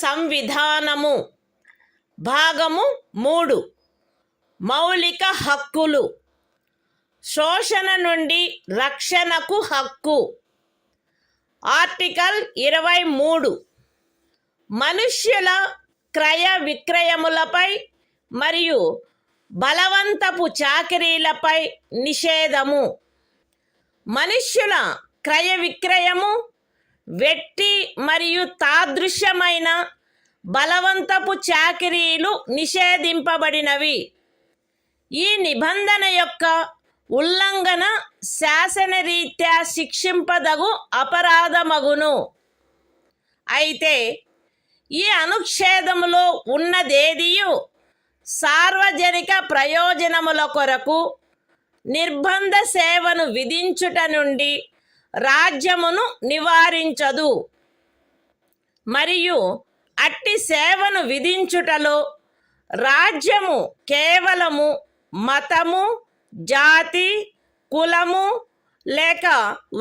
సంవిధానము భాగము 3 మౌలిక హక్కులు శోషణ నుండి రక్షణకు హక్కు ఆర్టికల్ 23 మనుష్యుల క్రయ విక్రయములపై మరియు బలవంతపు చాకిరీలపై నిషేధము మనుష్యుల క్రయ విక్రయము వెట్టి మరియు తాదృశ్యమైన బలవంతపు చాకిరీలు నిషేధింపబడినవి. ఈ నిబంధన యొక్క ఉల్లంఘన శాసనరీత్యా శిక్షింపదగు అపరాధమగును. అయితే ఈ అనుచ్ఛేదములో ఉన్నదేదియు సార్వజనిక ప్రయోజనముల కొరకు నిర్బంధ సేవను విధించుట నుండి రాజ్యమును నివారించదు మరియు అట్టి సేవను విధించుటలో రాజ్యము కేవలము మతము, జాతి, కులము లేక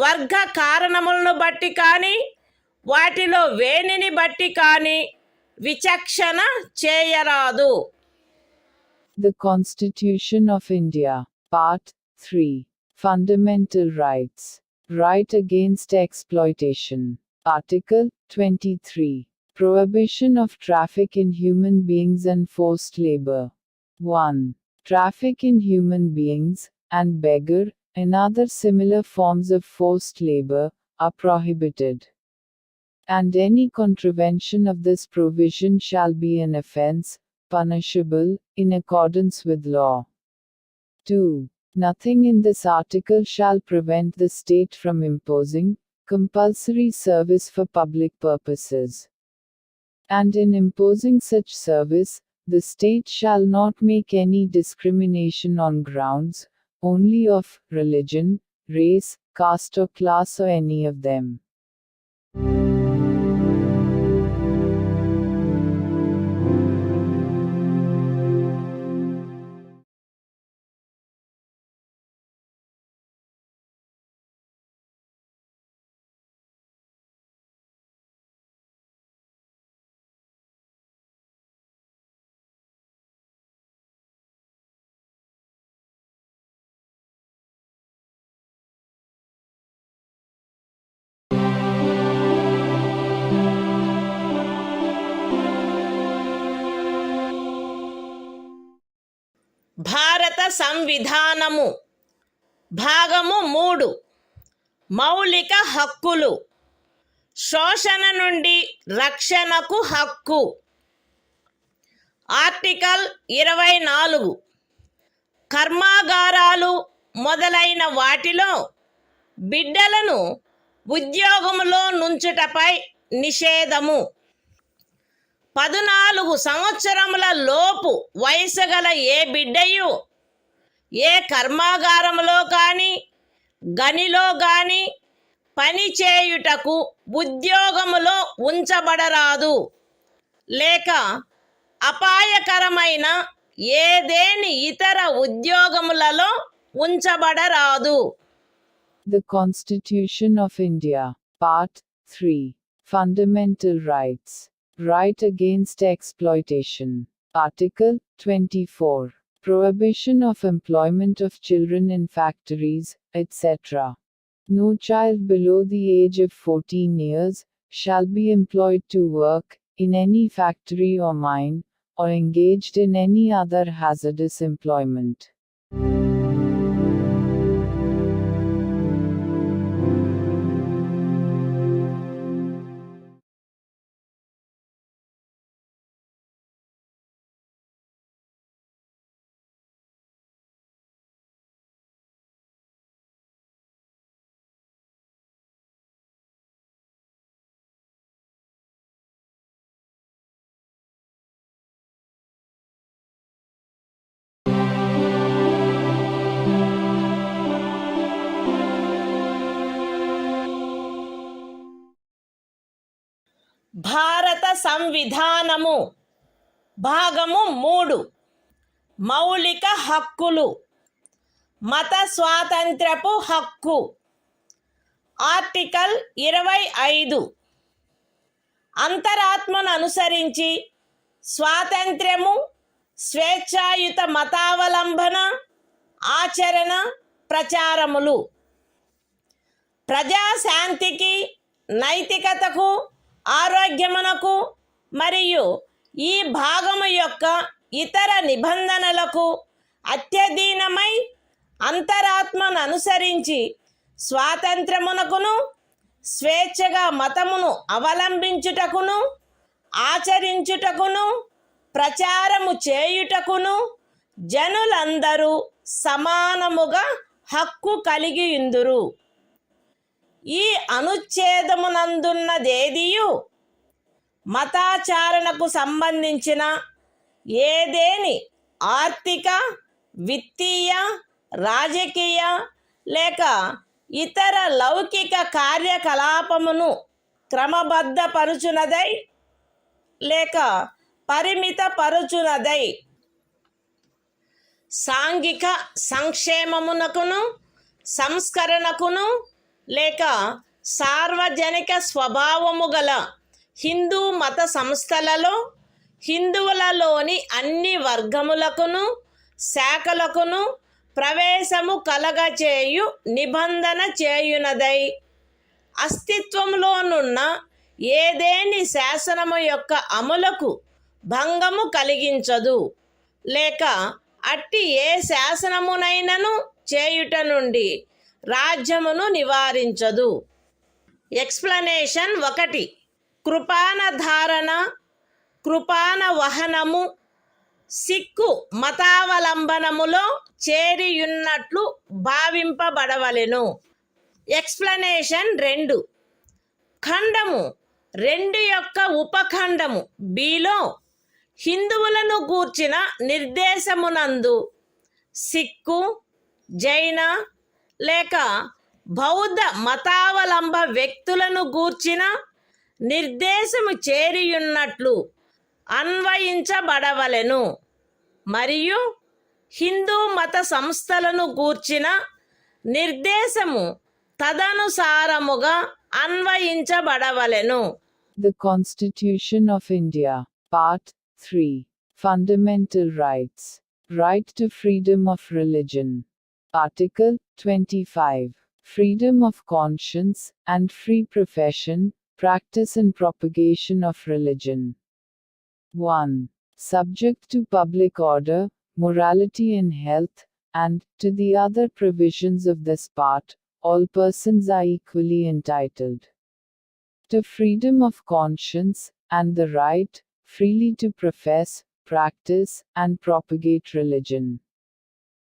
వర్గ కారణములను బట్టి కానీ వాటిలో వేనిని బట్టి కానీ విచక్షణ చేయరాదు. The Constitution of India, Part 3, Fundamental Rights, Right Against Exploitation. Article 23, Prohibition of Traffic in Human Beings and Forced Labor. 1. Traffic in human beings, and beggar, and other similar forms of forced labor, are prohibited. And any contravention of this provision shall be an offense, punishable, in accordance with law. 2. Nothing in this article shall prevent the state from imposing compulsory service for public purposes. And in imposing such service, the state shall not make any discrimination on grounds only of religion, race, caste or class or any of them. భారత సంవిధానము భాగము 3 మౌలిక హక్కులు శోషణ నుండి రక్షణకు హక్కు article 24 కర్మాగారాలు మొదలైన వాటిలో బిడ్డలను ఉద్యోగములో నుంచుటపై నిషేధము 14 సంవత్సరముల లోపు వయసు గల ఏ బిడ్డయు ఏ కర్మాగారములో కానీ గనిలో కానీ పని చేయుటకు ఉద్యోగములో ఉంచబడరాదు లేక అపాయకరమైన ఏదేని ఇతర ఉద్యోగములలో ఉంచబడరాదు. The Constitution of India, Part 3, Fundamental Rights, Right Against Exploitation. Article 24, Prohibition of employment of children in factories, etc. No child below the age of 14 years shall be employed to work in any factory or mine, or engaged in any other hazardous employment. భారత సంవిధానము భాగము 3 మౌలిక హక్కులు మత స్వాతంత్ర్యపు హక్కు article 25 అంతరాత్మను అనుసరించి స్వాతంత్ర్యము, స్వేచ్ఛాయుత మతావలంబన, ఆచరణ, ప్రచారములు ప్రజాశాంతికి, నైతికతకు, ఆరోగ్యమునకు మరియు ఈ భాగము యొక్క ఇతర నిబంధనలకు అత్యధీనమై అంతరాత్మను అనుసరించి స్వాతంత్రమునకును, స్వేచ్ఛగా మతమును అవలంబించుటకును, ఆచరించుటకును, ప్రచారము చేయుటకును జనులందరూ సమానముగా హక్కు కలిగి ఉందురు. ఈ అనుచ్ఛేదమునందున్నదేదియు మతాచారణకు సంబంధించిన ఏదేని ఆర్థిక, విత్తీయ, రాజకీయ లేక ఇతర లౌకిక కార్యకలాపమును క్రమబద్ధపరుచునదై లేక పరిమితపరుచునదై సాంఘిక సంక్షేమమునకును, సంస్కరణకును లేక సార్వజనిక స్వభావము గల హిందూ మత సంస్థలలో హిందువులలోని అన్ని వర్గములకును, శాఖలకును ప్రవేశము కలగచేయు నిబంధన చేయునదై అస్తిత్వంలోనున్న ఏదేని శాసనము యొక్క అమలుకు భంగము కలిగించదు లేక అట్టి ఏ శాసనమునైనను చేయుట నుండి రాజ్యమును నివారించదు. ఎక్స్ప్లనేషన్ 1. కృపాన ధారణ, కృపాన వహనము సిక్కు మతావలంబనములో చేరియున్నట్లు భావింపబడవలెను. ఎక్స్ప్లనేషన్ 2. ఖండము 2 యొక్క ఉపఖండము బిలో హిందువులను గూర్చిన నిర్దేశమునందు సిక్కు, జైన లేక బౌద్ధ మతావలంబ వ్యక్తులను గూర్చిన నిర్దేశము చేరియున్నట్లు అన్వయించబడవలెను మరియు హిందూ మత సంస్థలను గూర్చిన నిర్దేశము తదనుసారముగా అన్వయించబడవలెను. The Constitution of India, Part 3. Fundamental Rights. Right to freedom of religion. Article 25. Freedom of conscience and free profession, practice and propagation of religion. 1. Subject to public order, morality and health, and, to the other provisions of this part, all persons are equally entitled to freedom of conscience, and the right, freely to profess, practice, and propagate religion.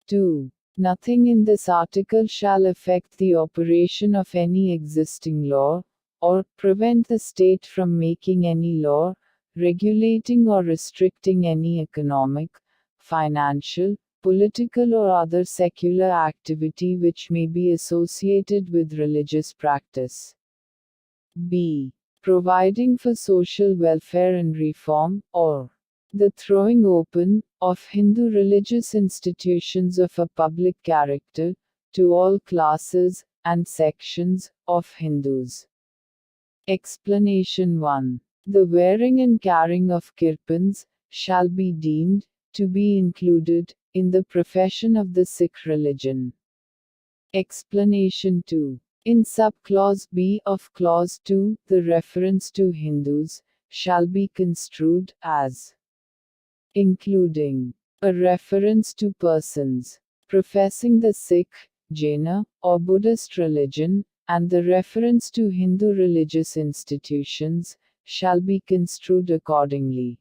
2. Nothing in this article shall affect the operation of any existing law, or prevent the state from making any law, regulating or restricting any economic, financial, political or other secular activity which may be associated with religious practice. B. Providing for social welfare and reform, or the throwing open of Hindu religious institutions of a public character to all classes and sections of Hindus. Explanation 1. The wearing and carrying of kirpans shall be deemed to be included in the profession of the Sikh religion. Explanation 2. In subclause B of clause 2, the reference to Hindus shall be construed as including a reference to persons professing the Sikh, Jaina, or Buddhist religion, and the reference to Hindu religious institutions shall be construed accordingly.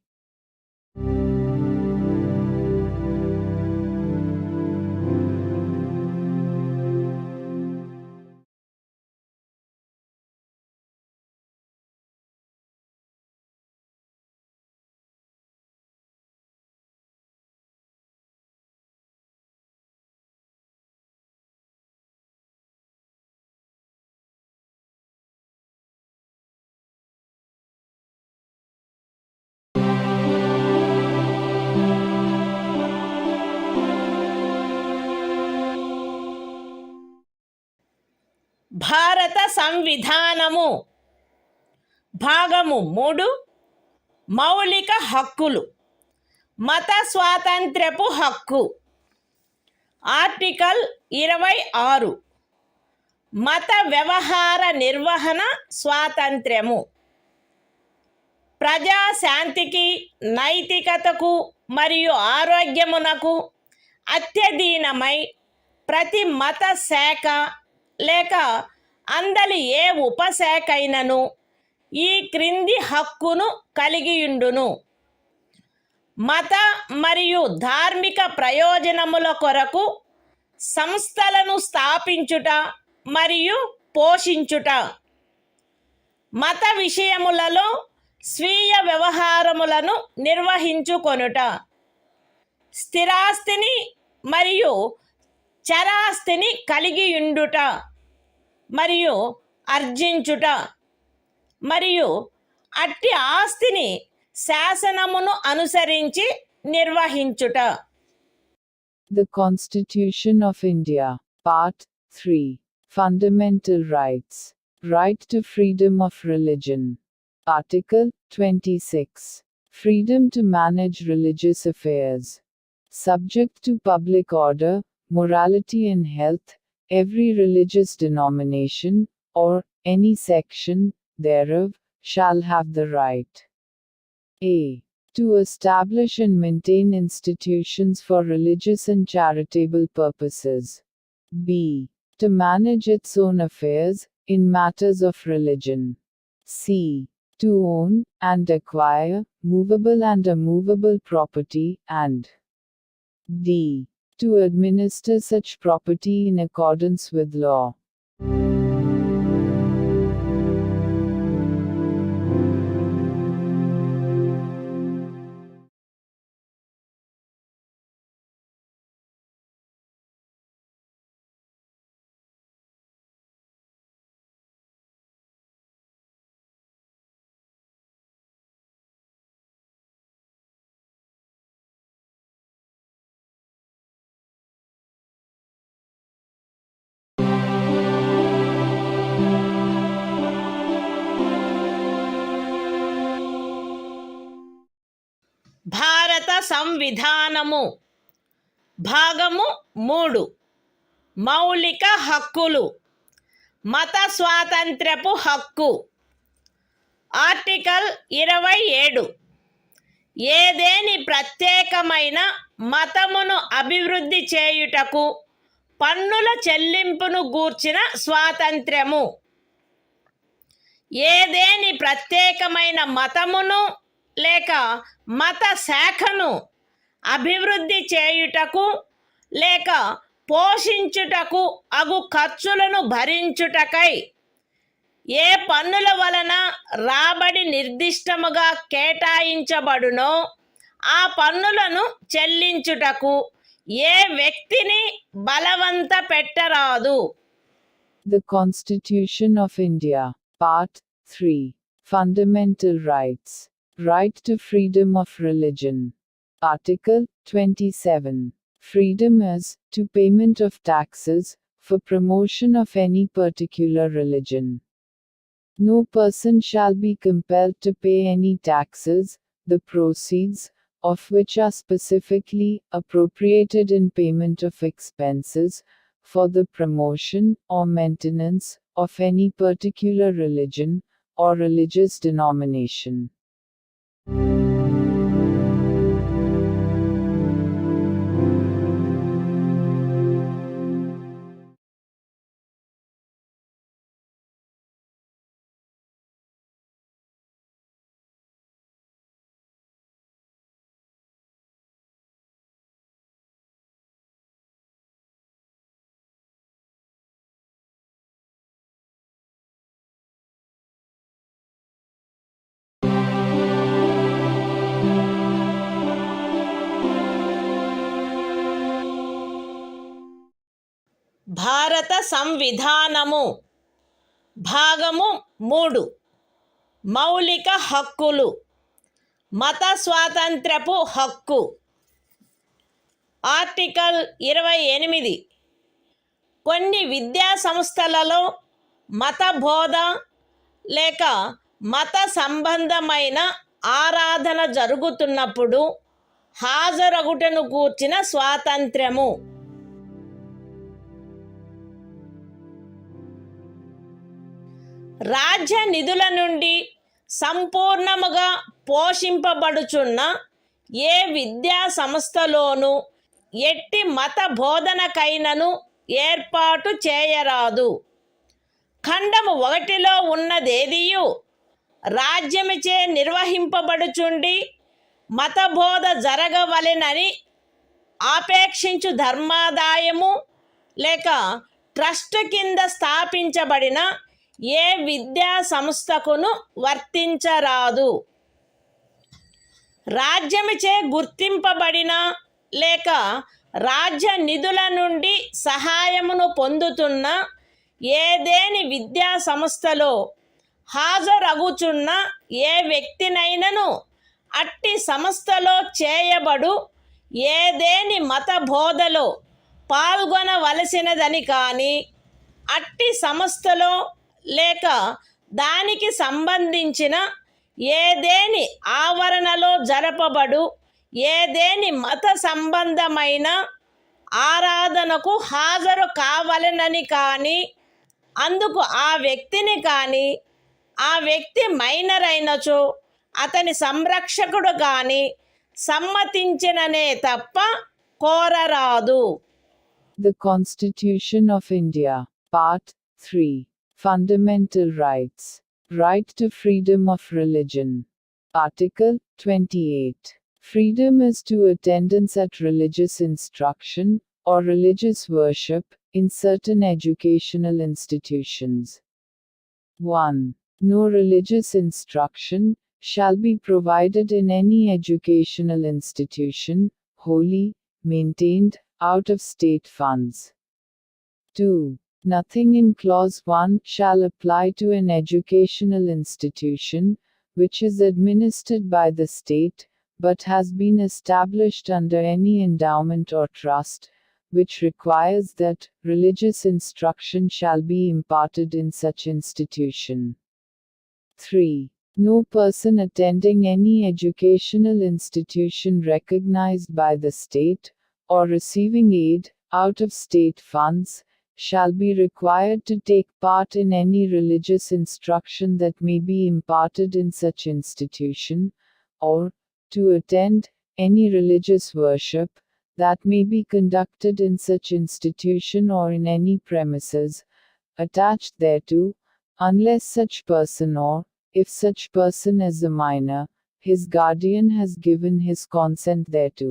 భారత సంవిధానము భాగము 3 మౌలిక హక్కులు. మత స్వాతంత్ర్యపు హక్కు. Article 26 మత వ్యవహార నిర్వహణ స్వాతంత్ర్యము. ప్రజాశాంతికి, నైతికతకు మరియు ఆరోగ్యమునకు అత్యధీనమై ప్రతి మత శాఖ లేక అందలి ఏ ఉపశాఖైనను ఈ క్రింది హక్కును కలిగియుండును: మత మరియు ధార్మిక ప్రయోజనముల కొరకు సంస్థలను స్థాపించుట మరియు పోషించుట, మత విషయములలో స్వీయ వ్యవహారములను నిర్వహించుకొనుట, స్థిరాస్తిని మరియు చరాస్తిని కలిగియుండుట మరియు ఆర్జించుట, మరియు అట్టి ఆస్తిని శాసనమును అనుసరించి నిర్వహించుట. The Constitution of India, Part 3. Fundamental Rights. Right to freedom of religion. Article 26. Freedom to manage religious affairs. Subject to public order, morality and health, every religious denomination, or any section thereof, shall have the right a. to establish and maintain institutions for religious and charitable purposes. b. to manage its own affairs, in matters of religion. c. to own and acquire movable and immovable property, and d. to administer such property in accordance with law. భారత సంవిధానము. భాగము 3 మౌలిక హక్కులు. మత స్వాతంత్ర్యపు హక్కు. Article 27 ఏదేని ప్రత్యేకమైన మతమును అభివృద్ధి చేయుటకు పన్నుల చెల్లింపును గూర్చిన స్వాతంత్ర్యము. ఏదేని ప్రత్యేకమైన మతమును లేక మత శాఖను అభివృద్ధి చేయుటకు లేక పోషించుటకు అగు ఖర్చులను భరించుటకై ఏ పన్నుల వలన రాబడి నిర్దిష్టముగా కేటాయించబడునో ఆ పన్నులను చెల్లించుటకు ఏ వ్యక్తిని బలవంత పెట్టరాదు. The Constitution of India, Part 3. Fundamental Rights. Right to freedom of religion. Article 27. Freedom as to payment of taxes for promotion of any particular religion. No person shall be compelled to pay any taxes, the proceeds of which are specifically appropriated in payment of expenses for the promotion or maintenance of any particular religion or religious denomination. భారత సంవిధానము. భాగము 3 మౌలిక హక్కులు. మత స్వాతంత్ర్యపు హక్కు. Article 28 కొన్ని విద్యా సంస్థలలో మత బోధ లేక మత సంబంధమైన ఆరాధన జరుగుతున్నప్పుడు హాజరగుటను గూర్చిన స్వాతంత్ర్యము. రాజ్య నిధుల నుండి సంపూర్ణముగా పోషింపబడుచున్న ఏ విద్యా సంస్థలోనూ ఎట్టి మత బోధనకైనను ఏర్పాటు చేయరాదు. ఖండము 1లో ఉన్నదేదియు రాజ్యముచే నిర్వహింపబడుచుండి మతబోధ జరగవలెనని ఆపేక్షించు ధర్మాదాయము లేక ట్రస్ట్ కింద స్థాపించబడిన ఏ విద్యా సంస్థకును వర్తించరాదు. రాజ్యముచే గుర్తింపబడిన లేక రాజ్య నిధుల నుండి సహాయమును పొందుతున్న ఏదేని విద్యా సంస్థలో హాజరగుచున్న ఏ వ్యక్తినైనను అట్టి సంస్థలో చేయబడు ఏదేని మత బోధలో పాల్గొనవలసినదని కానీ అట్టి సంస్థలో లేక దానికి సంబంధించిన ఏదేని ఆవరణలో జరపబడు ఏదేని మత సంబంధమైన ఆరాధనకు హాజరు కావాలనని కానీ అందుకు ఆ వ్యక్తిని కానీ ఆ వ్యక్తి మైనర్ అయినచో అతని సంరక్షకుడు కానీ సమ్మతించిననే తప్ప కోరరాదు. The Constitution of India, Part 3. Fundamental Rights. Right to freedom of religion. Article 28. Freedom is to attendance at religious instruction, or religious worship, in certain educational institutions. 1. No religious instruction shall be provided in any educational institution, wholly maintained out of state funds. 2. Nothing in Clause 1 shall apply to an educational institution which is administered by the state, but has been established under any endowment or trust, which requires that religious instruction shall be imparted in such institution. 3. No person attending any educational institution recognized by the state, or receiving aid out of state funds, shall be required to take part in any religious instruction that may be imparted in such institution, or to attend any religious worship that may be conducted in such institution or in any premises attached thereto, unless such person or, if such person is a minor, his guardian has given his consent thereto.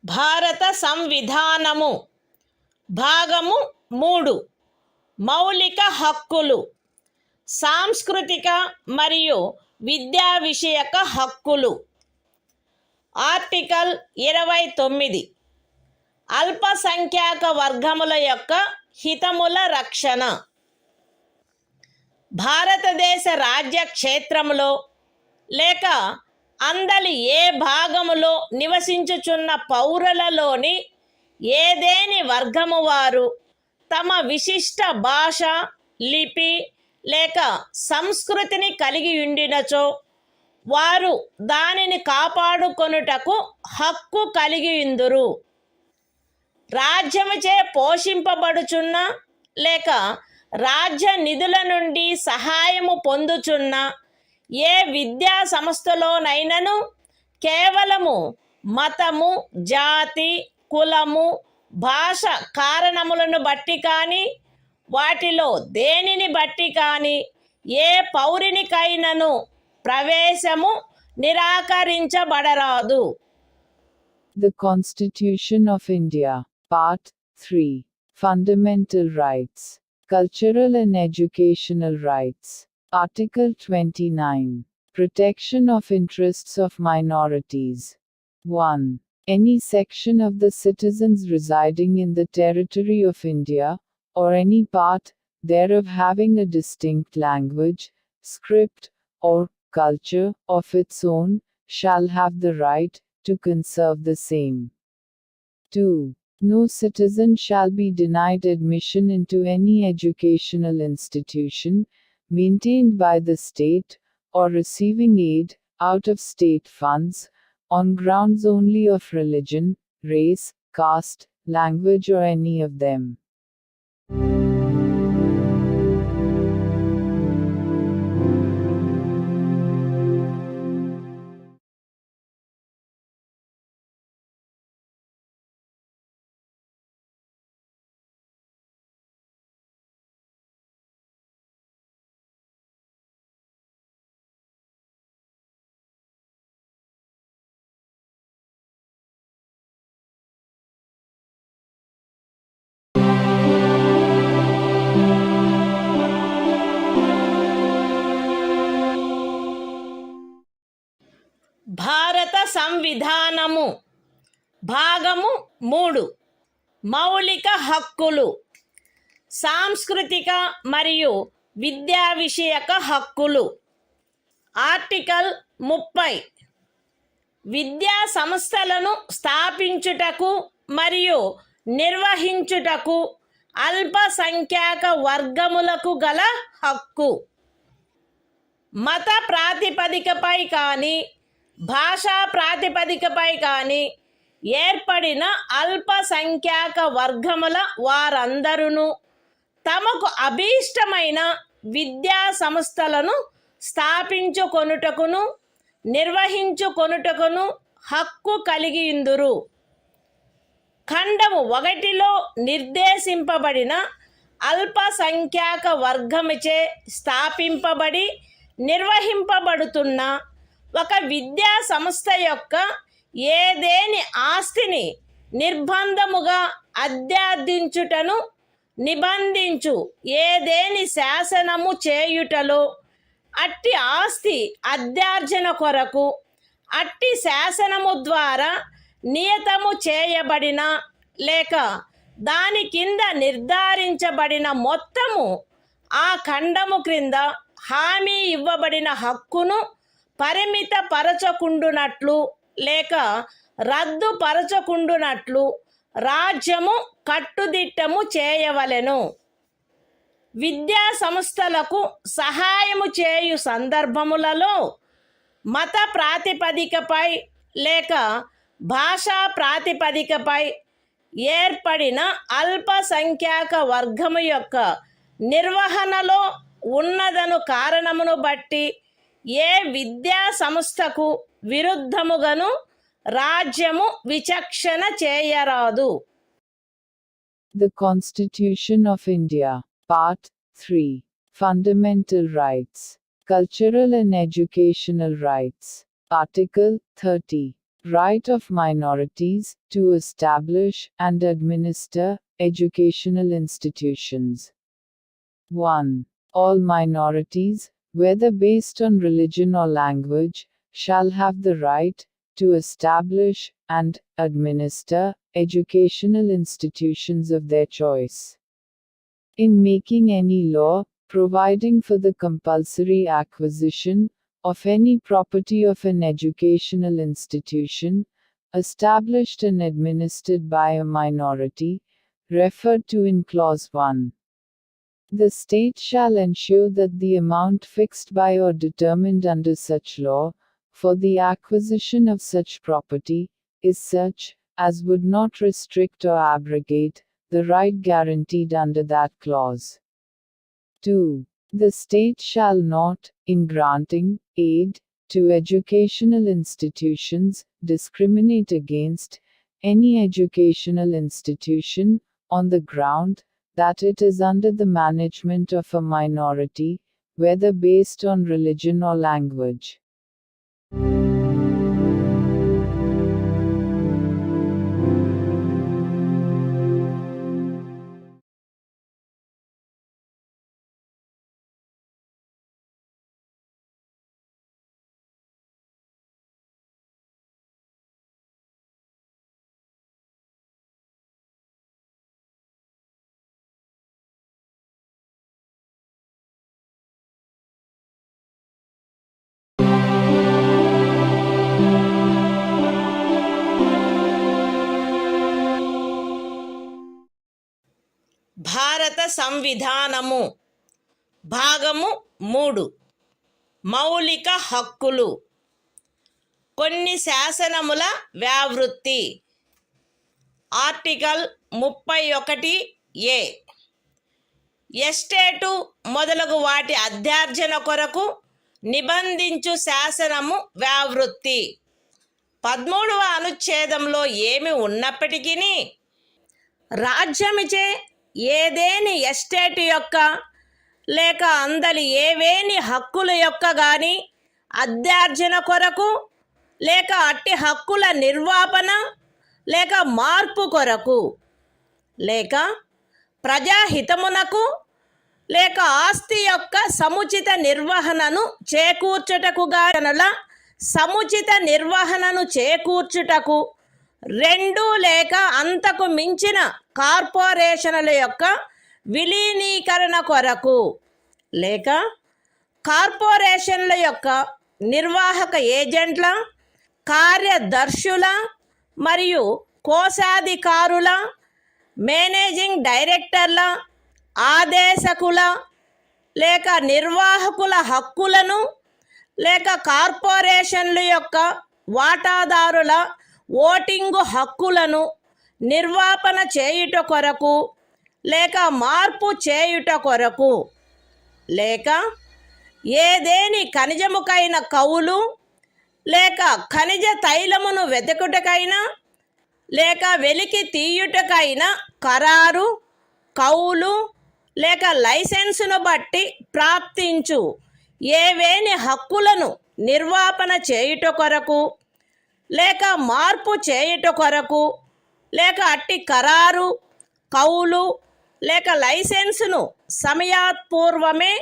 భారత సంవిధానము భాగము 3 మౌలిక హక్కులు. సాంస్కృతిక మరియు విద్యా విషయక హక్కులు. Article 29 అల్పసంఖ్యాక వర్గముల యొక్క హితముల రక్షణ. భారతదేశ రాజ్య క్షేత్రములో లేక అందలి ఏ భాగములో నివసించుచున్న పౌరులలోని ఏదేని వర్గము వారు తమ విశిష్ట భాష, లిపి లేక సంస్కృతిని కలిగి ఉండినచో వారు దానిని కాపాడుకొనుటకు హక్కు కలిగి ఉందురు. రాజ్యముచే పోషింపబడుచున్న లేక రాజ్య నిధుల నుండి సహాయము పొందుచున్న ఏ విద్యా సంస్థలోనైనను కేవలము మతము, జాతి, కులము, భాష కారణములను బట్టి కానీ వాటిలో దేనిని బట్టి కానీ ఏ పౌరునికైనను ప్రవేశము నిరాకరించబడరాదు. The Constitution of India. Part 3. Fundamental Rights. Cultural and Educational Rights. Article 29. Protection of interests of minorities. 1. Any section of the citizens residing in the territory of India, or any part thereof having a distinct language, script, or culture of its own, shall have the right to conserve the same. 2. No citizen shall be denied admission into any educational institution, maintained by the state, or receiving aid, out of state funds, on grounds only of religion, race, caste, language or any of them. భారత సంవిధానము భాగము 3 మౌలిక హక్కులు సాంస్కృతిక మరియు విద్యా విషయక హక్కులు article 30 విద్యా సంస్థలను స్థాపించుటకు మరియు నిర్వహించుటకు అల్పసంఖ్యాక వర్గములకు గల హక్కు మత ప్రాతిపదికపై కానీ భాషా ప్రాతిపదికపై కానీ ఏర్పడిన అల్పసంఖ్యాక వర్గముల వారందరూ తమకు అభీష్టమైన విద్యా సంస్థలను స్థాపించుకొనుటకును నిర్వహించుకొనుటకును హక్కు కలిగియుందురు. ఖండము 1లో నిర్దేశింపబడిన అల్పసంఖ్యాక వర్గముచే స్థాపింపబడి నిర్వహింపబడుతున్న ఒక విద్యా సంస్థ యొక్క ఏదేని ఆస్తిని నిర్బంధముగా అధ్యార్థించుటను నిబంధించు ఏదేని శాసనము చేయుటలో అట్టి ఆస్తి అధ్యార్జన కొరకు అట్టి శాసనము ద్వారా నియతము చేయబడిన లేక దాని కింద నిర్ధారించబడిన మొత్తము ఆ ఖండము క్రింద హామీ ఇవ్వబడిన హక్కును పరిమితపరచకుండునట్లు లేక రద్దుపరచకుండునట్లు రాజ్యము కట్టుదిట్టము చేయవలెను. విద్యా సంస్థలకు సహాయము చేయు సందర్భములలో మత ప్రాతిపదికపై లేక భాషా ప్రాతిపదికపై ఏర్పడిన అల్పసంఖ్యాక వర్గము యొక్క నిర్వహణలో ఉన్నదను కారణమును బట్టి ఏ విద్యా సంస్థకు విరుద్ధముగాను రాజ్యము విచక్షణ చేయరాదు. The Constitution of India. Part 3. Fundamental Rights. Cultural and Educational Rights. Article 30. Right of minorities to establish and administer educational institutions. 1. All minorities, whether based on religion or language, shall have the right to establish and administer educational institutions of their choice. In making any law, providing for the compulsory acquisition of any property of an educational institution, established and administered by a minority, referred to in Clause 1. The state shall ensure that the amount fixed by or determined under such law, for the acquisition of such property, is such, as would not restrict or abrogate, the right guaranteed under that clause. 2. The state shall not, in granting aid to educational institutions, discriminate against any educational institution, on the ground that it is under the management of a minority, whether based on religion or language. సంవిధానము. భాగము 3. మౌలిక హక్కులు. కొన్ని శాసనముల వ్యావృత్తి. Article 31A. Estate మొదలగు వాటి అధ్యార్జన కొరకు నిబంధించు శాసనము వ్యావృత్తి. 13వ అనుచ్ఛేదంలో ఏమి ఉన్నప్పటికీ రాజ్యమిచే ఏదేని ఎస్టేట్ యొక్క లేక అందలి ఏవేని హక్కుల యొక్క గాని అధ్యార్జన కొరకు లేక అట్టి హక్కుల నిర్వాపన లేక మార్పు కొరకు లేక ప్రజాహితమునకు లేక ఆస్తి యొక్క సముచిత నిర్వహణను చేకూర్చుటకుగానుల సముచిత నిర్వహణను చేకూర్చుటకు 2 లేక అంతకు మించిన కార్పొరేషన్ల యొక్క విలీనీకరణ కొరకు లేక కార్పొరేషన్ల యొక్క నిర్వాహక ఏజెంట్ల, కార్యదర్శుల మరియు కోశాధికారుల, మేనేజింగ్ డైరెక్టర్ల, ఆదేశకుల లేక నిర్వాహకుల హక్కులను లేక కార్పొరేషన్ల యొక్క వాటాదారుల ఓటింగు హక్కులను నిర్వాపన చేయుట కొరకు లేక మార్పు చేయుట కొరకు లేక ఏదేని ఖనిజముకైన కౌలు లేక ఖనిజ తైలమును వెతుకుటకైనా లేక వెలికి తీయుటకైన ఖరారు, కౌలు లేక లైసెన్సును బట్టి ప్రాప్తించు ఏవేని హక్కులను నిర్వాపన చేయుట కొరకు లేక మార్పు చేయుట కొరకు లేక అట్టి ఖరారు, కౌలు లేక లైసెన్సును సమయాత్పూర్వమే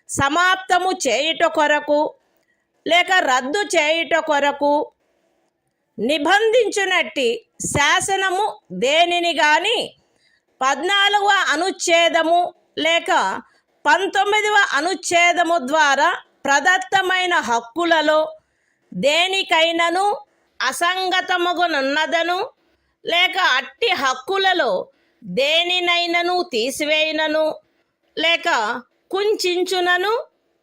సమాప్తము చేయుట కొరకు లేక రద్దు చేయుట కొరకు నిబంధించునట్టి శాసనము దేనిని గాని 14వ అనుచ్ఛేదము లేక 19వ అనుచ్ఛేదము ద్వారా ప్రదత్తమైన హక్కులలో దేనికైనను అసంగతముగునున్నదను లేక అట్టి హక్కులలో దేనినైనను తీసివేయనను లేక కుంచించునను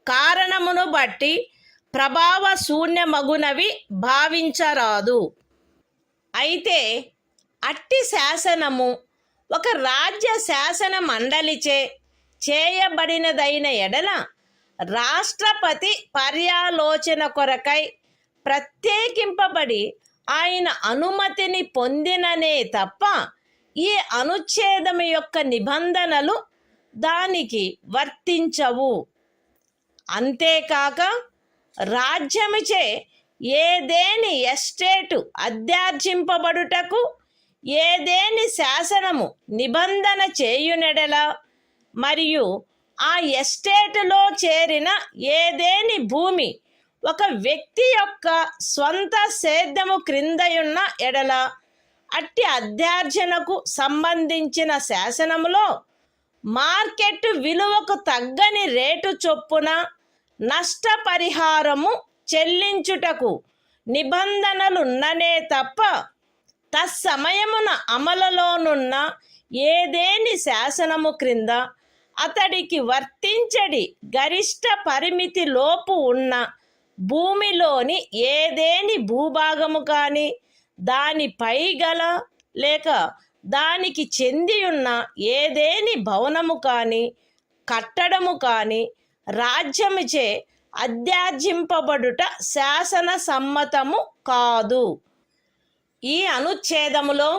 కారణమును బట్టి ప్రభావ శూన్యమగునవి భావించరాదు. అయితే అట్టి శాసనము ఒక రాజ్య శాసన మండలిచే చేయబడినదైన ఎడల రాష్ట్రపతి పర్యాలోచన కొరకై ప్రత్యేకింపబడి ఆయన అనుమతిని పొందిననే తప్ప ఈ అనుచ్ఛేదము యొక్క నిబంధనలు దానికి వర్తించవు. అంతేకాక రాజ్యముచే ఏదేని ఎస్టేటు అధ్యార్జింపబడుటకు ఏదేని శాసనము నిబంధన చేయునెడల మరియు ఆ ఎస్టేటులో చేరిన ఏదేని భూమి ఒక వ్యక్తి యొక్క స్వంత సేద్యము క్రిందయున్న ఎడల అట్టి అధ్యార్జనకు సంబంధించిన శాసనములో మార్కెట్ విలువకు తగ్గని రేటు చొప్పున నష్టపరిహారము చెల్లించుటకు నిబంధనలున్ననే తప్ప తత్సమయమున అమలులోనున్న ఏదేని శాసనము క్రింద అతడికి వర్తించడి గరిష్ట పరిమితి లోపు ఉన్న భూమిలోని ఏదేని భూభాగము కానీ దానిపై గల లేక దానికి చెంది ఉన్న ఏదేని భవనము కానీ కట్టడము కానీ రాజ్యముచే అధ్యార్జింపబడుట శాసన సమ్మతము కాదు. ఈ అనుచ్ఛేదములో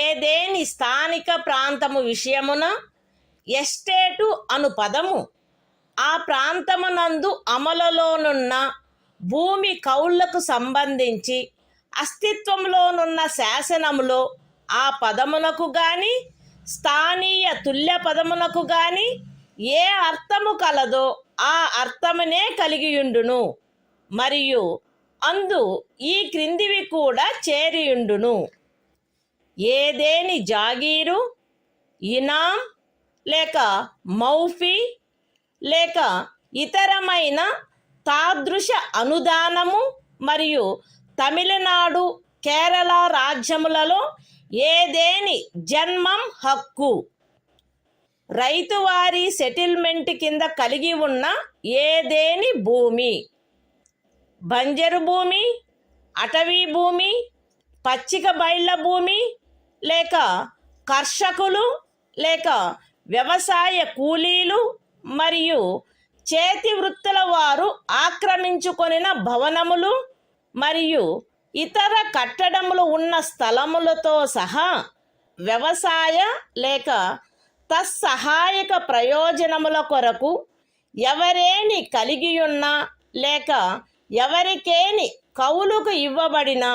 ఏదేని స్థానిక ప్రాంతము విషయమున ఎస్టేటు అను పదము ఆ ప్రాంతమునందు అమలులోనున్న భూమి కౌళ్లకు సంబంధించి అస్తిత్వంలోనున్న శాసనములో ఆ పదమునకు గాని స్థానీయ తుల్య పదమునకు గాని ఏ అర్థము కలదో ఆ అర్థమునే కలిగియుండును మరియు అందు ఈ క్రిందివి కూడా చేరియుండును. ఏదేని జాగీరు, ఇనాం లేక మౌఫీ లేక ఇతరమైన తాదృశ అనుదానము మరియు తమిళనాడు, కేరళ రాజ్యములలో ఏదేని జన్మం హక్కు, రైతువారీ సెటిల్మెంట్ కింద కలిగి ఉన్న ఏదేని భూమి, బంజరు భూమి, అటవీ భూమి, పచ్చిక బయళ్ళ భూమి, లేక కర్షకులు లేక వ్యవసాయ కూలీలు మరియు చేతి వృత్తుల వారు ఆక్రమించుకొనిన భవనములు మరియు ఇతర కట్టడములు ఉన్న స్థలములతో సహా వ్యవసాయ లేక తత్సహాయక ప్రయోజనముల కొరకు ఎవరేని కలిగియున్నా లేక ఎవరికేని కౌలుకు ఇవ్వబడిన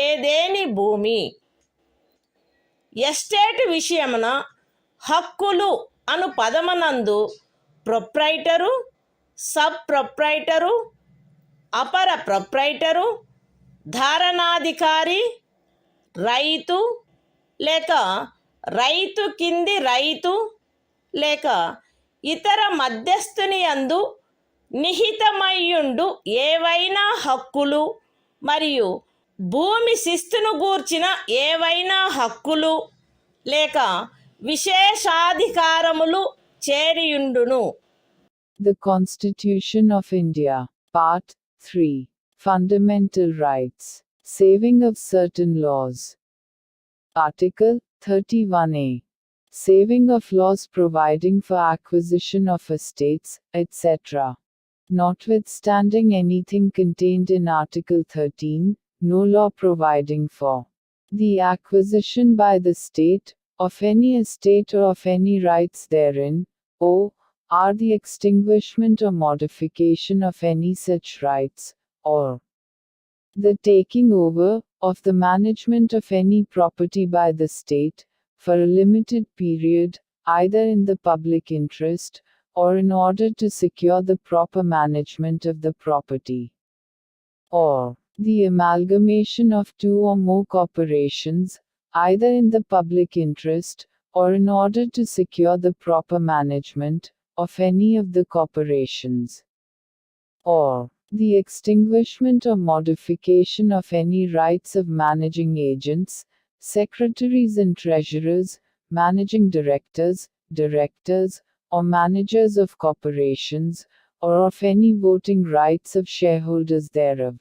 ఏదేని భూమి. ఎస్టేట్ విషయమున హక్కులు అను పదమునందు ప్రొప్రైటరు, సబ్ ప్రొప్రైటరు, అపర ప్రొప్రైటరు, ధారణాధికారి, రైతు లేక రైతు కింది రైతు లేక ఇతర మధ్యస్థుని యందు నిహితమయ్యుండు ఏవైనా హక్కులు మరియు భూమి శిస్తును గూర్చిన ఏవైనా హక్కులు లేక విశేషాధికారములు చేరియుండును. The Constitution of India, Part 3, Fundamental Rights, Saving of Certain Laws. Article 31A. Saving of laws providing for acquisition of estates, etc. Notwithstanding anything contained in Article 13, no law providing for the acquisition by the state of any estate or of any rights therein, or the extinguishment or modification of any such rights, or the taking over of the management of any property by the state, for a limited period, either in the public interest, or in order to secure the proper management of the property, or the amalgamation of two or more corporations, either in the public interest, or in order to secure the proper management of any of the corporations, or the extinguishment or modification of any rights of managing agents, secretaries and treasurers, managing directors, or managers of corporations, or of any voting rights of shareholders thereof,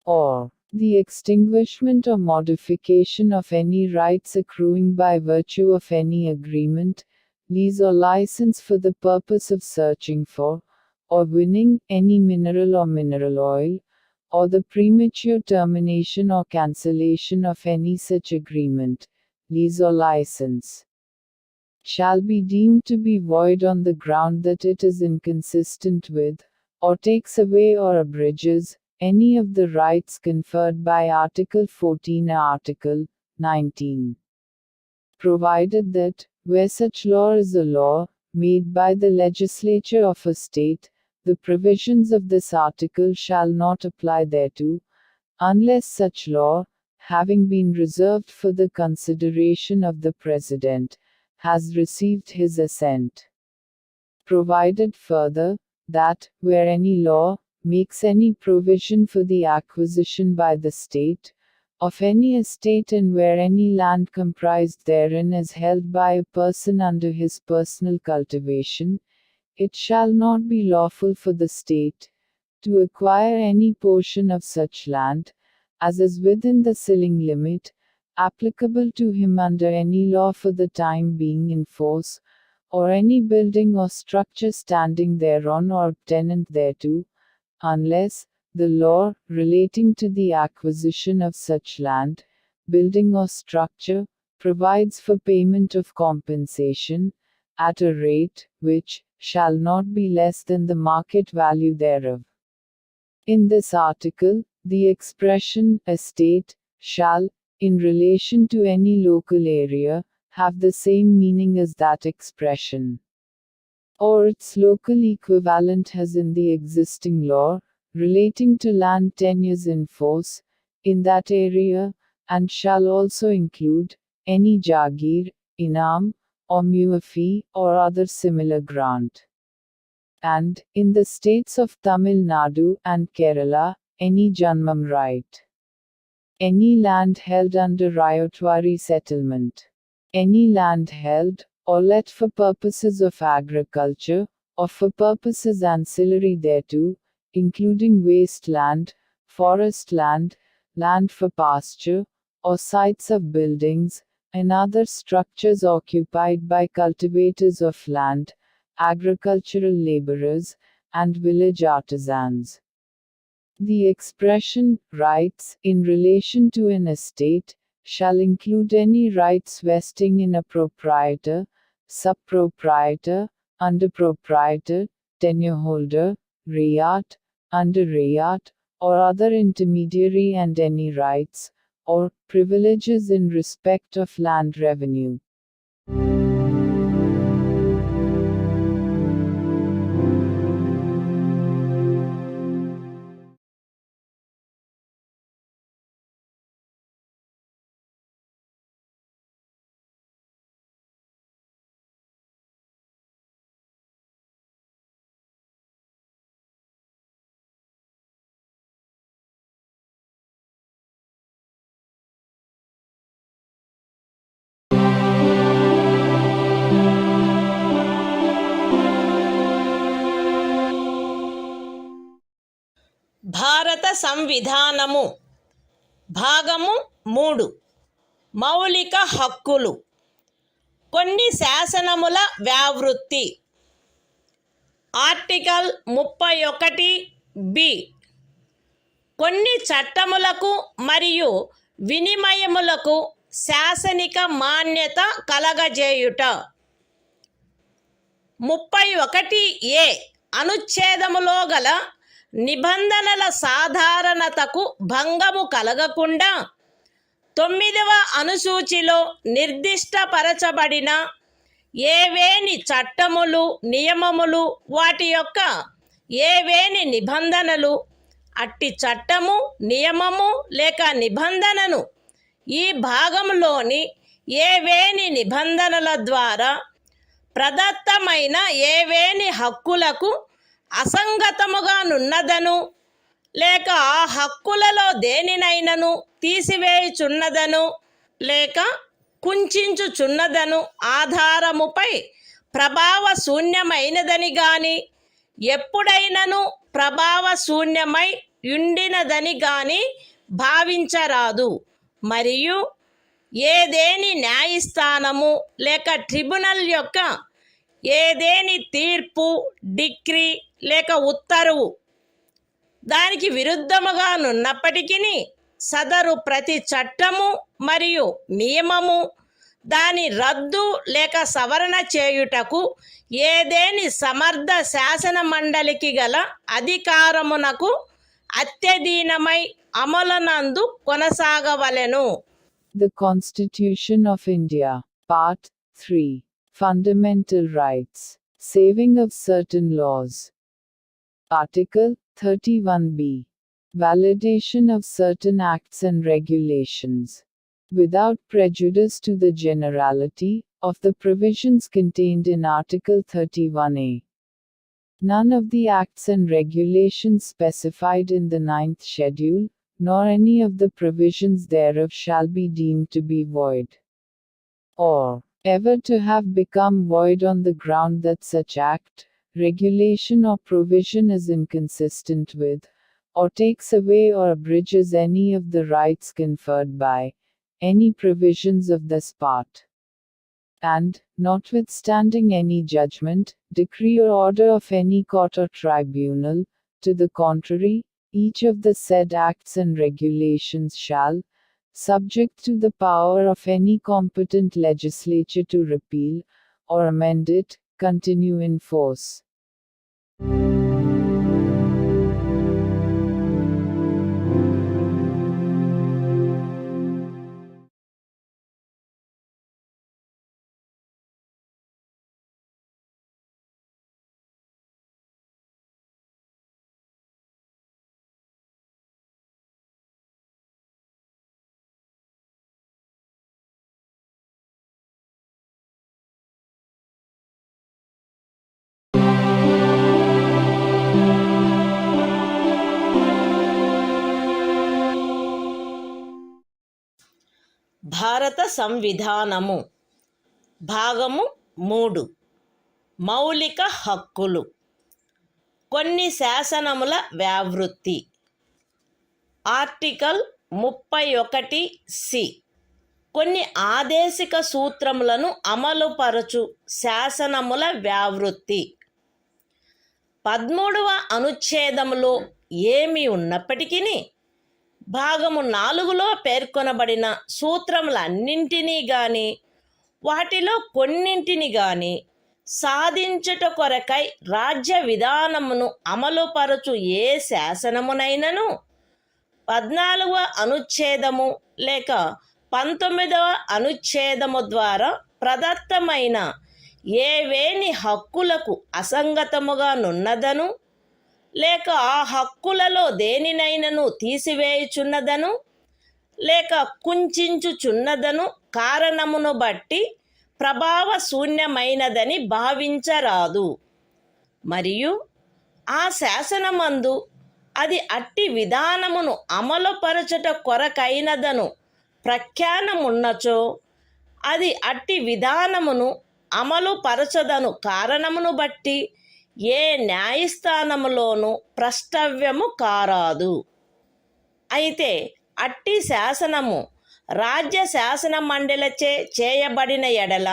or the extinguishment or modification of any rights accruing by virtue of any agreement, lease or license for the purpose of searching for, or winning, any mineral or mineral oil, or the premature termination or cancellation of any such agreement, lease or license, shall be deemed to be void on the ground that it is inconsistent with, or takes away or abridges, any of the rights conferred by Article 14 or Article 19. Provided that, where such law is a law, made by the legislature of a state, the provisions of this article shall not apply thereto, unless such law, having been reserved for the consideration of the President, has received his assent. Provided further, that, where any law, makes any provision for the acquisition by the state, of any estate and where any land comprised therein is held by a person under his personal cultivation, it shall not be lawful for the state to acquire any portion of such land, as is within the ceiling limit, applicable to him under any law for the time being in force, or any building or structure standing thereon or tenant thereto, unless the law relating to the acquisition of such land, building or structure, provides for payment of compensation, at a rate, which shall not be less than the market value thereof. In this article, the expression estate shall, in relation to any local area, have the same meaning as that expression, or its local equivalent has in the existing law, relating to land tenures in force, in that area, and shall also include any jagir, inam, or muafi, or other similar grant. And, in the states of Tamil Nadu and Kerala, any janmam right. Any land held under ryotwari settlement. Any land held, or let for purposes of agriculture, or for purposes ancillary thereto, including waste land, forest land, land for pasture, or sites of buildings, and other structures occupied by cultivators of land, agricultural laborers, and village artisans. The expression, rights, in relation to an estate, shall include any rights vesting in a proprietor, subproprietor, underproprietor, tenureholder, rayat, under rayat, or other intermediary, and any rights, or privileges in respect of land revenue. భారత సంవిధానము భాగము 3 మౌలిక హక్కులు. కొన్ని శాసనముల వ్యావృత్తి. Article 31 కొన్ని చట్టములకు మరియు వినిమయములకు శాసనిక మాన్యత కలగజేయుట. 31 అనుచ్ఛేదములో గల నిబంధనల సాధారణతకు భంగము కలగకుండా 9వ అనుసూచిలో నిర్దిష్టపరచబడిన ఏవేని చట్టములు, నియమములు, వాటి యొక్క ఏవేని నిబంధనలు, అట్టి చట్టము, నియమము లేక నిబంధనను ఈ భాగంలోని ఏవేని నిబంధనల ద్వారా ప్రదత్తమైన ఏవేని హక్కులకు అసంగతముగా నున్నదను, లేక ఆ హక్కులలో దేనినైనను తీసివేయుచున్నదను, లేక కుంచుచున్నదను ఆధారముపై ప్రభావశూన్యమైనదని గాని, ఎప్పుడైనను ప్రభావశూన్యమై యుండినదని గాని భావించరాదు. మరియు ఏదేని న్యాయస్థానము లేక ట్రిబ్యునల్ యొక్క ఏదేని తీర్పు, డిక్రీ లేక ఉత్తర్వు దానికి విరుద్ధముగా నున్నప్పటికీ సదరు ప్రతి చట్టము మరియు నియమము దాని రద్దు లేక సవరణ చేయుటకు ఏదేని సమర్థ శాసన మండలికి గల అధికారమునకు అత్యధీనమై అమలునందు కొనసాగవలెను. The Constitution of India, Part 3, Fundamental Rights, Saving of Certain Laws. Article 31b, Validation of certain acts and regulations. Without prejudice to the generality of the provisions contained in Article 31a. None of the acts and regulations specified in the 9th schedule, nor any of the provisions thereof shall be deemed to be void, or ever to have become void on the ground that such act, regulation or provision is inconsistent with, or takes away or abridges any of the rights conferred by any provisions of this part. And, notwithstanding any judgment, decree or order of any court or tribunal, to the contrary, each of the said acts and regulations shall, subject to the power of any competent legislature to repeal, or amend it, continue in force. భారత సంవిధానము భాగము 3. మౌలిక హక్కులు. కొన్ని శాసనముల వ్యావృత్తి. Article 31(c). కొన్ని ఆదేశిక సూత్రములను అమలుపరచు శాసనముల వ్యావృత్తి. 13వ అనుచ్ఛేదములో ఏమి ఉన్నప్పటికీ భాగము 4లో పేర్కొనబడిన సూత్రములన్నింటినీ గాని వాటిలో కొన్నింటిని గాని సాధించుట కొరకై రాజ్య విధానమును అమలుపరచు ఏ శాసనమునైనను 14వ అనుచ్ఛేదము లేక 19వ అనుచ్ఛేదము ద్వారా ప్రదత్తమైన ఏవేని హక్కులకు అసంగతముగా నున్నదను లేక ఆ హక్కులలో దేనినైనను తీసివేయుచున్నదను లేక కుంచుచున్నదను కారణమును బట్టి ప్రభావశూన్యమైనదని భావించరాదు. మరియు ఆ శాసనమందు అది అట్టి విధానమును అమలుపరచుట కొరకైనదను ప్రఖ్యానమున్నచో అది అట్టి విధానమును అమలుపరచదను కారణమును బట్టి ఏ న్యాయస్థానములోనూ ప్రష్టవ్యము కారాదు. అయితే అట్టి శాసనము రాజ్య శాసన మండలిచే చేయబడిన ఎడల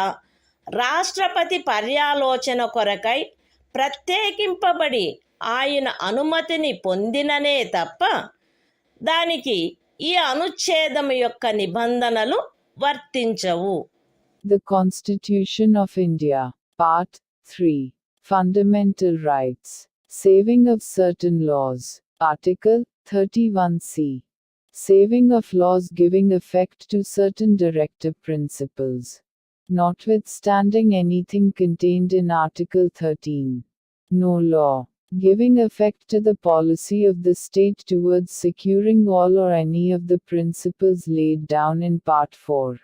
రాష్ట్రపతి పర్యాలోచన కొరకై ప్రత్యేకింపబడి ఆయన అనుమతిని పొందిననే తప్ప దానికి ఈ అనుచ్ఛేదము యొక్క నిబంధనలు వర్తించవు. The Constitution of India, Part 3. Fundamental Rights. Saving of certain laws. Article 31(c). Saving of laws giving effect to certain directive principles. Notwithstanding anything contained in Article 13. No law giving effect to the policy of the state towards securing all or any of the principles laid down in Part 4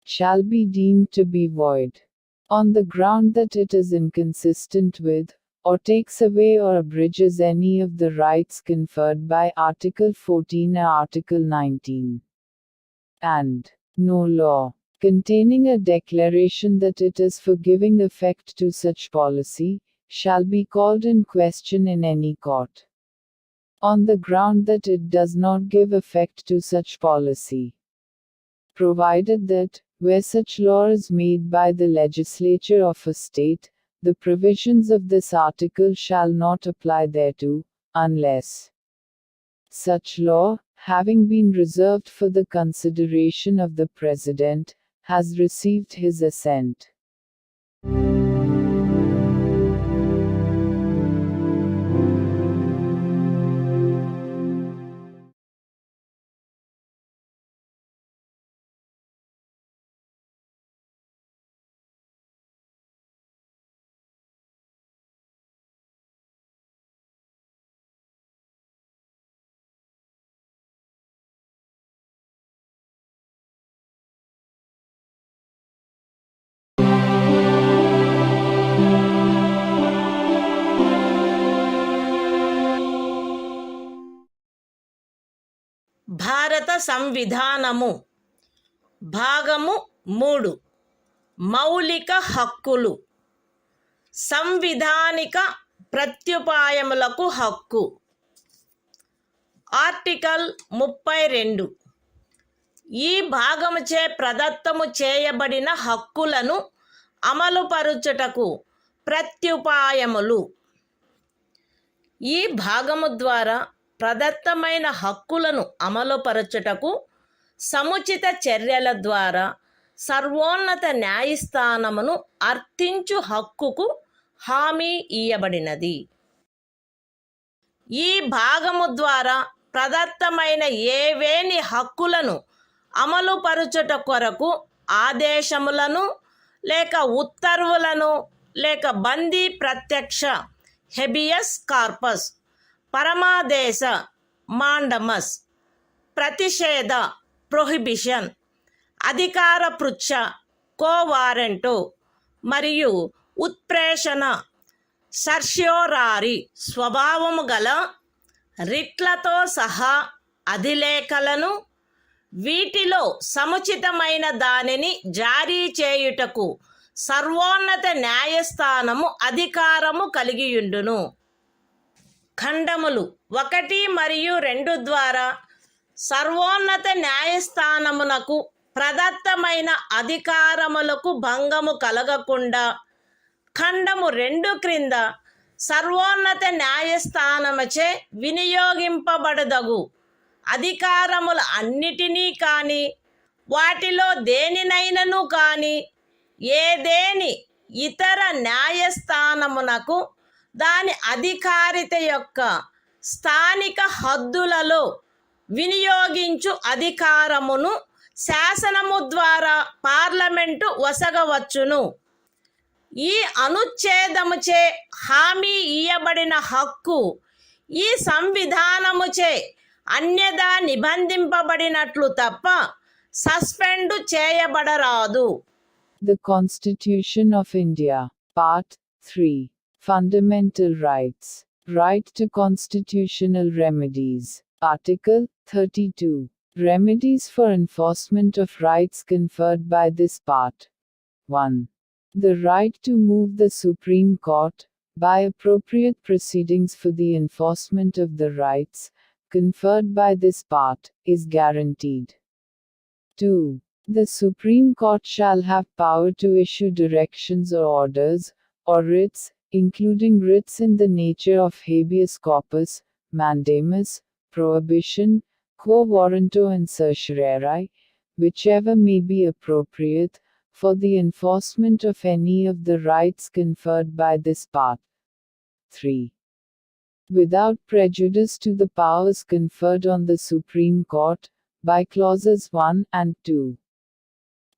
shall be deemed to be void, on the ground that it is inconsistent with, or takes away or abridges any of the rights conferred by Article 14 or Article 19. And no law containing a declaration that it is for giving effect to such policy shall be called in question in any court, on the ground that it does not give effect to such policy, provided that, where such law is made by the legislature of a state, the provisions of this article shall not apply thereto, unless such law, having been reserved for the consideration of the President, has received his assent. భారత సంవిధానము. భాగము 3. మౌలిక హక్కులు. సంవిధానిక ప్రత్యుపాయములకు హక్కు. Article 32. ఈ భాగముచే ప్రదత్తము చేయబడిన హక్కులను అమలుపరుచుటకు ప్రత్యుపాయములు. ఈ భాగము ద్వారా ప్రదత్తమైన హక్కులను అమలుపరచుటకు సముచిత చర్యల ద్వారా సర్వోన్నత న్యాయస్థానమును అర్థించు హక్కుకు హామీ ఇయ్యబడినది. ఈ భాగము ద్వారా ప్రదత్తమైన ఏవేని హక్కులను అమలుపరచుట కొరకు ఆదేశములను లేక ఉత్తర్వులను లేక బందీ ప్రత్యక్ష హెబియస్ కార్పస్, పరమాదేశ మాండమస్, ప్రతిషేధ ప్రొహిబిషన్, అధికార పృచ్ఛ కోవారెంటో మరియు ఉత్ప్రేషణ సర్ష్యోరారి స్వభావము గల రిట్లతో సహా అధిలేఖలను వీటిలో సముచితమైన దానిని జారీ చేయుటకు సర్వోన్నత న్యాయస్థానము అధికారము కలిగియుండును. ఖండములు 1 మరియు 2 ద్వారా సర్వోన్నత న్యాయస్థానమునకు ప్రదత్తమైన అధికారములకు భంగము కలగకుండా ఖండము 2 క్రింద సర్వోన్నత న్యాయస్థానముచే వినియోగింపబడదగు అధికారముల అన్నిటినీ కానీ వాటిలో దేనినైనను కానీ ఏదేని ఇతర న్యాయస్థానమునకు దాని అధికారిత యొక్క స్థానిక హద్దులలో వినియోగించు అధికారమును శాసనము ద్వారా పార్లమెంటు వసగవచ్చును. ఈ అనుచ్ఛేదముచే హామీ ఇయ్యబడిన హక్కు ఈ సంవిధానముచే అన్యదా నిబంధింపబడినట్లు తప్ప suspend చేయబడరాదు. The Constitution of India, Part 3. Fundamental Rights. Right to constitutional remedies. Article 32. Remedies for enforcement of rights conferred by this part. 1. The right to move the Supreme Court, by appropriate proceedings for the enforcement of the rights conferred by this part, is guaranteed. 2. The Supreme Court shall have power to issue directions or orders, or writs, including writs in the nature of habeas corpus, mandamus, prohibition, quo warranto and certiorari, whichever may be appropriate, for the enforcement of any of the rights conferred by this part. 3. Without prejudice to the powers conferred on the Supreme Court, by clauses 1 and 2.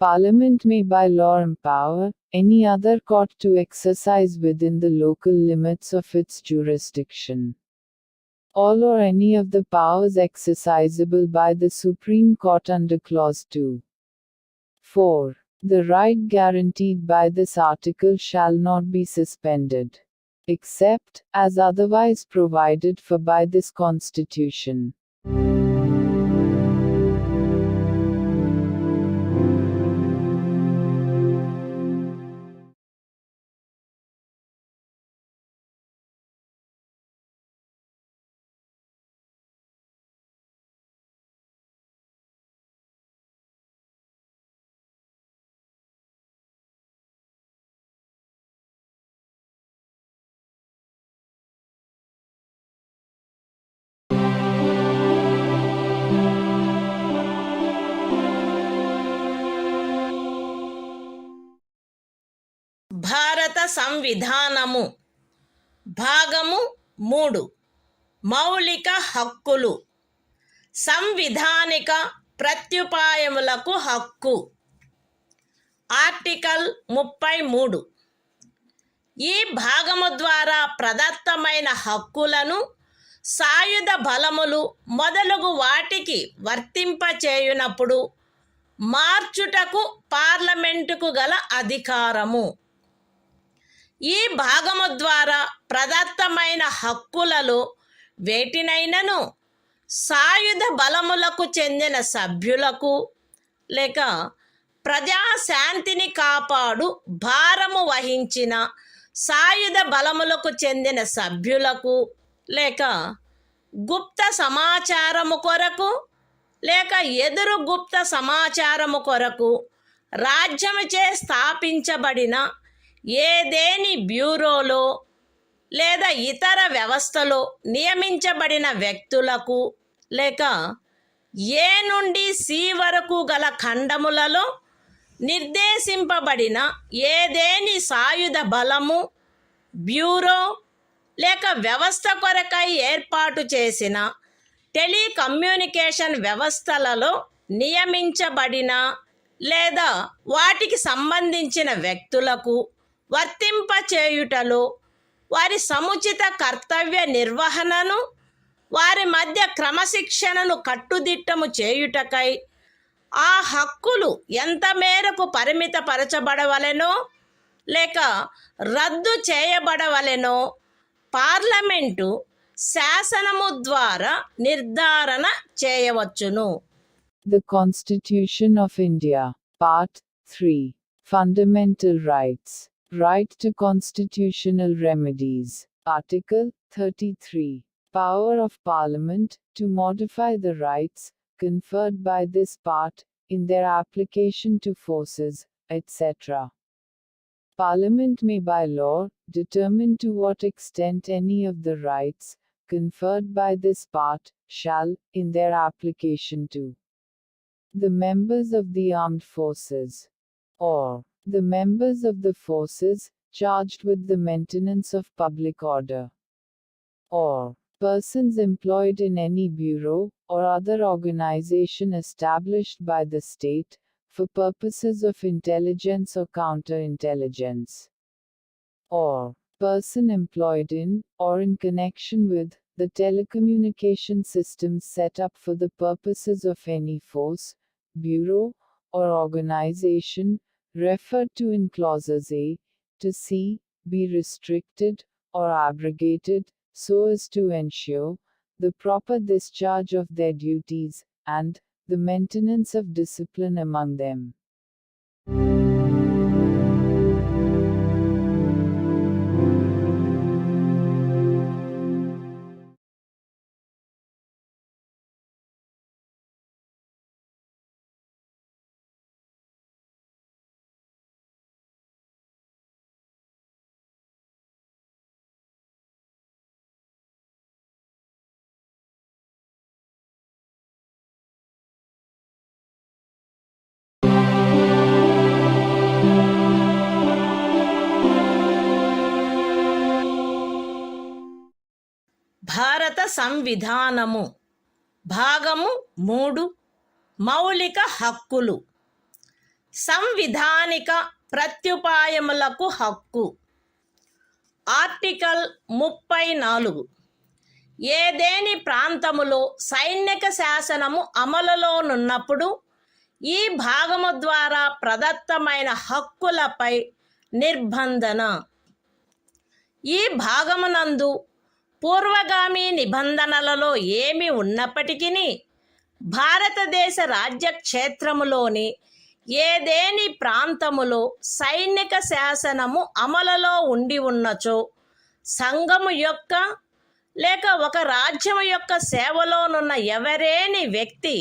Parliament may by law empower any other court to exercise within the local limits of its jurisdiction all or any of the powers exercisable by the Supreme Court under clause 2. 4. The right guaranteed by this article shall not be suspended, except as otherwise provided for by this Constitution. భారత సంవిధానము భాగము 3 మౌలిక హక్కులు సంవిధానిక ప్రత్యుపాయములకు హక్కు. Article 33. ఈ భాగము ద్వారా ప్రదత్తమైన హక్కులను సాయుధ బలములు మొదలగు వాటికి వర్తింపచేయునప్పుడు మార్చుటకు పార్లమెంటుకు గల అధికారము. ఈ భాగము ద్వారా ప్రదత్తమైన హక్కులలో వేటినైనను సాయుధ బలములకు చెందిన సభ్యులకు లేక ప్రజాశాంతిని కాపాడు భారము వహించిన సాయుధ బలములకు చెందిన సభ్యులకు లేక గుప్త సమాచారము కొరకు లేక ఎదురు గుప్త సమాచారము కొరకు రాజ్యముచే స్థాపించబడిన ఏదేని బ్యూరోలో లేదా ఇతర వ్యవస్థలో నియమించబడిన వ్యక్తులకు లేక ఏ నుండి సి వరకు గల ఖండములలో నిర్దేశింపబడిన ఏదేని సాయుధ బలము బ్యూరో లేక వ్యవస్థ కొరకై ఏర్పాటు చేసిన టెలికమ్యూనికేషన్ వ్యవస్థలలో నియమించబడిన లేదా వాటికి సంబంధించిన వ్యక్తులకు వర్తింపచేయుటలో వారి సముచిత కర్తవ్య నిర్వహణను వారి మధ్య క్రమశిక్షణను కట్టుదిట్టము చేయుటకై ఆ హక్కులు ఎంత మేరకు పరిమితపరచబడవలెనో లేక రద్దు చేయబడవలెనో పార్లమెంటు శాసనము ద్వారా నిర్ధారణ చేయవచ్చును. The Constitution of India, Part 3. Fundamental rights. Right to constitutional remedies. Article 33. Power of Parliament to modify the rights conferred by this part in their application to forces, etc. Parliament may by law determine to what extent any of the rights conferred by this part shall, in their application to the members of the armed forces, or the members of the forces charged with the maintenance of public order, or persons employed in any bureau or other organization established by the state for purposes of intelligence or counterintelligence, or person employed in or in connection with the telecommunication systems set up for the purposes of any force, bureau, or organization referred to in clauses A to C, be restricted or abrogated so as to ensure the proper discharge of their duties and the maintenance of discipline among them. భారత సంవిధానము భాగము 3 మౌలిక హక్కులు. సంవిధానిక ప్రత్యుపాయములకు హక్కు. Article 34. ఏదేని ప్రాంతములో సైనిక శాసనము అమలులోనున్నప్పుడు ఈ భాగము ద్వారా ప్రదత్తమైన హక్కులపై నిర్బంధన. ఈ భాగమునందు పూర్వగామి నిబంధనలలో ఏమి ఉన్నప్పటికీ భారతదేశ రాజ్యక్షేత్రములోని ఏదేని ప్రాంతములో సైనిక శాసనము అమలులో ఉండి ఉన్నచో సంఘము యొక్క లేక ఒక రాజ్యము యొక్క సేవలోనున్న ఎవరేని వ్యక్తి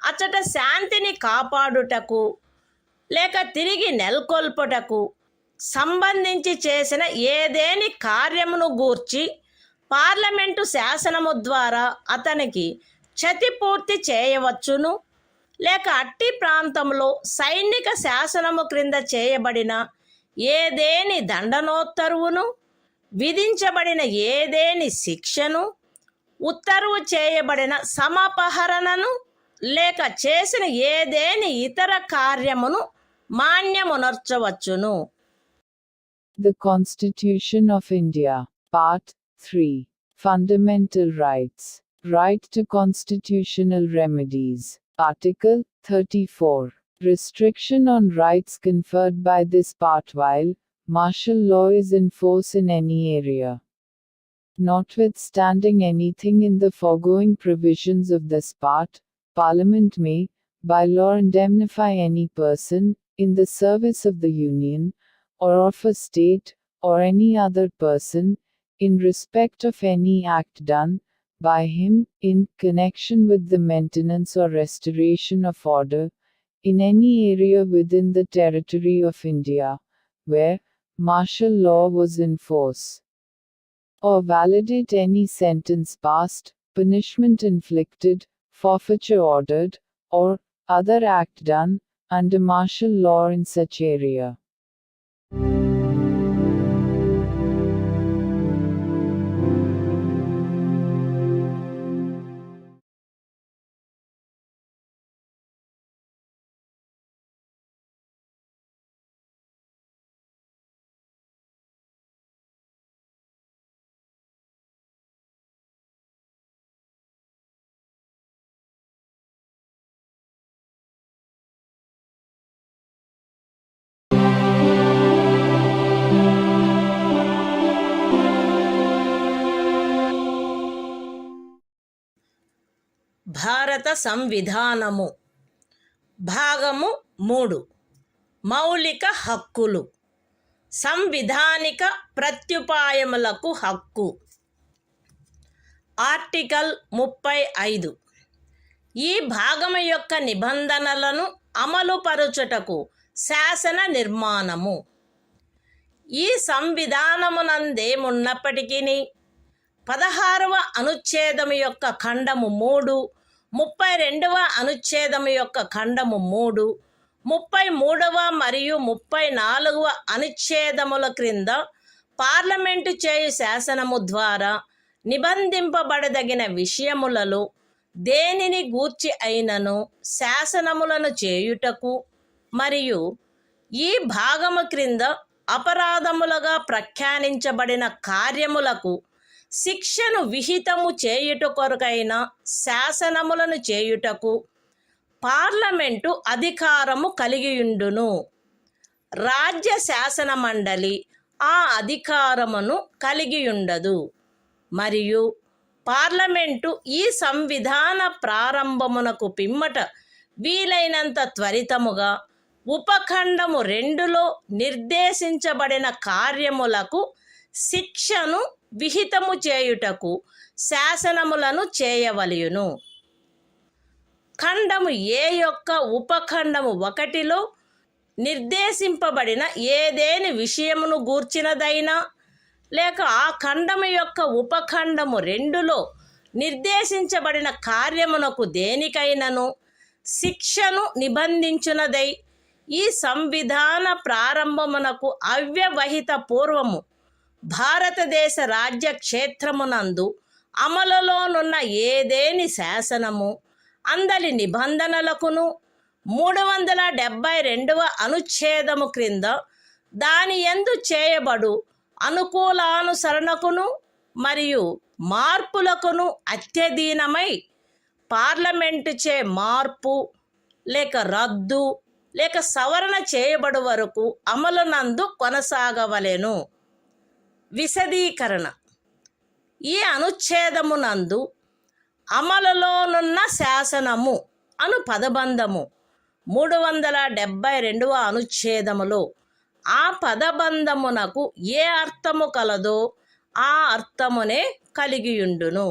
అచట శాంతిని కాపాడుటకు లేక తిరిగి నెలకొల్పుటకు సంబంధించి చేసిన ఏదేని కార్యమును గూర్చి పార్లమెంటు శాసనము ద్వారా అతనికి క్షతిపూర్తి చేయవచ్చును, లేక అట్టి ప్రాంతంలో సైనిక శాసనము క్రింద చేయబడిన ఏదేని దండనోత్తరువును, విధించబడిన ఏదేని శిక్షను, ఉత్తర్వు చేయబడిన సమపహరణను, లేక చేసిన ఏదేని ఇతర కార్యమును మాన్యమునర్చవచ్చును. The Constitution of India, Part 3. Fundamental Rights. Right to constitutional remedies. Article 34. Restriction on rights conferred by this part while martial law is in force in any area. Notwithstanding anything in the foregoing provisions of this part, Parliament may, by law, indemnify any person, in the service of the Union, or of a state, or any other person, in respect of any act done by him, in connection with the maintenance or restoration of order, in any area within the territory of India, where martial law was in force, or validate any sentence passed, punishment inflicted, forfeiture ordered, or other act done under martial law in such area. భారత సంవిధానము భాగము 3 మౌలిక హక్కులు, సంవిధానిక ప్రత్యుపాయములకు హక్కు. Article 35 ఈ భాగము యొక్క నిబంధనలను అమలుపరచుటకు శాసన నిర్మాణము. ఈ సంవిధానమునందేమున్నప్పటికీ 16వ అనుచ్ఛేదము యొక్క ఖండము 3, 32వ అనుచ్ఛేదము యొక్క ఖండము 3, 33వ మరియు 34వ అనుచ్ఛేదముల క్రింద పార్లమెంటు చేయు శాసనము ద్వారా నిబంధింపబడదగిన విషయములలో దేనిని గూర్చి అయినను శాసనములను చేయుటకు మరియు ఈ భాగము క్రింద అపరాధములుగా ప్రఖ్యానించబడిన కార్యములకు శిక్షను విహితము చేయుట కొరకైన శాసనములను చేయుటకు పార్లమెంటు అధికారము కలిగియుండును. రాజ్య శాసన మండలి ఆ అధికారమును కలిగియుండదు. మరియు పార్లమెంటు ఈ సంవిధాన ప్రారంభమునకు పిమ్మట వీలైనంత త్వరితముగా ఉపఖండము 2లో నిర్దేశించబడిన కార్యములకు శిక్షను విహితము చేయుటకు శాసనములను చేయవలయును. ఖండము ఏ యొక్క ఉపఖండము 1లో నిర్దేశింపబడిన ఏదేని విషయమును గూర్చినదైనా లేక ఆ ఖండము యొక్క ఉపఖండము 2లో నిర్దేశించబడిన కార్యమునకు దేనికైనను శిక్షను నిబంధించునదై ఈ సంవిధాన ప్రారంభమునకు అవ్యవహిత పూర్వము భారతదేశ రాజ్య క్షేత్రమునందు అమలులోనున్న ఏదేని శాసనము అందలి నిబంధనలకును 372వ అనుచ్ఛేదము క్రింద దాని యందు చేయబడు అనుకూలానుసరణకును మరియు మార్పులకును అత్యధీనమై పార్లమెంటుచే మార్పు లేక రద్దు లేక సవరణ చేయబడు వరకు అమలునందు కొనసాగవలెను. విశదీకరణ. ఈ అనుచ్ఛేదమునందు అమలులోనున్న శాసనము అను పదబంధము 372వ అనుచ్ఛేదములో ఆ పదబంధమునకు ఏ అర్థము కలదో ఆ అర్థమునే కలిగియుండును.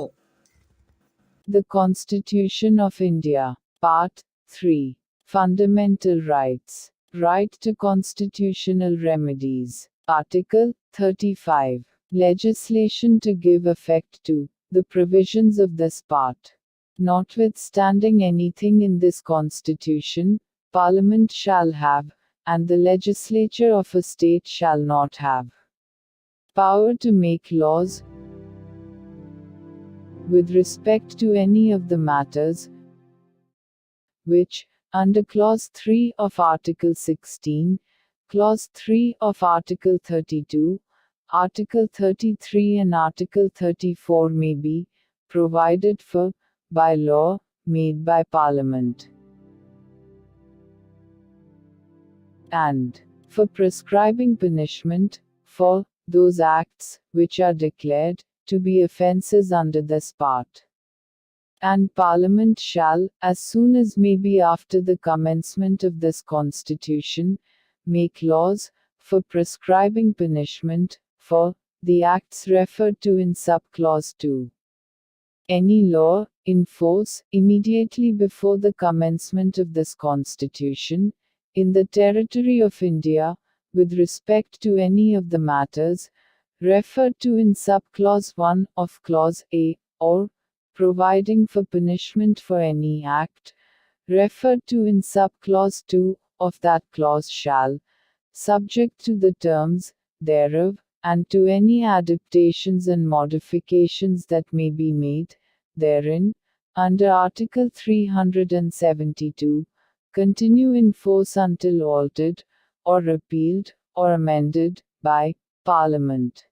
The Constitution of India, Part 3. Fundamental Rights. Right to constitutional remedies. Article 35. Legislation to give effect to the provisions of this part. Notwithstanding anything in this Constitution, Parliament shall have, and the legislature of a state shall not have, power to make laws with respect to any of the matters which, under Clause 3 of Article 16, Clause 3 of Article 32, Article 33 and Article 34 may be provided for by law made by Parliament, and for prescribing punishment for those acts which are declared to be offences under this part. And Parliament shall, as soon as may be after the commencement of this Constitution, make laws for prescribing punishment for the acts referred to in subclause 2. Any law in force immediately before the commencement of this Constitution, in the territory of India, with respect to any of the matters referred to in subclause 1 of Clause A, or providing for punishment for any act referred to in subclause 2 of that clause shall, subject to the terms thereof, and to any adaptations and modifications that may be made therein, under Article 372, continue in force until altered, or repealed, or amended, by Parliament.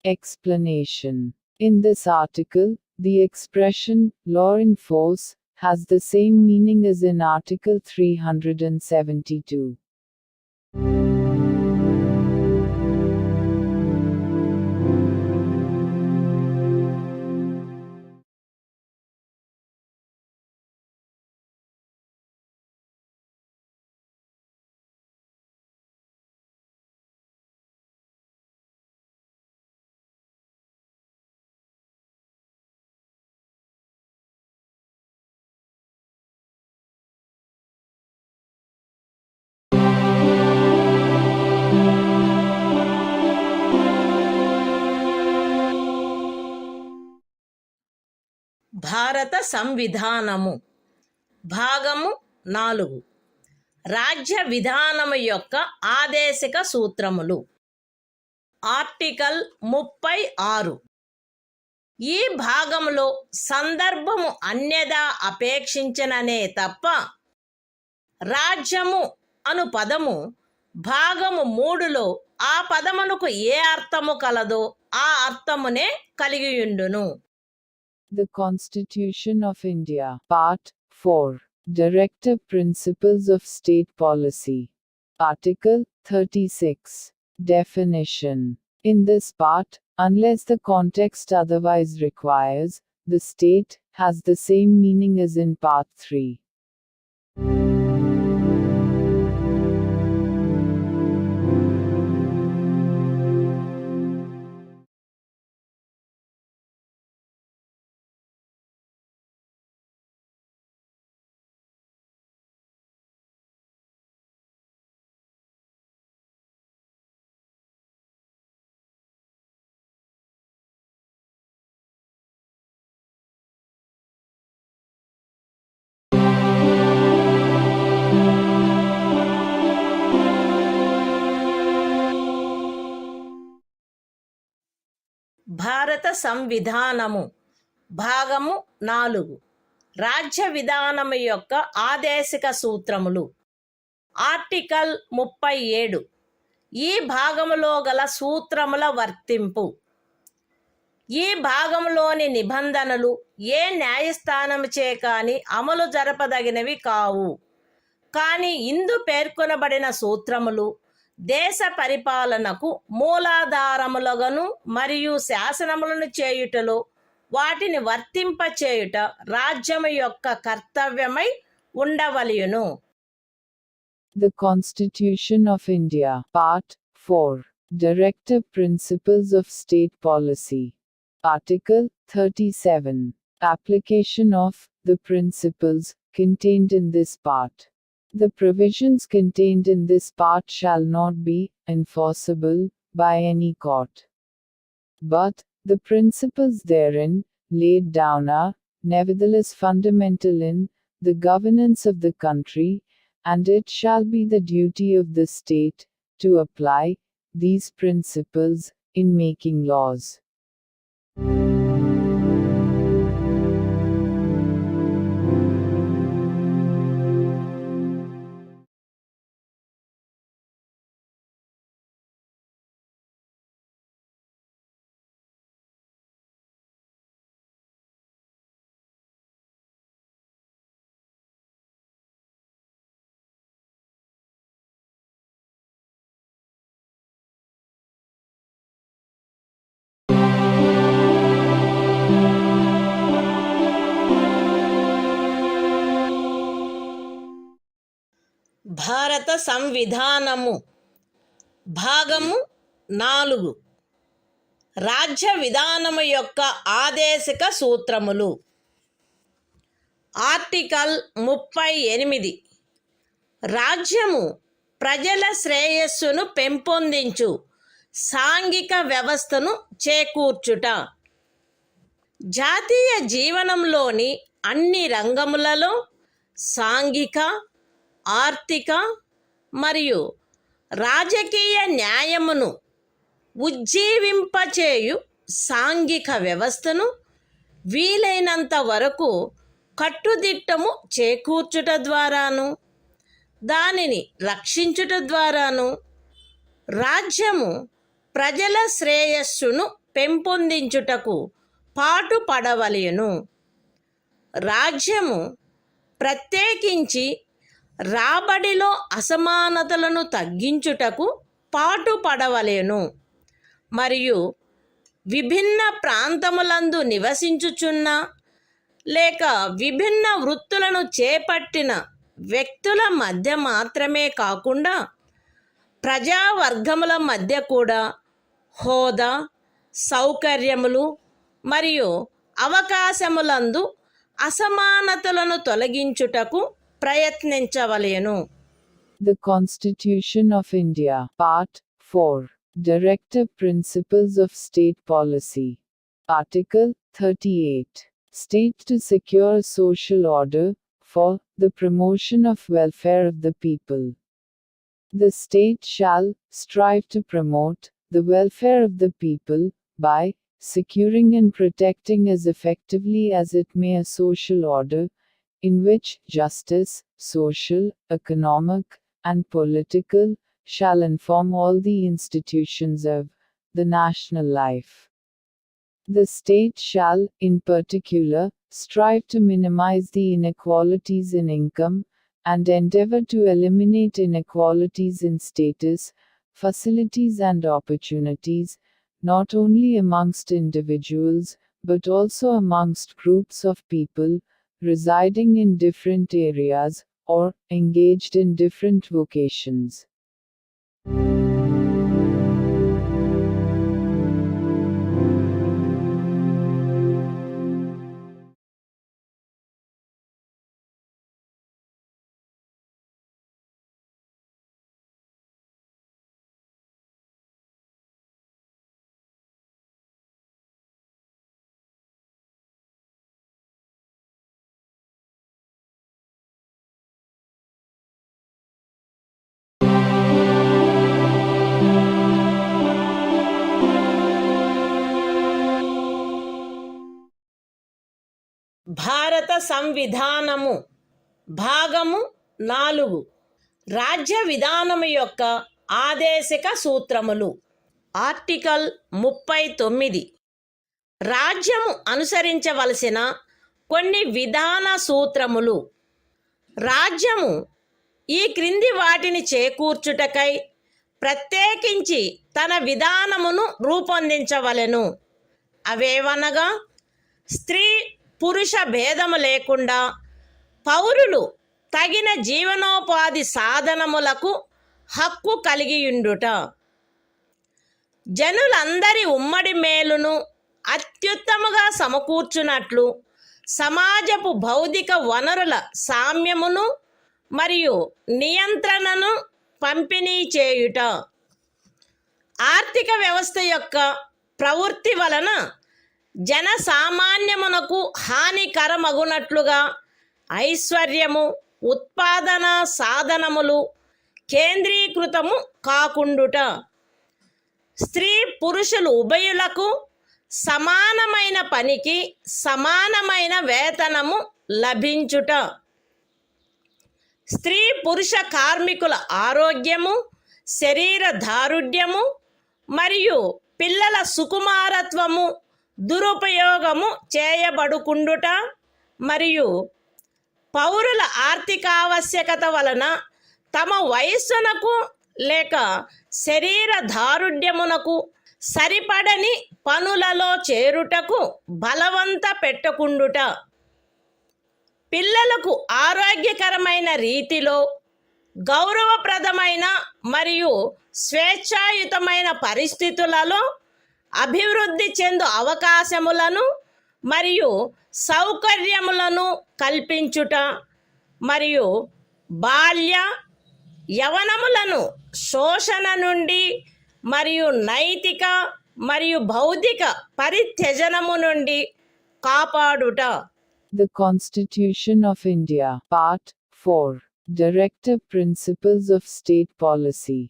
Explanation. In this article, the expression, law in force, has the same meaning as in Article 372. భారత సంవిధానము భాగము 4 రాజ్య విధానము యొక్క ఆదేశిక సూత్రములు. Article 36. ఈ భాగంలో సందర్భము అన్యదా అపేక్షించననే తప్ప రాజ్యము అను పదము భాగము 3లో ఆ పదమునకు ఏ అర్థము కలదో ఆ అర్థమునే కలిగియుండును. The Constitution of India, Part 4. Directive Principles of State Policy. Article 36. Definition. In this part, unless the context otherwise requires, the state has the same meaning as in Part 3. భారత సంవిధానము భాగము 4 రాజ్య విధానము యొక్క ఆదేశిక సూత్రములు. ఆర్టికల్ 37. ఈ భాగములో గల సూత్రముల వర్తింపు. ఈ భాగంలోని నిబంధనలు ఏ న్యాయస్థానముచే కాని అమలు జరపదగినవి కావు. కానీ ఇందు పేర్కొనబడిన సూత్రములు దేశ పరిపాలనకు మూలాధారములుగాను మరియు శాసనములను చేయుటలో వాటిని వర్తింపచేయుట రాజ్యము యొక్క కర్తవ్యమై ఉండవలెను. The Constitution of India, Part 4. Directive Principles of State Policy. Article 37. Application of the principles contained in this part. The provisions contained in this part shall not be enforceable by any court. But the principles therein laid down are nevertheless fundamental in the governance of the country, and it shall be the duty of the state to apply these principles in making laws. భారత సంవిధానము భాగము 4 రాజ్య విధానము యొక్క ఆదేశిక సూత్రములు. Article 38. రాజ్యము ప్రజల శ్రేయస్సును పెంపొందించు సాంఘిక వ్యవస్థను చేకూర్చుట. జాతీయ జీవనంలోని అన్ని రంగములలో సాంఘిక, ఆర్థిక మరియు రాజకీయ న్యాయమును ఉజ్జీవింపచేయు సాంఘిక వ్యవస్థను వీలైనంత వరకు కట్టుదిట్టము చేకూర్చుట ద్వారాను దానిని రక్షించుట ద్వారాను రాజ్యము ప్రజల శ్రేయస్సును పెంపొందించుటకు పాటుపడవలెను. రాజ్యము ప్రత్యేకించి రాబడిలో అసమానతలను తగ్గించుటకు పాటుపడవలెను మరియు విభిన్న ప్రాంతములందు నివసించుచున్న లేక విభిన్న వృత్తులను చేపట్టిన వ్యక్తుల మధ్య మాత్రమే కాకుండా ప్రజావర్గముల మధ్య కూడా హోదా, సౌకర్యములు మరియు అవకాశములందు అసమానతలను తొలగించుటకు ప్రయత్నించవలెను. The Constitution of India, Part 4. Directive Principles of State Policy. Article 38. State to secure social order, for the promotion of welfare of the people. The state shall strive to promote the welfare of the people by securing and protecting as effectively as it may a social order in which justice, social, economic, and political shall inform all the institutions of the national life. The state shall, in particular, strive to minimize the inequalities in income, and endeavor to eliminate inequalities in status, facilities and opportunities, not only amongst individuals, but also amongst groups of people, residing in different areas, or engaged in different vocations. భారత సంవిధానము భాగము 4 రాజ్య విధానము యొక్క ఆదేశిక సూత్రములు. Article 39 రాజ్యము అనుసరించవలసిన కొన్ని విధాన సూత్రములు. రాజ్యము ఈ క్రింది వాటిని చేకూర్చుటకై ప్రత్యేకించి తన విధానమును రూపొందించవలెను. అవేవనగా స్త్రీ పురుష భేదము లేకుండా పౌరులు తగిన జీవనోపాధి సాధనములకు హక్కు కలిగియుండుట, జనులందరి ఉమ్మడి మేలును అత్యుత్తముగా సమకూర్చునట్లు సమాజపు భౌతిక వనరుల సామ్యమును మరియు నియంత్రణను పంపిణీ చేయుట, ఆర్థిక వ్యవస్థ యొక్క ప్రవృత్తి వలన జనసామాన్యమునకు హానికరమగునట్లుగా ఐశ్వర్యము, ఉత్పాదన సాధనములు కేంద్రీకృతము కాకుండుట, స్త్రీ పురుషులు ఉభయులకు సమానమైన పనికి సమానమైన వేతనము లభించుట, స్త్రీ పురుష కార్మికుల ఆరోగ్యము, శరీర దారుఢ్యము మరియు పిల్లల సుకుమారత్వము దురుపయోగము చేయబడుకుండుట మరియు పౌరుల ఆర్థికావశ్యకత వలన తమ వయస్సునకు లేక శరీర దారుఢ్యమునకు సరిపడని పనులలో చేరుటకు బలవంత పెట్టకుండుట, పిల్లలకు ఆరోగ్యకరమైన రీతిలో గౌరవప్రదమైన మరియు స్వేచ్ఛాయుతమైన పరిస్థితులలో అభివృద్ధి చెందు అవకాశములను మరియు సౌకర్యములను కల్పించుట మరియు బాల్య యవనములను శోషణ నుండి మరియు నైతిక మరియు భౌతిక పరిత్యజనము నుండి కాపాడుట. The Constitution of India, Part 4, Directive Principles of State Policy.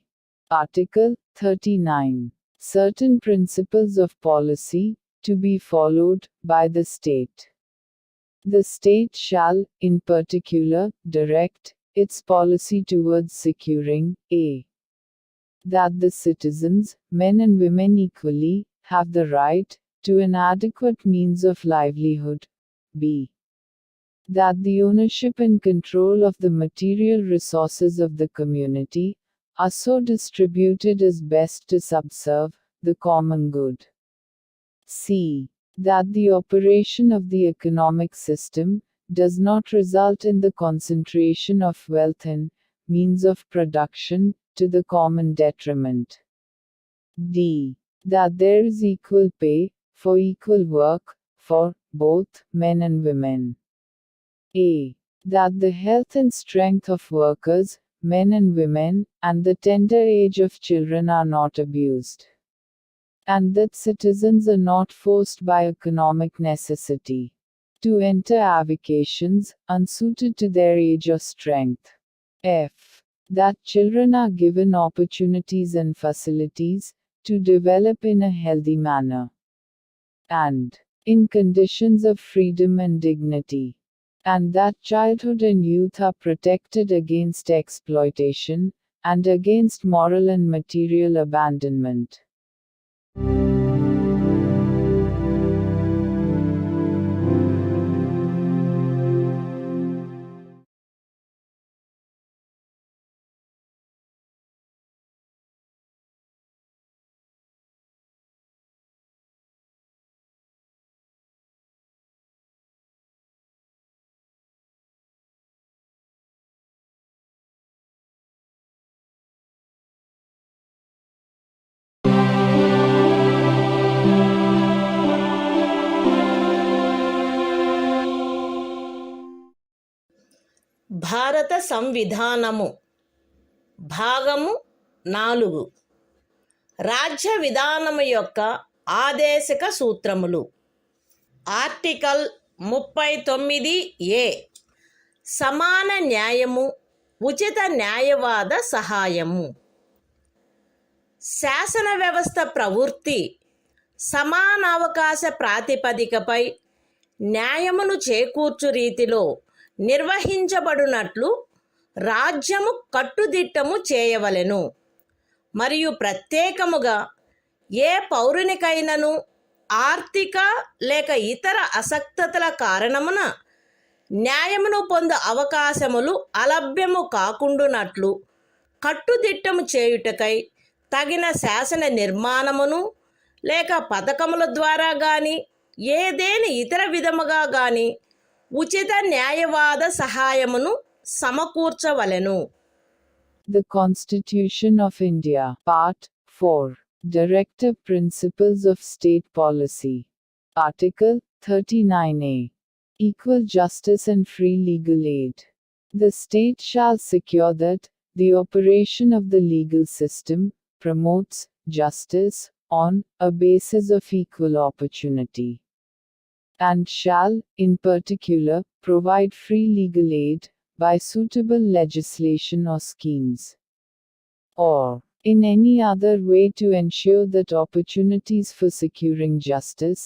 Article 39. Certain principles of policy to be followed by the state. The state shall, in particular, direct its policy towards securing a. that the citizens, men and women equally, have the right to an adequate means of livelihood. b. that the ownership and control of the material resources of the community are so distributed as best to subserve the common good. c. that the operation of the economic system does not result in the concentration of wealth and means of production to the common detriment. d. that there is equal pay for equal work for both men and women. a. that the health and strength of workers, men and women, and the tender age of children are not abused, and that citizens are not forced by economic necessity to enter avocations unsuited to their age or strength. F. That children are given opportunities and facilities to develop in a healthy manner and in conditions of freedom and dignity, and that childhood and youth are protected against exploitation and against moral and material abandonment. భారత సంవిధానము భాగము 4 రాజ్య విధానము యొక్క ఆదేశక సూత్రములు. Article 39A సమాన న్యాయము, ఉచిత న్యాయవాద సహాయము. శాసన వ్యవస్థ ప్రవృత్తి సమానావకాశ ప్రాతిపదికపై న్యాయమును చేకూర్చు రీతిలో నిర్వహించబడినట్లు రాజ్యము కట్టుదిట్టము చేయవలెను. మరియు ప్రత్యేకముగా ఏ పౌరునికైనను ఆర్థిక లేక ఇతర అసక్తతల కారణమున న్యాయమును పొందు అవకాశములు అలభ్యము కాకుండునట్లు కట్టుదిట్టము చేయుటకై తగిన శాసన నిర్మాణమును లేక పథకముల ద్వారా గాని ఏదేని ఇతర విధముగా గాని ఉచిత న్యాయవాద సహాయమును సమకూర్చవలెను. The Constitution of India, Part 4, Directive Principles of State Policy. Article 39A. Equal justice and free legal aid. The state shall secure that the operation of the legal system promotes justice on a basis of equal opportunity, and shall, in particular, provide free legal aid by suitable legislation or schemes, or in any other way to ensure that opportunities for securing justice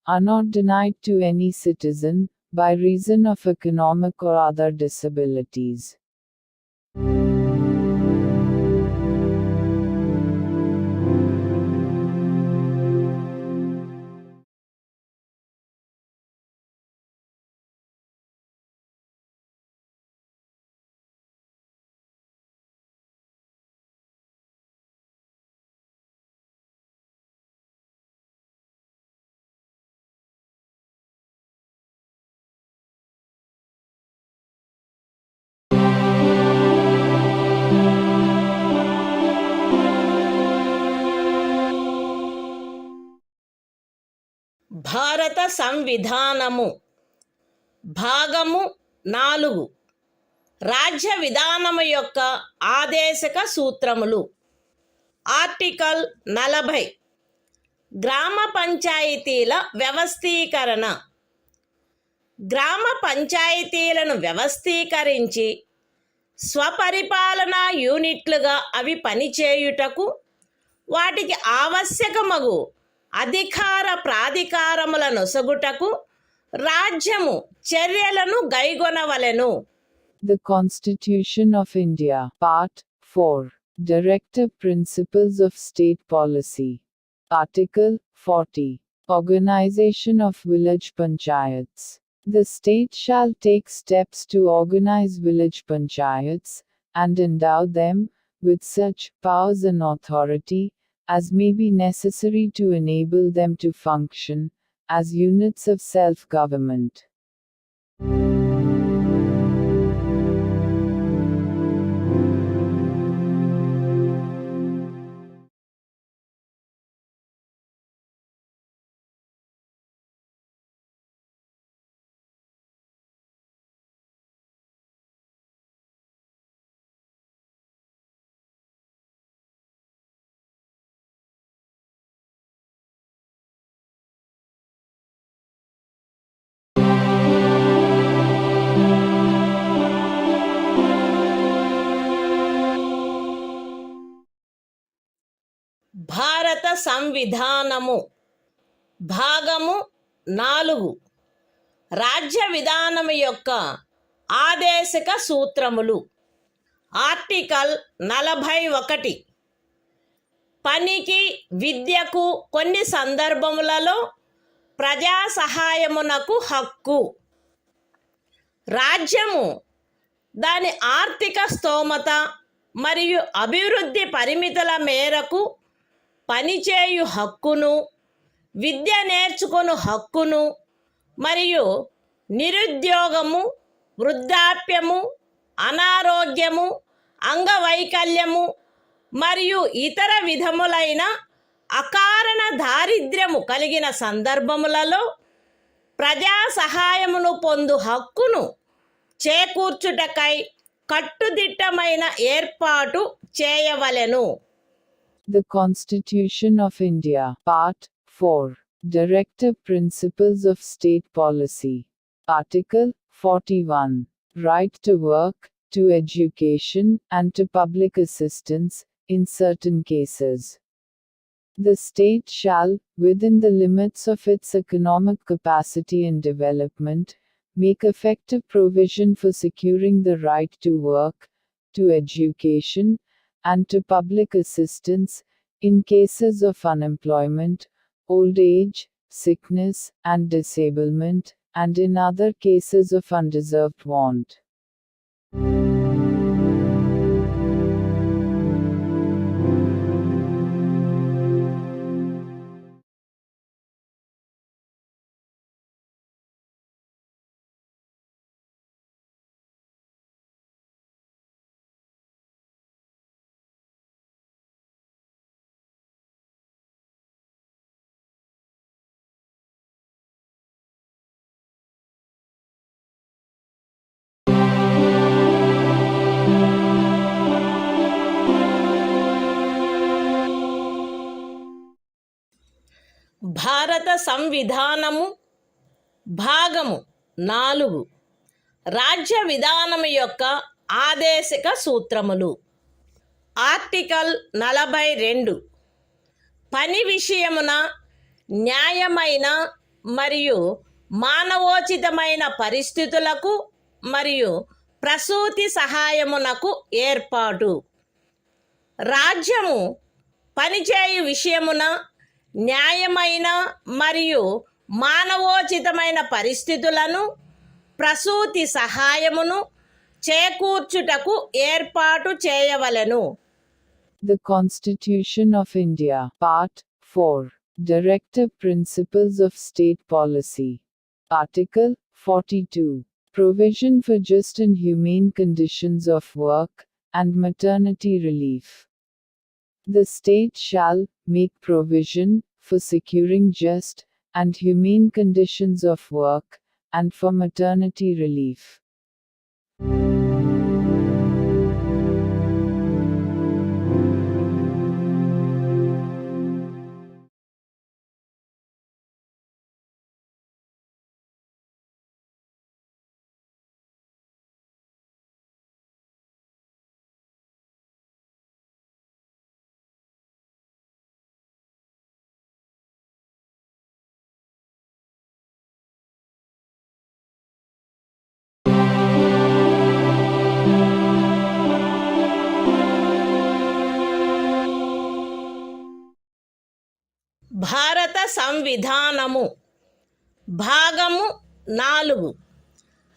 are not denied to any citizen by reason of economic or other disabilities. భారత సంవిధానము భాగము 4 రాజ్య విధానము యొక్క ఆదేశక సూత్రములు. Article 40 గ్రామ పంచాయతీల వ్యవస్థీకరణ. గ్రామ పంచాయతీలను వ్యవస్థీకరించి స్వపరిపాలనా యూనిట్లుగా అవి పనిచేయుటకు వాటికి ఆవశ్యకమగు అధికార ప్రాధికారముల నొసగుటకు రాజ్యము చర్యలను గైగొనవలెను. The Constitution of India, Part 4, Directive Principles of State Policy. Article 40. Organization of Village Panchayats. The state shall take steps to organize village panchayats, and endow them with such powers and authority as may be necessary to enable them to function as units of self-government. సంవిధానము భాగము 4 రాజ్య విధానము యొక్క ఆదేశక సూత్రములు. Article 41 పనికి విద్యకు కొన్ని సందర్భములలో ప్రజా సహాయమునకు హక్కు. రాజ్యము దాని ఆర్థిక స్తోమత మరియు అభివృద్ధి పరిమితుల మేరకు పనిచేయు హక్కును, విద్య నేర్చుకొను హక్కును మరియు నిరుద్యోగము, వృద్ధాప్యము, అనారోగ్యము, అంగవైకల్యము మరియు ఇతర విధములైన అకారణ దారిద్ర్యము కలిగిన సందర్భములలో ప్రజా సహాయమును పొందు హక్కును చేకూర్చుటకై కట్టుదిట్టమైన ఏర్పాటు చేయవలెను. The Constitution of India, Part 4, Directive Principles of State Policy. Article 41, Right to work, to education, and to public assistance, in certain cases. The state shall, within the limits of its economic capacity and development, make effective provision for securing the right to work, to education, and to public assistance, in cases of unemployment, old age, sickness, and disablement, and in other cases of undeserved want. భారత సంవిధానము భాగము 4 రాజ్య విధానము యొక్క ఆదేశక సూత్రములు. Article 42 పని విషయమున న్యాయమైన మరియు మానవోచితమైన పరిస్థితులకు మరియు ప్రసూతి సహాయమునకు ఏర్పాటు. రాజ్యము పనిచేయు విషయమున న్యాయమైన మరియు మానవోచితమైన పరిస్థితులను, ప్రసూతి సహాయమును చేకూర్చుటకు ఏర్పాటు చేయవలెను. The Constitution of India, Part 4, Directive Principles of State Policy. Article 42, Provision for just and humane conditions of work, and maternity relief. The state shall make provision for securing just and humane conditions of work, and for maternity relief. భారత సంవిధానము భాగము 4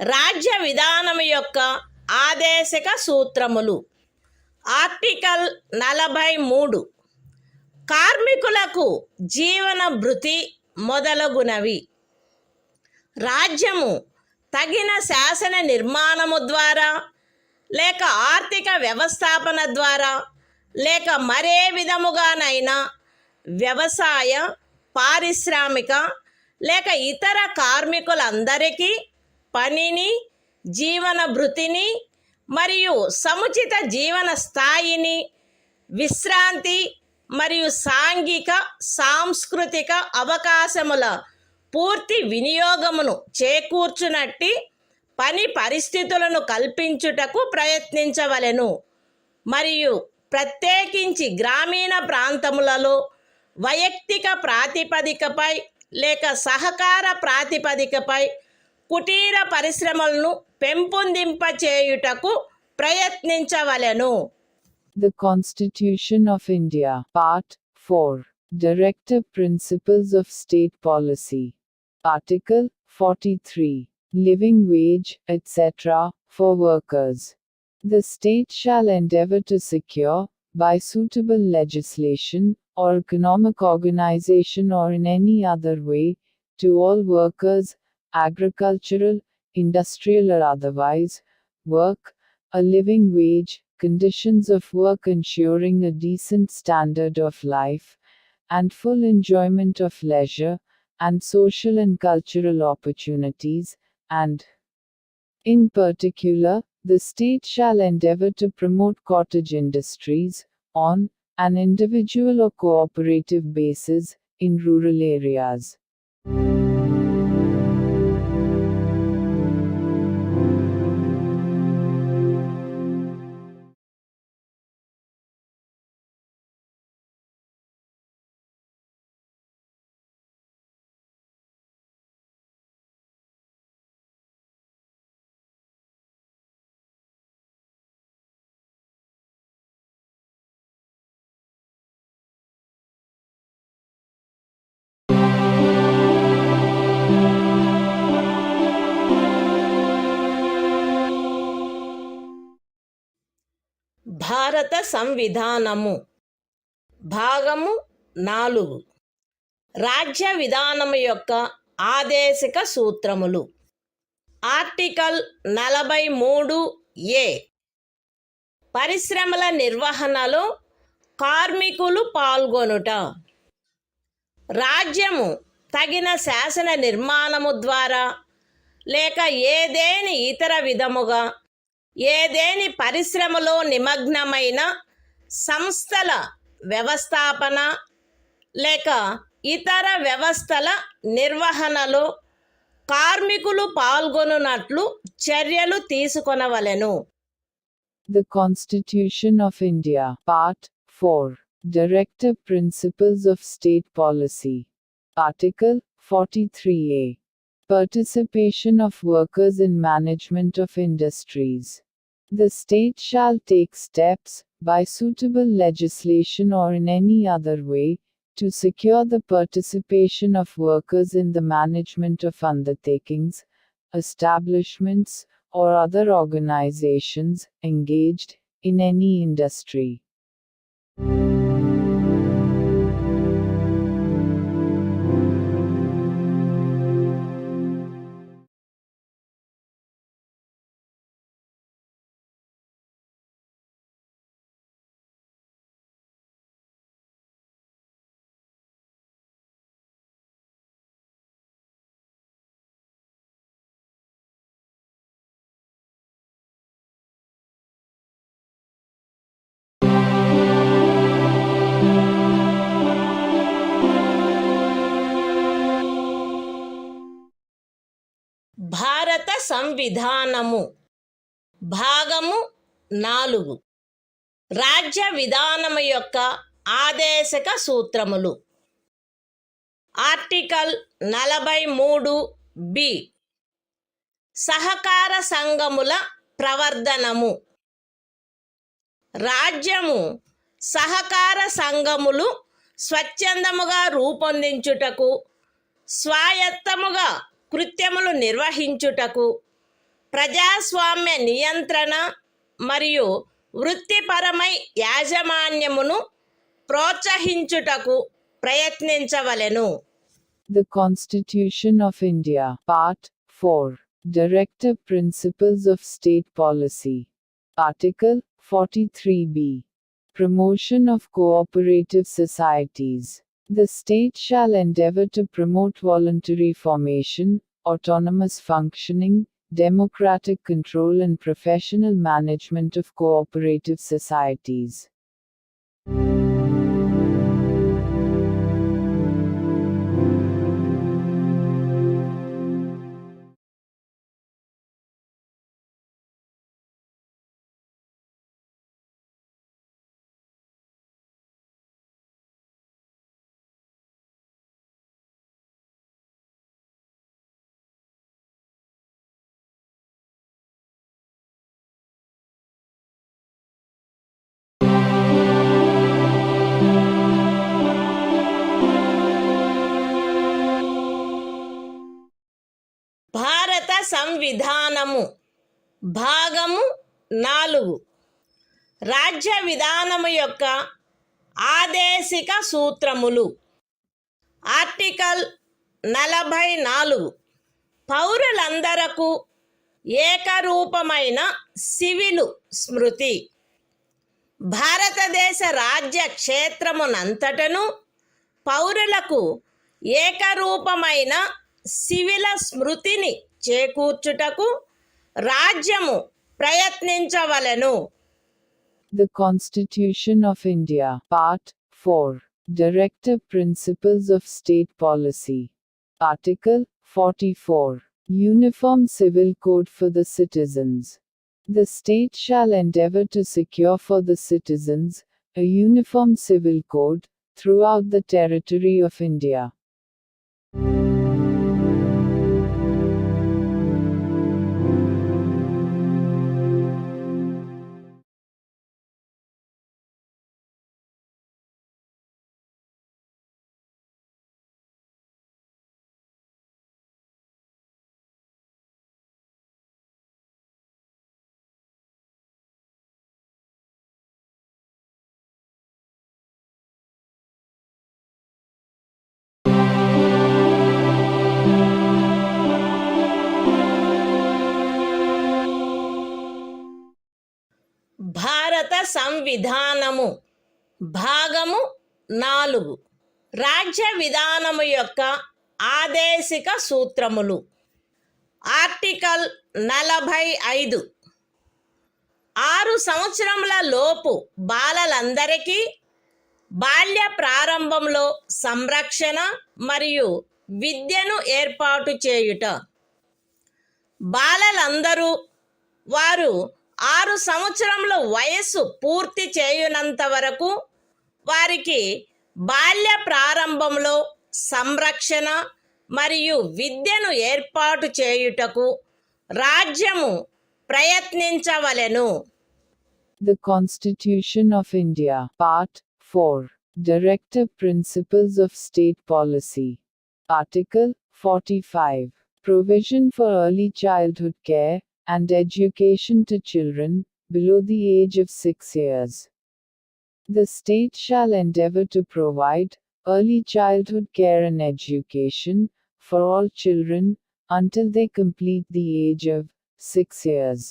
రాజ్య విధానము యొక్క ఆదేశక సూత్రములు. Article 43 కార్మికులకు జీవన భృతి మొదలగునవి. రాజ్యము తగిన శాసన నిర్మాణము ద్వారా లేక ఆర్థిక వ్యవస్థాపన ద్వారా లేక మరే విధముగానైనా వ్యవసాయ, పారిశ్రామిక లేక ఇతర కార్మికులందరికీ పనిని, జీవన భృతిని మరియు సముచిత జీవన స్థాయిని, విశ్రాంతి మరియు సాంఘిక సాంస్కృతిక అవకాశముల పూర్తి వినియోగమును చేకూర్చునట్టి పని పరిస్థితులను కల్పించుటకు ప్రయత్నించవలెను. మరియు ప్రత్యేకించి గ్రామీణ ప్రాంతములలో వైయక్తిక ప్రాతిపదికపై లేక సహకార ప్రాతిపదికపై కుటీర పరిశ్రమలను పెంపొందింపచేయుటకు ప్రయత్నించవలెను. The Constitution of India, Part 4. Directive Principles of State Policy. Article 43. Living wage, etc., for workers. The state shall endeavor to secure, by suitable legislation, or economic organization or in any other way, to all workers, agricultural, industrial or otherwise, work, a living wage, conditions of work ensuring a decent standard of life, and full enjoyment of leisure, and social and cultural opportunities, and, in particular, the state shall endeavor to promote cottage industries, on an individual or cooperative basis, in rural areas. భారత సంవిధానము భాగము 4. రాజ్య విధానము యొక్క ఆదేశిక సూత్రములు. Article 43A. పరిశ్రమల నిర్వహణలో కార్మికులు పాల్గొనుట. రాజ్యము తగిన శాసన నిర్మాణము ద్వారా లేక ఏదేని ఇతర విధముగా ఏదేని పరిశ్రమలో నిమగ్నమైన సంస్థల వ్యవస్థాపన లేక ఇతర వ్యవస్థల నిర్వహణలో కార్మికులు పాల్గొనున్నట్లు చర్యలు తీసుకొనవలెను. The Constitution of India, Part 4. Directive Principles of State Policy. Article 43A. Participation of workers in management of industries. The state shall take steps, by suitable legislation or in any other way, to secure the participation of workers in the management of undertakings, establishments, or other organizations engaged in any industry. భారత సంవిధానము భాగము 4. రాజ్య విధానము యొక్క ఆదేశక సూత్రములు. Article 43B. సహకార సంఘముల ప్రవర్ధనము. రాజ్యము సహకార సంఘములు స్వచ్ఛందముగా రూపొందించుటకు, స్వాయత్తముగా కృత్యములు నిర్వహించుటకు, ప్రజాస్వామ్య నియంత్రణ మరియు వృత్తిపరమై యాజమాన్యమును ప్రోత్సహించుటకు ప్రయత్నించవలెను. The Constitution of India, Part 4. Directive Principles of State Policy. Article 43B. Promotion of cooperative societies. The state shall endeavor to promote voluntary formation, autonomous functioning, democratic control and professional management of cooperative societies. భారత సంవిధానము భాగము 4 రాజ్య విధానము యొక్క ఆదేశిక సూత్రములు. Article 44 పౌరులందరకు ఏకరూపమైన civil స్మృతి. భారతదేశ రాజ్య క్షేత్రమునంతటను పౌరులకు ఏకరూపమైన సివిల స్మృతిని చేకూర్చుటకు రాజ్యము ప్రయత్నించవలెను. The Constitution of India, Part 4, Directive Principles of State Policy. Article 44, Uniform Civil Code for the Citizens. The state shall endeavor to secure for the citizens a uniform civil code throughout the territory of India. భారత సంవిధానము భాగము 4 రాజ్య విధానము యొక్క ఆదేశిక సూత్రములు. Article 45 6 సంవత్సరముల లోపు బాలలందరికీ బాల్య ప్రారంభంలో సంరక్షణ మరియు విద్యను ఏర్పాటు చేయుట. బాలలందరూ వారు 6 సంవత్సరముల వయస్సు పూర్తి చేయునంత వరకు వారికి బాల్య ప్రారంభంలో సంరక్షణ మరియు విద్యను ఏర్పాటు చేయుటకు రాజ్యము ప్రయత్నించవలెను. The Constitution of India, Part 4, Directive Principles of State Policy. Article 45, Provision for Early Childhood Care and Education to Children below the age of 6 years. The state shall endeavor to provide early childhood care and education for all children until they complete the age of 6 years.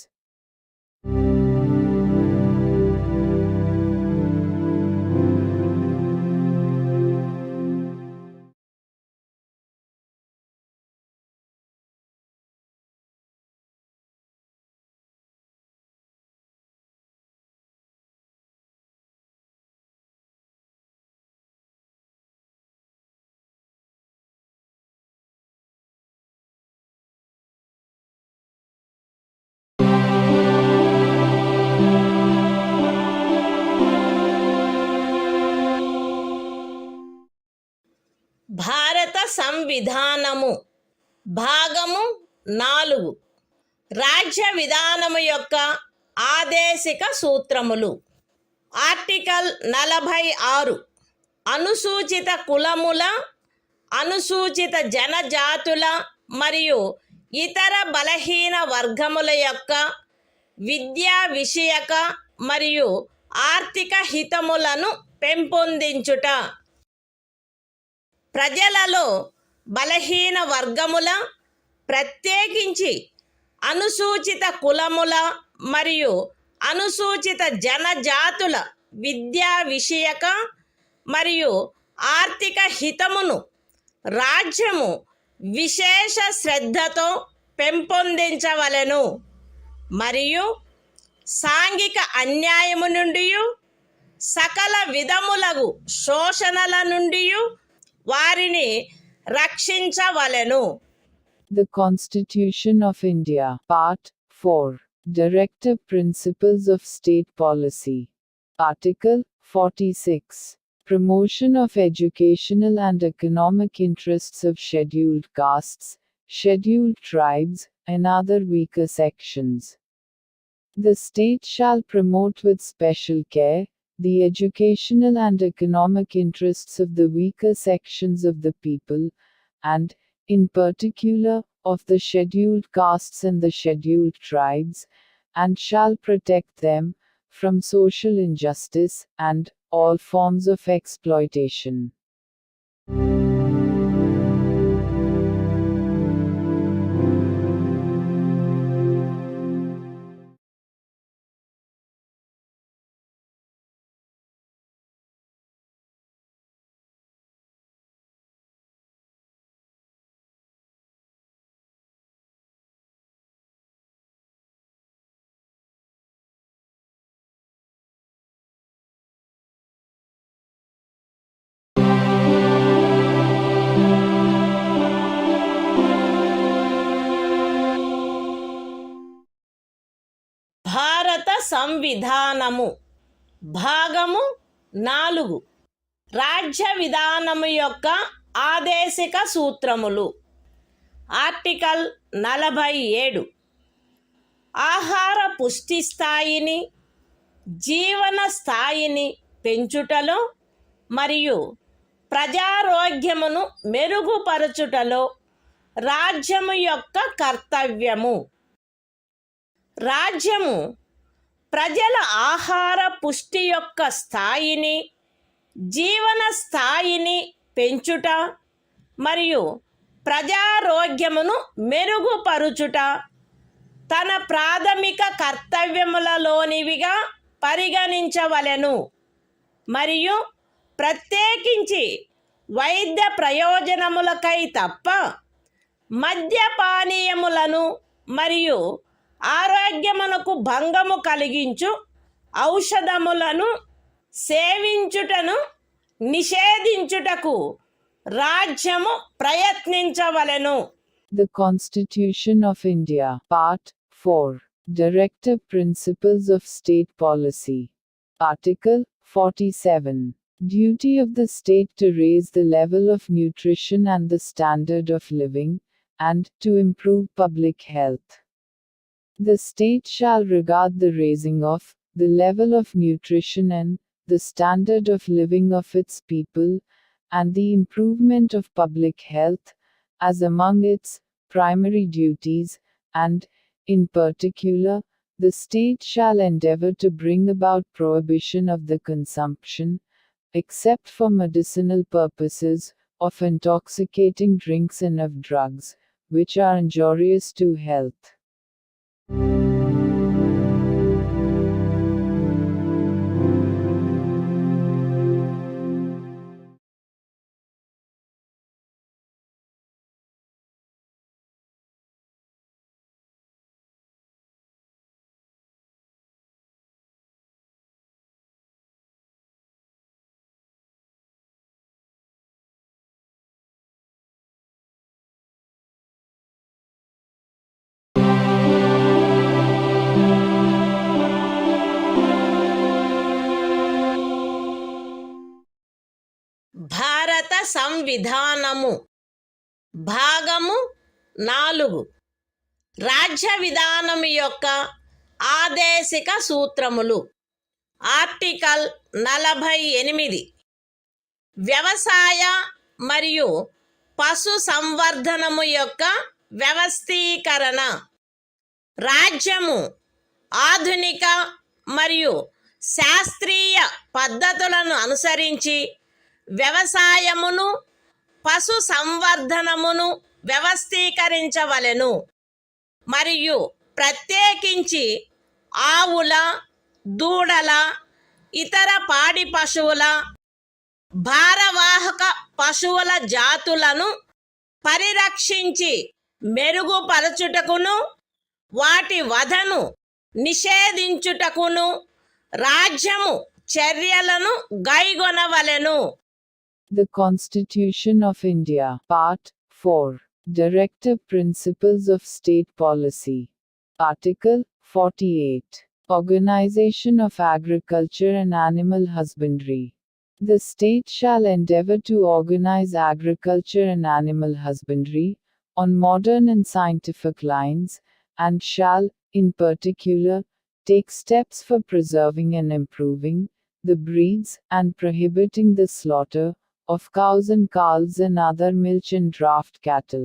భారత సంవిధానము భాగము 4 రాజ్య విధానము యొక్క ఆదేశిక సూత్రములు. Article 46 అనుసూచిత కులముల, అనుసూచిత జనజాతుల మరియు ఇతర బలహీన వర్గముల యొక్క విద్యా విషయక మరియు ఆర్థిక హితములను పెంపొందించుట. ప్రజలలో బలహీన వర్గముల, ప్రత్యేకించి అనుసూచిత కులముల మరియు అనుసూచిత జనజాతుల విద్యా విషయక మరియు ఆర్థిక హితమును రాజ్యము విశేష శ్రద్ధతో పెంపొందించవలెను మరియు సాంఘిక అన్యాయము నుండి సకల విధములగు శోషణల నుండి వారిని రక్షించవలెను. The Constitution of India, Part 4, Directive Principles of State Policy. Article 46, Promotion of educational and economic interests of scheduled castes, scheduled tribes, and other weaker sections. The state shall promote with special care the educational and economic interests of the weaker sections of the people, and, in particular, of the scheduled castes and the scheduled tribes, and shall protect them from social injustice and all forms of exploitation. భారత సంవిధానము భాగము 4 రాజ్య విధానము యొక్క ఆదేశిక సూత్రములు. Article 47 ఆహార పుష్టి స్థాయిని, జీవన స్థాయిని పెంచుటలో మరియు ప్రజారోగ్యమును మెరుగుపరచుటలో రాజ్యము యొక్క కర్తవ్యము. రాజ్యము ప్రజల ఆహార పుష్టి యొక్క స్థాయిని, జీవన స్థాయిని పెంచుట మరియు ప్రజారోగ్యమును మెరుగుపరుచుట తన ప్రాథమిక కర్తవ్యములలోనివిగా పరిగణించవలెను మరియు ప్రత్యేకించి వైద్య ప్రయోజనములకై తప్ప మద్యపానీయములను మరియు ఆరోగ్యమునకు భంగము కలిగించు ఔషధములను సేవించుటను నిషేధించుటకు రాజ్యము ప్రయత్నించవలెను. The Constitution of India, Part 4, Directive Principles of State Policy. Article 47. Duty of the state to raise the level of nutrition and the standard of living, and to improve public health. The state shall regard the raising of the level of nutrition and the standard of living of its people, and the improvement of public health, as among its primary duties, and, in particular, the state shall endeavor to bring about prohibition of the consumption, except for medicinal purposes, of intoxicating drinks and of drugs, which are injurious to health. భారత సంవిధానము భాగము 4 రాజ్య విధానము యొక్క ఆదేశిక సూత్రములు. Article 48 వ్యవసాయ మరియు పశు సంవర్ధనము యొక్క వ్యవస్థీకరణ. రాజ్యము ఆధునిక మరియు శాస్త్రీయ పద్ధతులను అనుసరించి వ్యవసాయమును, పశు సంవర్ధనమును వ్యవస్థీకరించవలెను మరియు ప్రత్యేకించి ఆవుల, దూడల, ఇతర పాడి పశువుల, భారవాహక పశువుల జాతులను పరిరక్షించి మెరుగుపరచుటకును వాటి వధను నిషేధించుటకును రాజ్యము చర్యలను గైగొనవలెను. The Constitution of India, Part 4, Directive Principles of State Policy. Article 48. Organization of Agriculture and Animal Husbandry. The state shall endeavor to organize agriculture and animal husbandry on modern and scientific lines, and shall, in particular, take steps for preserving and improving the breeds and prohibiting the slaughter of cows and calves and other milch and draft cattle.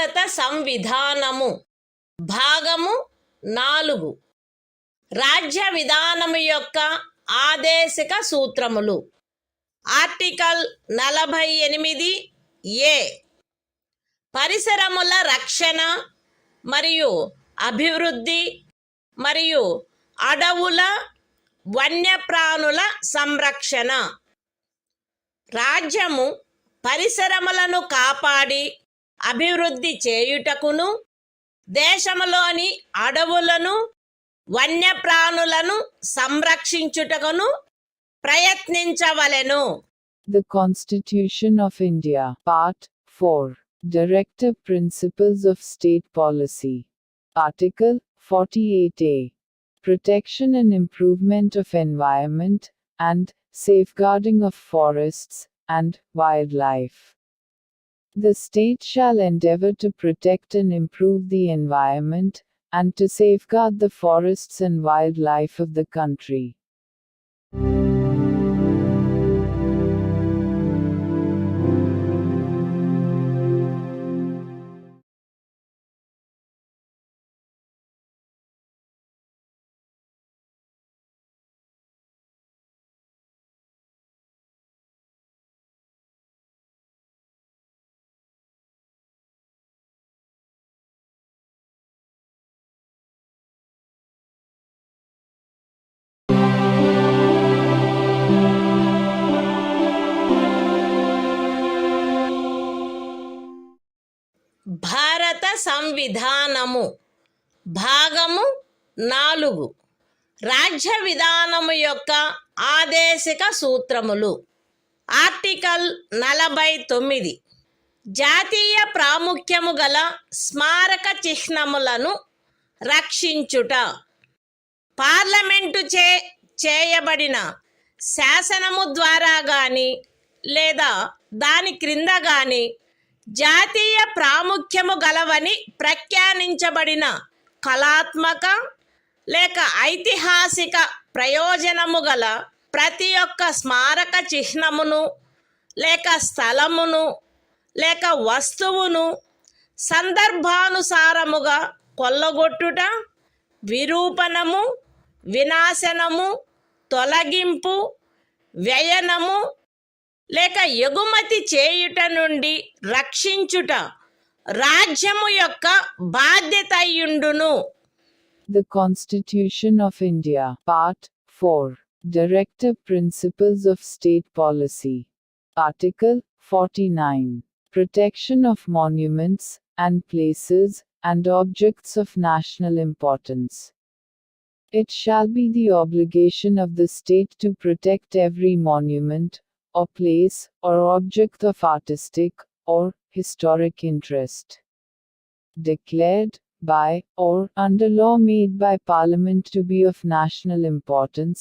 భారత సంవిధానము భాగము 4 రాజ్య విధానము యొక్క ఆదేశిక సూత్రములు. Article 48 ఏ పరిసరముల రక్షణ మరియు అభివృద్ధి మరియు అడవుల వన్యప్రాణుల సంరక్షణ. రాజ్యము పరిసరములను కాపాడి అభివృద్ధి చేయుటకును దేశములోని అడవులను వన్యప్రాణులను సంరక్షించుటకును ప్రయత్నించవలెను. The Constitution of India, Part 4. Directive Principles of State Policy. Article 48A. Protection and improvement of environment, and safeguarding of forests and wildlife. The state shall endeavor to protect and improve the environment, and to safeguard the forests and wildlife of the country. భారత సంవిధానము భాగము 4 రాజ్య విధానము యొక్క ఆదేశిక సూత్రములు. Article 49 జాతీయ ప్రాముఖ్యము గల స్మారక చిహ్నములను రక్షించుట. Parliament చేయబడిన శాసనము ద్వారా గాని లేదా దాని క్రింద గాని జాతీయ ప్రాముఖ్యము గలవని ప్రఖ్యానించబడిన కళాత్మక లేక ఐతిహాసిక ప్రయోజనము గల ప్రతి ఒక్క స్మారక చిహ్నమును లేక స్థలమును లేక వస్తువును సందర్భానుసారముగా కొల్లగొట్టుట, విరూపణము, వినాశనము, తొలగింపు, వ్యయనము లేక ఎగుమతి చేయుట నుండి రక్షించుట రాజ్యము యొక్క బాధ్యత అయ్యుండును. The Constitution of India, Part 4. Directive Principles of State Policy. Article 49. Protection of monuments and places and objects of national importance. It shall be the obligation of the state to protect every monument, or place, or object of artistic or historic interest, declared by or under law made by Parliament to be of national importance,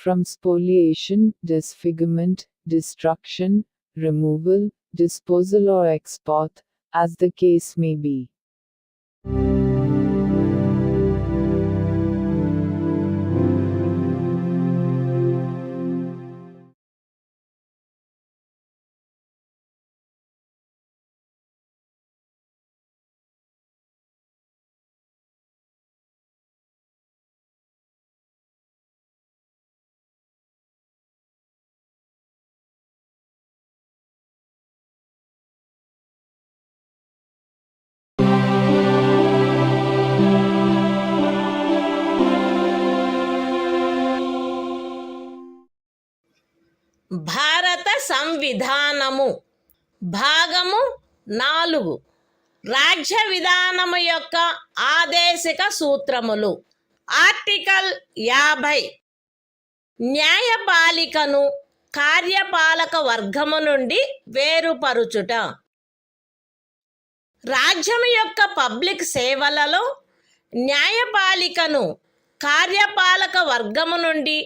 from spoliation, disfigurement, destruction, removal, disposal or export, as the case may be. భారత సంవిధానము భాగము 4 రాజ్య విధానము యొక్క ఆదేశిక సూత్రములు. Article 50 న్యాయపాలికను కార్యపాలక వర్గము నుండి వేరుపరుచుట. రాజ్యం యొక్క public సేవలలో న్యాయపాలికను కార్యపాలక వర్గము నుండి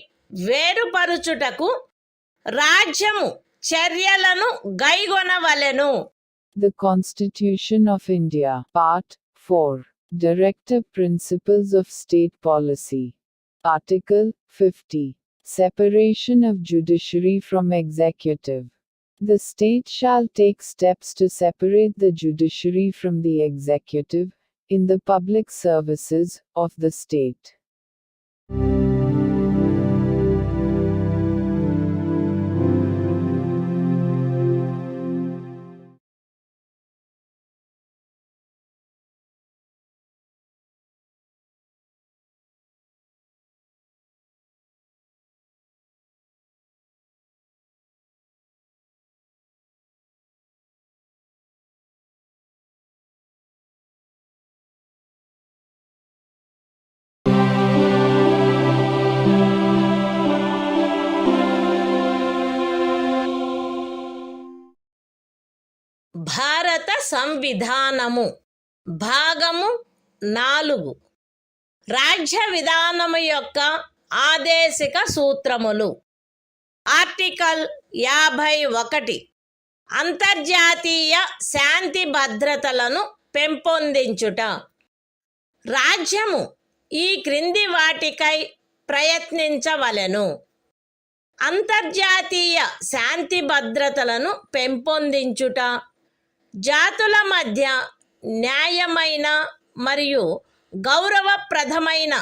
వేరుపరుచుటకు రాజ్యము చర్యలను గైగొనవలెను. The Constitution of India, Part 4. Directive Principles of State Policy. Article 50. Separation of judiciary from executive. The state shall take steps to separate the judiciary from the executive, in the public services of the state. భారత సంవిధానము భాగము 4 రాజ్య విధానము యొక్క ఆదేశిక సూత్రములు. Article 51 అంతర్జాతీయ శాంతి భద్రతలను పెంపొందించుట. రాజ్యము ఈ క్రింది వాటికై ప్రయత్నించవలెను: అంతర్జాతీయ శాంతి భద్రతలను పెంపొందించుట, జాతుల మధ్య న్యాయమైన మరియు గౌరవప్రదమైన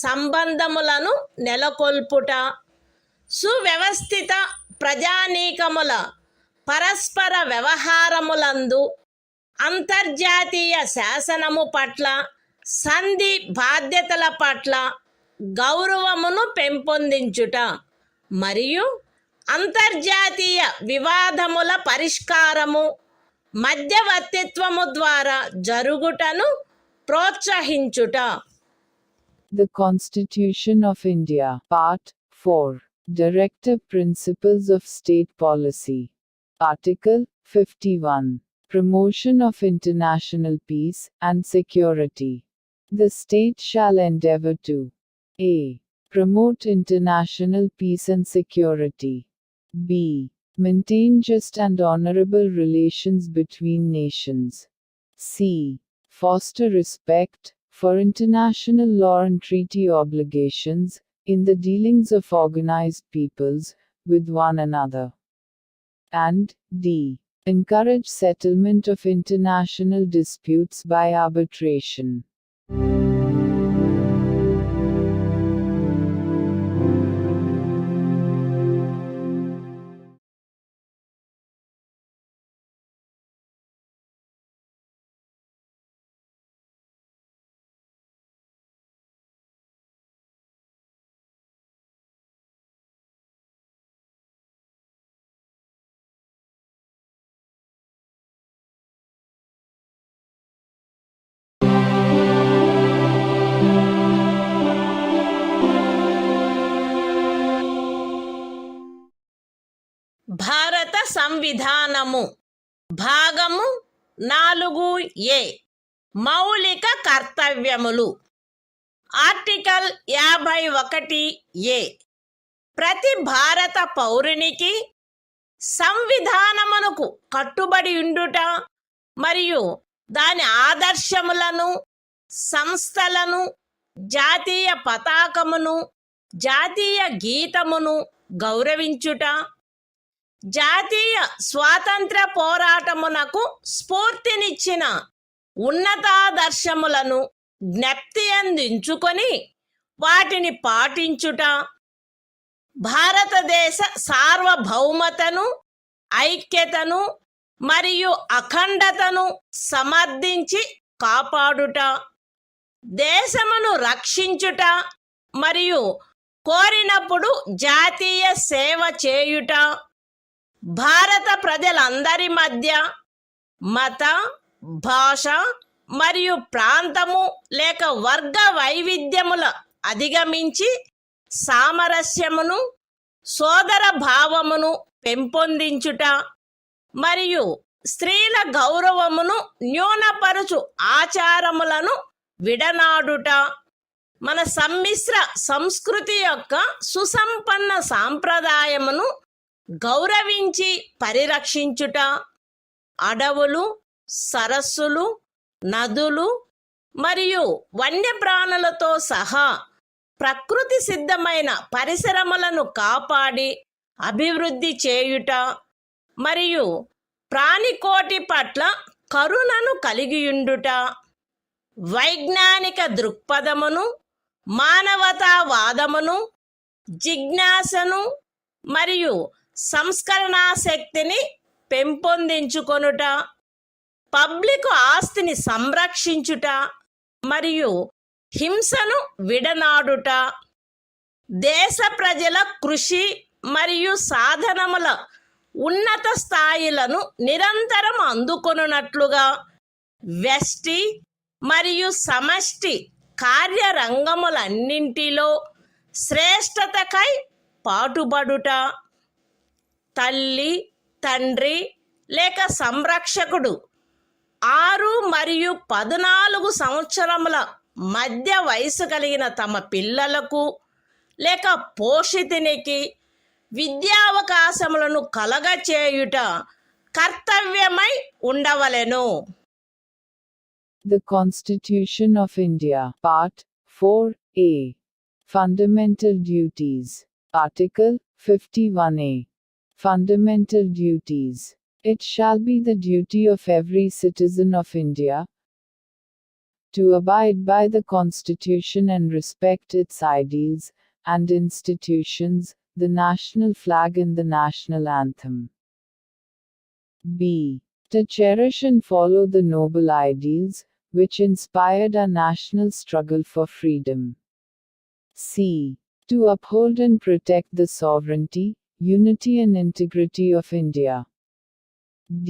సంబంధములను నెలకొల్పుట, సువ్యవస్థిత ప్రజానీకముల పరస్పర వ్యవహారములందు అంతర్జాతీయ శాసనము పట్ల, సంధి బాధ్యతల పట్ల గౌరవమును పెంపొందించుట మరియు అంతర్జాతీయ వివాదముల పరిష్కారము మధ్యవర్తిత్వము ద్వారా జరుగుటను ప్రోత్సహించుట. The Constitution of India, Part 4, Directive Principles of State Policy. Article 51, Promotion of International Peace and Security. The state shall endeavor to a. Promote international peace and security. b. Maintain just and honorable relations between nations. c. Foster respect for international law and treaty obligations in the dealings of organized peoples with one another. And d. Encourage settlement of international disputes by arbitration. భారత సంవిధానము భాగము 4A మౌలిక కర్తవ్యములు. Article 51A ప్రతి భారత పౌరునికి సంవిధానమునకు కట్టుబడి ఉండుట మరియు దాని ఆదర్శములను, సంస్థలను, జాతీయ పతాకమును, జాతీయ గీతమును గౌరవించుట, జాతీయ స్వాతంత్ర పోరాటమునకు స్ఫూర్తినిచ్చిన ఉన్నతాదర్శములను జ్ఞప్తి అందించుకొని వాటిని పాటించుట, భారతదేశ సార్వభౌమతను, ఐక్యతను మరియు అఖండతను సమర్థించి కాపాడుట, దేశమును రక్షించుట మరియు కోరినప్పుడు జాతీయ సేవ చేయుట, భారత ప్రజలందరి మధ్య మత, భాష మరియు ప్రాంతము లేక వర్గ వైవిధ్యముల అధిగమించి సామరస్యమును, సోదర భావమును పెంపొందించుట మరియు స్త్రీల గౌరవమును న్యూనపరుచు ఆచారములను విడనాడుట, మన సమ్మిశ్ర సంస్కృతి యొక్క సుసంపన్న సాంప్రదాయమును గౌరవించి పరిరక్షించుట, అడవులు, సరస్సులు, నదులు మరియు వన్యప్రాణులతో సహా ప్రకృతి సిద్ధమైన పరిసరములను కాపాడి అభివృద్ధి చేయుట, మరియు ప్రాణికోటి పట్ల కరుణను కలిగియుండుట, వైజ్ఞానిక దృక్పథమును, మానవతావాదమును, జిజ్ఞాసను మరియు సంస్కరణా శక్తిని పెంపొందించుకొనుట, పబ్లిక్ ఆస్తిని సంరక్షించుట మరియు హింసను విడనాడుట, దేశ ప్రజల కృషి మరియు సాధనముల ఉన్నత స్థాయిలను నిరంతరం అందుకొనున్నట్లుగా వ్యష్టి మరియు సమష్టి కార్యరంగములన్నింటిలో శ్రేష్టతకై పాటుపడుట, తల్లి, తండ్రి లేక సంరక్షకుడు 6 మరియు 14 సంవత్సరముల మధ్య వయసు కలిగిన తమ పిల్లలకు లేక పోషితునికి విద్యావకాశములను కలగచేయుట కర్తవ్యమై ఉండవలెను. The Constitution of India, Part 4A. Fundamental Duties. Article 51A. Fundamental Duties. It shall be the duty of every citizen of India to abide by the Constitution and respect its ideals and institutions, the national flag and the national anthem. B. To cherish and follow the noble ideals which inspired our national struggle for freedom. C. To uphold and protect the sovereignty, unity and integrity of India. D.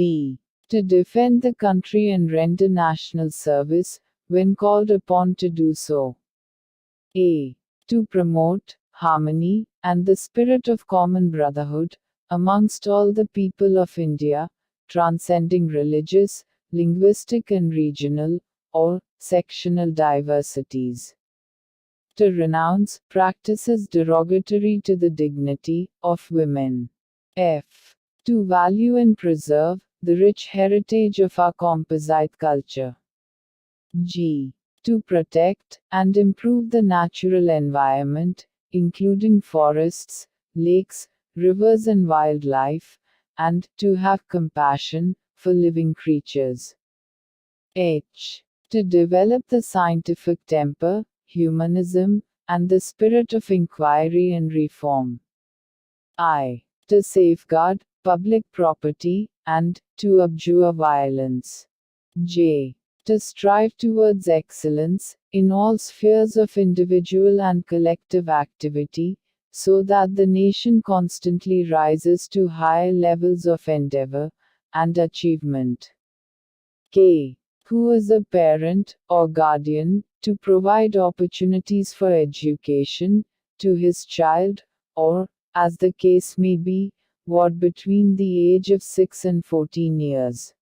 To defend the country and render national service when called upon to do so. A. To promote harmony and the spirit of common brotherhood amongst all the people of India, transcending religious, linguistic and regional or sectional diversities. To renounce practices derogatory to the dignity of women. F. To value and preserve the rich heritage of our composite culture. G. To protect and improve the natural environment, including forests, lakes, rivers and wildlife, and to have compassion for living creatures. H. To develop the scientific temper, humanism, and the spirit of inquiry and reform. I. To safeguard public property and to abjure violence. J. To strive towards excellence in all spheres of individual and collective activity, so that the nation constantly rises to higher levels of endeavor and achievement. K. Who is a parent or guardian, to provide opportunities for education to his child, or, as the case may be, what between the age of 6 and 14 years.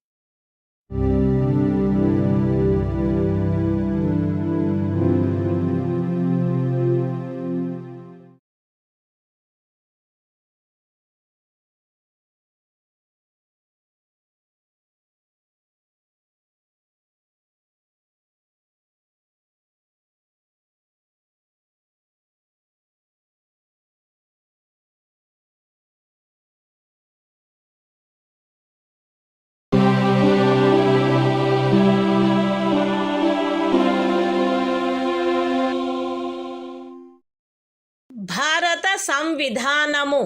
భారత సంవిధానము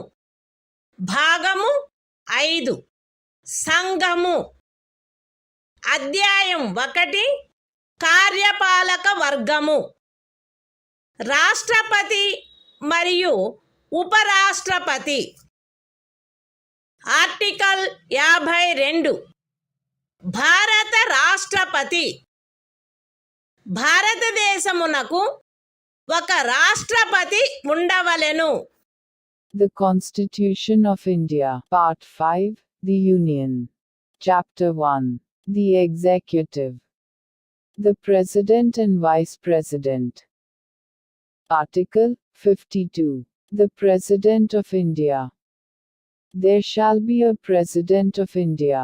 భాగము 5 సంఘము అధ్యాయం 1 కార్యపాలక వర్గము రాష్ట్రపతి మరియు ఉపరాష్ట్రపతి article 52 భారత రాష్ట్రపతి భారతదేశమునకు ఒక రాష్ట్రపతి ఉండవలెను. The Constitution of India, Part 5, The Union. Chapter 1. The Executive. The President and Vice President. Article 52. The President of India. There shall be a President of India.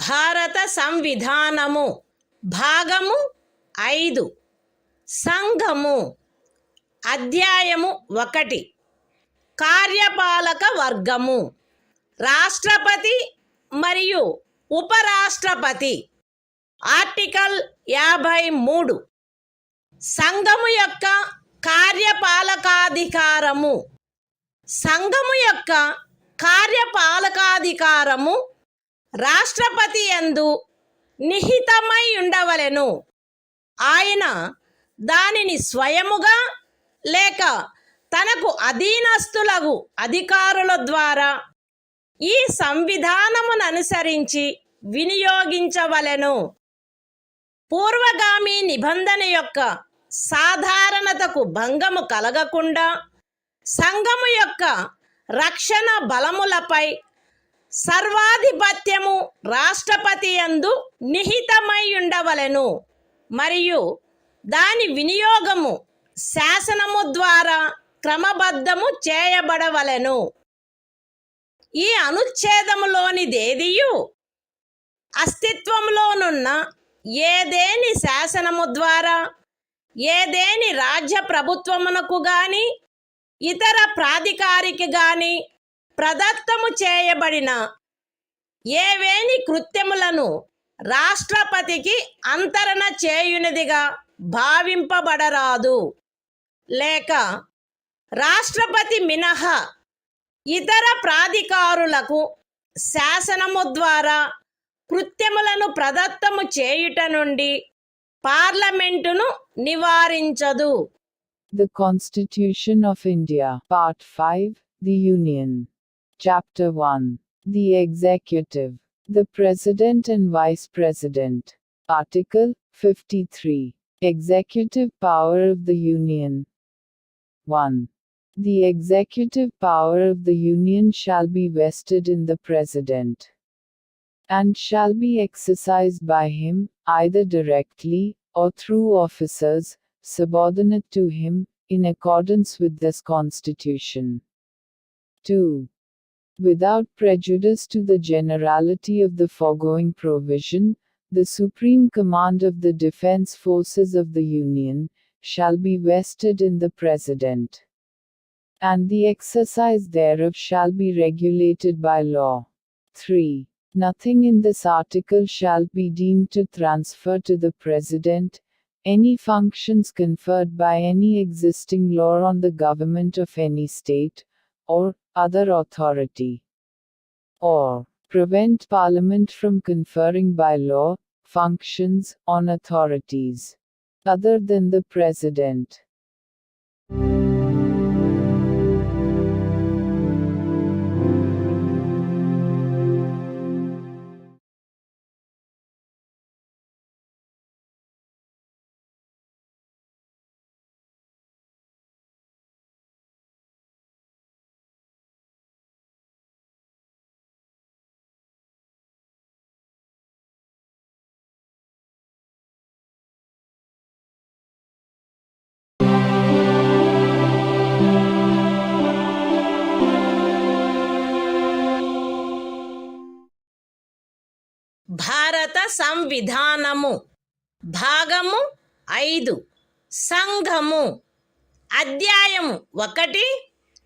భారత సంవిధానము భాగము 5 సంఘము అధ్యాయము 1 కార్యపాలక వర్గము రాష్ట్రపతి మరియు ఉపరాష్ట్రపతి ఆర్టికల్ 53 సంఘము యొక్క కార్యపాలకాధికారము సంఘము యొక్క కార్యపాలకాధికారము రాష్ట్రపతి యందు నిహితమై ఉండవలెను. ఆయన దానిని స్వయముగా లేక తనకు అధీనస్థులగు అధికారుల ద్వారా ఈ సంవిధానమును అనుసరించి వినియోగించవలెను. పూర్వగామి నిబంధన యొక్క సాధారణతకు భంగము కలగకుండా సంఘము యొక్క రక్షణ బలములపై సర్వాధిపత్యము రాష్ట్రపతి యందు నిహితమై ఉండవలెను మరియు దాని వినియోగము శాసనము ద్వారా క్రమబద్ధము చేయబడవలెను. ఈ అనుచ్ఛేదములోనిదేదియు అస్తిత్వంలోనున్న ఏదేని శాసనము ద్వారా ఏదేని రాజ్య ప్రభుత్వమునకు గాని ఇతర ప్రాధికారికి గాని ప్రదత్తము చేయబడిన ఏవేని కృత్యములను రాష్ట్రపతికి అంతరణ చేయునిదిగా భావింపబడరాదు. లేక రాష్ట్రపతి మినహా ఇతర ప్రాధికారులకు శాసనము ద్వారా కృత్యములను ప్రదత్తము చేయుట నుండి పార్లమెంటును నివారించదు. The Constitution of India, Part 5, The Union. Chapter 1. The Executive. The President and Vice President. Article 53. Executive Power of the Union. 1. The executive power of the Union shall be vested in the President, and shall be exercised by him, either directly, or through officers, subordinate to him, in accordance with this Constitution. 2. Without prejudice to the generality of the foregoing provision, the supreme command of the defense forces of the Union shall be vested in the President, and the exercise thereof shall be regulated by law. 3. Nothing in this article shall be deemed to transfer to the President any functions conferred by any existing law on the government of any state, or other authority, or prevent Parliament from conferring by law functions on authorities other than the President. భారత సంవిధానము భాగము 5 సంఘము అధ్యాయము 1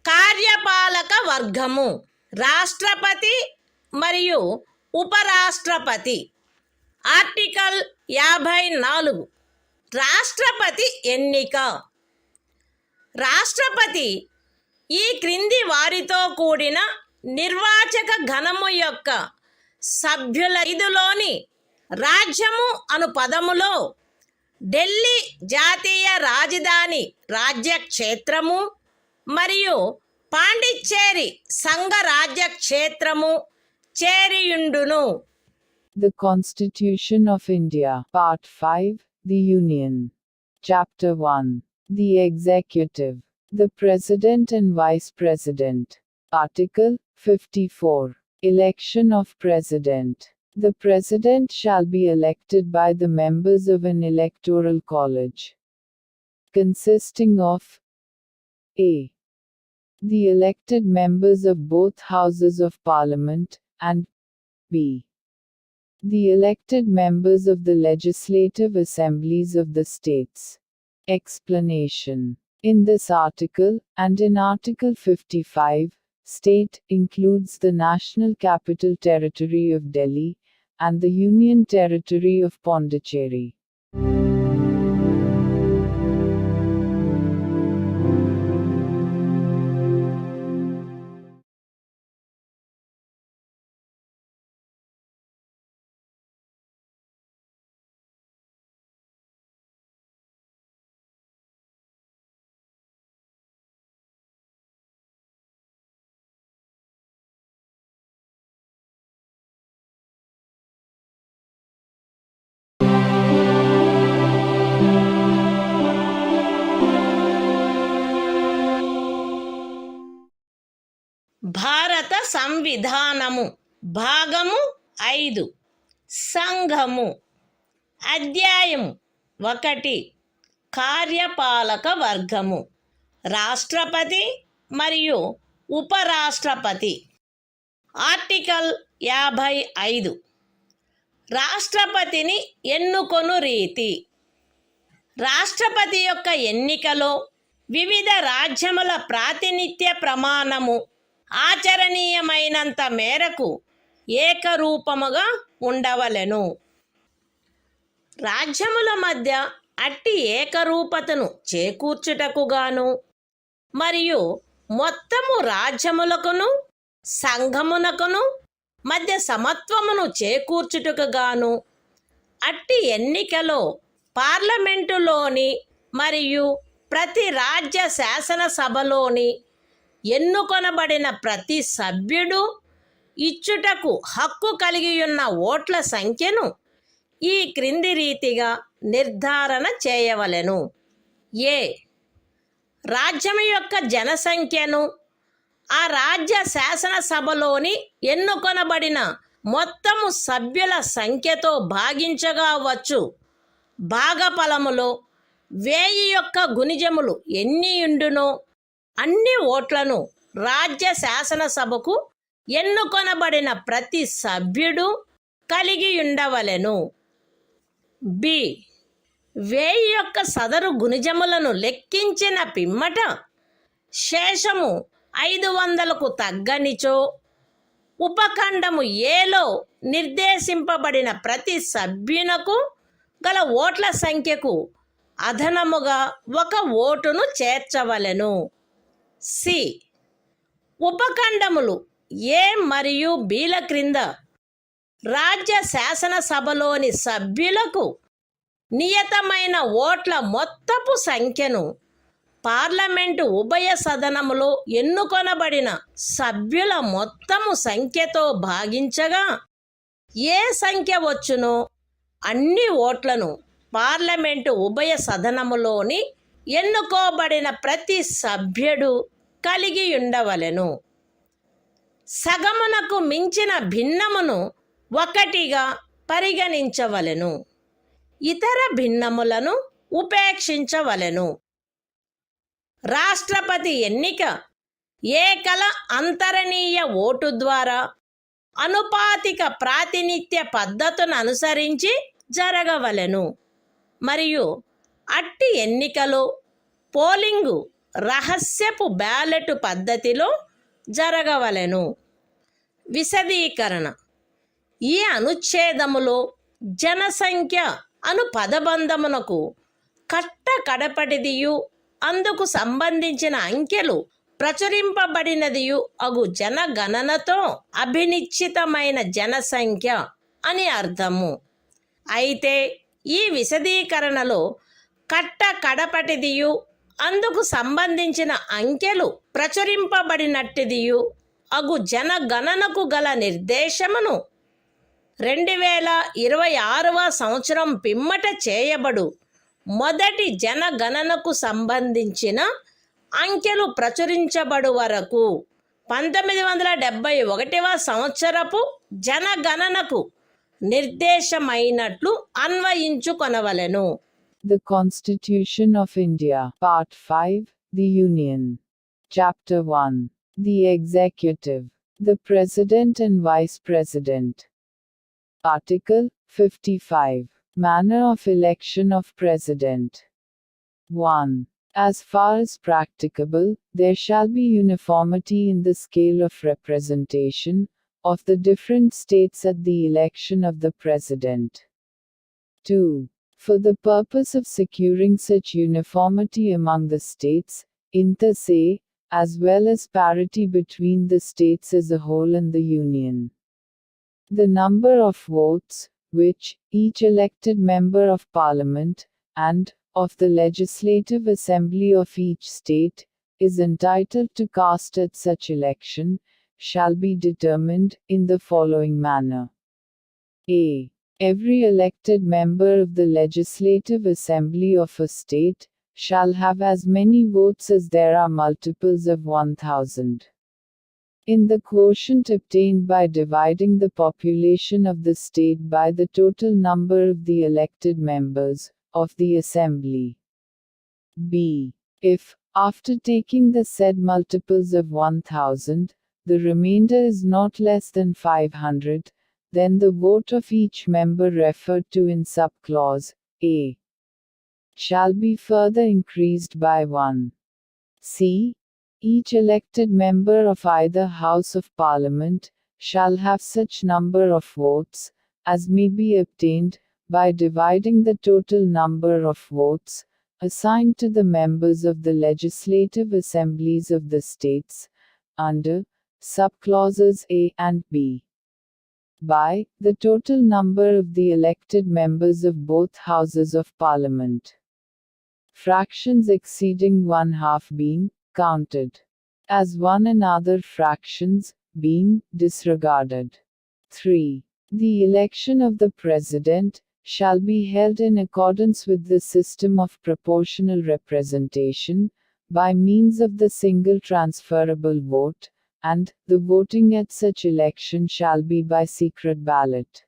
కార్యపాలక వర్గము రాష్ట్రపతి మరియు ఉపరాష్ట్రపతి article 54 రాష్ట్రపతి ఎన్నిక రాష్ట్రపతి ఈ క్రింది వారితో కూడిన నిర్వాచక గణము యొక్క సభ్యుల ఇదులోని రాజ్యము అను పదములో ఢిల్లీ జాతీయ రాజధాని రాజ్యక్షేత్రము మరియు పాండిచ్చేరి సంఘ రాజ్యక్షేత్రము చేరియుండును. The Constitution of India, Part 5, The Union. Chapter 1. The Executive. The President and Vice President. Article 54. Election of President. The President shall be elected by the members of an electoral college, consisting of a. The elected members of both Houses of Parliament, and b. The elected members of the legislative assemblies of the states. Explanation. In this article, and in Article 55, state includes the National Capital Territory of Delhi, and the Union Territory of Pondicherry. భారత సంవిధానము భాగము 5 సంఘము అధ్యాయము 1 కార్యపాలక వర్గము రాష్ట్రపతి మరియు ఉపరాష్ట్రపతి article 55 రాష్ట్రపతిని ఎన్నుకొను రీతి రాష్ట్రపతి యొక్క ఎన్నికలో వివిధ రాజ్యముల ప్రాతినిధ్య ప్రమాణము ఆచరణీయమైనంత మేరకు ఏకరూపముగా ఉండవలెను. రాజ్యముల మధ్య అట్టి ఏకరూపతను చేకూర్చుటకుగాను మరియు మొత్తము రాజ్యములకును సంఘమునకును మధ్య సమత్వమును చేకూర్చుటకుగాను అట్టి ఎన్నికలో పార్లమెంటులోని మరియు ప్రతి రాజ్య శాసనసభలోని ఎన్నుకొనబడిన ప్రతి సభ్యుడు ఇచ్చుటకు హక్కు కలిగియున్న ఓట్ల సంఖ్యను ఈ క్రింది రీతిగా నిర్ధారణ చేయవలెను. ఏ రాజ్యము యొక్క జనసంఖ్యను ఆ రాజ్య శాసనసభలోని ఎన్నుకొనబడిన మొత్తము సభ్యుల సంఖ్యతో భాగించగా వచ్చు భాగఫలములో 1000 యొక్క గుణిజములు ఎన్నియుండునో అన్ని ఓట్లను రాజ్య శాసనసభకు ఎన్నుకొనబడిన ప్రతి సభ్యుడు కలిగి ఉండవలెను. బి 1000 యొక్క సదరు గుణిజములను లెక్కించిన పిమ్మట శేషము 500కు తగ్గనిచో ఉపఖండము ఏలో నిర్దేశింపబడిన ప్రతి సభ్యునకు గల ఓట్ల సంఖ్యకు అదనముగా 1 ఓటును చేర్చవలెను. సి ఉపఖండములు ఏ మరియు బిల క్రింద రాజ్య శాసనసభలోని సభ్యులకు నియతమైన ఓట్ల మొత్తపు సంఖ్యను పార్లమెంటు ఉభయ సదనములో ఎన్నుకొనబడిన సభ్యుల మొత్తము సంఖ్యతో భాగించగా ఏ సంఖ్య వచ్చునో అన్ని ఓట్లను పార్లమెంటు ఉభయ సదనములోని ఎన్నుకోబడిన ప్రతి సభ్యుడు కలిగి ఉండవలెను. సగమునకు మించిన భిన్నమును 1గా పరిగణించవలెను. ఇతర భిన్నములను ఉపేక్షించవలెను. రాష్ట్రపతి ఎన్నిక ఏకల అంతరణీయ ఓటు ద్వారా అనుపాతిక ప్రాతినిధ్య పద్ధతును అనుసరించి జరగవలెను మరియు అట్టి ఎన్నికలో పోలింగు రహస్యపు బ్యాలెట్ పద్ధతిలో జరగవలెను. విశదీకరణ ఈ అనుచ్ఛేదములో జనసంఖ్య అను పదబంధమునకు కడపటిదియు అందుకు సంబంధించిన అంకెలు ప్రచురింపబడినదియు అగు జనగణనతో అభినిశ్చితమైన జనసంఖ్య అని అర్థము. అయితే ఈ విశదీకరణలో కడపటిదియు అందుకు సంబంధించిన అంకెలు ప్రచురింపబడినట్టిదియు అగు జనగణనకు గల నిర్దేశమును 2026వ సంవత్సరం పిమ్మట చేయబడు మొదటి జనగణనకు సంబంధించిన అంకెలు ప్రచురించబడు వరకు 1971వ సంవత్సరపు జనగణనకు నిర్దేశమైనట్లు అన్వయించుకొనవలెను. The Constitution of India, Part 5, The Union. Chapter 1. The Executive. The President and Vice President. Article 55. Manner of election of President. 1. As far as practicable, there shall be uniformity in the scale of representation of the different states at the election of the President. 2. For the purpose of securing such uniformity among the states, inter se, as well as parity between the states as a whole and the Union, the number of votes, which each elected member of Parliament, and of the Legislative Assembly of each state, is entitled to cast at such election, shall be determined in the following manner. A. Every elected member of the Legislative Assembly of a state shall have as many votes as there are multiples of 1,000. In the quotient obtained by dividing the population of the state by the total number of the elected members of the Assembly. B. If, after taking the said multiples of 1,000, the remainder is not less than 500, then the vote of each member referred to in subclause A shall be further increased by 1. C. Each elected member of either House of Parliament shall have such number of votes as may be obtained by dividing the total number of votes assigned to the members of the legislative assemblies of the states, under subclauses A and B, by the total number of the elected members of both Houses of Parliament. Fractions exceeding 1/2 being counted as one and other fractions being disregarded. 3. The election of the President shall be held in accordance with the system of proportional representation, by means of the single transferable vote, and the voting at such election shall be by secret ballot.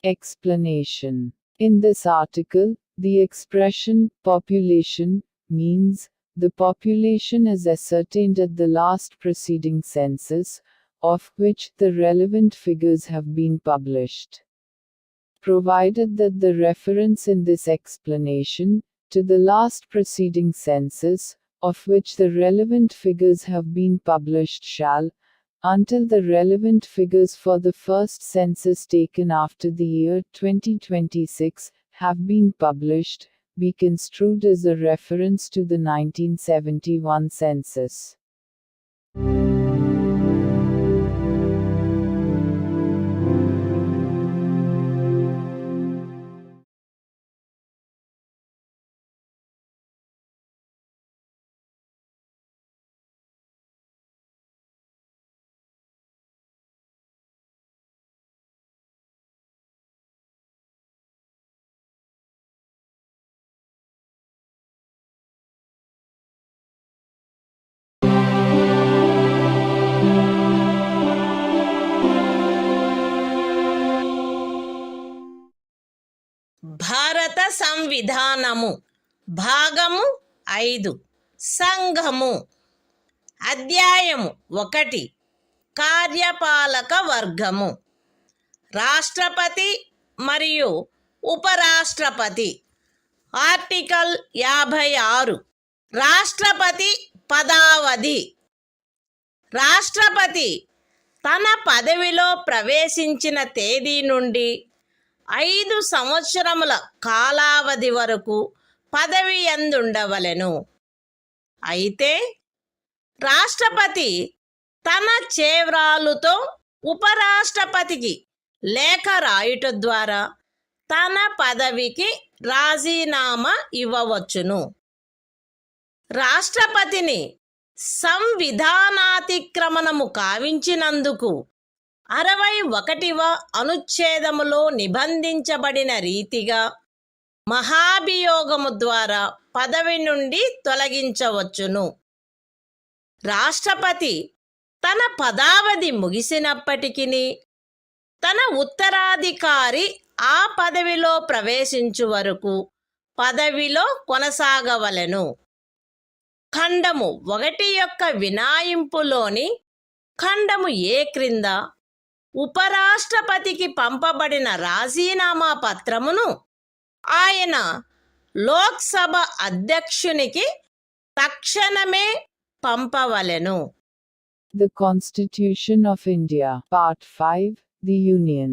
Explanation. In this article, the expression population means the population as ascertained at the last preceding census, of which the relevant figures have been published. Provided that the reference in this explanation to the last preceding census, of which the relevant figures have been published, shall, until the relevant figures for the first census taken after the year 2026 have been published, be construed as a reference to the 1971 census. భారత సంవిధానము భాగము 5 సంఘము అధ్యాయము 1 కార్యపాలక వర్గము రాష్ట్రపతి మరియు ఉపరాష్ట్రపతి article 56 రాష్ట్రపతి పదావధి రాష్ట్రపతి తన పదవిలో ప్రవేశించిన తేదీ నుండి 5 సంవత్సరముల కాలావధి వరకు పదవి యందుండవలెను. అయితే రాష్ట్రపతి తన చేవ్రాలుతో ఉపరాష్ట్రపతికి లేఖ రాయుట ద్వారా తన పదవికి రాజీనామా ఇవ్వవచ్చును. రాష్ట్రపతిని సంవిధానాతిక్రమణము కావించినందుకు 61వ అనుచ్ఛేదములో నిబంధించబడిన రీతిగా మహాభియోగము ద్వారా పదవి నుండి తొలగించవచ్చును. రాష్ట్రపతి తన పదావధి ముగిసినప్పటికీ తన ఉత్తరాధికారి ఆ పదవిలో ప్రవేశించు వరకు పదవిలో కొనసాగవలెను. ఖండము 1 యొక్క వినాయింపులోని ఖండము ఏ క్రింద ఉపరాష్ట్రపతికి పంపబడిన రాజీనామా పత్రమును ఆయన లోక్సభ అధ్యక్షునికి తక్షణమే పంపవలెను. The Constitution of India, Part 5, The Union.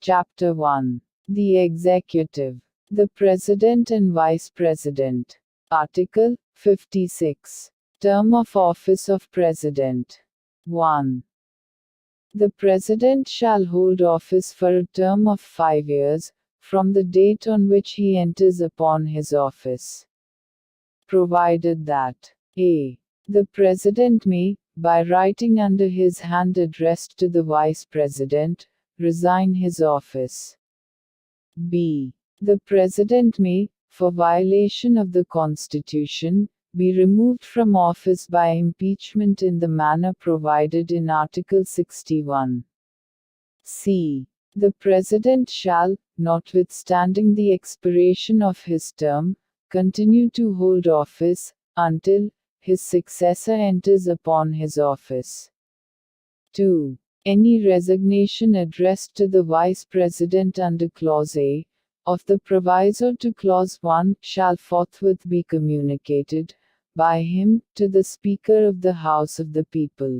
Chapter 1. The Executive. The President and Vice President. Article 56. Term of Office of President. 1. The President shall hold office for a term of 5 years, from the date on which he enters upon his office. Provided that a. The President may, by writing under his hand addressed to the Vice President, resign his office. b. The President may, for violation of the Constitution, be removed from office by impeachment in the manner provided in Article 61. c. The President shall, notwithstanding the expiration of his term, continue to hold office, until his successor enters upon his office. 2. Any resignation addressed to the Vice President under Clause A of the proviso to Clause 1 shall forthwith be communicated by him to the Speaker of the House of the People.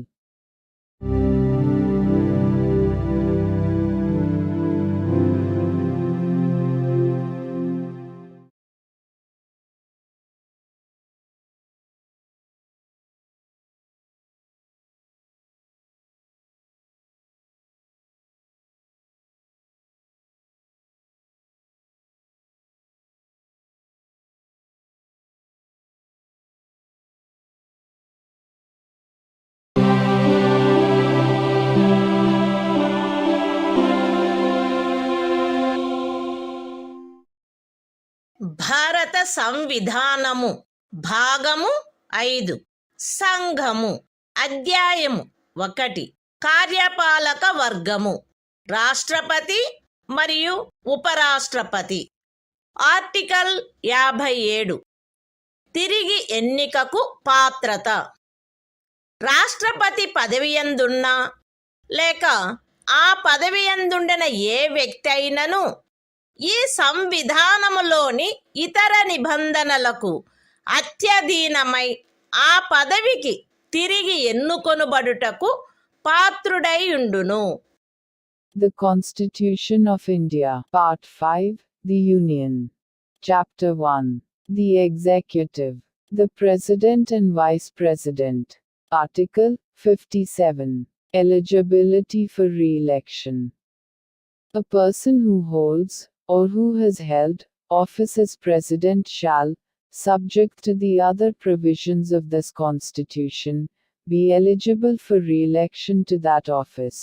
భారత సంవిధానము భాగము 5 సంఘము అధ్యాయము 1 కార్యపాలక వర్గము రాష్ట్రపతి మరియు ఉపరాష్ట్రపతి. Article 57 తిరిగి ఎన్నికకు పాత్రత. రాష్ట్రపతి పదవియందున్నా లేక ఆ పదవియందుండిన ఏ వ్యక్తి అయినను ఈ సంవిధానములోని ఇతర నిబంధనలకు అత్యధీనమై ఆ పదవికి తిరిగి ఎన్నుకొనబడుటకు పాత్రుడై ఉండును. The Constitution of India, Part 5, The Union. Chapter 1. The Executive. The President and Vice President. Article 57. Eligibility for re-election. A person who holds, or who has held, office as President shall, subject to the other provisions of this Constitution, be eligible for re-election to that office.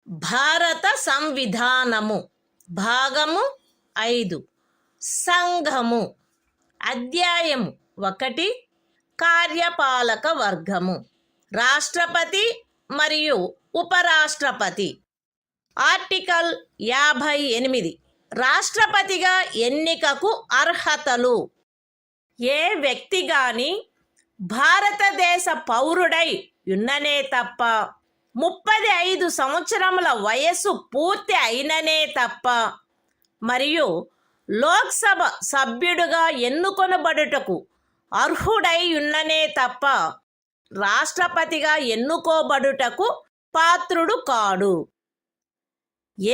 భారత సంవిధానము భాగము 5 సంఘము అధ్యాయము 1 కార్యపాలక వర్గము రాష్ట్రపతి మరియు ఉపరాష్ట్రపతి. Article 58 రాష్ట్రపతిగా ఎన్నికకు అర్హతలు. ఏ వ్యక్తి గాని భారతదేశ పౌరుడై ఉన్ననే తప్ప 35 సంవత్సరముల వయస్సు పూర్తి అయిననే తప్ప మరియు లోక్సభ సభ్యుడుగా ఎన్నుకొనబడుటకు అర్హుడై ఉన్ననే తప్ప రాష్ట్రపతిగా ఎన్నుకోబడుటకు పాత్రుడు కాడు.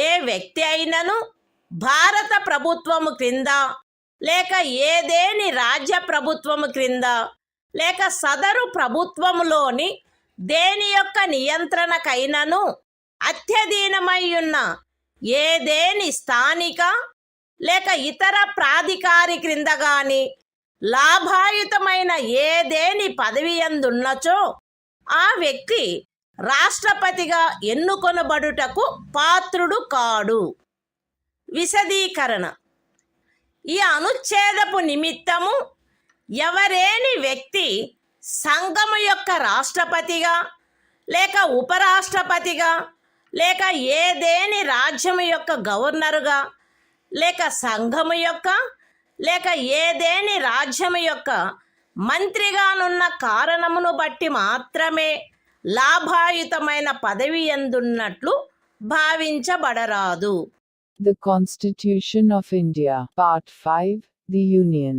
ఏ వ్యక్తి అయినను భారత ప్రభుత్వము క్రింద లేక ఏదేని రాజ్య ప్రభుత్వము క్రింద లేక సదరు ప్రభుత్వములోని దేని యొక్క నియంత్రణకైనను అత్యధీనమై ఉన్న ఏదేని స్థానిక లేక ఇతర ప్రాధికారి క్రింద గాని లాభాయుతమైన ఏదేని పదవి యందున్నచో ఆ వ్యక్తి రాష్ట్రపతిగా ఎన్నుకొనబడుటకు పాత్రుడు కాడు. విశదీకరణ: ఈ అనుచ్ఛేదపు నిమిత్తము ఎవరేని వ్యక్తి సంఘము యొక్క రాష్ట్రపతిగా లేక ఉపరాష్ట్రపతిగా లేక ఏదేని రాజ్యము యొక్క గవర్నరుగా లేక సంఘము యొక్క లేక ఏదేని రాజ్యము యొక్క మంత్రిగానున్న కారణమును బట్టి మాత్రమే లాభాయుతమైన పదవి యందున్నట్లు భావించబడరాదు. The Constitution of India, Part 5, The Union.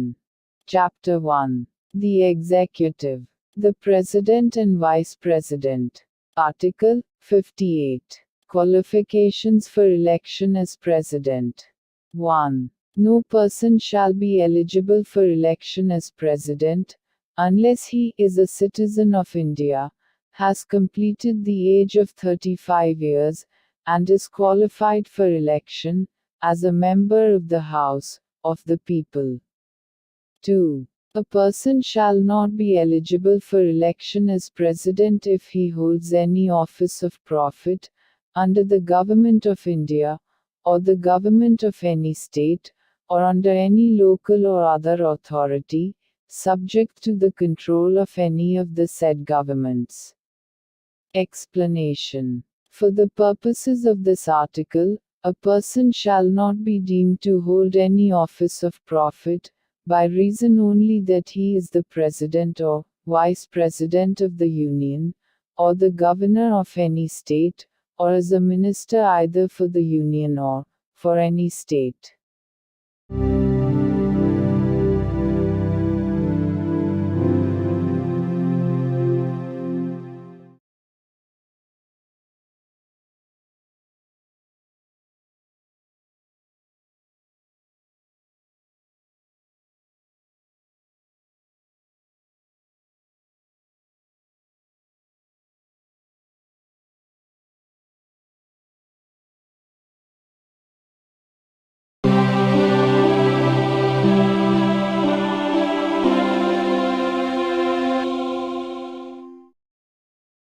Chapter 1. The Executive. The President and Vice President. Article 58. Qualifications for election as President. 1. No person shall be eligible for election as President, unless he is a citizen of India, has completed the age of 35 years, and is qualified for election, as a member of the House of the People. 2. A person shall not be eligible for election as President if he holds any office of profit, under the Government of India, or the Government of any state, or under any local or other authority, subject to the control of any of the said governments. Explanation: for the purposes of this article, a person shall not be deemed to hold any office of profit, by reason only that he is the President or Vice President of the Union, or the Governor of any state, or as a minister either for the Union or for any state.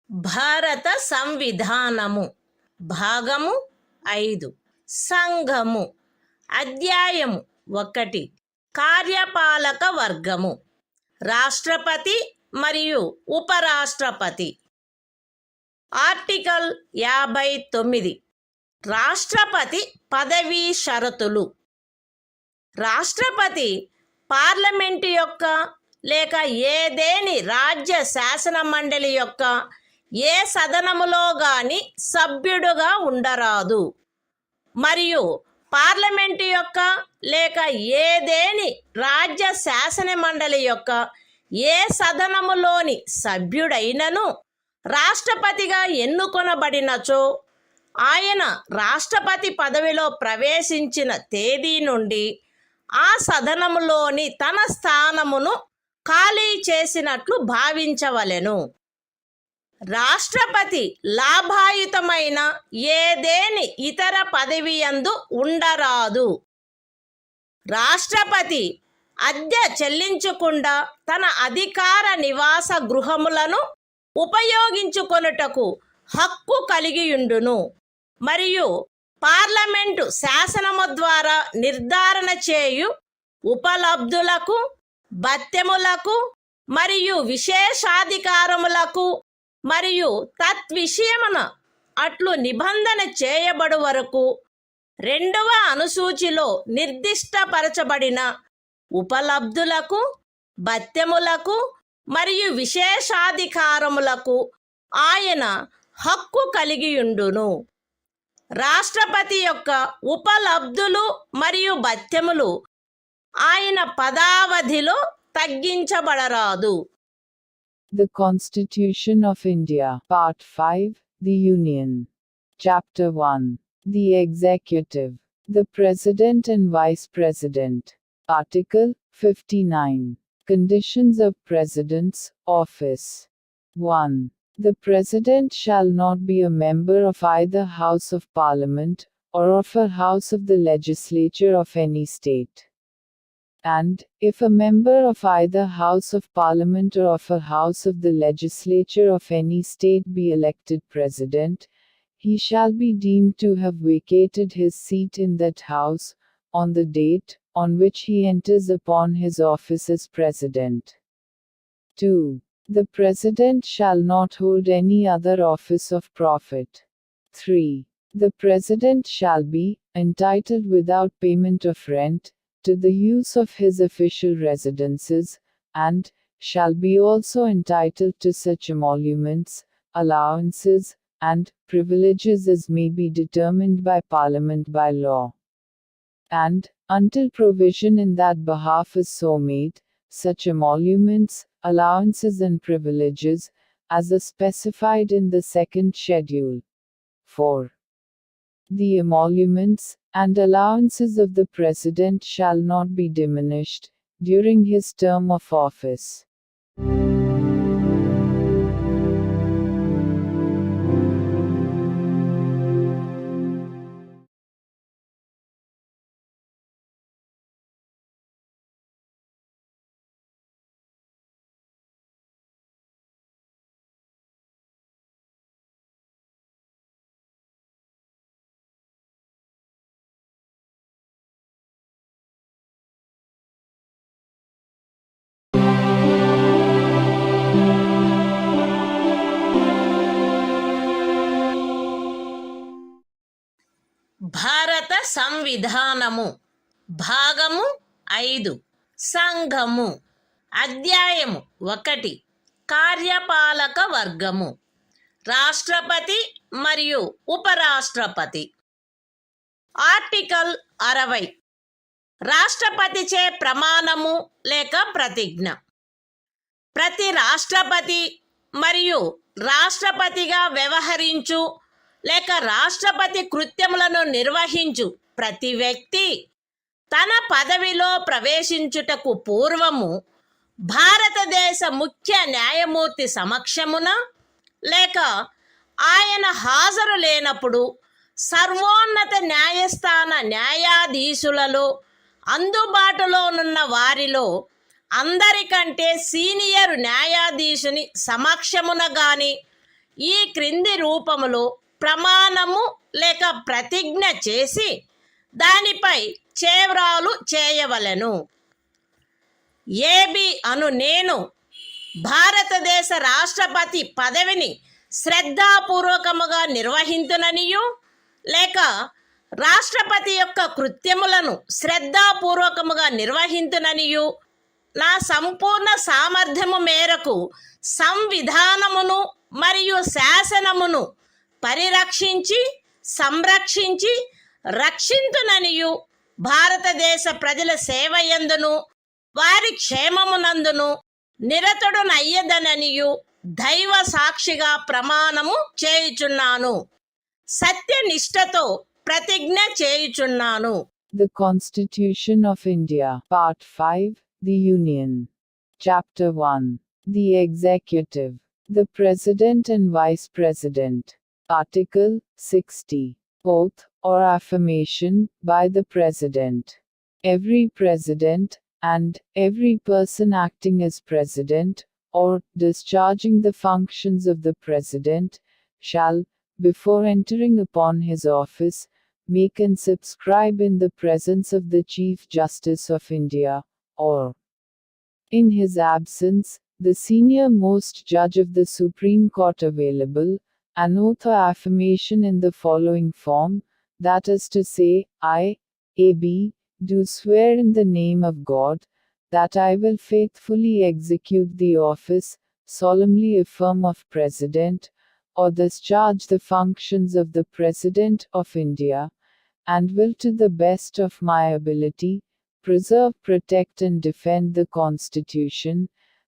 భారత సంవిధానము భాగము 5 సంఘము అధ్యాయము 1 కార్యపాలక వర్గము రాష్ట్రపతి మరియు ఉపరాష్ట్రపతి. Article 59 రాష్ట్రపతి పదవీ షరతులు. రాష్ట్రపతి పార్లమెంటు యొక్క లేక ఏదేని రాజ్య శాసన మండలి యొక్క ఏ సదనములో గాని సభ్యుడుగా ఉండరాదు, మరియు పార్లమెంటు యొక్క లేక ఏదేని రాజ్య శాసన మండలి యొక్క ఏ సదనములోని సభ్యుడైనను రాష్ట్రపతిగా ఎన్నుకొనబడినచో ఆయన రాష్ట్రపతి పదవిలో ప్రవేశించిన తేదీ నుండి ఆ సదనములోని తన స్థానమును ఖాళీ చేసినట్లు భావించవలెను. రాష్ట్రపతి లాభాయుతమైన ఏదేని ఇతర పదవి యందు ఉండరాదు. రాష్ట్రపతి అద్దె చెల్లించకుండా తన అధికార నివాస గృహములను ఉపయోగించుకొనుటకు హక్కు కలిగియుండును, మరియు పార్లమెంటు శాసనము ద్వారా నిర్ధారణ చేయు ఉపలబ్ధులకు, భత్యములకు మరియు విశేషాధికారములకు మరియు తద్విషయమున అట్లు నిబంధన చేయబడు వరకు 2వ అనుసూచిలో నిర్దిష్టపరచబడిన ఉపలబ్ధులకు, భత్యములకు మరియు విశేషాధికారములకు ఆయన హక్కు కలిగియుండును. రాష్ట్రపతి యొక్క ఉపలబ్ధులు మరియు భత్యములు ఆయన పదావధిలో తగ్గించబడరాదు. The Constitution of India, Part 5, The Union. Chapter 1. The Executive. The President and Vice President. Article 59. Conditions of President's office. 1. The President shall not be a member of either House of Parliament, or of a House of the Legislature of any state. And, if a member of either House of Parliament or of a House of the Legislature of any state be elected President, he shall be deemed to have vacated his seat in that House, on the date on which he enters upon his office as President. 2. The President shall not hold any other office of profit. 3. The President shall be entitled without payment of rent to the use of his official residences, and shall be also entitled to such emoluments, allowances, and privileges as may be determined by Parliament by law. And, until provision in that behalf is so made, such emoluments, allowances and privileges, as are specified in the second schedule. 4. The emoluments and allowances of the President shall not be diminished during his term of office. భారత సంవిధానము భాగము 5 సంఘము అధ్యాయము 1 కార్యపాలక వర్గము రాష్ట్రపతి మరియు ఉపరాష్ట్రపతి article 60 రాష్ట్రపతిచే ప్రమాణము లేక ప్రతిజ్ఞ ప్రతి రాష్ట్రపతి మరియు రాష్ట్రపతిగా వ్యవహరించు లేక రాష్ట్రపతి కృత్యములను నిర్వహించు ప్రతి వ్యక్తి తన పదవిలో ప్రవేశించుటకు పూర్వము భారతదేశ ముఖ్య న్యాయమూర్తి సమక్షమున లేక ఆయన హాజరు లేనప్పుడు సర్వోన్నత న్యాయస్థాన న్యాయాధీశులలో అందుబాటులోనున్న వారిలో అందరికంటే సీనియర్ న్యాయాధీశుని సమక్షమున గాని ఈ క్రింది రూపములో ప్రమాణము లేక ప్రతిజ్ఞ చేసి దానిపై చేవ్రాలు చేయవలెను. ఏబి అను నేను భారతదేశ రాష్ట్రపతి పదవిని శ్రద్ధాపూర్వకముగా నిర్వహింతుననియు లేక రాష్ట్రపతి యొక్క కృత్యములను శ్రద్ధాపూర్వకముగా నిర్వహింతుననియు నా సంపూర్ణ సామర్థ్యము మేరకు సంవిధానమును మరియు శాసనమును పరిరక్షించి సంరక్షించి రక్షింతుననియు భారతదేశ ప్రజల సేవయందును వారి క్షేమమునందును నిరతుడునయ్యదననియు దైవ సాక్షిగా ప్రమాణము చేయుచున్నాను. సత్యనిష్టతో ప్రతిజ్ఞ చేయుచున్నాను. The Constitution of India, Part 5, The Union. Chapter 1. The Executive. The President and Vice President. Article 60. Oath, or affirmation, by the President. Every President, and every person acting as President, or discharging the functions of the President, shall, before entering upon his office, make and subscribe in the presence of the Chief Justice of India, or, in his absence, the senior most judge of the Supreme Court available, an oath or affirmation in the following form, that is to say, I, A.B., do swear in the name of God, that I will faithfully execute the office, solemnly affirm of President, or discharge the functions of the President of India, and will to the best of my ability, preserve, protect and defend the Constitution,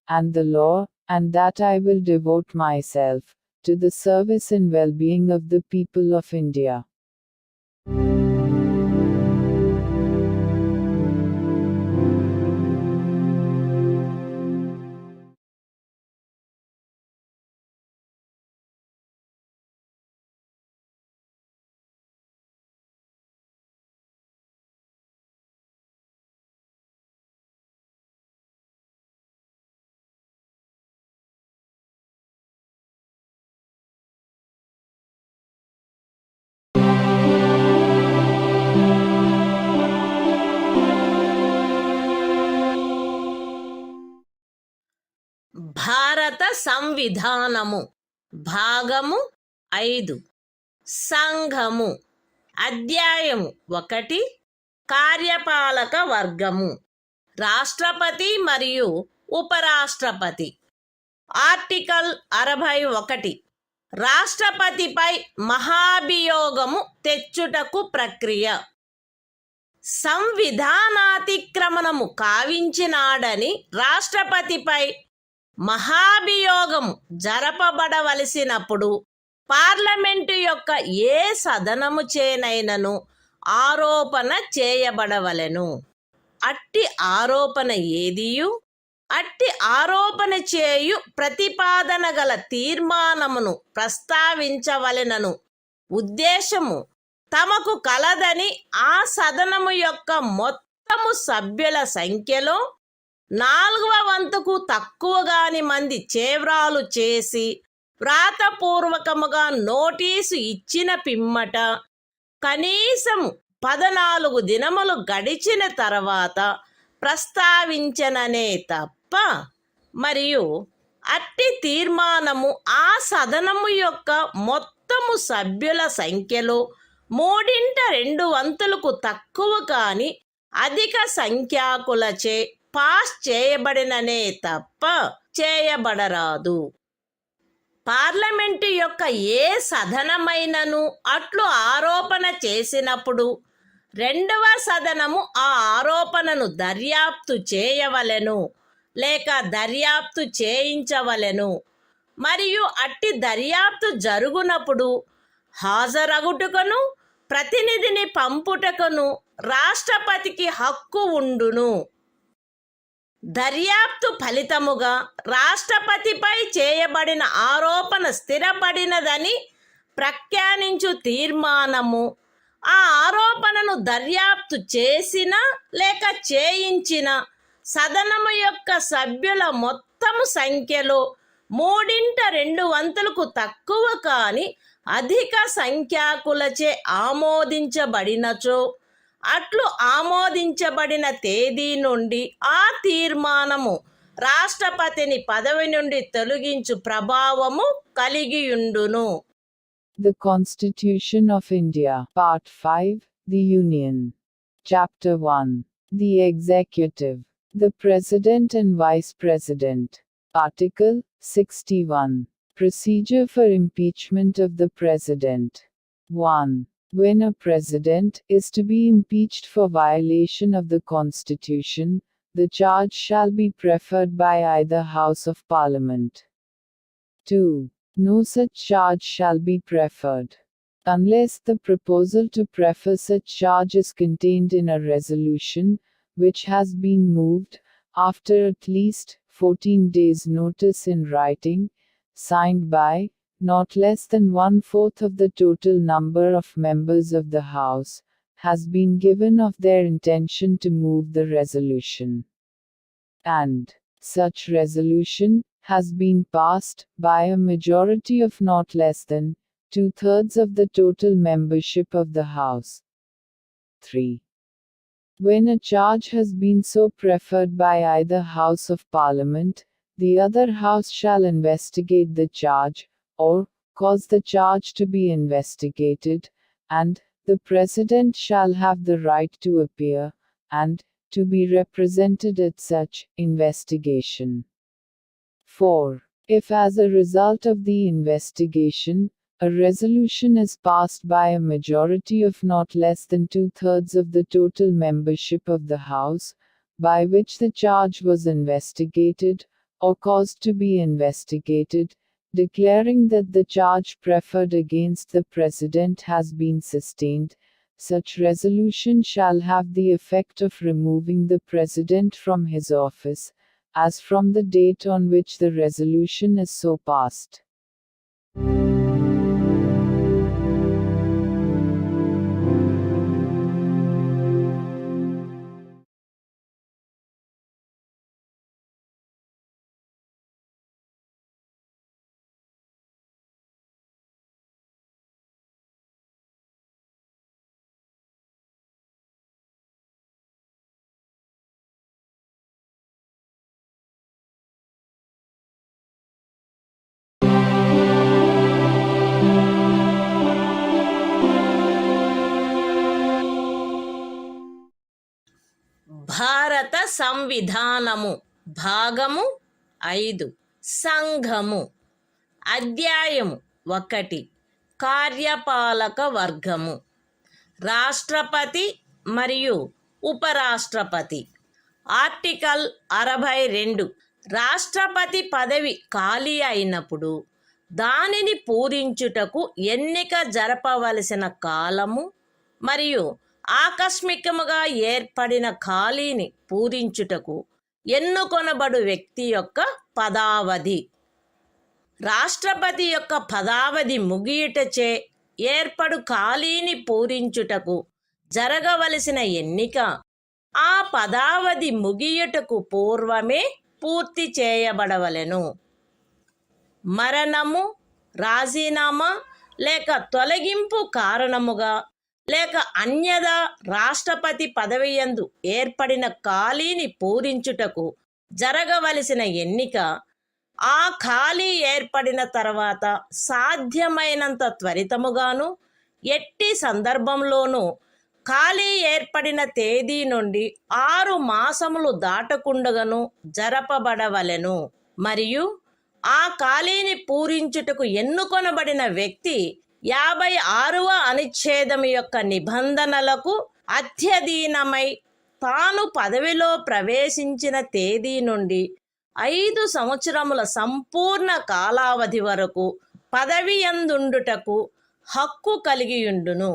and the law, and that I will devote myself to the service and well-being of the people of India. భారత సంవిధానము భాగము 5 సంఘము అధ్యాయము 1 కార్యపాలక వర్గము రాష్ట్రపతి మరియు ఉపరాష్ట్రపతి article 61 రాష్ట్రపతిపై మహాభియోగము తెచ్చుటకు ప్రక్రియ సంవిధానాతిక్రమణము కావించినాడని రాష్ట్రపతిపై మహాభియోగము జరపబడవలసినప్పుడు parliament యొక్క ఏ సదనము చేనైనను ఆరోపణ చేయబడవలెను. అట్టి ఆరోపణ ఏదియు అట్టి ఆరోపణ చేయు ప్రతిపాదన గల తీర్మానమును ప్రస్తావించవలెనను ఉద్దేశము తమకు కలదని ఆ సదనము యొక్క మొత్తము సభ్యుల సంఖ్యలో 4వ వంతుకు తక్కువగాని మంది చేవ్రాలు చేసి వ్రాతపూర్వకముగా నోటీసు ఇచ్చిన పిమ్మట కనీసం 14 దినములు గడిచిన తర్వాత ప్రస్తావించననే తప్ప మరియు అట్టి తీర్మానము ఆ సదనము యొక్క మొత్తము సభ్యుల సంఖ్యలో 2/3 తక్కువ కాని అధిక సంఖ్యాకులచే పాస్ చేయబడిననే తప్ప చేయబడరాదు. పార్లమెంటు యొక్క ఏ సదనమైనను అట్లు ఆరోపణ చేసినప్పుడు 2వ సదనము ఆ ఆరోపణను దర్యాప్తు చేయవలెను లేక దర్యాప్తు చేయించవలెను. మరియు అట్టి దర్యాప్తు జరుగునప్పుడు హాజరగుటకును ప్రతినిధిని పంపుటకును రాష్ట్రపతికి హక్కు ఉండును. దర్యాప్తు ఫలితముగా రాష్ట్రపతిపై చేయబడిన ఆరోపణ స్థిరపడినదని ప్రఖ్యానించు తీర్మానము ఆ ఆరోపణను దర్యాప్తు చేసిన లేక చేయించిన సదనము యొక్క సభ్యుల మొత్తము సంఖ్యలో 3/2 తక్కువ కాని అధిక సంఖ్యాకులచే ఆమోదించబడినచో అట్లు ఆమోదించబడిన తేదీ నుండి ఆ తీర్మానము రాష్ట్రపతిని పదవి నుండి తొలగించు ప్రభావము కలిగియుండును. The Constitution of India, Part 5, The Union. Chapter 1. The Executive. The President and Vice President. Article 61. Procedure for impeachment of the President. 1. When a President is to be impeached for violation of the Constitution, the charge shall be preferred by either House of Parliament. 2. No such charge shall be preferred unless the proposal to prefer such charge is contained in a resolution, which has been moved, after at least 14 days' notice in writing, signed by not less than 1/4 of the total number of members of the House, has been given of their intention to move the resolution, and such resolution has been passed by a majority of not less than 2/3 of the total membership of the House. 3. When a charge has been so preferred by either House of Parliament, the other House shall investigate the charge, or cause the charge to be investigated, and the President shall have the right to appear, and to be represented at such investigation. 4. If as a result of the investigation, a resolution is passed by a majority of not less than 2/3 of the total membership of the House, by which the charge was investigated, or caused to be investigated, declaring that the charge preferred against the President has been sustained, such resolution shall have the effect of removing the President from his office, as from the date on which the resolution is so passed. భారత సంవిధానము భాగము 5 సంఘము అధ్యాయము 1 కార్యపాలక వర్గము రాష్ట్రపతి మరియు ఉపరాష్ట్రపతి article 62 రాష్ట్రపతి పదవి ఖాళీ అయినప్పుడు దానిని పూరించుటకు ఎన్నిక జరపవలసిన కాలము మరియు ఆకస్మికముగా ఏర్పడిన ఖాళీని పూరించుటకు ఎన్నుకొనబడు వ్యక్తి యొక్క పదావధి. రాష్ట్రపతి యొక్క పదావధి ముగియుటచే ఏర్పడు ఖాళీని పూరించుటకు జరగవలసిన ఎన్నిక ఆ పదావధి ముగియుటకు పూర్వమే పూర్తి చేయబడవలెను. మరణము, రాజీనామా లేక తొలగింపు కారణముగా లేక అన్యదా రాష్ట్రపతి పదవియందు ఏర్పడిన ఖాళీని పూరించుటకు జరగవలసిన ఎన్నిక ఆ ఖాళీ ఏర్పడిన తర్వాత సాధ్యమైనంత త్వరితముగాను ఎట్టి సందర్భంలోనూ ఖాళీ ఏర్పడిన తేదీ నుండి 6 మాసములు దాటకుండగను జరపబడవలెను. మరియు ఆ ఖాళీని పూరించుటకు ఎన్నుకొనబడిన వ్యక్తి 56వ అనుచ్ఛేదము యొక్క నిబంధనలకు అత్యధీనమై తాను పదవిలో ప్రవేశించిన తేదీ నుండి 5 సంవత్సరముల సంపూర్ణ కాలావధి వరకు పదవియందుండుటకు హక్కు కలిగియుండును.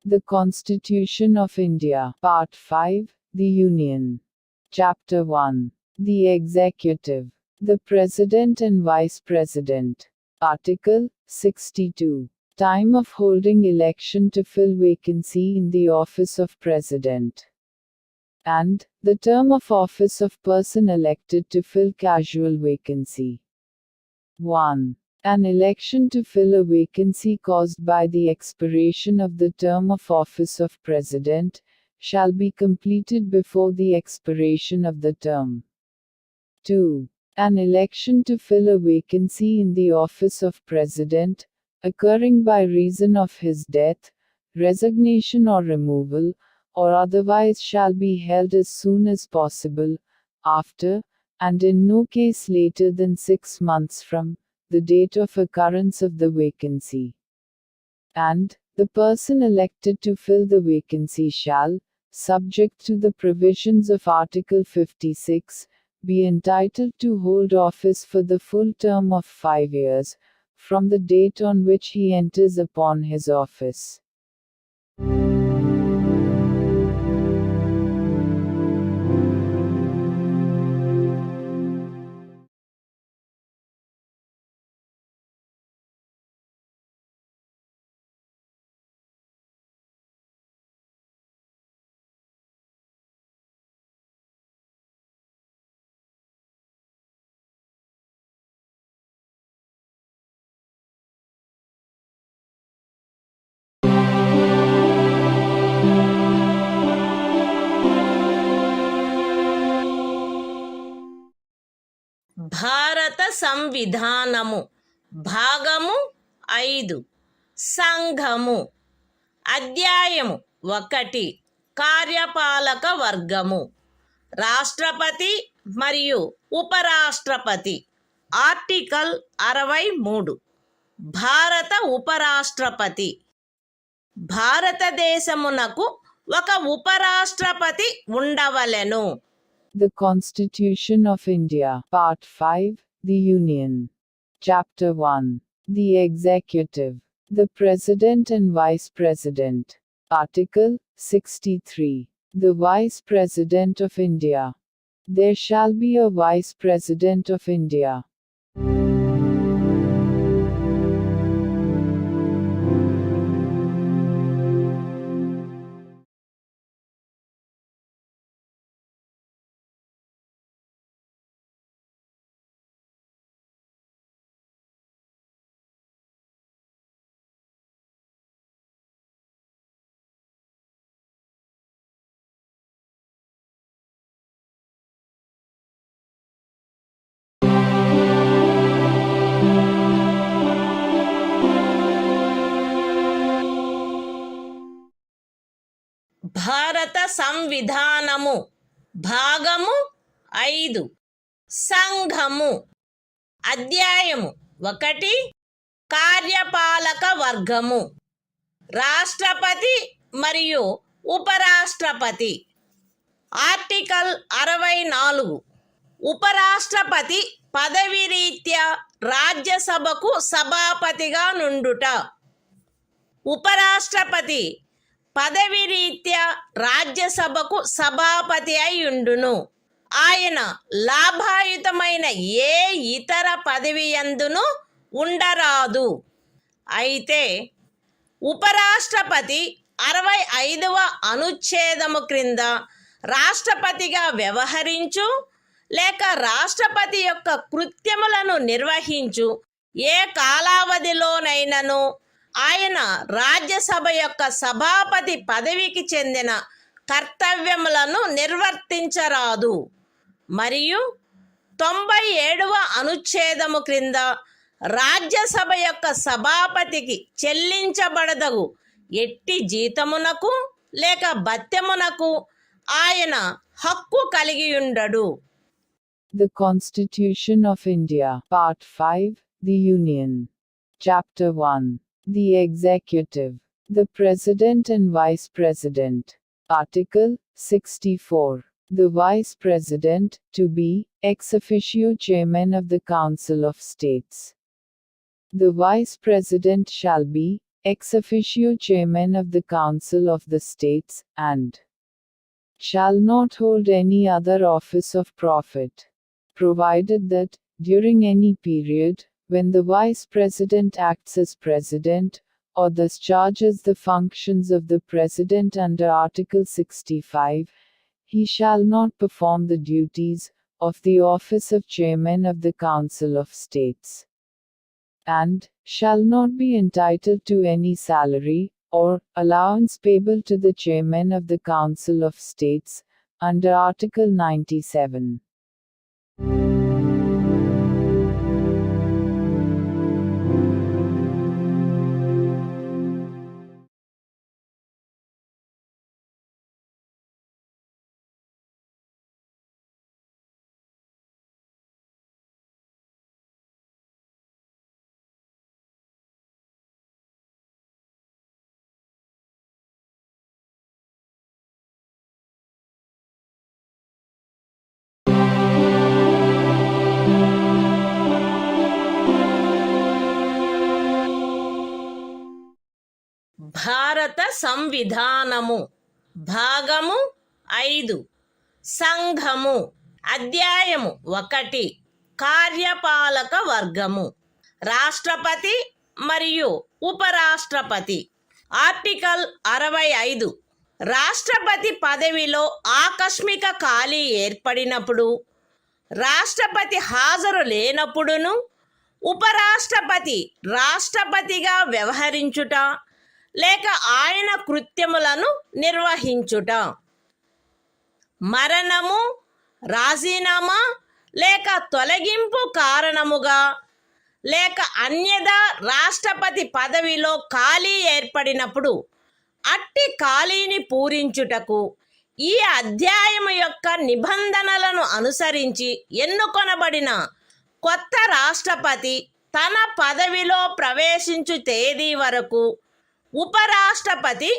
The Constitution of India, Part 5, The Union. Chapter 1. The Executive. The President and Vice President. Article 62. Time of holding election to fill vacancy in the office of President. And the term of office of person elected to fill casual vacancy. 1. An election to fill a vacancy caused by the expiration of the term of office of President shall be completed before the expiration of the term. 2. An election to fill a vacancy in the office of President, occurring by reason of his death, resignation or removal, or otherwise shall be held as soon as possible, after, and in no case later than 6 months from, the date of occurrence of the vacancy. And, the person elected to fill the vacancy shall, subject to the provisions of Article 56, be entitled to hold office for the full term of 5 years, from the date on which he enters upon his office. భారత సంవిధానము భాగము 5 సంఘము అధ్యాయము 1 కార్యపాలక వర్గము రాష్ట్రపతి మరియు ఉపరాష్ట్రపతి article 63 భారత ఉపరాష్ట్రపతి భారతదేశమునకు ఒక ఉపరాష్ట్రపతి ఉండవలెను. The Constitution of India, Part 5, The Union. Chapter 1. The Executive. The President and Vice President. Article 63. The Vice President of India. There shall be a Vice President of India. భారత సంవిధానము భాగము 5 సంఘము. అధ్యాయము 1 కార్యపాలక వర్గము. రాష్ట్రపతి మరియు ఉపరాష్ట్రపతి. ఆర్టికల్ 64. ఉపరాష్ట్రపతి పదవి రీత్యా రాజ్యసభకు సభాపతిగా నుండుట. ఉపరాష్ట్రపతి పదవి రీత్యా రాజ్యసభకు సభాపతి అయి ఉండును. ఆయన లాభాయుతమైన ఏ ఇతర పదవి యందును ఉండరాదు. అయితే ఉపరాష్ట్రపతి 65వ అనుచ్ఛేదము క్రింద రాష్ట్రపతిగా వ్యవహరించు లేక రాష్ట్రపతి యొక్క కృత్యములను నిర్వహించు ఏ కాలావధిలోనైనను ఆయన రాజ్యసభ యొక్క సభాపతి పదవికి చెందిన కర్తవ్యములను నిర్వర్తించరాదు. మరియు 97వ అనుచ్ఛేదము క్రింద రాజ్యసభ యొక్క సభాపతికి చెల్లించబడదగు ఎట్టి జీతమునకు లేక భత్యమునకు ఆయన హక్కు కలిగి ఉండడు. The Constitution of India, Part 5, The Union. Chapter 1. The Executive. The President and Vice President. Article 64. The Vice President, to be, ex officio Chairman of the Council of States. The Vice President shall be, ex officio Chairman of the Council of the States, and shall not hold any other office of profit, provided that, during any period, when the Vice President acts as President, or discharges the functions of the President under Article 65, he shall not perform the duties of the office of Chairman of the Council of States, and shall not be entitled to any salary or allowance payable to the Chairman of the Council of States, under Article 97. భారత సంవిధానము. భాగము 5 సంఘము. అధ్యాయము 1 కార్యపాలక వర్గము. రాష్ట్రపతి మరియు ఉపరాష్ట్రపతి. Article 65. రాష్ట్రపతి పదవిలో ఆకస్మిక ఖాళీ ఏర్పడినప్పుడు, రాష్ట్రపతి హాజరు లేనప్పుడును ఉపరాష్ట్రపతి రాష్ట్రపతిగా వ్యవహరించుట లేక ఆయన కృత్యములను నిర్వహించుట. మరణము, రాజీనామా లేక తొలగింపు కారణముగా లేక అన్యదా రాష్ట్రపతి పదవిలో ఖాళీ ఏర్పడినప్పుడు అట్టి ఖాళీని పూరించుటకు ఈ అధ్యాయము యొక్క నిబంధనలను అనుసరించి ఎన్నుకొనబడిన కొత్త రాష్ట్రపతి తన పదవిలో ప్రవేశించు తేదీ వరకు ఉపరాష్ట్రపతి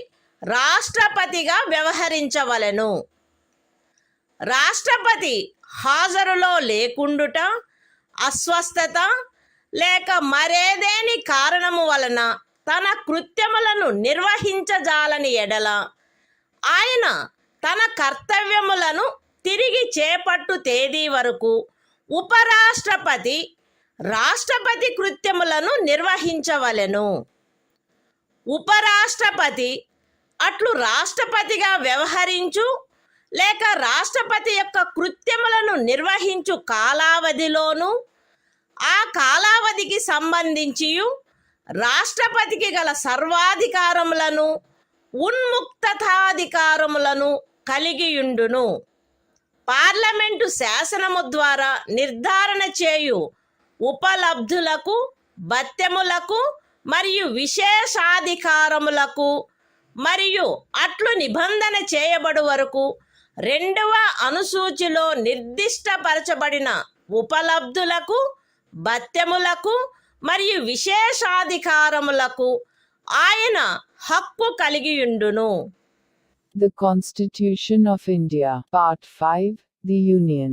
రాష్ట్రపతిగా వ్యవహరించవలెను. రాష్ట్రపతి హాజరులో లేకుండుట, అస్వస్థత లేక మరేదేని కారణము వలన తన కృత్యములను నిర్వహించజాలని ఎడల ఆయన తన కర్తవ్యములను తిరిగి చేపట్టు తేదీ వరకు ఉపరాష్ట్రపతి రాష్ట్రపతి కృత్యములను నిర్వహించవలెను. ఉపరాష్ట్రపతి అట్లు రాష్ట్రపతిగా వ్యవహరించు లేక రాష్ట్రపతి యొక్క కృత్యములను నిర్వహించు కాలావధిలోను ఆ కాలావధికి సంబంధించి రాష్ట్రపతికి గల సర్వాధికారములను ఉన్ముక్తతాధికారములను కలిగియుండును. పార్లమెంటు శాసనము ద్వారా నిర్ధారణ చేయు ఉపలబ్ధులకు, భత్యములకు మరియు విశేషాధికారములకు మరియు అట్లు నిబంధన చేయబడు వరకు రెండవ అనుసూచిలో నిర్దిష్టపరచబడిన ఉపలబ్ధులకు, భత్యములకు మరియు విశేషాధికారములకు ఆయన హక్కు కలిగియుండును. The Constitution of India, Part 5, The Union.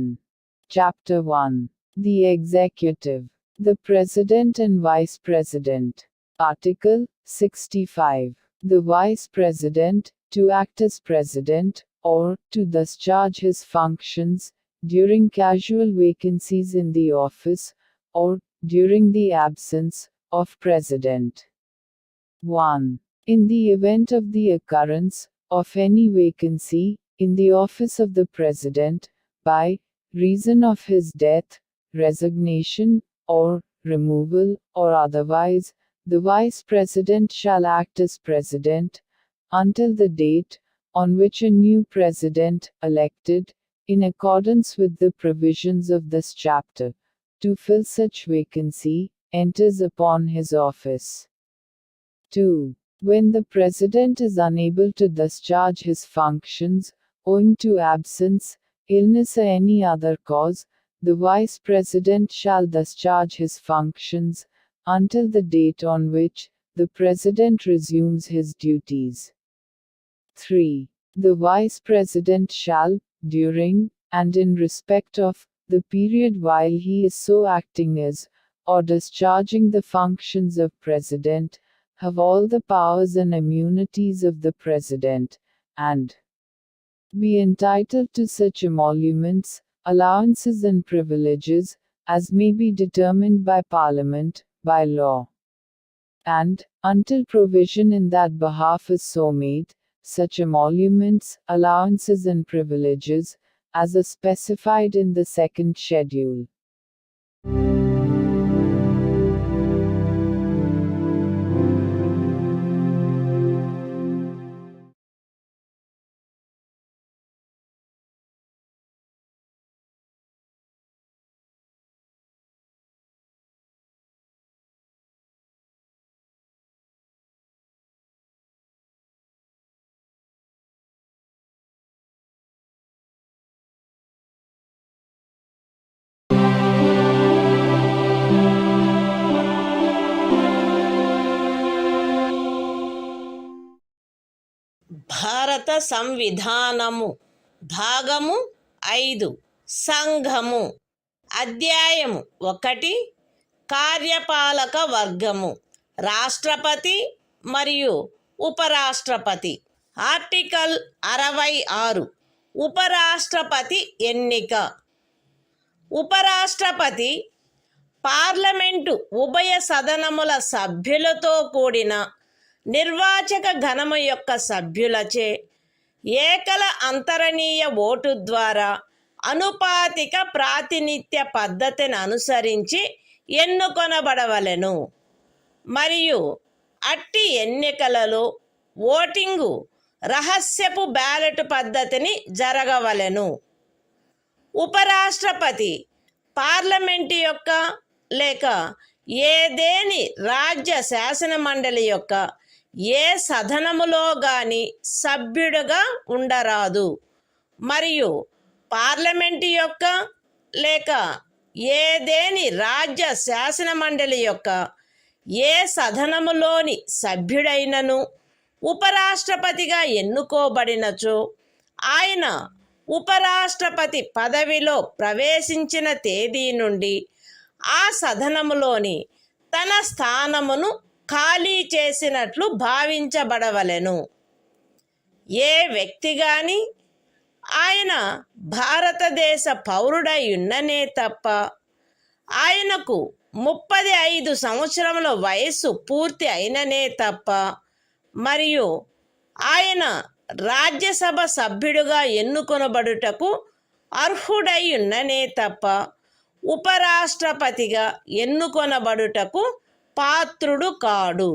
Chapter 1. The Executive. The President and Vice President. Article 65. The Vice President, to act as President, or to discharge his functions, during casual vacancies in the office, or during the absence of President. 1. In the event of the occurrence of any vacancy in the office of the President, by reason of his death, resignation, or removal, or otherwise, the Vice President shall act as President until the date on which a new President, elected, in accordance with the provisions of this chapter, to fill such vacancy, enters upon his office. 2. When the President is unable to discharge his functions, owing to absence, illness or any other cause, the Vice President shall discharge his functions until the date on which the President resumes his duties. 3. The Vice President shall, during, and in respect of, the period while he is so acting as, or discharging the functions of President, have all the powers and immunities of the President, and be entitled to such emoluments, allowances and privileges, as may be determined by Parliament, by law. And, until provision in that behalf is so made, such emoluments, allowances and privileges, as are specified in the second schedule. భారత సంవిధానము భాగము 5 సంఘము అధ్యాయము 1 కార్యపాలక వర్గము రాష్ట్రపతి మరియు ఉపరాష్ట్రపతి. Article 66 ఉపరాష్ట్రపతి ఎన్నిక. ఉపరాష్ట్రపతి పార్లమెంటు ఉభయ సదనముల సభ్యులతో కూడిన నిర్వాచక గణము యొక్క సభ్యులచే ఏకల అంతరణీయ ఓటు ద్వారా అనుపాతిక ప్రాతినిధ్య పద్ధతిని అనుసరించి ఎన్నుకొనబడవలెను మరియు అట్టి ఎన్నికలలో ఓటింగు రహస్యపు బ్యాలెట్ పద్ధతిని జరగవలెను. ఉపరాష్ట్రపతి పార్లమెంటు యొక్క లేక ఏదేని రాజ్య శాసన మండలి యొక్క ఏ సదనములో గాని సభ్యుడుగా ఉండరాదు మరియు పార్లమెంటు యొక్క లేక ఏదేని రాజ్య శాసన మండలి యొక్క ఏ సదనములోని సభ్యుడైనను ఉపరాష్ట్రపతిగా ఎన్నుకోబడినచో ఆయన ఉపరాష్ట్రపతి పదవిలో ప్రవేశించిన తేదీ నుండి ఆ సదనములోని తన స్థానమును ఖాళీ చేసినట్లు భావించబడవలెను. ఏ వ్యక్తి గాని ఆయన భారతదేశ పౌరుడై ఉన్ననే తప్ప ఆయనకు 35 సంవత్సరముల వయస్సు పూర్తి అయిననే తప్ప మరియు ఆయన రాజ్యసభ సభ్యుడుగా ఎన్నుకొనబడుటకు అర్హుడై ఉన్ననే తప్ప ఉపరాష్ట్రపతిగా ఎన్నుకొనబడుటకు పాత్రుడు కాడు.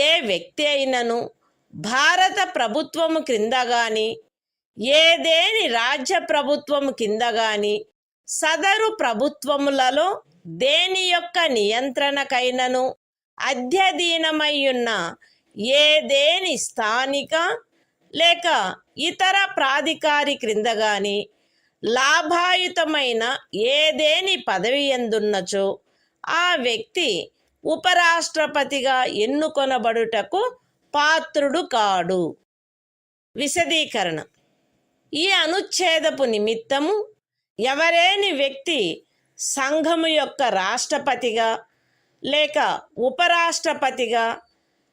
ఏ వ్యక్తి అయినను భారత ప్రభుత్వము క్రింద గాని ఏదేని రాజ్య ప్రభుత్వము కింద గాని సదరు ప్రభుత్వములలో దేని యొక్క నియంత్రణకైనను అధ్యధీనమయ్యున్న ఏదేని స్థానిక లేక ఇతర ప్రాధికారి క్రింద గాని లాభాయుతమైన ఏదేని పదవి ఎందున్నచో ఆ వ్యక్తి ఉపరాష్ట్రపతిగా ఎన్నుకొనబడుటకు పాత్రుడు కాడు. విశదీకరణ: ఈ అనుచ్ఛేదపు నిమిత్తము ఎవరేని వ్యక్తి సంఘము యొక్క రాష్ట్రపతిగా లేక ఉపరాష్ట్రపతిగా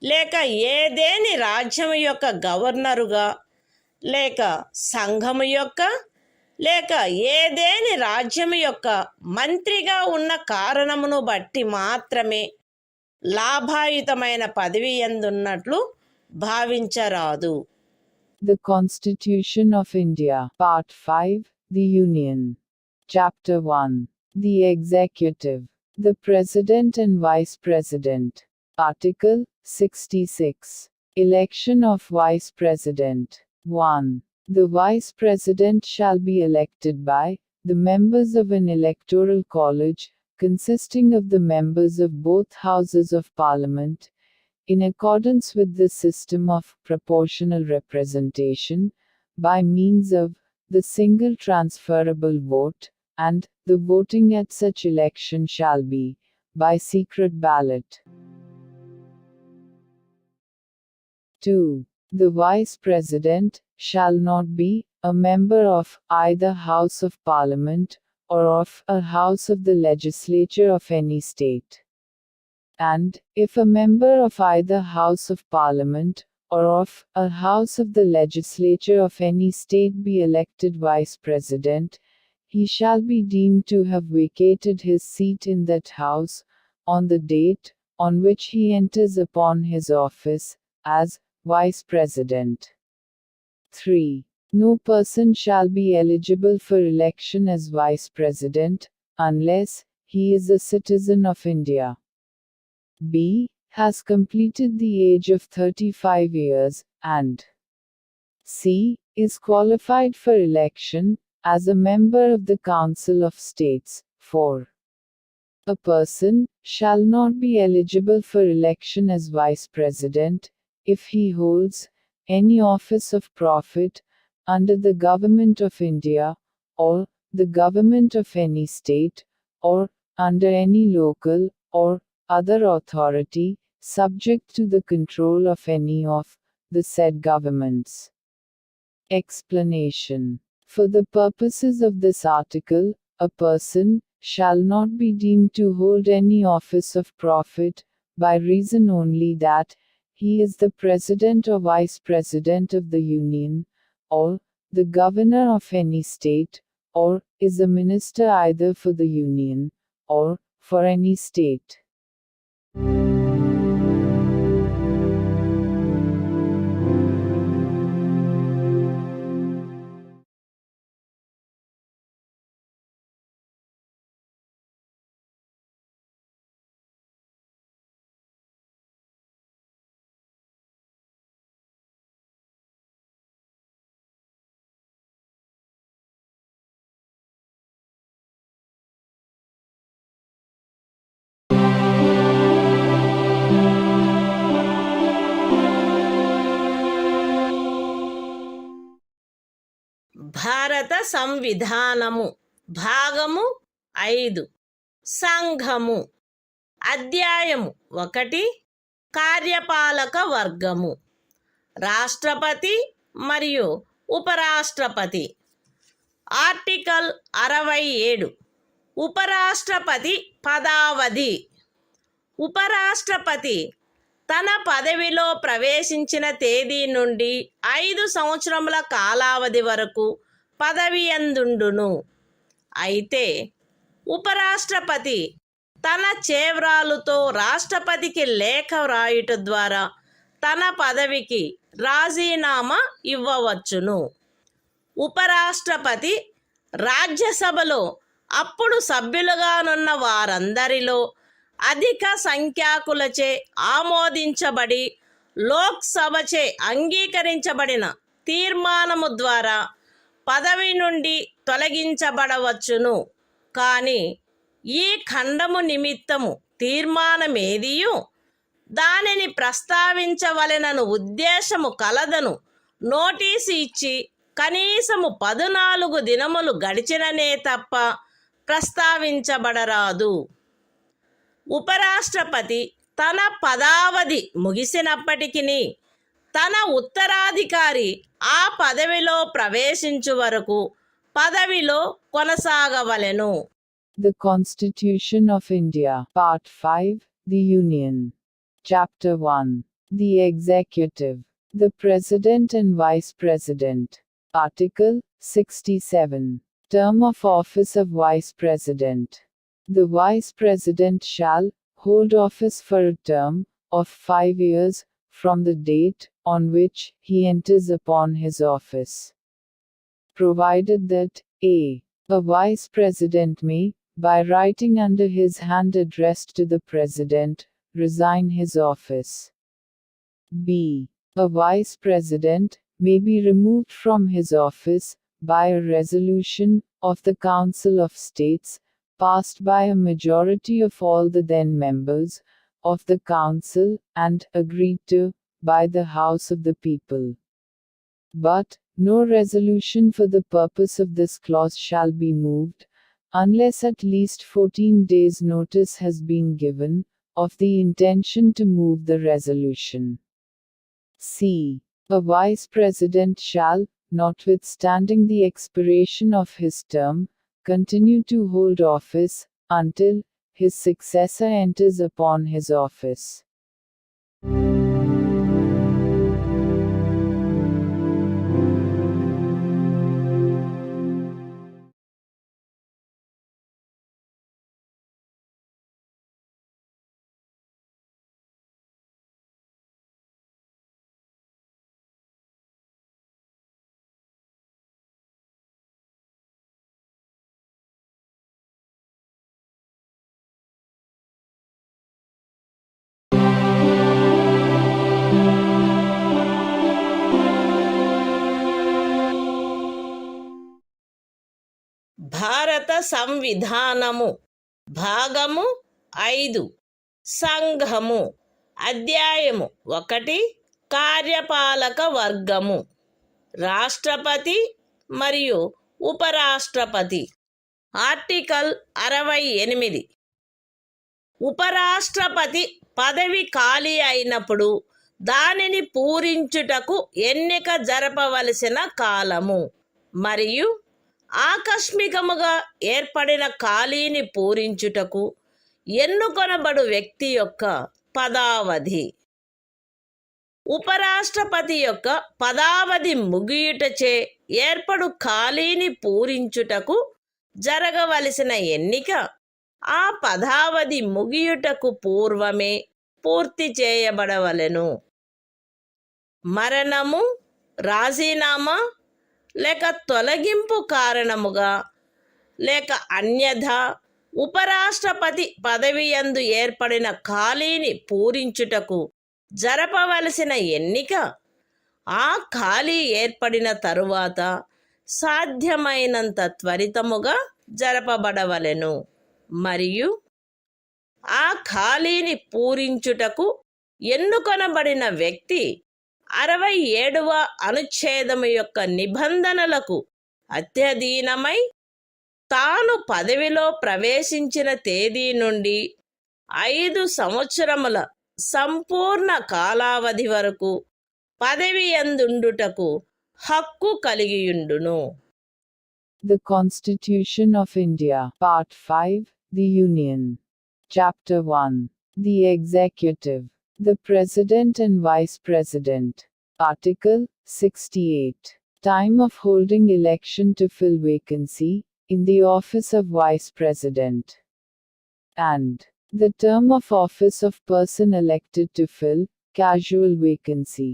లేక ఏదేని రాజ్యము యొక్క గవర్నరుగా లేక సంఘము యొక్క లేక ఏదేని రాజ్యము యొక్క మంత్రిగా ఉన్న కారణమును బట్టి మాత్రమే లాభాయుతమైన పదవి ఎందున్నట్లు భావించరాదు. The Constitution of India, Part 5, The Union. Chapter 1. The Executive. The President and Vice President. Article 66. Election of Vice President. 1. The Vice President shall be elected by the members of an electoral college, consisting of the members of both Houses of Parliament, in accordance with the system of proportional representation, by means of the single transferable vote, and the voting at such election shall be by secret ballot. 2. The Vice President shall not be a member of either House of Parliament or of a House of the Legislature of any state. And, if a member of either House of Parliament or of a House of the Legislature of any state be elected Vice President, he shall be deemed to have vacated his seat in that House, on the date on which he enters upon his office, as Vice President. 3. No person shall be eligible for election as Vice President, unless he is a citizen of India. B. Has completed the age of 35 years, and C. Is qualified for election as a member of the Council of States. 4. A person shall not be eligible for election as Vice President if he holds any office of profit under the Government of India, or the Government of any state, or under any local or other authority, subject to the control of any of the said governments. Explanation. For the purposes of this article, a person shall not be deemed to hold any office of profit, by reason only that he is the President or Vice President of the Union, or the Governor of any state, or is a minister either for the Union, or for any state. భారత సంవిధానము భాగము 5 సంఘము అధ్యాయము 1 కార్యపాలక వర్గము రాష్ట్రపతి మరియు ఉపరాష్ట్రపతి article 67 ఉపరాష్ట్రపతి పదావధి ఉపరాష్ట్రపతి తన పదవిలో ప్రవేశించిన తేదీ నుండి 5 సంవత్సరముల కాలావధి వరకు పదవి యందుండును. అయితే ఉపరాష్ట్రపతి తన చేవ్రాలుతో రాష్ట్రపతికి లేఖ వ్రాయుట ద్వారా తన పదవికి రాజీనామా ఇవ్వవచ్చును. ఉపరాష్ట్రపతి రాజ్యసభలో అప్పుడు సభ్యులుగానున్న వారందరిలో అధిక సంఖ్యాకులచే ఆమోదించబడి లోక్సభచే అంగీకరించబడిన తీర్మానము ద్వారా పదవి నుండి తొలగించబడవచ్చును. కానీ ఈ ఖండము నిమిత్తము తీర్మానమేదియు దానిని ప్రస్తావించవలెనను ఉద్దేశము కలదను నోటీసు ఇచ్చి కనీసము 14 దినములు గడిచిననే తప్ప ప్రస్తావించబడరాదు. ఉపరాష్ట్రపతి తన పదావధి ముగిసినప్పటికీ తన ఉత్తరాధికారి ఆ పదవిలో ప్రవేశించు వరకు పదవిలో కొనసాగవలెను. The Constitution of India, Part 5, The Union. Chapter 1. The Executive. The President and Vice President. Article 67. Term of office of Vice President. The Vice President shall hold office for a term of 5 years from the date on which he enters upon his office, provided that a. A Vice President may, by writing under his hand addressed to the President, resign his office. b. A Vice President may be removed from his office by a resolution of the Council of States, passed by a majority of all the then members of the Council, and agreed to by the House of the People. But no resolution for the purpose of this clause shall be moved, unless at least 14 days' notice has been given of the intention to move the resolution. c. A Vice President shall, notwithstanding the expiration of his term, continue to hold office until his successor enters upon his office. భారత సంవిధానము భాగము 5 సంఘము అధ్యాయము 1 కార్యపాలక వర్గము రాష్ట్రపతి మరియు ఉపరాష్ట్రపతి. Article 68. ఉపరాష్ట్రపతి పదవి ఖాళీ అయినప్పుడు దానిని పూరించుటకు ఎన్నిక జరపవలసిన కాలము మరియు ఆకస్మికముగా ఏర్పడిన ఖాళీని పూరించుటకు ఎన్నుకొనబడు వ్యక్తి యొక్క పదావధి. ఉపరాష్ట్రపతి యొక్క పదావధి ముగియుటచే ఏర్పడు ఖాళీని పూరించుటకు జరగవలసిన ఎన్నిక ఆ పదావధి ముగియుటకు పూర్వమే పూర్తి చేయబడవలెను. మరణము, రాజీనామా లేక తొలగింపు కారణముగా లేక అన్యథా ఉపరాష్ట్రపతి పదవియందు ఏర్పడిన ఖాళీని పూరించుటకు జరపవలసిన ఎన్నిక ఆ ఖాళీ ఏర్పడిన తరువాత సాధ్యమైనంత త్వరితముగా జరపబడవలెను మరియు ఆ ఖాళీని పూరించుటకు ఎన్నుకొనబడిన వ్యక్తి 67వ అనుచ్ఛేదము యొక్క నిబంధనలకు అత్యధీనమై తాను పదవిలో ప్రవేశించిన తేదీ నుండి 5 సంవత్సరముల సంపూర్ణ కాలావధి వరకు పదవి యందుండుటకు హక్కు కలిగియుండును. The Constitution of India, Part 5, The Union. Chapter 1. The Executive. The President and Vice President. Article 68. Time of holding election to fill vacancy in the office of Vice President. And the term of office of person elected to fill casual vacancy.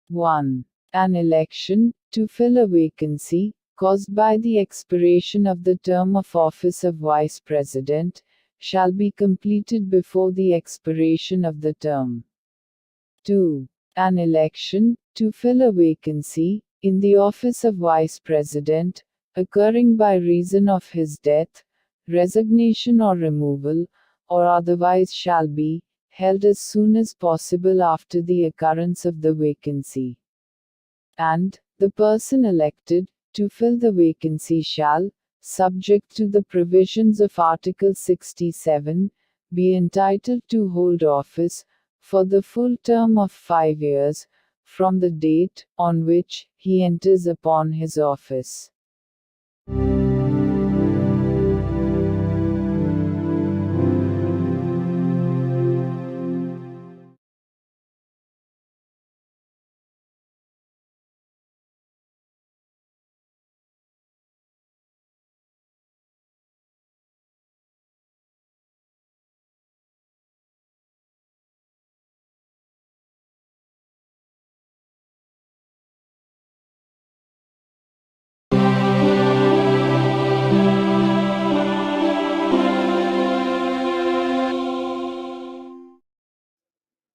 1. An election to fill a vacancy caused by the expiration of the term of office of Vice President shall be completed before the expiration of the term. 2. An election to fill a vacancy in the office of Vice President occurring by reason of his death, resignation or removal, or otherwise shall be held as soon as possible after the occurrence of the vacancy. and the person elected to fill the vacancy shall, subject to the provisions of Article 67, be entitled to hold office for the full term of 5 years from the date on which he enters upon his office.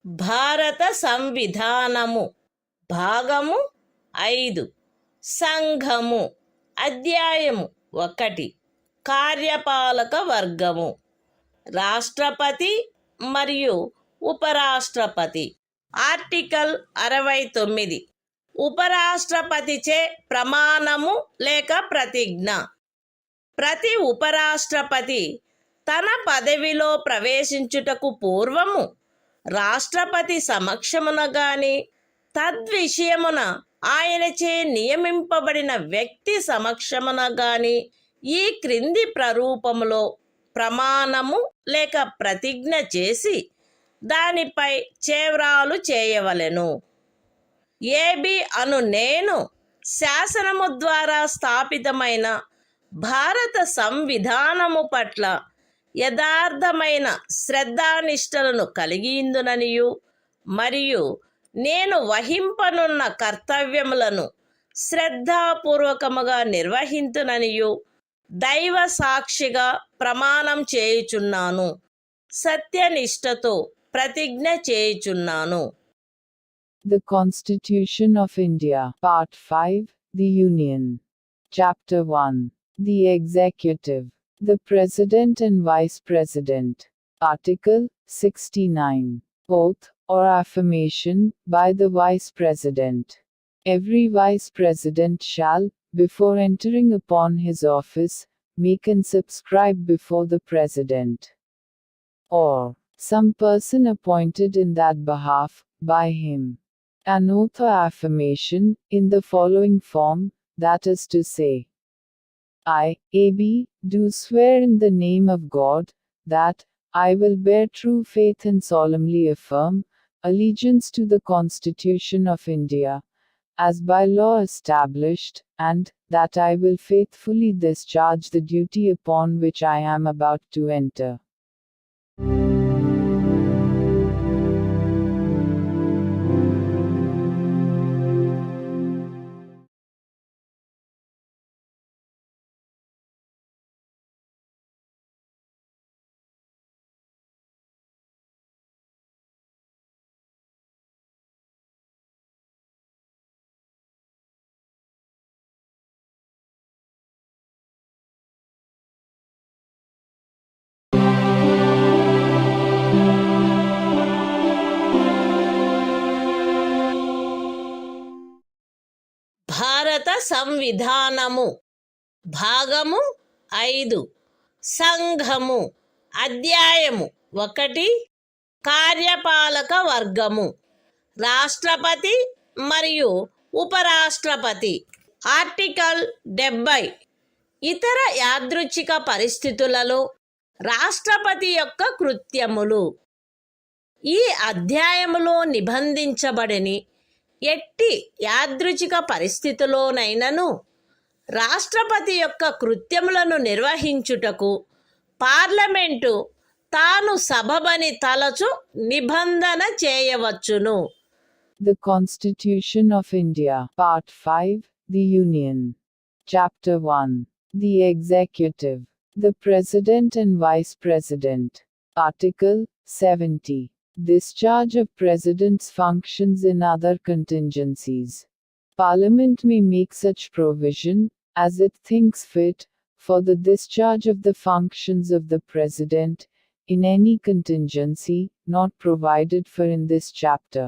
భారత సంవిధానము భాగము 5 సంఘము అధ్యాయము 1 కార్యపాలక వర్గము రాష్ట్రపతి మరియు ఉపరాష్ట్రపతి article 69 ఉపరాష్ట్రపతిచే ప్రమాణము లేక ప్రతిజ్ఞ ప్రతి ఉపరాష్ట్రపతి తన పదవిలో ప్రవేశించుటకు పూర్వము రాష్ట్రపతి సమక్షమున గాని తద్విషయమున ఆయనచే నియమింపబడిన వ్యక్తి సమక్షమున గాని ఈ క్రింది ప్రరూపములో ప్రమాణము లేక ప్రతిజ్ఞ చేసి దానిపై చేవ్రాలు చేయవలెను. ఏబి అను నేను శాసనము ద్వారా స్థాపితమైన భారత సంవిధానము పట్ల యథార్థమైన శ్రద్ధానిష్టలను కలిగియుందుననియు మరియు నేను వహింపనున్న కర్తవ్యములను శ్రద్ధాపూర్వకముగా నిర్వహింతుననియు దైవ సాక్షిగా ప్రమాణం చేయుచున్నాను, సత్యనిష్టతో ప్రతిజ్ఞ చేయుచున్నాను. The Constitution of India, Part 5, The Union. Chapter 1. The Executive. The President and Vice President. Article 69. Oath, or affirmation, by the Vice President. Every Vice President shall, before entering upon his office, make and subscribe before the President, or some person appointed in that behalf, by him, an oath or affirmation, in the following form, that is to say, I, A.B., do swear in the name of God, that I will bear true faith and solemnly affirm allegiance to the Constitution of India, as by law established, and that I will faithfully discharge the duty upon which I am about to enter. భారత సంవిధానము భాగము 5 సంఘము అధ్యాయము 1 కార్యపాలక వర్గము రాష్ట్రపతి మరియు ఉపరాష్ట్రపతి article 70 ఇతర యాదృచ్ఛిక పరిస్థితులలో రాష్ట్రపతి యొక్క కృత్యములు. ఈ అధ్యాయములో నిబంధించబడని ఎట్టి యాదృచ్ఛిక పరిస్థితిలోనైనను రాష్ట్రపతి యొక్క కృత్యములను నిర్వహించుటకు పార్లమెంటు తాను సబబని తలచు నిబంధన చేయవచ్చును. The Constitution of India, Part 5, The Union. Chapter 1. The Executive. The President and Vice President. Article 70. Discharge of President's functions in other contingencies. Parliament may make such provision, as it thinks fit, for the discharge of the functions of the President, in any contingency, not provided for in this chapter.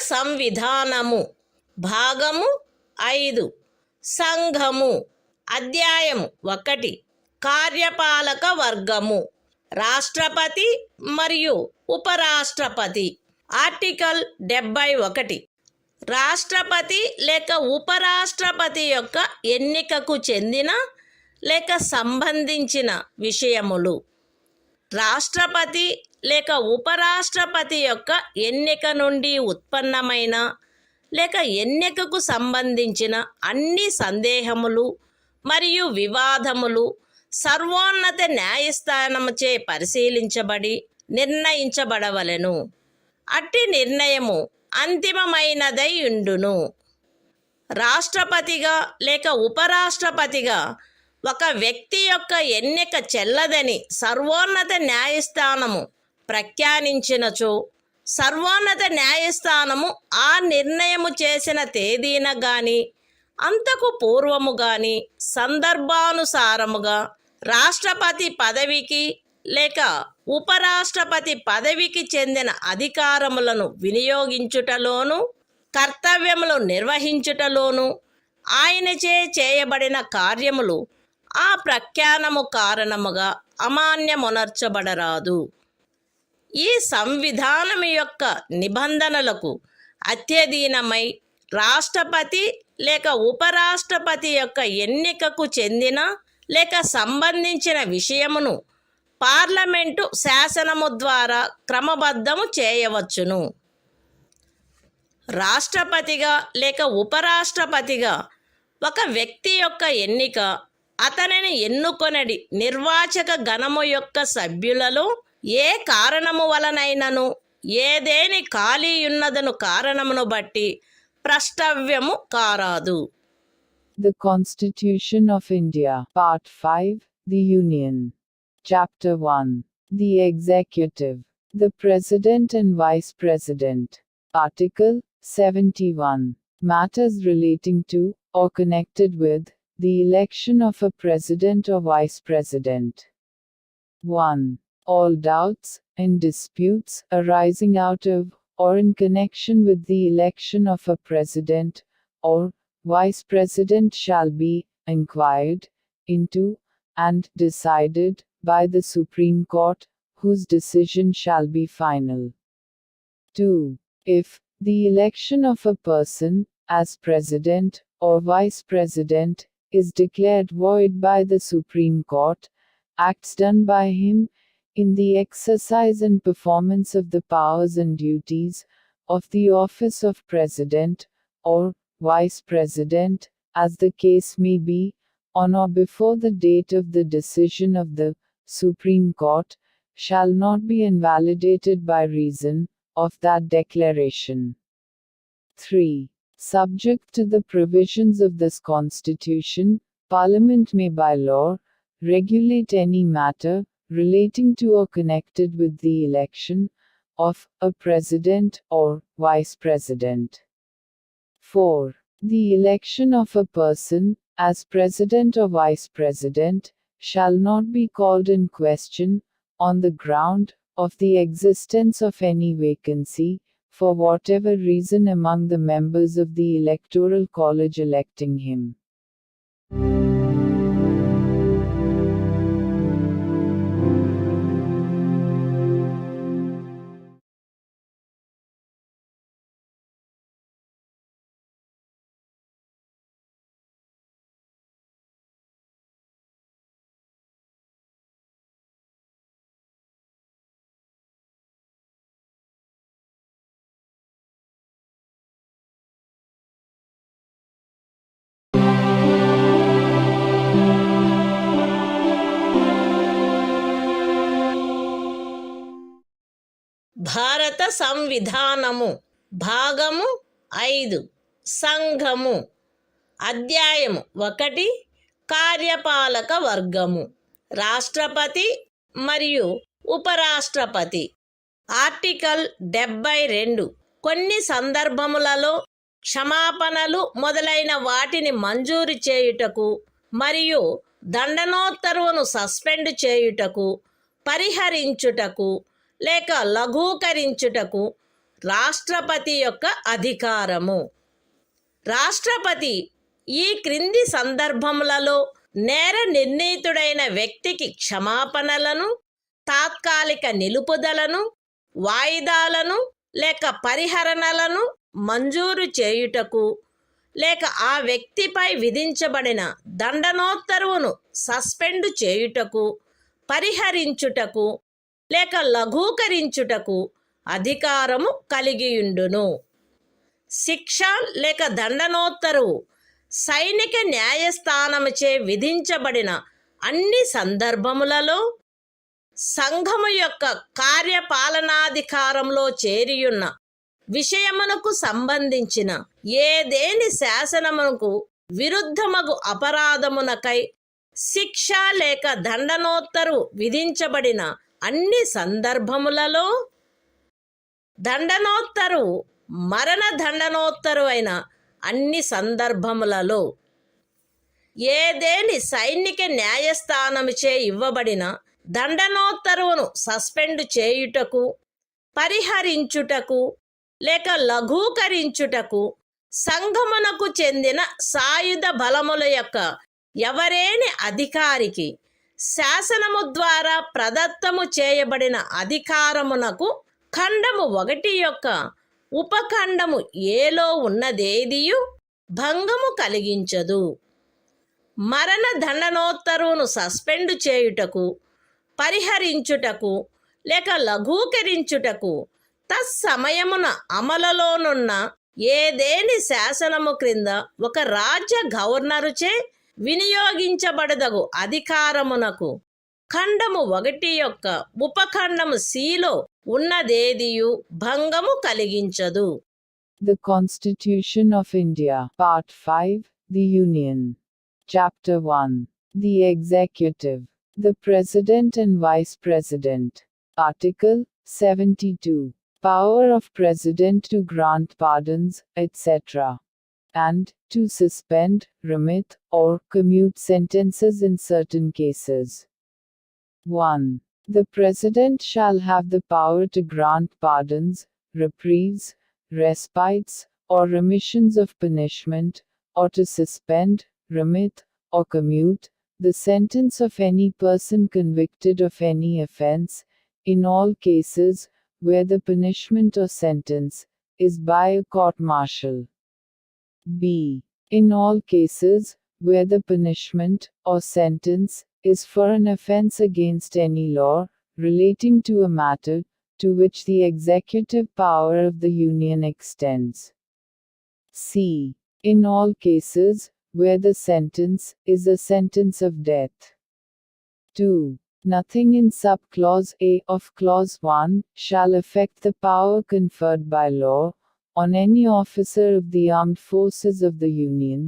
సంవిధానము భాగము 5 సంఘము అధ్యాయము 1 కార్యపాలక వర్గము రాష్ట్రపతి మరియు ఉపరాష్ట్రపతి article 71 రాష్ట్రపతి లేక ఉపరాష్ట్రపతి యొక్క ఎన్నికకు చెందిన లేక సంబంధించిన విషయములు. రాష్ట్రపతి లేక ఉపరాష్ట్రపతి యొక్క ఎన్నిక నుండి ఉత్పన్నమైన లేక ఎన్నికకు సంబంధించిన అన్ని సందేహములు మరియు వివాదములు సర్వోన్నత న్యాయస్థానముచే పరిశీలించబడి నిర్ణయించబడవలెను. అట్టి నిర్ణయము అంతిమమైనదై ఉండును. రాష్ట్రపతిగా లేక ఉపరాష్ట్రపతిగా ఒక వ్యక్తి యొక్క ఎన్నిక చెల్లదని సర్వోన్నత న్యాయస్థానము ప్రఖ్యానించినచో సర్వోన్నత న్యాయస్థానము ఆ నిర్ణయము చేసిన తేదీన గాని అంతకు పూర్వము గాని సందర్భానుసారముగా రాష్ట్రపతి పదవికి లేక ఉపరాష్ట్రపతి పదవికి చెందిన అధికారములను వినియోగించుటలోను కర్తవ్యములు నిర్వహించుటలోను ఆయనచే చేయబడిన కార్యములు ఆ ప్రఖ్యానము కారణముగా అమాన్యమునర్చబడరాదు. ఈ సంవిధానము యొక్క నిబంధనలకు అత్యధీనమై రాష్ట్రపతి లేక ఉపరాష్ట్రపతి యొక్క ఎన్నికకు చెందిన లేక సంబంధించిన విషయమును పార్లమెంటు శాసనము ద్వారా క్రమబద్ధము చేయవచ్చును. రాష్ట్రపతిగా లేక ఉపరాష్ట్రపతిగా ఒక వ్యక్తి యొక్క ఎన్నిక అతనిని ఎన్నుకొనడి నిర్వాచక గణము యొక్క సభ్యులలో ఏ కారణము వలనైనను ఏదేని ఖాళీ ఉన్నదను కారణమును బట్టి ప్రష్టవ్యము కారాదు. The Constitution of India, Part 5, The Union. Chapter 1. The Executive. The President and Vice President. Article 71. Matters relating to, or connected with, the election of a President or Vice President. 1. All doubts and disputes arising out of, or in connection with the election of a President, or Vice President shall be inquired into, and decided, by the Supreme Court, whose decision shall be final. 2. If the election of a person, as President, or Vice President, is declared void by the Supreme Court, acts done by him, in the exercise and performance of the powers and duties, of the office of President, or Vice President, as the case may be, on or before the date of the decision of the Supreme Court, shall not be invalidated by reason of that declaration. 3. Subject to the provisions of this Constitution, Parliament may by law regulate any matter relating to or connected with the election of a President or Vice President. 4. The election of a person, as President or Vice President, shall not be called in question, on the ground of the existence of any vacancy, for whatever reason among the members of the Electoral College electing him. భారత సంవిధానము భాగము 5 సంఘము అధ్యాయము 1 కార్యపాలక వర్గము రాష్ట్రపతి మరియు ఉపరాష్ట్రపతి article 72 కొన్ని సందర్భములలో క్షమాపణలు మొదలైన వాటిని మంజూరు చేయుటకు మరియు దండనోత్తర్వును సస్పెండ్ చేయుటకు పరిహరించుటకు లేక లఘూకరించుటకు రాష్ట్రపతి యొక్క అధికారము. రాష్ట్రపతి ఈ క్రింది సందర్భములలో నేర నిర్ణీతుడైన వ్యక్తికి క్షమాపణలను, తాత్కాలిక నిలుపుదలను, వాయిదాలను లేక పరిహరణలను మంజూరు చేయుటకు, లేక ఆ వ్యక్తిపై విధించబడిన దండనోత్తర్వును సస్పెండు చేయుటకు, పరిహరించుటకు లేక లఘూకరించుటకు అధికారము కలిగియుండును. శిక్ష లేక దండనోత్తరువు సైనిక న్యాయస్థానముచే విధించబడిన అన్ని సందర్భములలో సంఘము యొక్క కార్యపాలనాధికారంలో చేరియున్న విషయమునకు సంబంధించిన ఏదేని శాసనమునకు విరుద్ధమగు అపరాధమునకై శిక్ష లేక దండనోత్తరువు విధించబడిన అన్ని సందర్భములలో దండనోత్తరువు మరణ దండనోత్తరు అయిన అన్ని సందర్భములలో ఏదేని సైనిక న్యాయస్థానముచే ఇవ్వబడిన దండనోత్తరువును సస్పెండు చేయుటకు, పరిహరించుటకు లేక లఘూకరించుటకు సంఘమునకు చెందిన సాయుధ బలముల యొక్క ఎవరేని అధికారికి శాసనము ద్వారా ప్రదత్తము చేయబడిన అధికారమునకు ఖండము 1 యొక్క ఉపఖండము ఏలో ఉన్నదేదియు భంగము కలిగించదు. మరణ దండనోత్తరువును సస్పెండు చేయుటకు, పరిహరించుటకు లేక లఘూకరించుటకు తత్సమయమున అమలులోనున్న ఏదేని శాసనము క్రింద ఒక రాజ్య గవర్నరుచే వినియోగించబడదగు అధికారమునకు ఖండము 1 యొక్క ఉపఖండము సిలో ఉన్నదేదియు భంగము కలిగించదు. The Constitution of India, Part 5, The Union. Chapter 1. The Executive. The President and Vice President. Article 72. Power of President to grant pardons, etc. and to suspend, remit, or commute sentences in certain cases. 1. The President shall have the power to grant pardons, reprieves, respites, or remissions of punishment, or to suspend, remit, or commute the sentence of any person convicted of any offense, in all cases where the punishment or sentence is by a court-martial. B. In all cases where the punishment or sentence is for an offense against any law relating to a matter to which the executive power of the Union extends. C. In all cases where the sentence is a sentence of death. 2. Nothing in subclause A of Clause 1 shall affect the power conferred by law on any officer of the armed forces of the Union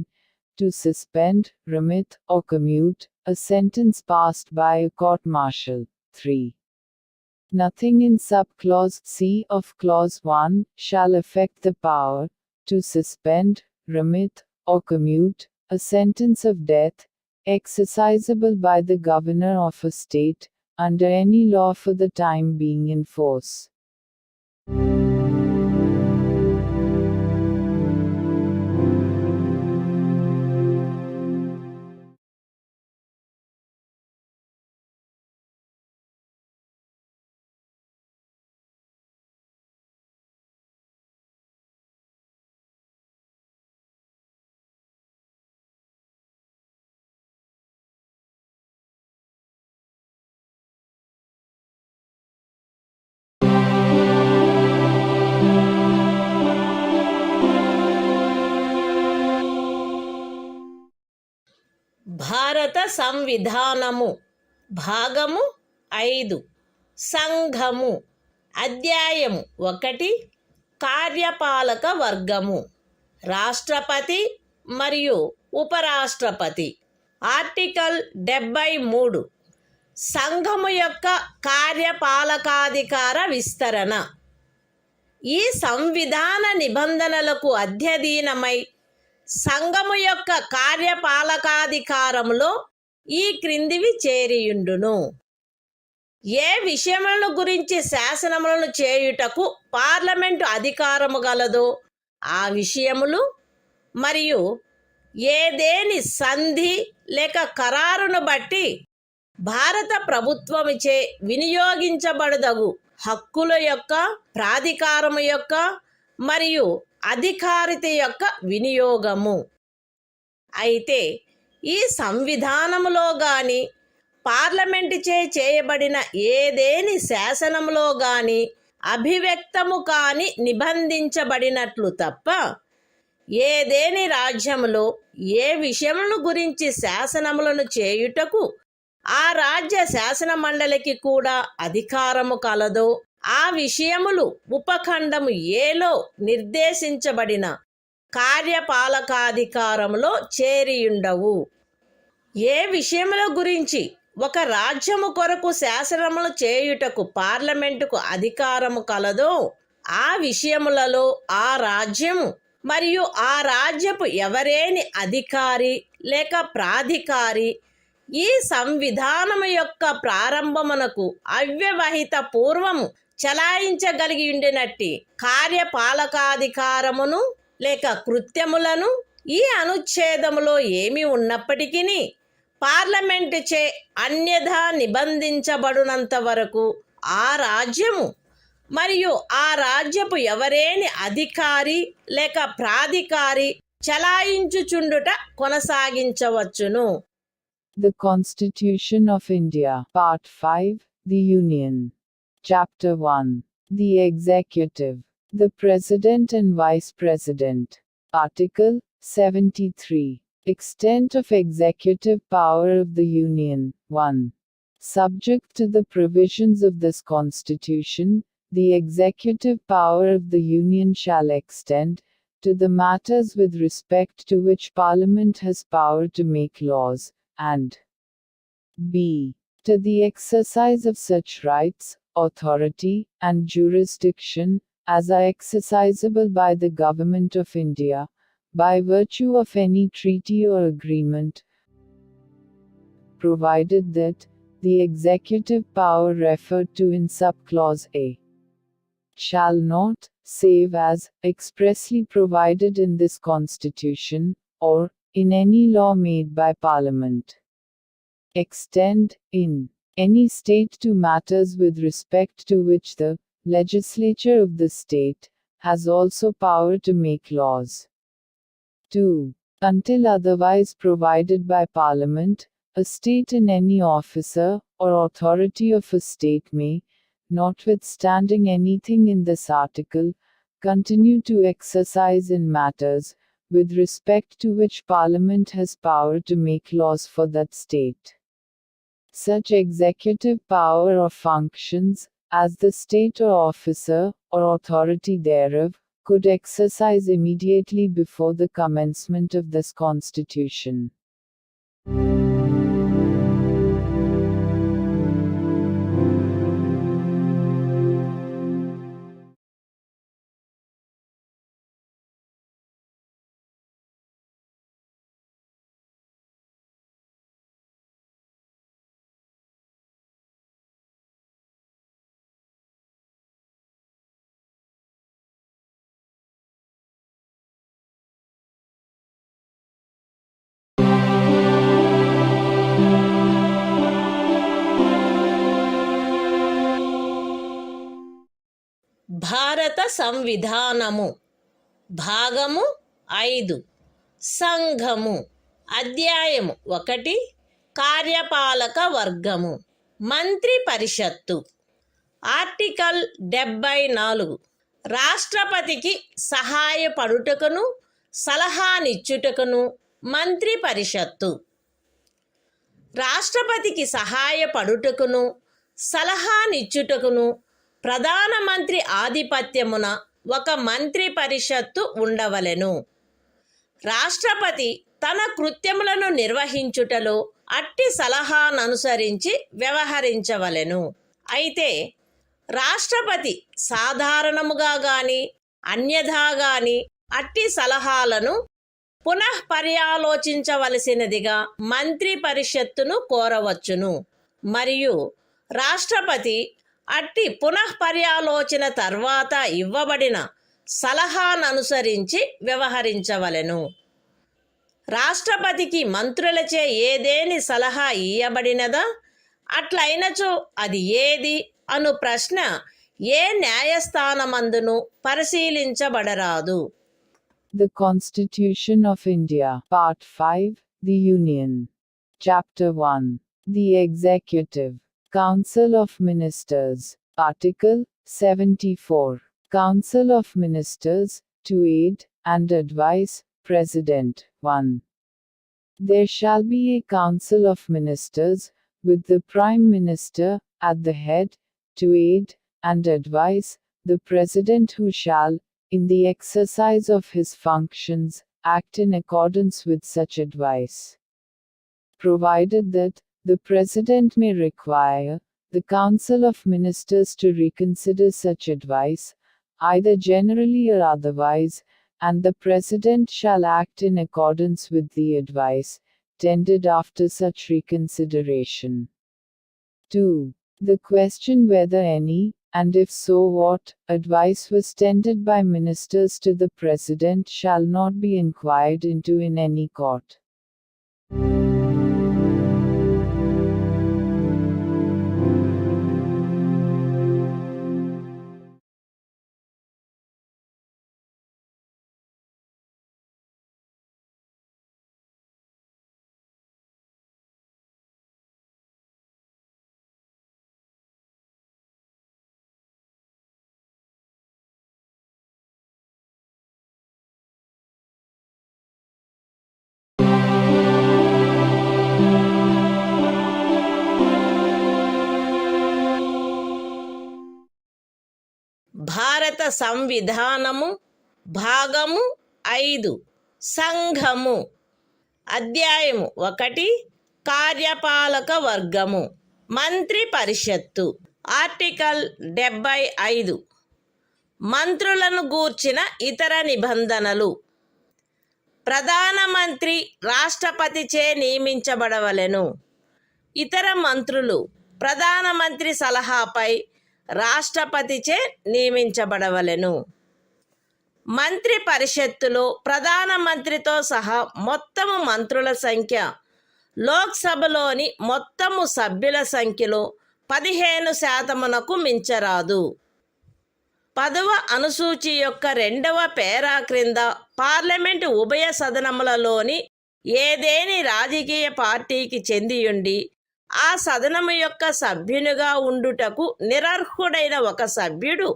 to suspend, remit, or commute a sentence passed by a court-martial. 3. Nothing in subclause C of Clause 1 shall affect the power to suspend, remit, or commute a sentence of death exercisable by the governor of a state under any law for the time being in force. భారత సంవిధానము భాగము 5 సంఘము అధ్యాయము 1 కార్యపాలక వర్గము రాష్ట్రపతి మరియు ఉపరాష్ట్రపతి. Article 73 సంఘము యొక్క కార్యపాలకాధికార విస్తరణ. ఈ సంవిధాన నిబంధనలకు అధ్యయనమై సంఘము యొక్క కార్యపాలకాధికారములో ఈ క్రిందివి చేరియుండును. ఏ విషయములను గురించి శాసనములను చేయుటకు పార్లమెంటు అధికారము గలదో ఆ విషయములు మరియు ఏదేని సంధి లేక ఖరారును బట్టి భారత ప్రభుత్వముచే వినియోగించబడదగు హక్కుల యొక్క ప్రాధికారము యొక్క మరియు అధికారిత యొక్క వినియోగము. అయితే ఈ సంవిధానములో గాని పార్లమెంటుచే చేయబడిన ఏదేని శాసనములో గాని అభివ్యక్తము కాని నిబంధించబడినట్లు తప్ప ఏదేని రాజ్యములో ఏ విషయములను గురించి శాసనములను చేయుటకు ఆ రాజ్య శాసన మండలికి కూడా అధికారము కలదో ఆ విషయములు ఉపఖండము ఏలో నిర్దేశించబడిన కార్యపాలకాధికారములో చేరియుండవు. ఏ విషయముల గురించి ఒక రాజ్యము కొరకు శాసనములు చేయుటకు పార్లమెంటుకు అధికారము కలదో ఆ విషయములలో ఆ రాజ్యము మరియు ఆ రాజ్యపు ఎవరేని అధికారి లేక ప్రాధికారి ఈ సంవిధానము యొక్క ప్రారంభమునకు అవ్యవహిత పూర్వము చలాయించగలిగి ఉండినట్టి కార్యపాలకాధికారమును లేక కృత్యములను ఈ అనుచ్ఛేదములో ఏమి ఉన్నప్పటికీ పార్లమెంటుచే అన్యథా నిబంధించబడినంత వరకు ఆ రాజ్యము మరియు ఆ రాజ్యపు ఎవరేని అధికారి లేక ప్రాధికారి చలాయించుచుండుట కొనసాగించవచ్చును. The Constitution of India, Part 5, The Union. Chapter 1. The Executive. The President and Vice President. Article 73. Extent of executive power of the Union. 1. Subject to the provisions of this Constitution, the executive power of the Union shall extend to the matters with respect to which Parliament has power to make laws, and b. to the exercise of such rights, authority, and jurisdiction as are exercisable by the Government of India, by virtue of any treaty or agreement, provided that the executive power referred to in subclause A shall not, save as expressly provided in this Constitution, or in any law made by Parliament, extend, in any state to matters with respect to which the legislature of the state has also power to make laws. 2. Until otherwise provided by Parliament, a state in any officer or authority of a state may, notwithstanding anything in this article, continue to exercise in matters with respect to which Parliament has power to make laws for that state. Such executive power or functions, as the state or officer, or authority thereof, could exercise immediately before the commencement of this Constitution. భారత సంవిధానము భాగము 5 సంఘము అధ్యాయము 1 కార్యపాలక వర్గము మంత్రి పరిషత్తు article 74 రాష్ట్రపతికి సహాయపడుటకును సలహానిచ్చుటకును మంత్రి పరిషత్తు రాష్ట్రపతికి సహాయపడుటకును సలహానిచ్చుటకును ప్రధానమంత్రి ఆధిపత్యమున ఒక మంత్రి పరిషత్తు ఉండవలెను. రాష్ట్రపతి తన కృత్యములను నిర్వహించుటలో అట్టి సలహాననుసరించి వ్యవహరించవలెను. అయితే రాష్ట్రపతి సాధారణముగా గాని అన్యథా గాని అట్టి సలహాలను పునఃపర్యాలోచించవలసినదిగా మంత్రి పరిషత్తును కోరవచ్చును. మరియు రాష్ట్రపతి అట్టి పునఃపర్యాలోచన తర్వాత ఇవ్వబడిన సలహాననుసరించి వ్యవహరించవలెను. రాష్ట్రపతికి మంత్రులచే ఏదేని సలహా ఇయ్యబడినదా, అట్లయినచో అది ఏది అను ప్రశ్న ఏ న్యాయస్థానమందును పరిశీలించబడరాదు. The Constitution of India, Part 5, The Union. Chapter 1. The Executive. Council of Ministers. Article 74. Council of Ministers, to aid and advise President. 1. There shall be a Council of Ministers, with the Prime Minister at the head, to aid and advise the President, who shall, in the exercise of his functions, act in accordance with such advice. Provided that the President may require the Council of Ministers to reconsider such advice, either generally or otherwise, and the President shall act in accordance with the advice tendered after such reconsideration. 2. The question whether any, and if so what, advice was tendered by ministers to the President shall not be inquired into in any court. భారత సంవిధానము భాగము 5 సంఘము. అధ్యాయము 1 కార్యపాలక వర్గము. మంత్రి పరిషత్తు. Article 75. మంత్రులను గూర్చిన ఇతర నిబంధనలు. ప్రధానమంత్రి రాష్ట్రపతిచే నియమించబడవలెను. ఇతర మంత్రులు ప్రధానమంత్రి సలహాపై రాష్ట్రపతిచే నియమించబడవలెను. మంత్రి పరిషత్తులో ప్రధానమంత్రితో సహా మొత్తము మంత్రుల సంఖ్య లోక్సభలోని మొత్తము సభ్యుల సంఖ్యలో 15% మించరాదు. 10వ అనుసూచి యొక్క 2వ పేరా క్రింద పార్లమెంటు ఉభయ సదనములలోని ఏదేని రాజకీయ పార్టీకి చెందియుండి ఆ సదనము యొక్క సభ్యునిగా ఉండుటకు నిరర్హుడైన ఒక సభ్యుడు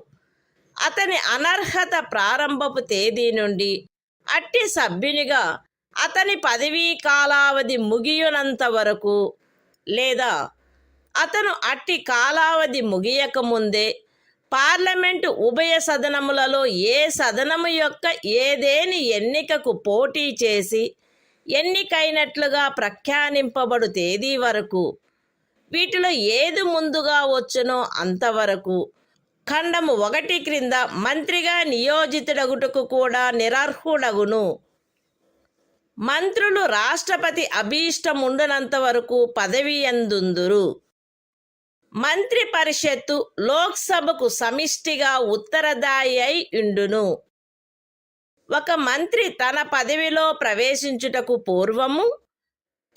అతని అనర్హత ప్రారంభపు తేదీ నుండి అట్టి సభ్యునిగా అతని పదవీ కాలావధి ముగియునంత వరకు లేదా అతను అట్టి కాలావధి ముగియకముందే పార్లమెంటు ఉభయ సదనములలో ఏ సదనము యొక్క ఏదేని ఎన్నికకు పోటీ చేసి ఎన్నికైనట్లుగా ప్రఖ్యానింపబడు తేదీ వరకు, వీటిలో ఏది ముందుగా వచ్చునో అంతవరకు ఖండము 1 క్రింద మంత్రిగా నియోజితుడగుటకు కూడా నిరర్హుడగును. మంత్రులు రాష్ట్రపతి అభీష్టముండునంత వరకు పదవి యందుందురు. మంత్రి పరిషత్తు లోక్సభకు సమిష్టిగా ఉత్తరదాయి అయి ఉండును. ఒక మంత్రి తన పదవిలో ప్రవేశించుటకు పూర్వము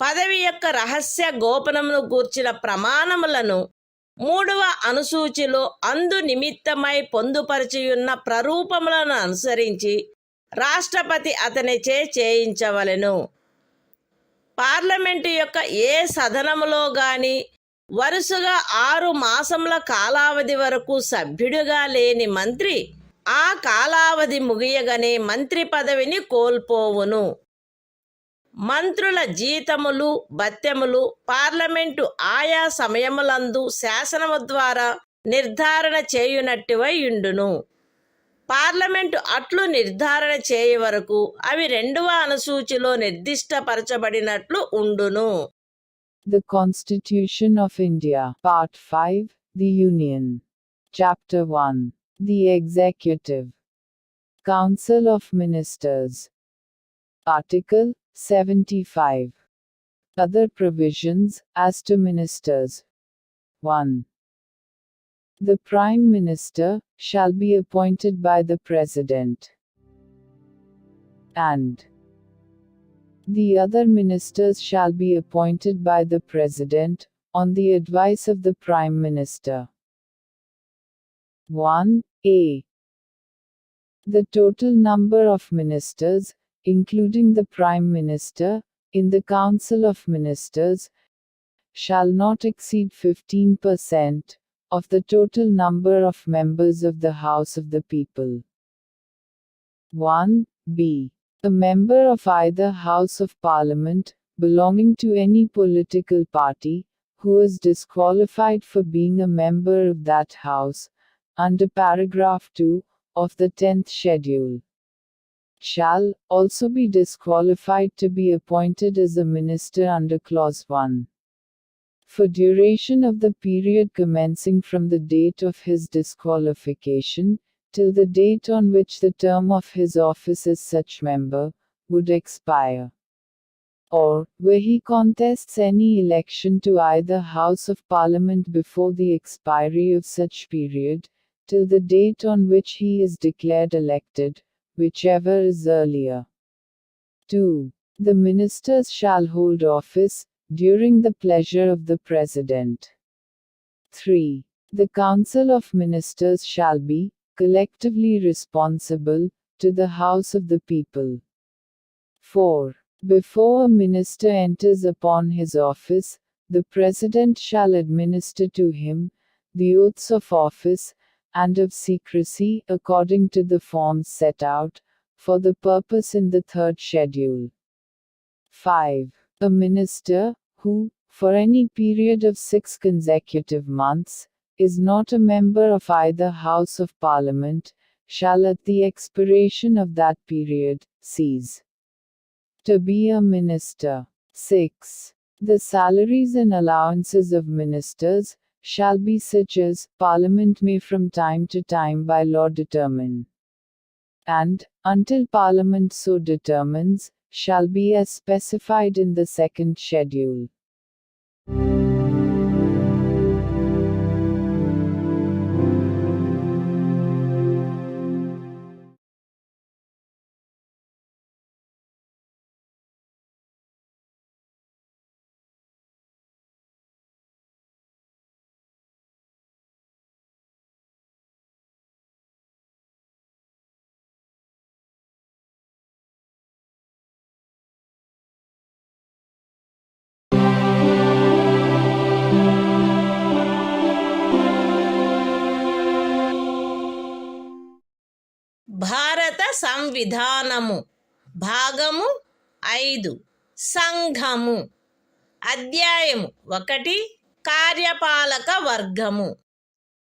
పదవి యొక్క రహస్య గోపనమును గూర్చిన ప్రమాణములను 3వ అనుసూచిలో అందు నిమిత్తమై పొందుపరిచియున్న ప్రరూపములను అనుసరించి రాష్ట్రపతి అతనిచే చేయించవలెను. పార్లమెంటు యొక్క ఏ సదనములో గాని వరుసగా 6 మాసముల కాలావధి వరకు సభ్యుడిగా లేని మంత్రి ఆ కాలావధి ముగియగానే మంత్రి పదవిని కోల్పోవును. మంత్రుల జీతములు భత్యములు పార్లమెంటు ఆయా సమయములందు శాసనము ద్వారా నిర్ధారణ చేయునట్టువై ఉండును. పార్లమెంటు అట్లు నిర్ధారణ చేయ వరకు అవి 2వ అనుసూచిలో నిర్దిష్టపరచబడినట్లు ఉండును. The Constitution of India, Part 5, The Union. Chapter 1. The Executive. Council of Ministers. Article 75. Other provisions as to ministers. 1. The Prime Minister shall be appointed by the President, and the other ministers shall be appointed by the President, on the advice of the Prime Minister. 1a. The total number of ministers, including the Prime Minister, in the Council of Ministers, shall not exceed 15% of the total number of members of the House of the People. 1b. A member of either House of Parliament, belonging to any political party, who is disqualified for being a member of that House, under paragraph 2 of the 10th schedule, shall also be disqualified to be appointed as a minister under clause 1. For duration of the period commencing from the date of his disqualification, till the date on which the term of his office as such member would expire, or where he contests any election to either House of Parliament before the expiry of such period, till the date on which he is declared elected, whichever is earlier. 2. The ministers shall hold office during the pleasure of the President. 3. The Council of Ministers shall be collectively responsible to the House of the People. 4. Before a minister enters upon his office, the President shall administer to him the oaths of office and of secrecy according to the forms set out for the purpose in the 3rd schedule. 5. A minister who, for any period of 6 consecutive months, is not a member of either House of Parliament, shall at the expiration of that period cease to be a minister. 6. The salaries and allowances of ministers shall be such as Parliament may from time to time by law determine, and, until Parliament so determines, shall be as specified in the 2nd schedule. భారత సంవిధానము భాగము 5 సంఘము అధ్యాయము 1 కార్యపాలక వర్గము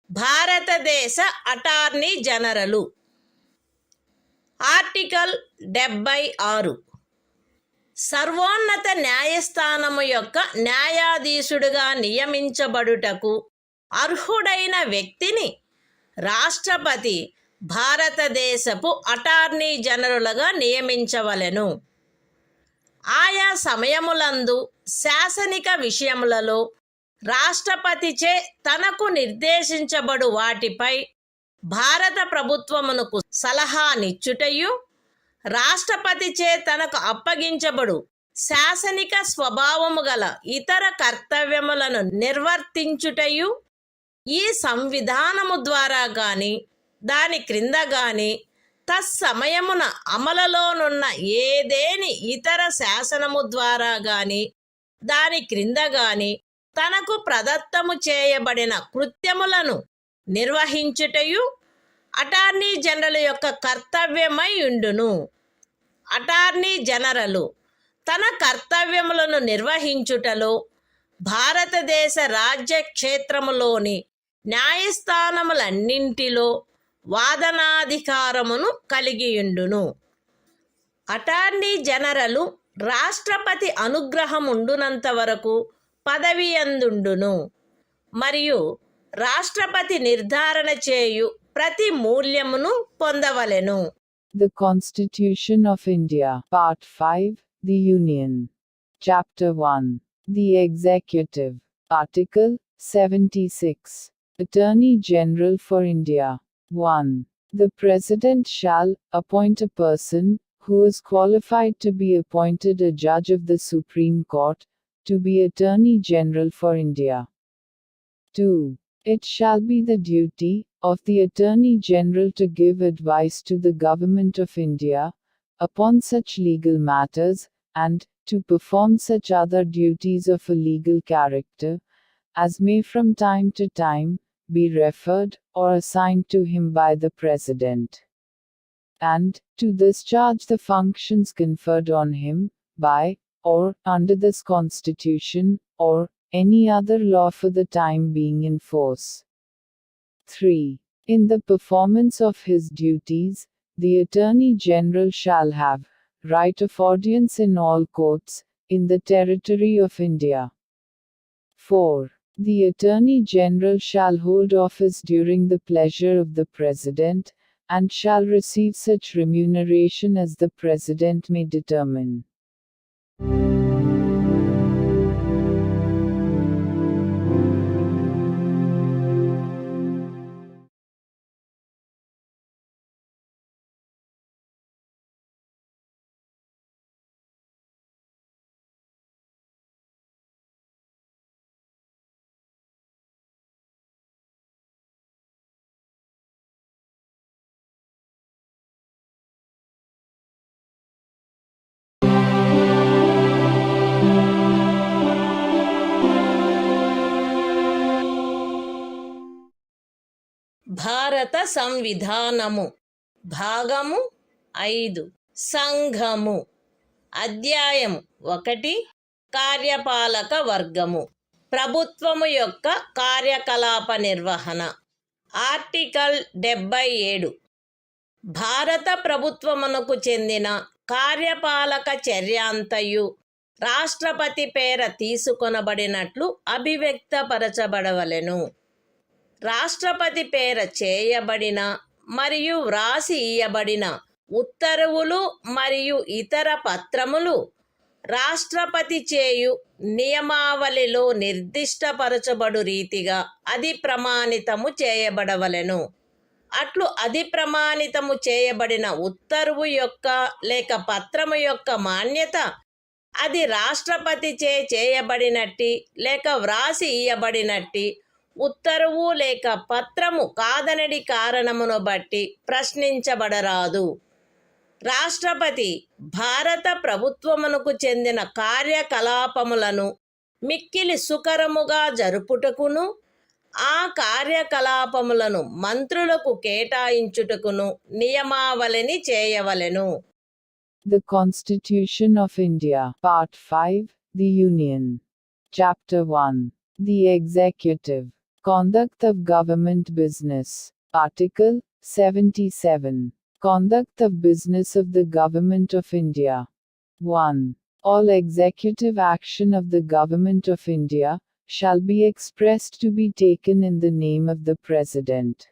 భారతదేశ attorney general article 76 సర్వోన్నత న్యాయస్థానము యొక్క న్యాయాధీశుడిగా నియమించబడుటకు అర్హుడైన వ్యక్తిని రాష్ట్రపతి భారతదేశపు అటార్నీ జనరలుగా నియమించవలెను. ఆయా సమయములందు శాసనిక విషయములలో రాష్ట్రపతిచే తనకు నిర్దేశించబడు వాటిపై భారత ప్రభుత్వమునకు సలహానిచ్చుటయు, రాష్ట్రపతిచే తనకు అప్పగించబడు శాసనిక స్వభావము గల ఇతర కర్తవ్యములను నిర్వర్తించుటయు ఈ సంవిధానము ద్వారా గాని దాని క్రింద గాని తత్సమయమున అమలులోనున్న ఏదేని ఇతర శాసనము ద్వారా గాని దాని క్రింద గాని తనకు ప్రదత్తము చేయబడిన కృత్యములను నిర్వహించుటయు అటార్నీ జనరల్ యొక్క కర్తవ్యమై ఉండును. అటార్నీ జనరలు తన కర్తవ్యములను నిర్వహించుటలో భారతదేశ రాజ్య క్షేత్రములోని న్యాయస్థానములన్నింటిలో వాదనాధికారమును కలిగియుండును. అటార్నీ జనరలు రాష్ట్రపతి అనుగ్రహముండునంత వరకు పదవియందుండును మరియు రాష్ట్రపతి నిర్ధారణ చేయు ప్రతి మూల్యమును పొందవలెను. The Constitution of India, Part 5, The Union. Chapter 1. The Executive. Article 76. Attorney General for India. 1. The President shall appoint a person who is qualified to be appointed a judge of the Supreme Court to be Attorney General for India. 2. It shall be the duty of the Attorney General to give advice to the Government of India upon such legal matters, and to perform such other duties of a legal character as may from time to time be referred or assigned to him by the President, and to discharge the functions conferred on him by or under this Constitution or any other law for the time being in force. 3. In the performance of his duties, the Attorney General shall have right of audience in all courts in the territory of India. 4. The Attorney General shall hold office during the pleasure of the President, and shall receive such remuneration as the President may determine. భారత సంవిధానము భాగము 5 సంఘము అధ్యాయము 1 కార్యపాలక వర్గము ప్రభుత్వము యొక్క కార్యకలాప నిర్వహణ article 77 భారత ప్రభుత్వమునకు చెందిన కార్యపాలక చర్యాంతయు రాష్ట్రపతి పేర తీసుకొనబడినట్లు అభివ్యక్తపరచబడవలెను. రాష్ట్రపతి పేర చేయబడిన మరియు వ్రాసి ఇయ్యబడిన ఉత్తర్వులు మరియు ఇతర పత్రములు రాష్ట్రపతి చేయు నియమావళిలో నిర్దిష్టపరచబడు రీతిగా అది ప్రమాణితము చేయబడవలెను. అట్లు అది ప్రమాణితము చేయబడిన ఉత్తర్వు యొక్క లేక పత్రము యొక్క మాన్యత అది రాష్ట్రపతి చేయబడినట్టి లేక వ్రాసి ఇయ్యబడినట్టి ఉత్తర్వు లేక పత్రము కాదనడి కారణమును బట్టి ప్రశ్నించబడరాదు. రాష్ట్రపతి భారత ప్రభుత్వమునకు చెందిన కార్యకలాపములను మిక్కిలి సుకరముగా జరుపుటకును ఆ కార్యకలాపములను మంత్రులకు కేటాయించుటకును నియమావళిని చేయవలెను. The Constitution of India. Part 5. The Union. Chapter 1. The Executive. Conduct of Government Business. Article 77. Conduct of Business of the Government of India. 1. All executive action of the Government of India shall be expressed to be taken in the name of the President.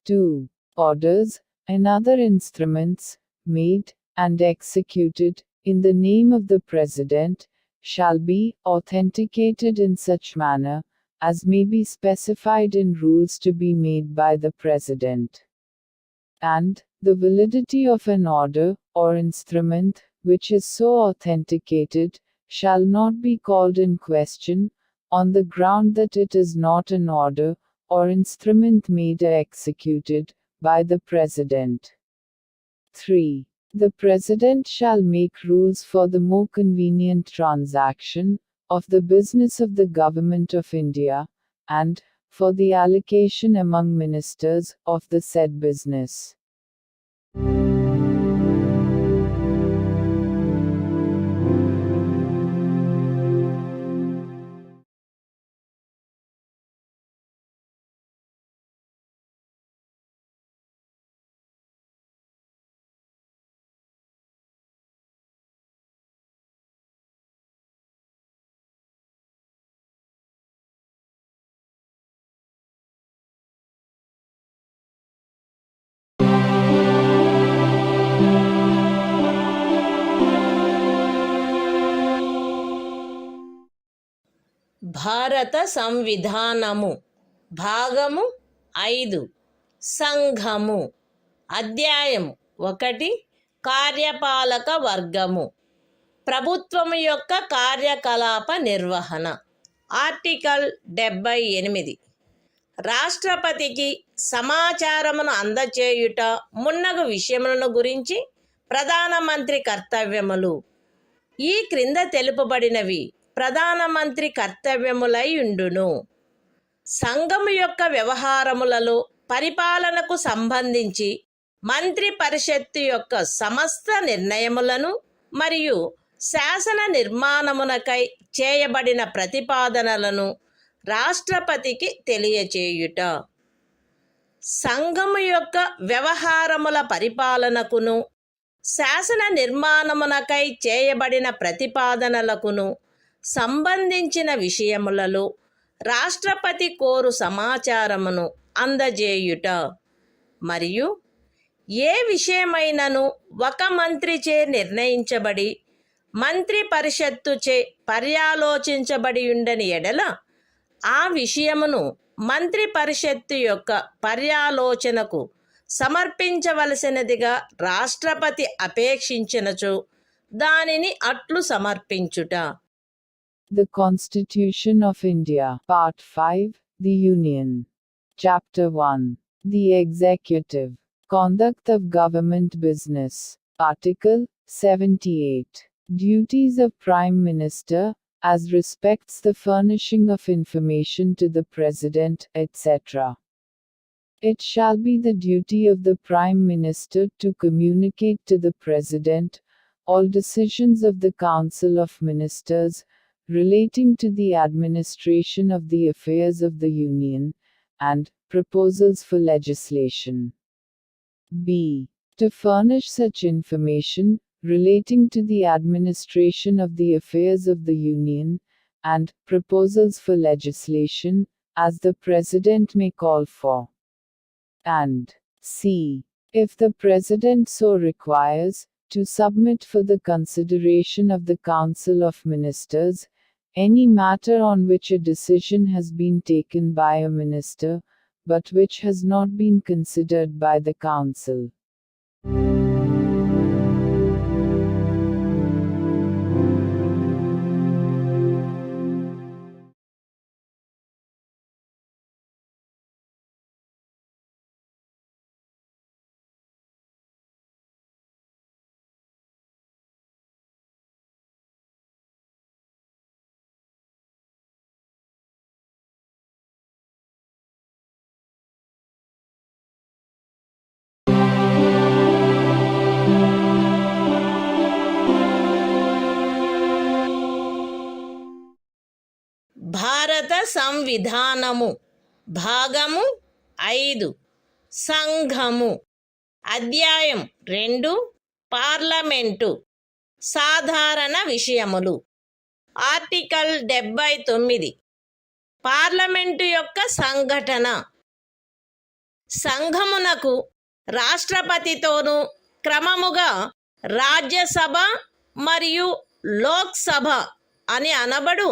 2. Orders and other instruments made and executed in the name of the President shall be authenticated in such manner as may be specified in rules to be made by the President. And the validity of an order or instrument which is so authenticated shall not be called in question on the ground that it is not an order or instrument made or executed by the President. 3. The President shall make rules for the more convenient transaction of the business of the Government of India, and for the allocation among ministers of the said business. భారత సంవిధానము భాగము 5 సంఘము అధ్యాయం 1 కార్యపాలక వర్గము ప్రభుత్వము యొక్క కార్యకలాప నిర్వహణ article 78 రాష్ట్రపతికి సమాచారమును అందచేయుట మున్నగు విషయములను గురించి ప్రధానమంత్రి కర్తవ్యములు ఈ క్రింద తెలుపబడినవి ప్రధానమంత్రి కర్తవ్యములై ఉండును. సంఘము యొక్క వ్యవహారములలో పరిపాలనకు సంబంధించి మంత్రి పరిషత్తు యొక్క సమస్త నిర్ణయములను మరియు శాసన నిర్మాణమునకై చేయబడిన ప్రతిపాదనలను రాష్ట్రపతికి తెలియచేయుట. సంఘము యొక్క వ్యవహారముల పరిపాలనకును శాసన నిర్మాణమునకై చేయబడిన ప్రతిపాదనలకును సంబంధించిన విషయములలో రాష్ట్రపతి కోరు సమాచారమును అందజేయుట మరియు ఏ విషయమైనను ఒక మంత్రిచే నిర్ణయించబడి మంత్రి పరిషత్తుచే పర్యాలోచించబడి ఉండని ఎడల ఆ విషయమును మంత్రి పరిషత్తు యొక్క పర్యాలోచనకు సమర్పించవలసినదిగా రాష్ట్రపతి అపేక్షించినచో దానిని అట్లు సమర్పించుట. The Constitution of India, Part 5, The Union. Chapter 1. The Executive. Conduct of Government Business. Article 78. Duties of Prime Minister, as respects the furnishing of information to the President, etc. It shall be the duty of the Prime Minister to communicate to the President all decisions of the Council of Ministers relating to the administration of the affairs of the Union, and proposals for legislation. B. To furnish such information relating to the administration of the affairs of the Union, and proposals for legislation, as the President may call for. And C. If the President so requires, to submit for the consideration of the Council of Ministers any matter on which a decision has been taken by a minister, but which has not been considered by the Council. భారత సంవిధానము భాగము 5 సంఘము అధ్యాయం 2 parliament సాధారణ విషయములు article 79 parliament యొక్క సంఘటన సంఘమునకు రాష్ట్రపతితోనూ క్రమముగా రాజ్యసభ మరియు లోక్సభ అని అనబడు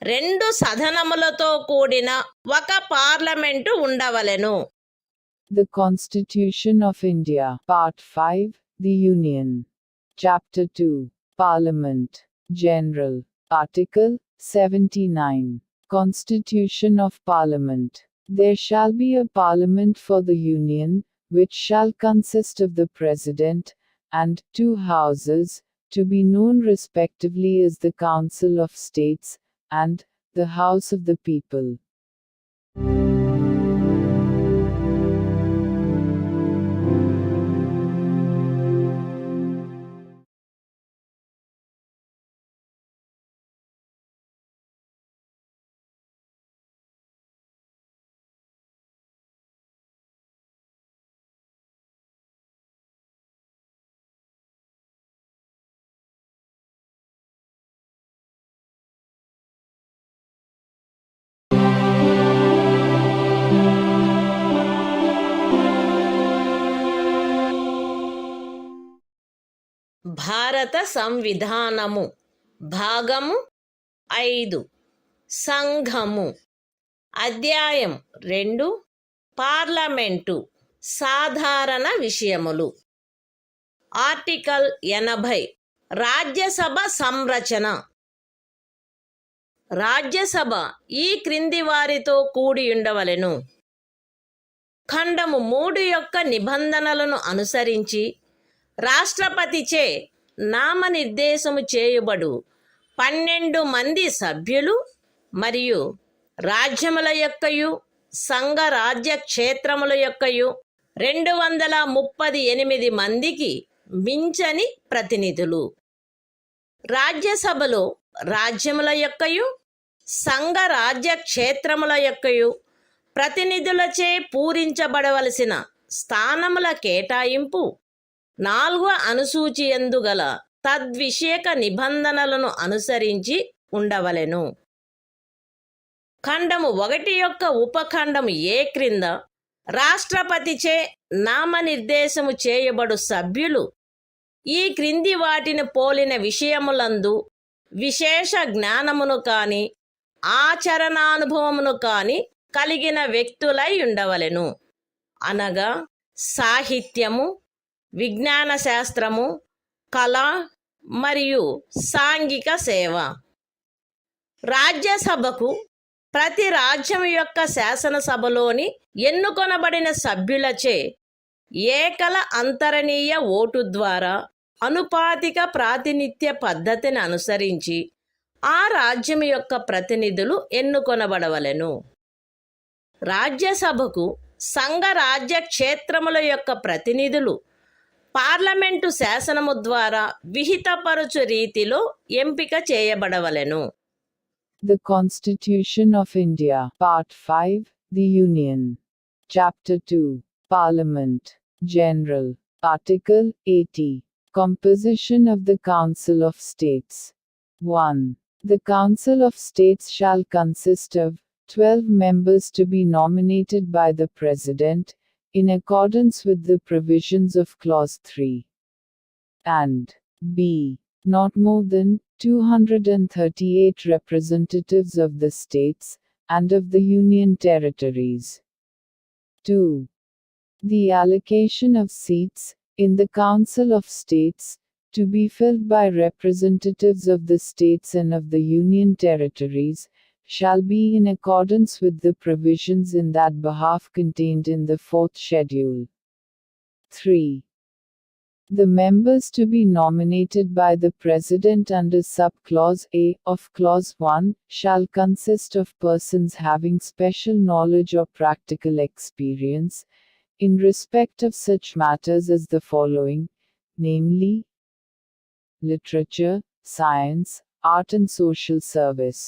2 సదనములతో కూడిన ఒక పార్లమెంటు ఉండవలెను. The Constitution of India, Part 5, The Union. Chapter 2. Parliament. General. Article 79. Constitution of Parliament. There shall be a Parliament for the Union, which shall consist of the President, and 2 houses, to be known respectively as the Council of States, and the House of the People. భారత సంవిధానము భాగము 5 సంఘము. అధ్యాయం 2 parliament సాధారణ విషయములు. Article 80 Rajya Sabha సంరచన. Rajya Sabha ఈ క్రింది వారితో కూడి ఉండవలెను. ఖండము 3 యొక్క నిబంధనలను అనుసరించి రాష్ట్రపతిచే నామనిర్దేశము చేయబడు 12 మంది సభ్యులు మరియు రాజ్యముల యొక్కయు సంఘ రాజ్య క్షేత్రముల యొక్కయు 238 మందికి మించని ప్రతినిధులు. రాజ్యసభలో రాజ్యముల యొక్కయు సంఘ రాజ్య క్షేత్రముల యొక్కయు ప్రతినిధులచే పూరించబడవలసిన స్థానముల కేటాయింపు 4వ అనుసూచియందు గల తద్విషయక నిబంధనలను అనుసరించి ఉండవలెను. ఖండము 1 యొక్క ఉపఖండము ఏ క్రింద రాష్ట్రపతిచే నామనిర్దేశము చేయబడు సభ్యులు ఈ క్రింది వాటిని పోలిన విషయములందు విశేష జ్ఞానమును కాని ఆచరణానుభవమును కాని కలిగిన వ్యక్తులై ఉండవలెను. అనగా సాహిత్యము, విజ్ఞాన శాస్త్రము, కళ మరియు సాంఘిక సేవ. రాజ్యసభకు ప్రతి రాజ్యం యొక్క శాసనసభలోని ఎన్నుకొనబడిన సభ్యులచే ఏకల అంతరణీయ ఓటు ద్వారా అనుపాతిక ప్రాతినిధ్య పద్ధతిని అనుసరించి ఆ రాజ్యం యొక్క ప్రతినిధులు ఎన్నుకొనబడవలెను. రాజ్యసభకు సంఘ రాజ్య క్షేత్రముల యొక్క ప్రతినిధులు పార్లమెంటు శాసనము ద్వారా విహితపరచు రీతిలో ఎంపిక చేయబడవలెను. The Constitution of India, Part 5, The Union. Chapter 2, Parliament, General. Article 80. Composition of the Council of States. 1. The Council of States shall consist of 12 members to be nominated by the President, in accordance with the provisions of Clause 3. And b. Not more than 238 representatives of the states, and of the Union territories. 2. The allocation of seats, in the Council of States, to be filled by representatives of the states and of the Union territories, shall be in accordance with the provisions in that behalf contained in the 4th schedule. 3. The members to be nominated by the President under Sub-Clause A of Clause 1 shall consist of persons having special knowledge or practical experience in respect of such matters as the following, namely: literature, science, art and social service.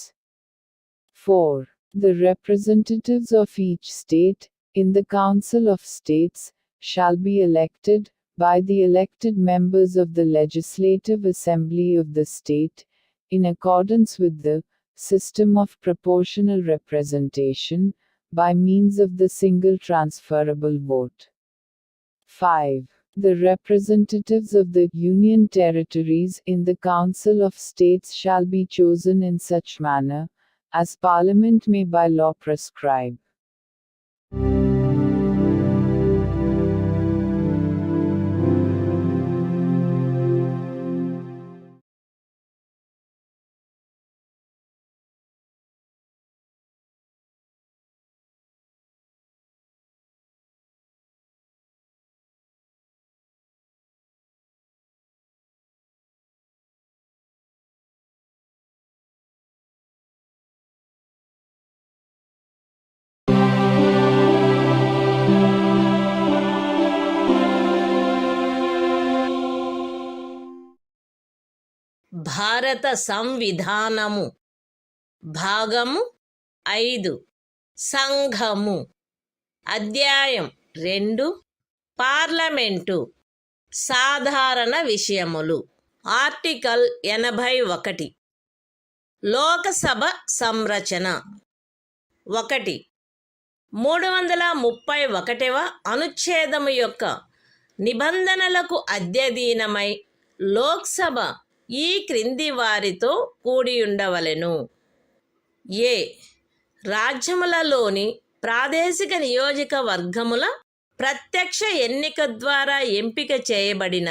4. The representatives of each state, in the Council of States, shall be elected by the elected members of the Legislative Assembly of the state, in accordance with the system of proportional representation, by means of the single transferable vote. 5. The representatives of the Union territories in the Council of States shall be chosen in such manner, as Parliament may by law prescribe. భారత సంవిధానము. భాగము 5 సంఘము. అధ్యాయం 2 parliament సాధారణ విషయములు. Article 81 Lok Sabha సంరచన. 1. 331వ అనుచ్ఛేదము యొక్క నిబంధనలకు అధ్యయనమై లోక్సభ ఈ క్రింది వారితో కూడి ఉండవలెను. ఏ. రాజ్యములలోని ప్రాదేశిక నియోజకవర్గముల ప్రత్యక్ష ఎన్నిక ద్వారా ఎంపిక చేయబడిన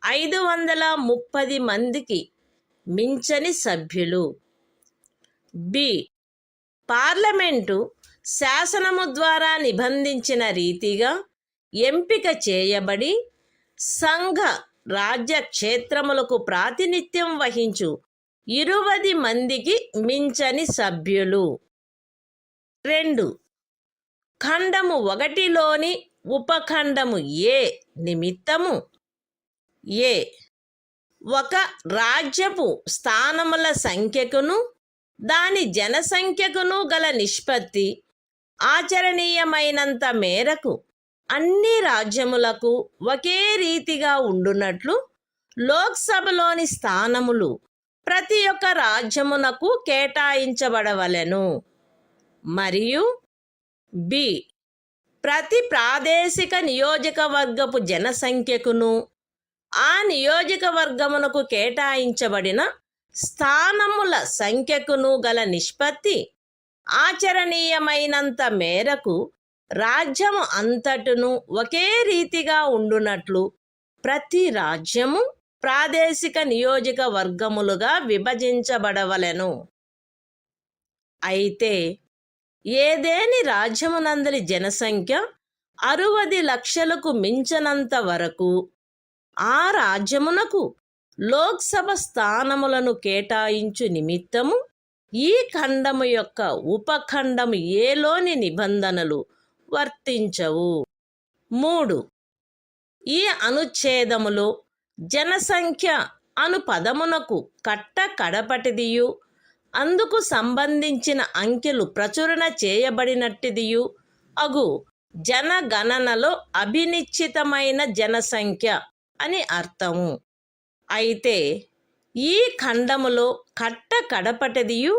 530 మందికి మించని సభ్యులు. బి. పార్లమెంటు శాసనము ద్వారా నిబంధించిన రీతిగా ఎంపిక చేయబడి సంఘ రాజ్య క్షేత్రములకు ప్రాతినిధ్యం వహించు 20 మందికి మించని సభ్యులు. 2. ఖండము 1లోని ఉపఖండము ఏ నిమిత్తము ఏ. ఒక రాజ్యపు స్థానముల సంఖ్యకును దాని జనసంఖ్యకును గల నిష్పత్తి ఆచరణీయమైనంత మేరకు అన్ని రాజ్యములకు ఒకే రీతిగా ఉండునట్లు లోక్సభలోని స్థానములు ప్రతి ఒక్క రాజ్యమునకు కేటాయించబడవలెను. మరియు బి. ప్రతి ప్రాదేశిక నియోజకవర్గపు జనసంఖ్యకును ఆ నియోజకవర్గమునకు కేటాయించబడిన స్థానముల సంఖ్యకును గల నిష్పత్తి ఆచరణీయమైనంత మేరకు రాజ్యము అంతటును ఒకే రీతిగా ఉండునట్లు ప్రతి రాజ్యము ప్రాదేశిక నియోజకవర్గములుగా విభజించబడవలెను. అయితే ఏదేని రాజ్యమునందలి జనసంఖ్య 60 లక్షలకు మించనంత వరకు ఆ రాజ్యమునకు లోక్సభ స్థానములను కేటాయించు నిమిత్తము ఈ ఖండము యొక్క ఉపఖండము ఏలోని నిబంధనలు వర్తించవు. 3. ఈ అనుచ్ఛేదములో జనసంఖ్య అను పదమునకు కట్ట కడపటిదియు అందుకు సంబంధించిన అంకెలు ప్రచురణ చేయబడినట్టిదియు అగు జనగణనలో అభినిశ్చితమైన జనసంఖ్య అని అర్థము. అయితే ఈ ఖండములో కట్ట కడపటిదియు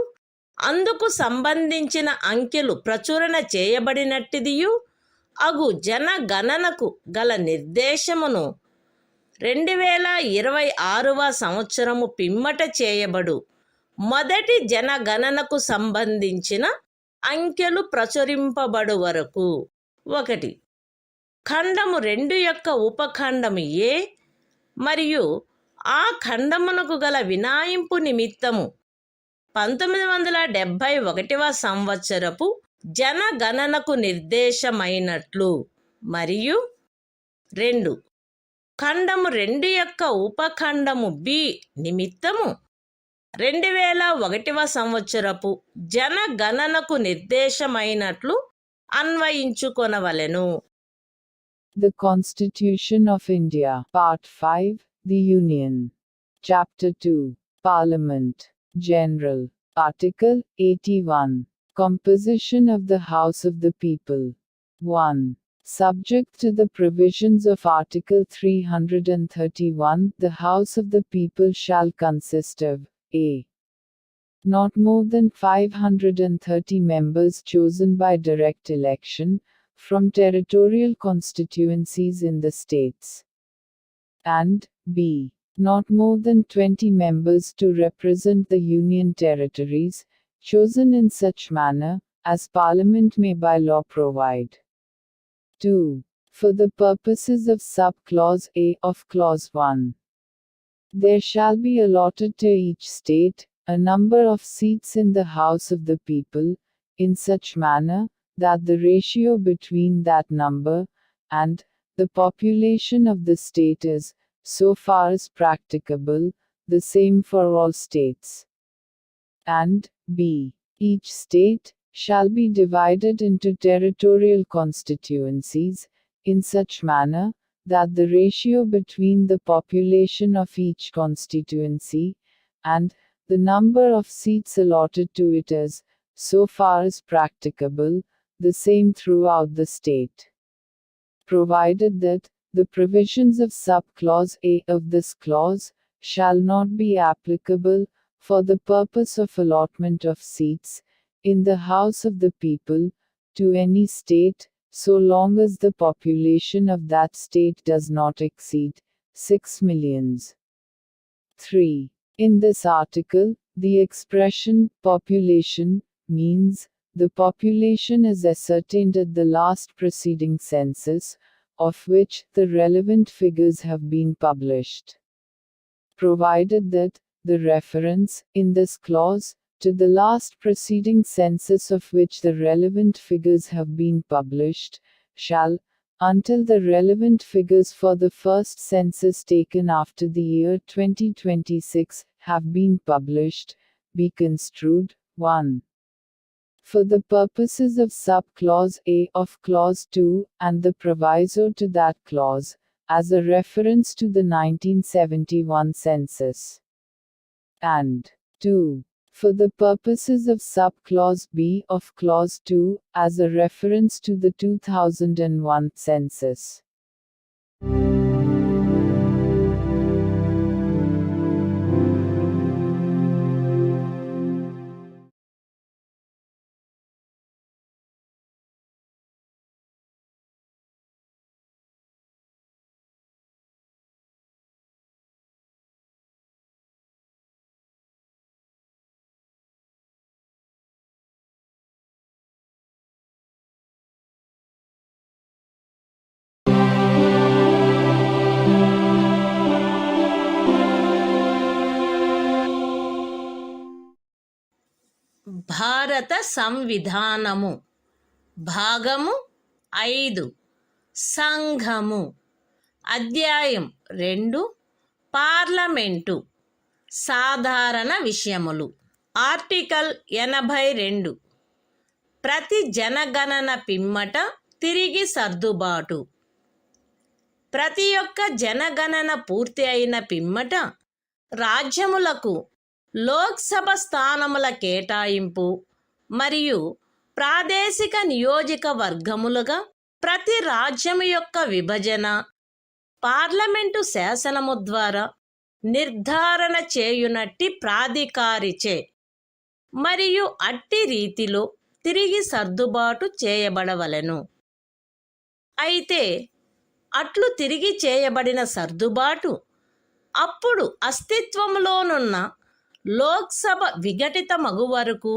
అందుకు సంబంధించిన అంకెలు ప్రచురణ చేయబడినట్టిదియు అగు జనగణనకు గల నిర్దేశమును 2026వ సంవత్సరము పిమ్మట చేయబడు మొదటి జనగణనకు సంబంధించిన అంకెలు ప్రచురింపబడు వరకు 1. ఖండము 2 యొక్క ఉపఖండము ఏ మరియు ఆ ఖండమునకు గల వినాయింపు నిమిత్తము 1971వ సంవత్సరపు జనగణనకు నిర్దేశమైనట్లు మరియు 2. ఖండము 2 యొక్క ఉపఖండము బి నిమిత్తము 2001వ సంవత్సరపు జనగణనకు నిర్దేశమైనట్లు అన్వయించుకొనవలెను. The Constitution of India, Part 5, The Union. Chapter 2, Parliament, General. Article 81. Composition of the House of the People. 1. Subject to the provisions of Article 331, the House of the People shall consist of a. Not more than 530 members chosen by direct election from territorial constituencies in the states, and b. Not more than 20 members to represent the Union territories, chosen in such manner as Parliament may by law provide. 2. For the purposes of sub-clause A of Clause 1, there shall be allotted to each state a number of seats in the House of the People, in such manner that the ratio between that number and the population of the state is, so far as practicable, the same for all states. And b. Each state shall be divided into territorial constituencies, in such manner that the ratio between the population of each constituency and the number of seats allotted to it is, so far as practicable, the same throughout the state. Provided that the provisions of sub-clause A of this clause shall not be applicable for the purpose of allotment of seats in the House of the People to any state, so long as the population of that state does not exceed 6 millions. 3. In this article, The expression population means the population is ascertained at the last preceding census, of which the relevant figures have been published. Provided that the reference, in this clause, to the last preceding census of which the relevant figures have been published, shall, until the relevant figures for the first census taken after the year 2026 have been published, be construed, 1. For the purposes of sub-clause A of clause 2, and the proviso to that clause, as a reference to the 1971 census. And 2. For the purposes of sub-clause B of clause 2, as a reference to the 2001 census. భారత సంవిధానము భాగము 5 సంఘము అధ్యాయం 2 parliament సాధారణ విషయములు article 82 ప్రతి జనగణన పిమ్మట తిరిగి సర్దుబాటు ప్రతి ఒక్క జనగణన పూర్తి అయిన పిమ్మట రాజ్యములకు లోక్సభ స్థానముల కేటాయింపు మరియు ప్రాదేశిక నియోజకవర్గములుగా ప్రతి రాజ్యము యొక్క విభజన పార్లమెంటు శాసనము ద్వారా నిర్ధారణ చేయునట్టి ప్రాధికారిచే మరియు అట్టి రీతిలో తిరిగి సర్దుబాటు చేయబడవలెను. అయితే అట్లు తిరిగి చేయబడిన సర్దుబాటు అప్పుడు అస్తిత్వములోనున్న లోక్సభ విఘటితమగు వరకు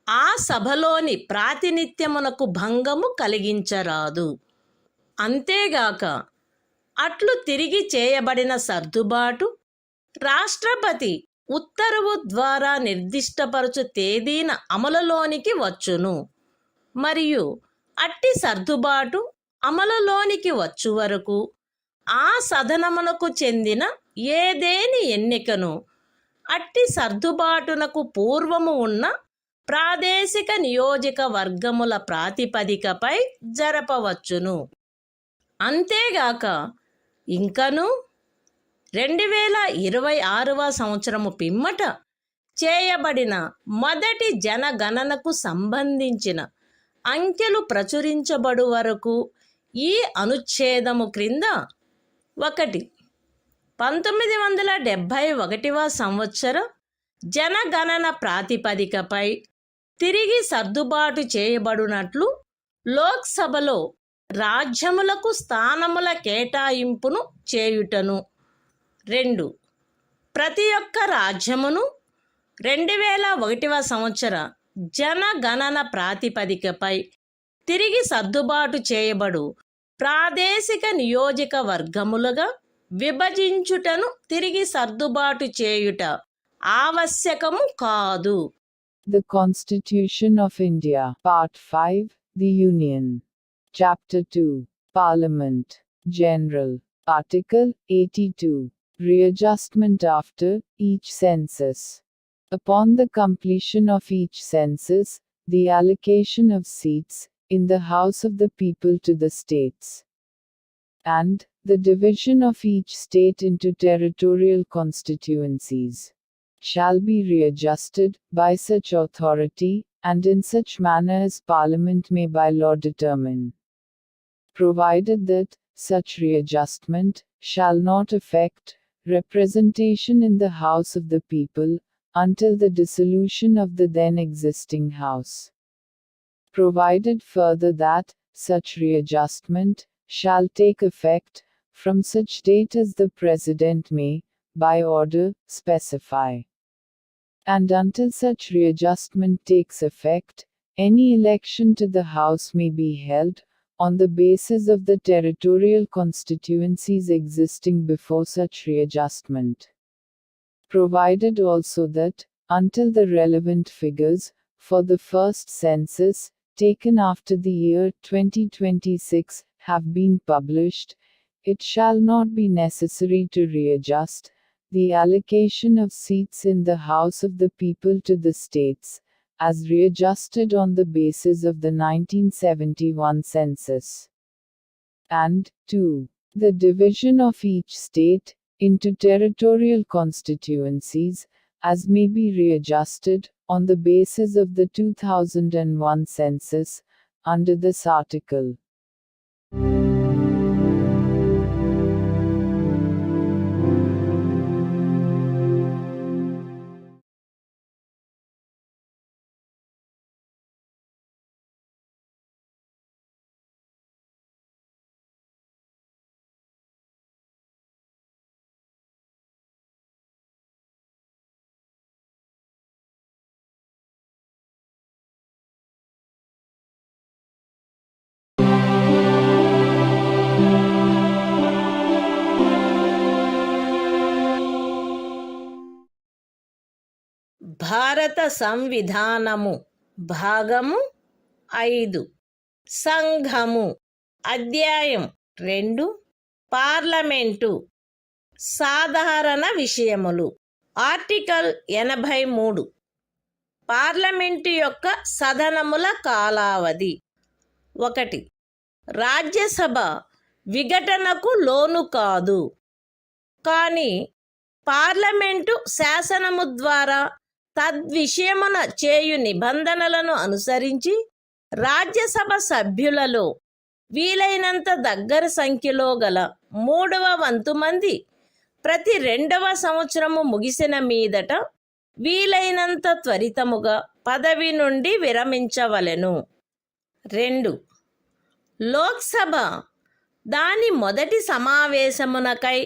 ఆ సభలోని ప్రాతినిధ్యమునకు భంగము కలిగించరాదు. అంతేగాక అట్లు తిరిగి చేయబడిన సర్దుబాటు రాష్ట్రపతి ఉత్తర్వు ద్వారా నిర్దిష్టపరచు తేదీన అమలులోనికి వచ్చును మరియు అట్టి సర్దుబాటు అమలులోనికి వచ్చు వరకు ఆ సదనమునకు చెందిన ఏదేని ఎన్నికను అట్టి సర్దుబాటునకు పూర్వము ఉన్న ప్రాదేశిక నియోజకవర్గముల ప్రాతిపదికపై జరపవచ్చును. అంతేగాక ఇంకను 2026వ సంవత్సరము పిమ్మట చేయబడిన మొదటి జనగణనకు సంబంధించిన అంకెలు ప్రచురించబడు వరకు ఈ అనుచ్ఛేదము క్రింద 1. 1971వ సంవత్సర జనగణన ప్రాతిపదికపై తిరిగి సర్దుబాటు చేయబడినట్లు లోక్సభలో రాజ్యములకు స్థానముల కేటాయింపును చేయుటను. 2. ప్రతి ఒక్క రాజ్యమును 2001వ సంవత్సర జనగణన ప్రాతిపదికపై తిరిగి సర్దుబాటు చేయబడు ప్రాదేశిక నియోజకవర్గములుగా విభజించుటను తిరిగి సర్దుబాటు చేయుట ఆవశ్యకము కాదు. The Constitution of India, Part 5, The Union. Chapter 2, Parliament, General. Article 82. Readjustment after each census. Upon the completion of each census, the allocation of seats in the House of the People to the states, and the division of each state into territorial constituencies, shall be readjusted by such authority, and in such manner as Parliament may by law determine, provided that such readjustment shall not affect representation in the House of the People until the dissolution of the then existing House. Provided further that such readjustment shall take effect from such date as the President may, by order, specify. and until such readjustment takes effect, any election to the House may be held, on the basis of the territorial constituencies existing before such readjustment. Provided also that, until the relevant figures, for the first census, taken after the year 2026, have been published, it shall not be necessary to readjust the allocation of seats in the House of the People to the states, as readjusted on the basis of the 1971 census. And, 2. The division of each state into territorial constituencies, as may be readjusted, on the basis of the 2001 census, under this article. భారత సంవిధానము భాగము 5 సంఘము అధ్యాయం 2 parliament సాధారణ విషయములు article 83 parliament యొక్క సదనముల కాలావధి 1 రాజ్యసభ విఘటనకు లోను కాదు కానీ parliament శాసనము ద్వారా తద్విషయమున చేయు నిబంధనలను అనుసరించి రాజ్యసభ సభ్యులలో వీలైనంత దగ్గర సంఖ్యలో గల 3వ వంతు మంది ప్రతి 2వ సంవత్సరము ముగిసిన మీదట వీలైనంత త్వరితముగా పదవి నుండి విరమించవలెను. 2. లోక్సభ దాని మొదటి సమావేశమునకై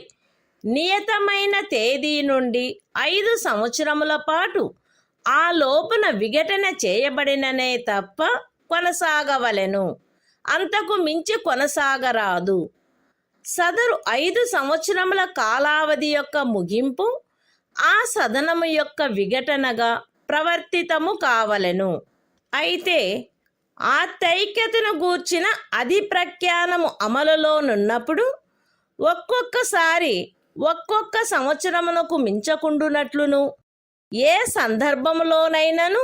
నియతమైన తేదీ నుండి 5 సంవత్సరముల పాటు ఆ లోపున విఘటన చేయబడిననే తప్ప కొనసాగవలెను, అంతకు మించి కొనసాగరాదు. సదరు 5 సంవత్సరముల కాలావధి యొక్క ముగింపు ఆ సదనము యొక్క విఘటనగా ప్రవర్తితము కావలెను. అయితే ఆ తైక్యతను గూర్చిన అధిప్రఖ్యానము అమలులోనున్నప్పుడు ఒక్కొక్కసారి ఒక్కొక్క సంవత్సరమునకు మించకుండునట్లును ఏ సందర్భములోనైనను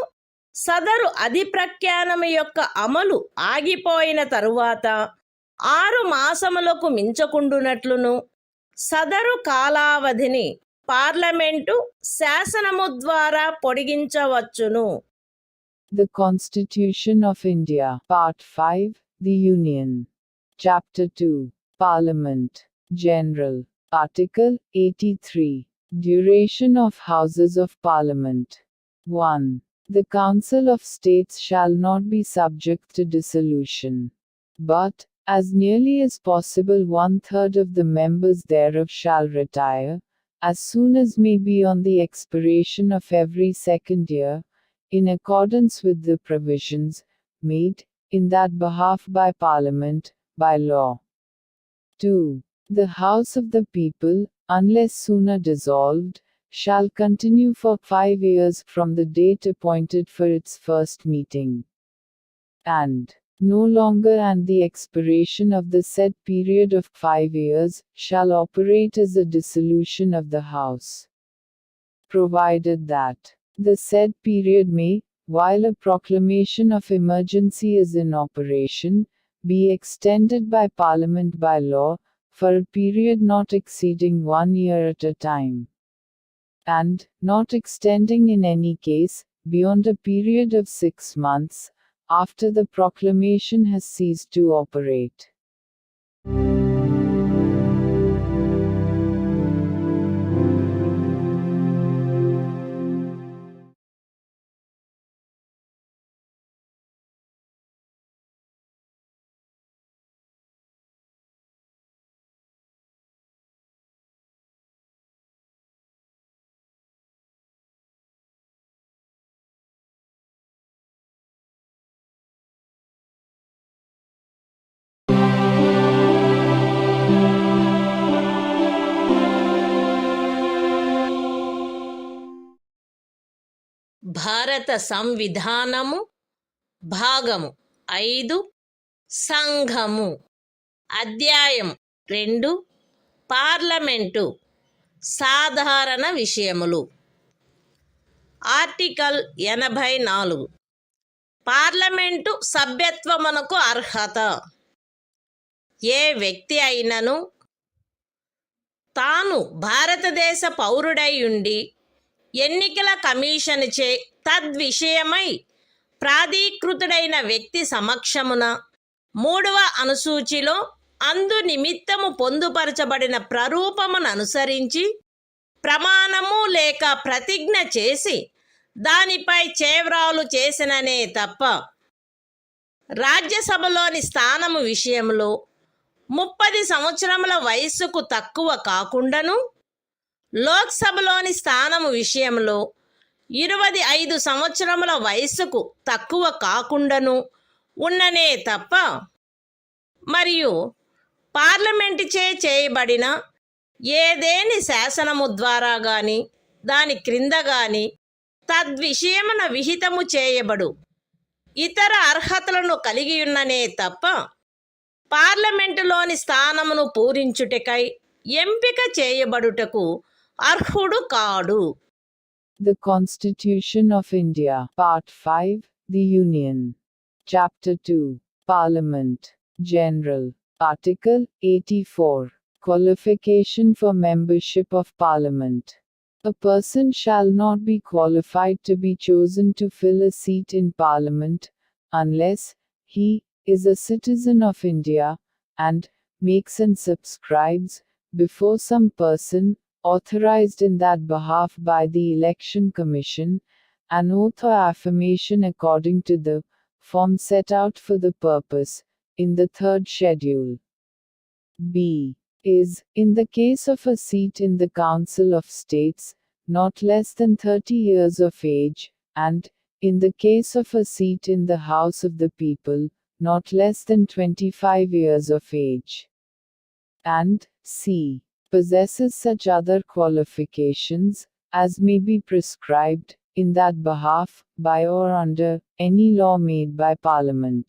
సదరు అధిప్రఖ్యానము యొక్క అమలు ఆగిపోయిన తరువాత 6 మాసములకు మించకుండునట్లును సదరు కాలావధిని పార్లమెంటు శాసనము ద్వారా పొడిగించవచ్చును. The Constitution of India, Part 5, The Union. Chapter 2, Parliament, General. Article 83. Duration of Houses of Parliament. 1. The Council of States shall not be subject to dissolution. But, as nearly as possible 1/3 of the members thereof shall retire, as soon as may be on the expiration of every second year, in accordance with the provisions made in that behalf by Parliament, by law. 2. The House of the People, unless sooner dissolved, shall continue for 5 years from the date appointed for its first meeting, and no longer and the expiration of the said period of 5 years, shall operate as a dissolution of the House. Provided that the said period may, while a proclamation of emergency is in operation, be extended by Parliament by law, for a period not exceeding 1 year at a time, and not extending in any case, beyond a period of 6 months, after the proclamation has ceased to operate. భారత సంవిధానము భాగము 5 సంఘము అధ్యాయం 2 parliament సాధారణ విషయములు article 84 parliament సభ్యత్వమునకు అర్హత ఏ వ్యక్తి అయినను తాను భారతదేశ పౌరుడై ఉండి ఎన్నికల కమిషనుచే తద్విషయమై ప్రాధీకృతుడైన వ్యక్తి సమక్షమున 3వ అనుసూచిలో అందు నిమిత్తము పొందుపరచబడిన ప్రరూపమును అనుసరించి ప్రమాణము లేక ప్రతిజ్ఞ చేసి దానిపై చేవ్రాలు చేసిననే తప్ప రాజ్యసభలోని స్థానము విషయంలో 30 సంవత్సరముల వయస్సుకు తక్కువ కాకుండాను లోక్సభలోని స్థానము విషయంలో 25 సంవత్సరముల వయస్సుకు తక్కువ కాకుండాను ఉన్ననే తప్ప మరియు పార్లమెంటుచే చేయబడిన ఏదేని శాసనము ద్వారా గాని దాని క్రింద గాని తద్విషయమున విహితము చేయబడు ఇతర అర్హతలను కలిగి ఉన్ననే తప్ప పార్లమెంటులోని స్థానమును పూరించుటకై ఎంపిక చేయబడుటకు అర్హుడు కాడు. The Constitution of India, Part 5, The Union. Chapter 2, Parliament, General. Article 84. Qualification for membership of Parliament. A person shall not be qualified to be chosen to fill a seat in Parliament, unless he is a citizen of India, and makes and subscribes, before some person, authorized in that behalf by the Election Commission, an oath or affirmation according to the form set out for the purpose, in the 3rd schedule. B. Is, in the case of a seat in the Council of States, not less than 30 years of age, and, in the case of a seat in the House of the People, not less than 25 years of age. And, C. Possesses such other qualifications, as may be prescribed, in that behalf, by or under, any law made by Parliament.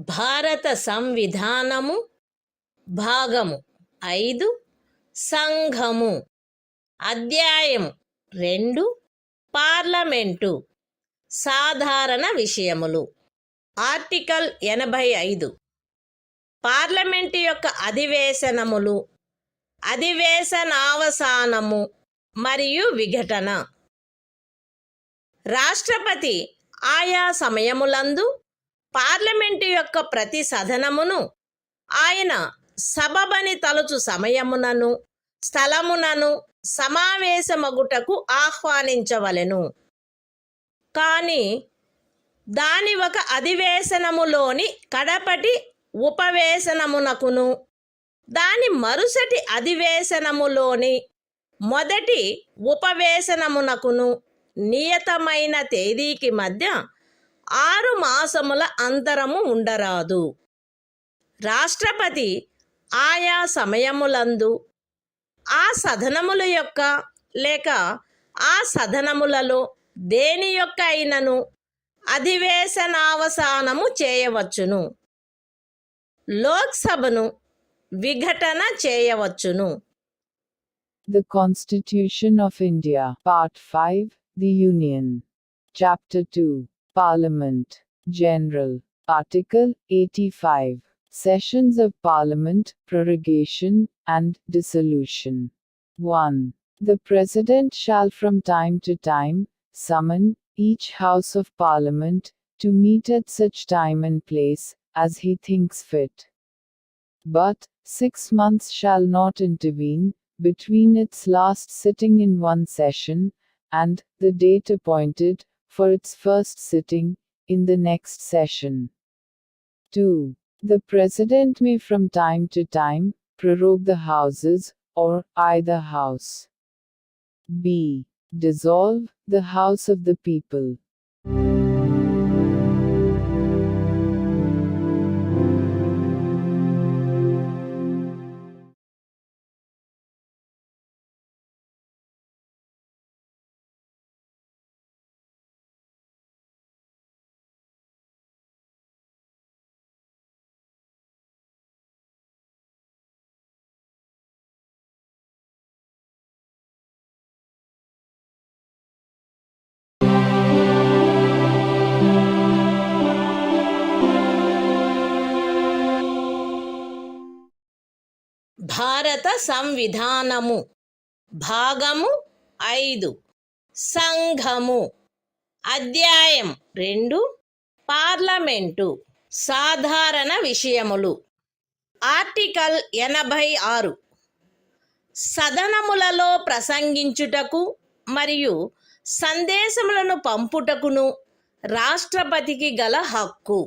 భారత సంవిధానము భాగము 5 సంఘము అధ్యాయం 2 parliament సాధారణ విషయములు article 85 parliament యొక్క అధివేశనములు అధివేశనావసానము మరియు విఘటన రాష్ట్రపతి ఆయా సమయములందు పార్లమెంటు యొక్క ప్రతి సదనమును ఆయన సబబని తలుచు సమయమునను స్థలమునను సమావేశమగుటకు ఆహ్వానించవలెను. కానీ దాని ఒక అధివేశనములోని కడపటి ఉపవేశనమునకును దాని మరుసటి అధివేశనములోని మొదటి ఉపవేశనమునకును నియతమైన తేదీకి మధ్య 6 మాసముల అంతరము ఉండరాదు. రాష్ట్రపతి ఆయా సమయములందు ఆ సదనముల యొక్క లేక ఆ సదనములలో దేని యొక్క అయినను అధివేశనావసానము చేయవచ్చును. లోక్సభను విఘటన చేయవచ్చును. The Constitution of India, Part 5, The Union. Chapter 2, Parliament, General. Article 85. Sessions of Parliament, Prorogation, and Dissolution. 1. The President shall from time to time summon each House of Parliament to meet at such time and place as he thinks fit. But 6 months shall not intervene between its last sitting in one session and the date appointed for its first sitting in the next session. 2. The President may from time to time prorogue the Houses, or either House. B. Dissolve the House of the People. భారత సంవిధానము భాగము 5 సంఘము అధ్యాయం 2 parliament సాధారణ విషయములు article 86 సదనములలో ప్రసంగించుటకు మరియు సందేశములను పంపుటకును రాష్ట్రపతికి గల హక్కు.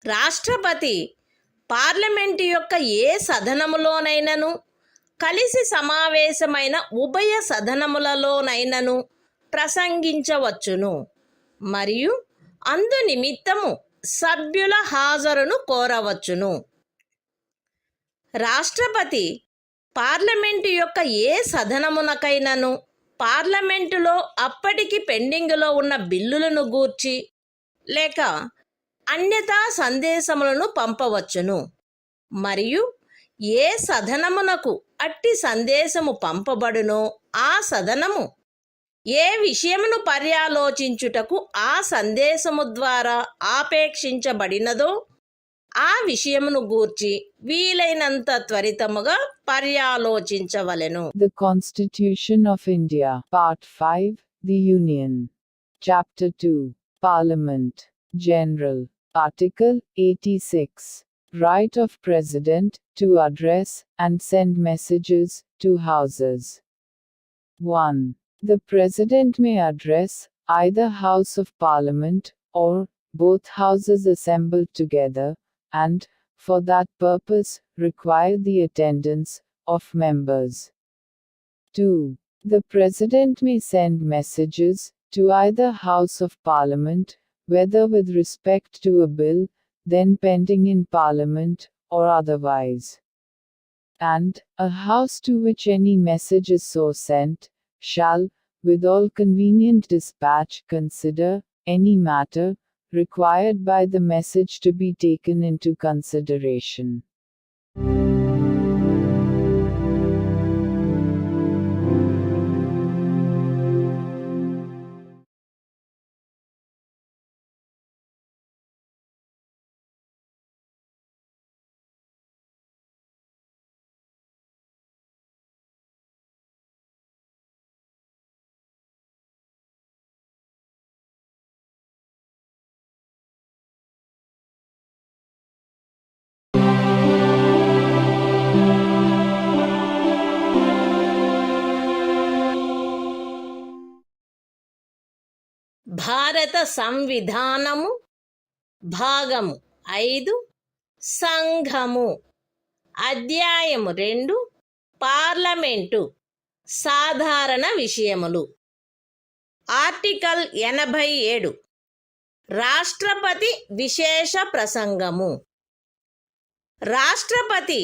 రాష్ట్రపతి పార్లమెంటు యొక్క ఏ సదనములోనైనను కలిసి సమావేశమైన ఉభయ సదనములలోనైనను ప్రసంగించవచ్చును మరియు అందు నిమిత్తము సభ్యుల హాజరును కోరవచ్చును. రాష్ట్రపతి పార్లమెంటు యొక్క ఏ సదనమునకైనను పార్లమెంటులో అప్పటికి పెండింగులో ఉన్న బిల్లులను గూర్చి లేక అన్యతా సందేశములను పంపవచ్చును మరియు ఏ సదనమునకు అట్టి సందేశము పంపబడునో ఆ సదనము ఏ విషయమును పర్యాలోచించుటకు ఆ సందేశము ద్వారా ఆపేక్షించబడినదో ఆ విషయమును గూర్చి వీలైనంత త్వరితముగా పర్యాలోచించవలెను. The Constitution of India, Part 5, The Union. Chapter 2, Parliament, General. Article 86. Right of President to address and send messages to Houses. 1. The President may address either House of Parliament or both Houses assembled together, and, for that purpose, require the attendance of members. 2. The President may send messages to either House of Parliament, whether with respect to a bill then pending in Parliament, or otherwise. And, a House to which any message is so sent, shall, with all convenient dispatch, consider any matter required by the message to be taken into consideration. భారత సంవిధానము భాగము 5 సంఘము అధ్యాయము 2 parliament సాధారణ విషయములు article 87 రాష్ట్రపతి విశేష ప్రసంగము. రాష్ట్రపతి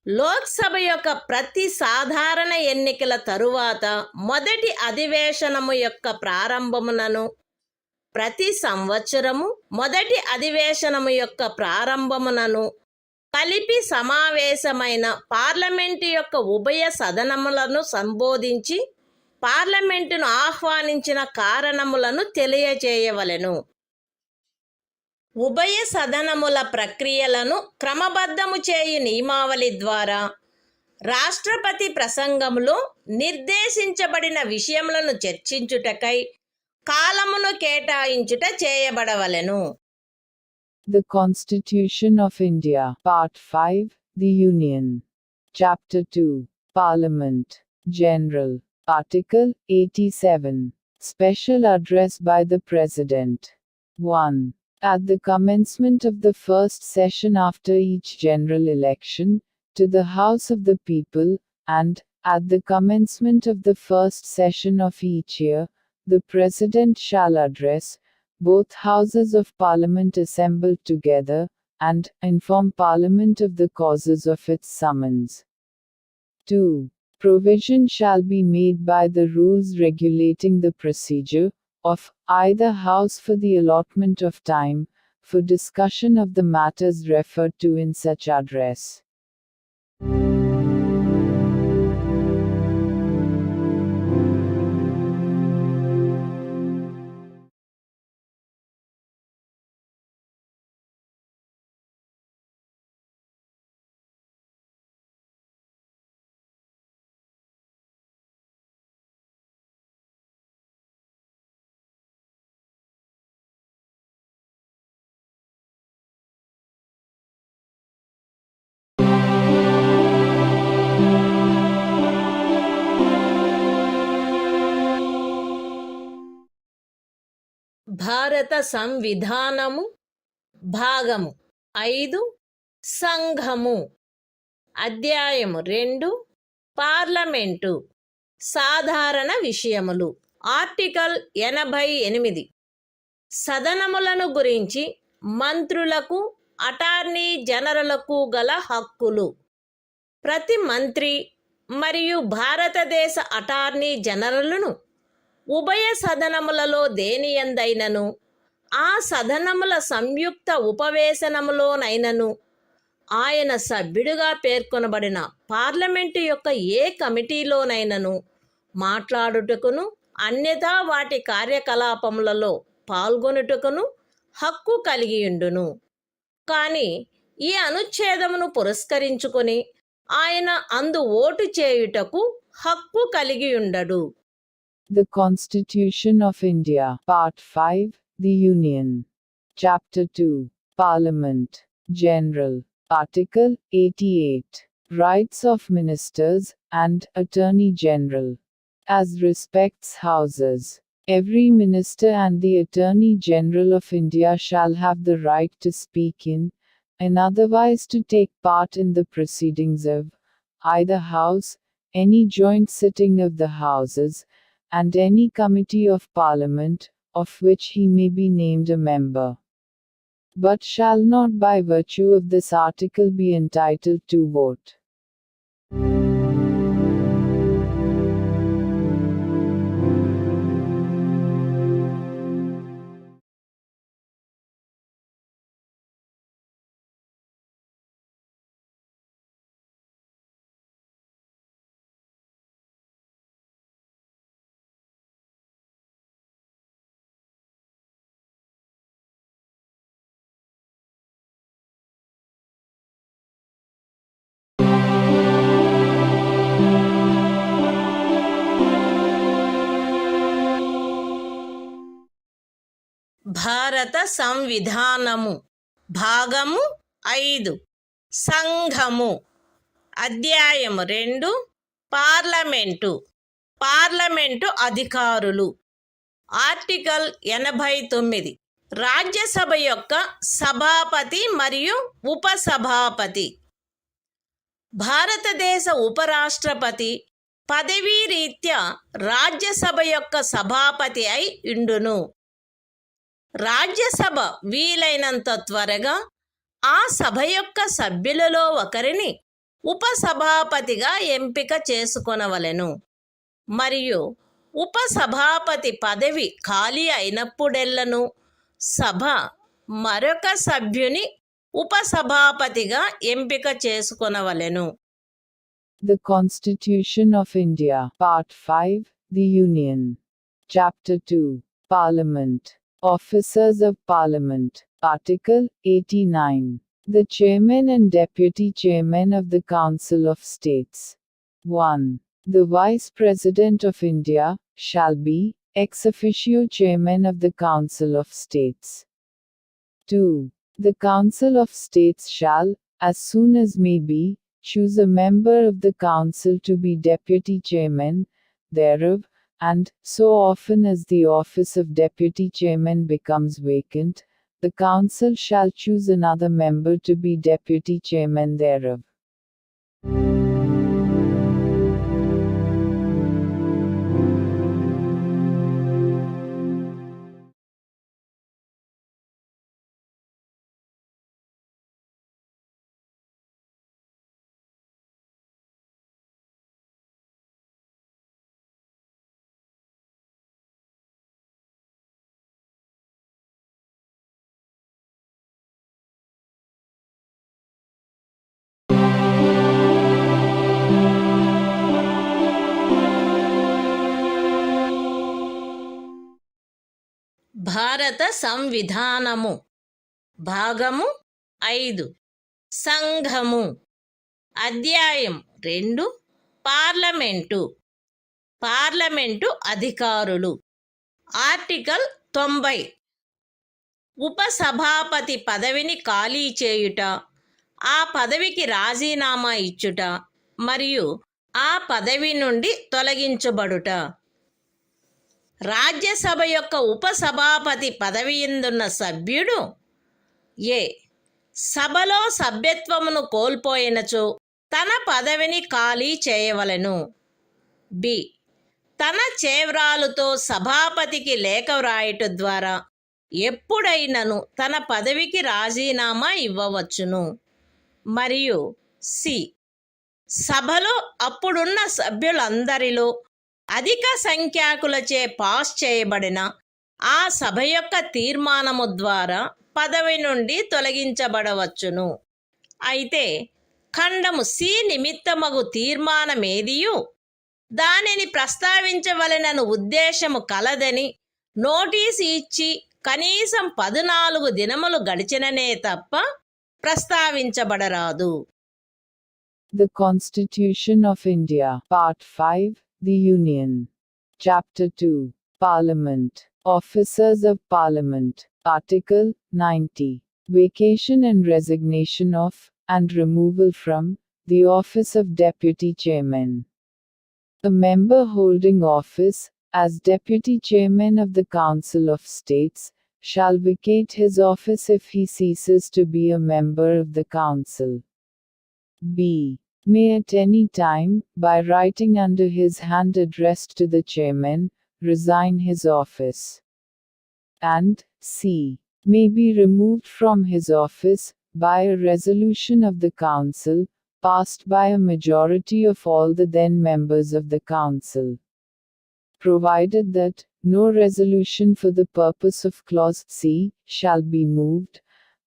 లోక్సభ యొక్క ప్రతి సాధారణ ఎన్నికల తరువాత మొదటి అధివేశనము యొక్క ప్రారంభమునను ప్రతి సంవత్సరము మొదటి అధివేశనము యొక్క ప్రారంభమునను కలిపి సమావేశమైన పార్లమెంటు యొక్క ఉభయ సదనములను సంబోధించి పార్లమెంటును ఆహ్వానించిన కారణములను తెలియజేయవలెను. ఉభయ సదనముల ప్రక్రియలను క్రమబద్ధము చేయు నియమావళి ద్వారా రాష్ట్రపతి ప్రసంగములో నిర్దేశించబడిన విషయములను చర్చించుటకై కాలమును కేటాయించుట చేయబడవలెను. The Constitution of India. Part 5. The Union. Chapter 2. Parliament. General. Article 87. Special Address by the President. 1. At the commencement of the first session after each general election, to the House of the People, and, at the commencement of the first session of each year, the President shall address both Houses of Parliament assembled together, and inform Parliament of the causes of its summons. 2. Provision shall be made by the rules regulating the procedure of either House for the allotment of time for discussion of the matters referred to in such address. భారత సంవిధానము భాగము 5 సంఘము అధ్యాయము 2 parliament సాధారణ విషయములు article 88 సదనములను గురించి మంత్రులకు attorney జనరలకు గల హక్కులు ప్రతి మంత్రి మరియు భారతదేశ అటార్నీ జనరలును ఉభయ సదనములలో దేనియందైనను ఆ సదనముల సంయుక్త ఉపవేశనములోనైనను ఆయన సభ్యుడిగా పేర్కొనబడిన పార్లమెంటు యొక్క ఏ కమిటీలోనైనను మాట్లాడుటకును అన్యథా వాటి కార్యకలాపములలో పాల్గొనుటకును హక్కు కలిగియుండును. కానీ ఈ అనుచ్ఛేదమును పురస్కరించుకొని ఆయన అందు ఓటు చేయుటకు హక్కు కలిగియుండడు. The Constitution of India. Part 5. The Union. Chapter 2. Parliament. General. Article 88. Rights of Ministers and Attorney General. As respects Houses, every Minister and the Attorney General of India shall have the right to speak in, and otherwise to take part in the proceedings of either House, any joint sitting of the Houses, and any committee of Parliament, of which he may be named a member, but shall not by virtue of this article be entitled to vote. భారత సంవిధానము భాగము 5 సంఘము అధ్యాయము 2 parliament అధికారులు article 89 Rajya Sabha యొక్క సభాపతి మరియు ఉపసభాపతి భారతదేశ ఉపరాష్ట్రపతి పదవీ రీత్యా రాజ్యసభ యొక్క సభాపతి అయి ఉండును. రాజ్యసభ వీలైనంత త్వరగా ఆ సభ యొక్క సభ్యులలో ఒకరిని ఉపసభాపతిగా ఎంపిక చేసుకొనవలెను మరియు ఉపసభాపతి పదవి ఖాళీ అయినప్పుడెల్లను సభ మరొక సభ్యుని ఉపసభాపతిగా ఎంపిక చేసుకొనవలెను. The Constitution of India. Part 5. The Union. Chapter 2. Parliament. Officers of Parliament. Article 89. The Chairman and Deputy Chairman of the Council of States. 1. The Vice President of India shall be ex officio Chairman of the Council of States. 2. The Council of States shall, as soon as may be, choose a member of the Council to be Deputy Chairman thereof, and, so often as the office of Deputy Chairman becomes vacant, the Council shall choose another member to be Deputy Chairman thereof. భారత సంవిధానము భాగము 5 సంఘము అధ్యాయం 2 parliament అధికారులు article 90 ఉపసభాపతి పదవిని ఖాళీ చేయుట, ఆ పదవికి రాజీనామా ఇచ్చుట మరియు ఆ పదవి నుండి తొలగించబడుట. రాజ్యసభ యొక్క ఉపసభాపతి పదవియందున్న సభ్యుడు ఏ సభలో సభ్యత్వమును కోల్పోయినచో తన పదవిని ఖాళీ చేయవలెను. బి తన చేవ్రాలుతో సభాపతికి లేఖ వ్రాయుట ద్వారా ఎప్పుడైనను తన పదవికి రాజీనామా ఇవ్వవచ్చును. మరియు సి సభలో అప్పుడున్న సభ్యులందరిలో అధిక సంఖ్యాకులచే పాస్ చేయబడిన ఆ సభ యొక్క తీర్మానము ద్వారా పదవి నుండి తొలగించబడవచ్చును. అయితే ఖండము సి నిమిత్తమగు తీర్మానమేదియు దానిని ప్రస్తావించవలెనను ఉద్దేశము కలదని నోటీసు ఇచ్చి కనీసం 14 దినములు గడిచిననే తప్ప ప్రస్తావించబడరాదు. The Constitution of India, Part 5, The Union. Chapter 2, Parliament. Officers of Parliament. Article 90. Vacation and resignation of, and removal from, the office of Deputy Chairman. A member holding office, as Deputy Chairman of the Council of States, shall vacate his office if he ceases to be a member of the Council. B. May at any time, by writing under his hand addressed to the Chairman, resign his office. And C. May be removed from his office, by a resolution of the Council, passed by a majority of all the then members of the Council. Provided that, no resolution for the purpose of Clause C, shall be moved,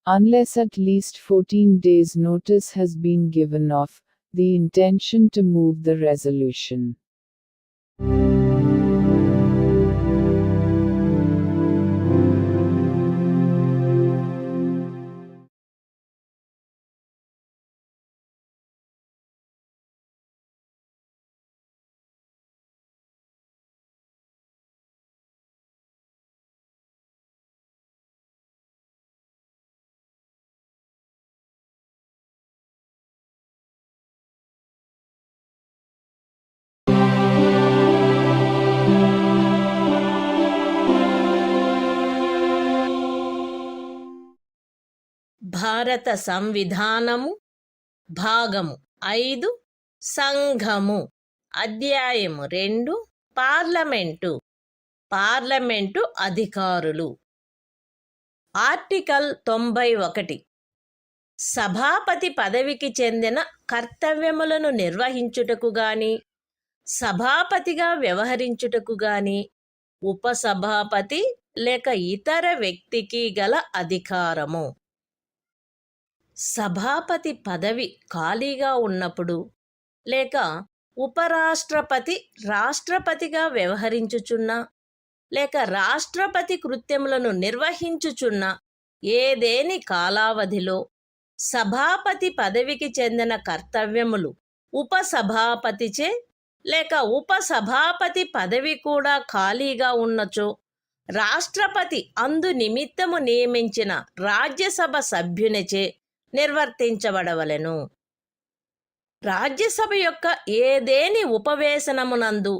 unless at least 14 days' notice has been given of the intention to move the resolution. భారత సంవిధానము భాగము 5 సంఘము అధ్యాయము 2 parliament అధికారులు article 91 సభాపతి పదవికి చెందిన కర్తవ్యములను నిర్వహించుటకు గాని సభాపతిగా వ్యవహరించుటకు గాని ఉపసభాపతి లేక ఇతర వ్యక్తికి గల అధికారము. సభాపతి పదవి ఖాళీగా ఉన్నప్పుడు లేక ఉపరాష్ట్రపతి రాష్ట్రపతిగా వ్యవహరించుచున్న లేక రాష్ట్రపతి కృత్యములను నిర్వహించుచున్న ఏదేని కాలావధిలో సభాపతి పదవికి చెందిన కర్తవ్యములు ఉపసభాపతిచే లేక ఉపసభాపతి పదవి కూడా ఖాళీగా ఉన్నచో రాష్ట్రపతి అందు నిమిత్తము నియమించిన రాజ్యసభ సభ్యునిచే నిర్వర్తించబడవలెను. రాజ్యసభ యొక్క ఏదేని ఉపవేశనమునందు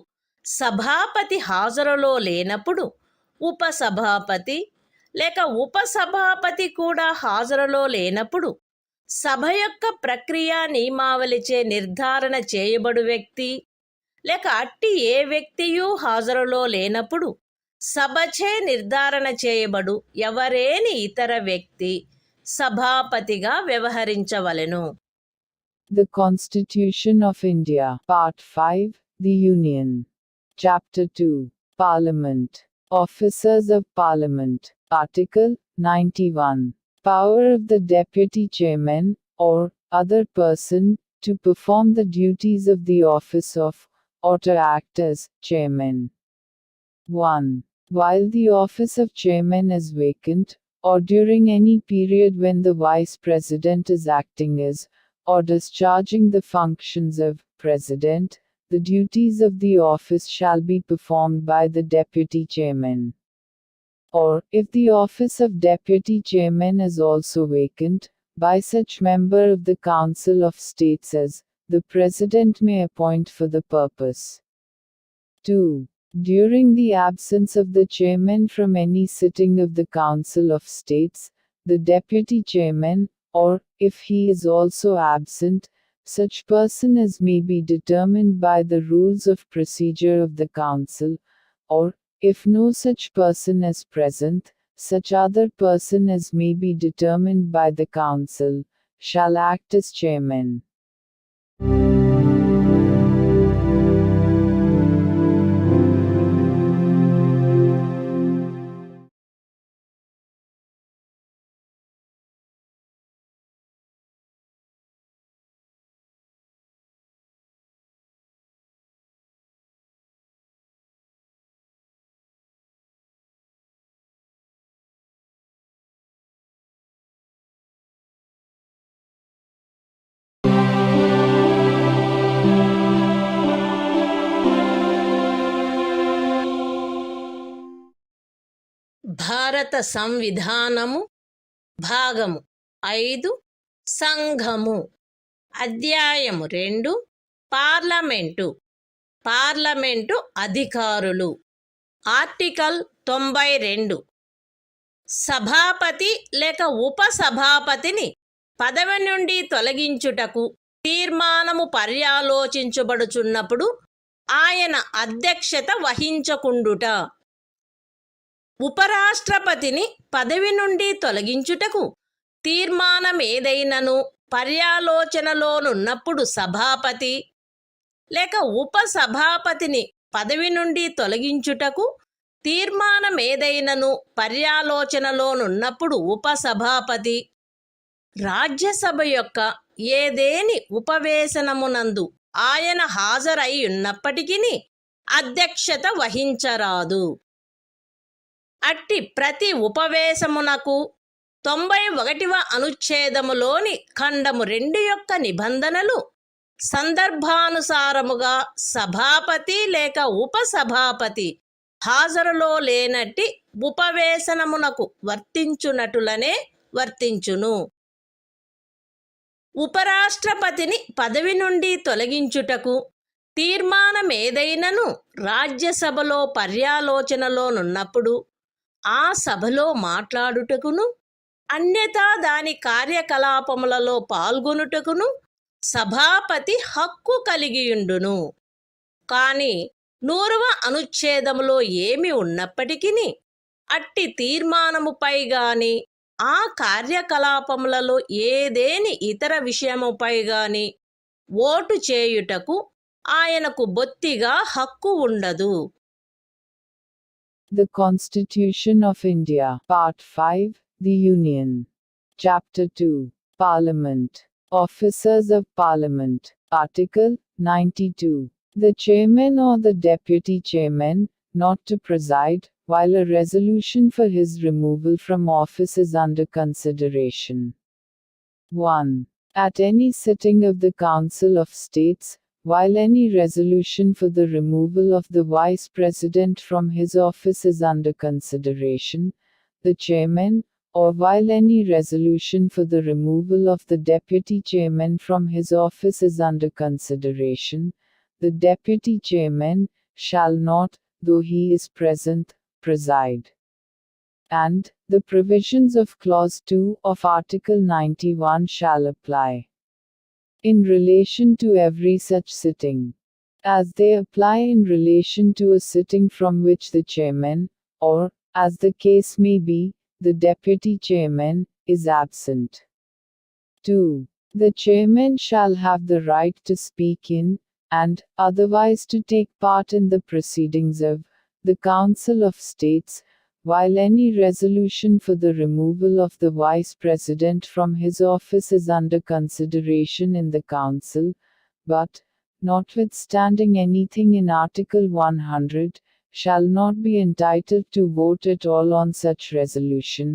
సభాపతి హాజరులో లేనప్పుడు ఉపసభాపతి లేక ఉపసభాపతి కూడా హాజరులో లేనప్పుడు సభ యొక్క ప్రక్రియ నియమావళిచే నిర్ధారణ చేయబడు వ్యక్తి లేక అట్టి ఏ వ్యక్తియూ హాజరులో లేనప్పుడు సభచే నిర్ధారణ చేయబడు ఎవరేని ఇతర వ్యక్తి సభాపతిగా వ్యవహరించవలెను. The Constitution of India, Part 5, The Union. Chapter 2, Parliament. Officers of Parliament. Article 91. Power of the Deputy Chairman, or other person, to perform the duties of the office of, or to act as, Chairman. 1. While the office of Chairman is vacant, or during any period when the Vice President is acting as, or discharging the functions of, President, the duties of the office shall be performed by the Deputy Chairman. Or, if the office of Deputy Chairman is also vacant, by such member of the Council of States as, the President may appoint for the purpose. 2. During the absence of the Chairman from any sitting of the Council of States, the Deputy Chairman, or, if he is also absent, such person as may be determined by the rules of procedure of the Council, or, if no such person is present, such other person as may be determined by the Council, shall act as Chairman. భారత సంవిధానము భాగము 5 సంఘము అధ్యాయము 2 parliament అధికారులు article 92 సభాపతి లేక ఉపసభాపతిని పదవి నుండి తొలగించుటకు తీర్మానము పర్యాలోచించబడుచున్నప్పుడు ఆయన అధ్యక్షత వహించకుండుట. ఉపరాష్ట్రపతిని పదవి నుండి తొలగించుటకు తీర్మానమేదైనను పర్యాలోచనలోనున్నప్పుడు సభాపతి లేక ఉపసభాపతిని పదవి నుండి తొలగించుటకు తీర్మానమేదైనను పర్యాలోచనలోనున్నప్పుడు ఉపసభాపతి రాజ్యసభ యొక్క ఏదేని ఉపవేశనమునందు ఆయన హాజరై ఉన్నప్పటికీ అధ్యక్షత వహించరాదు. అట్టి ప్రతి ఉపవేశమునకు 91వ అనుచ్ఛేదములోని ఖండము 2 యొక్క నిబంధనలు సందర్భానుసారముగా సభాపతి లేక ఉపసభాపతి హాజరులో లేనట్టి ఉపవేశనమునకు వర్తించునటులనే వర్తించును. ఉపరాష్ట్రపతిని పదవి నుండి తొలగించుటకు తీర్మానమేదైనను రాజ్యసభలో పర్యాలోచనలోనున్నప్పుడు ఆ సభలో మాట్లాడుటకును అన్యథా దాని కార్యకలాపములలో పాల్గొనుటకును సభాపతి హక్కు కలిగియుండును. కాని 100వ అనుచ్ఛేదములో ఏమి ఉన్నప్పటికీ అట్టి తీర్మానముపై గాని ఆ కార్యకలాపములలో ఏదేని ఇతర విషయముపై గాని ఓటు చేయుటకు ఆయనకు బొత్తిగా హక్కు ఉండదు. The Constitution of India, Part 5, The Union. Chapter 2, Parliament. Officers of Parliament. Article 92. The Chairman or the Deputy Chairman, not to preside, while a resolution for his removal from office is under consideration. 1. At any sitting of the Council of States, while any resolution for the removal of the Vice President from his office is under consideration, the Chairman, or while any resolution for the removal of the Deputy Chairman from his office is under consideration, the Deputy Chairman shall not, though he is present, preside. And, the provisions of Clause 2 of Article 91 shall apply in relation to every such sitting, as they apply in relation to a sitting from which the Chairman, or, as the case may be, the Deputy Chairman, is absent. 2. The Chairman shall have the right to speak in, and, otherwise to take part in the proceedings of, the Council of States, while any resolution for the removal of the Vice President from his office is under consideration in the Council, but, notwithstanding anything in Article 100, shall not be entitled to vote at all on such resolution,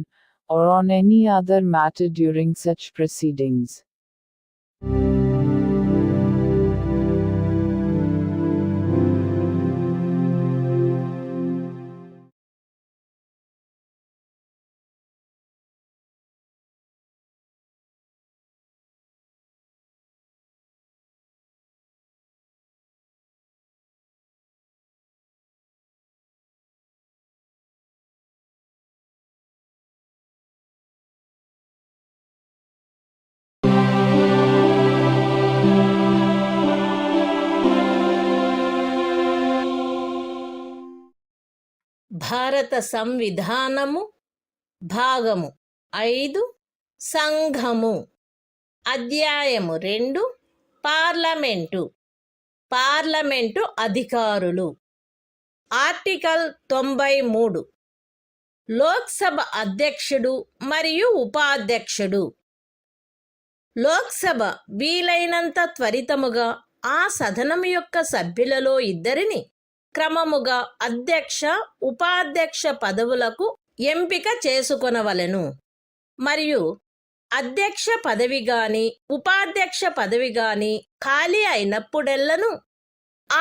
or on any other matter during such proceedings. భారత సంవిధానము భాగము 5 సంఘము అధ్యాయము 2 parliament అధికారులు article 93 Lok Sabha అధ్యక్షుడు మరియు ఉపాధ్యక్షుడు లోక్సభ వీలైనంత త్వరితముగా ఆ సదనం యొక్క సభ్యులలో ఇద్దరిని క్రమముగా అధ్యక్ష ఉపాధ్యక్ష పదవులకు ఎంపిక చేసుకొనవలెను మరియు అధ్యక్ష పదవి గాని ఉపాధ్యక్ష పదవి గాని ఖాళీ అయినప్పుడెల్లను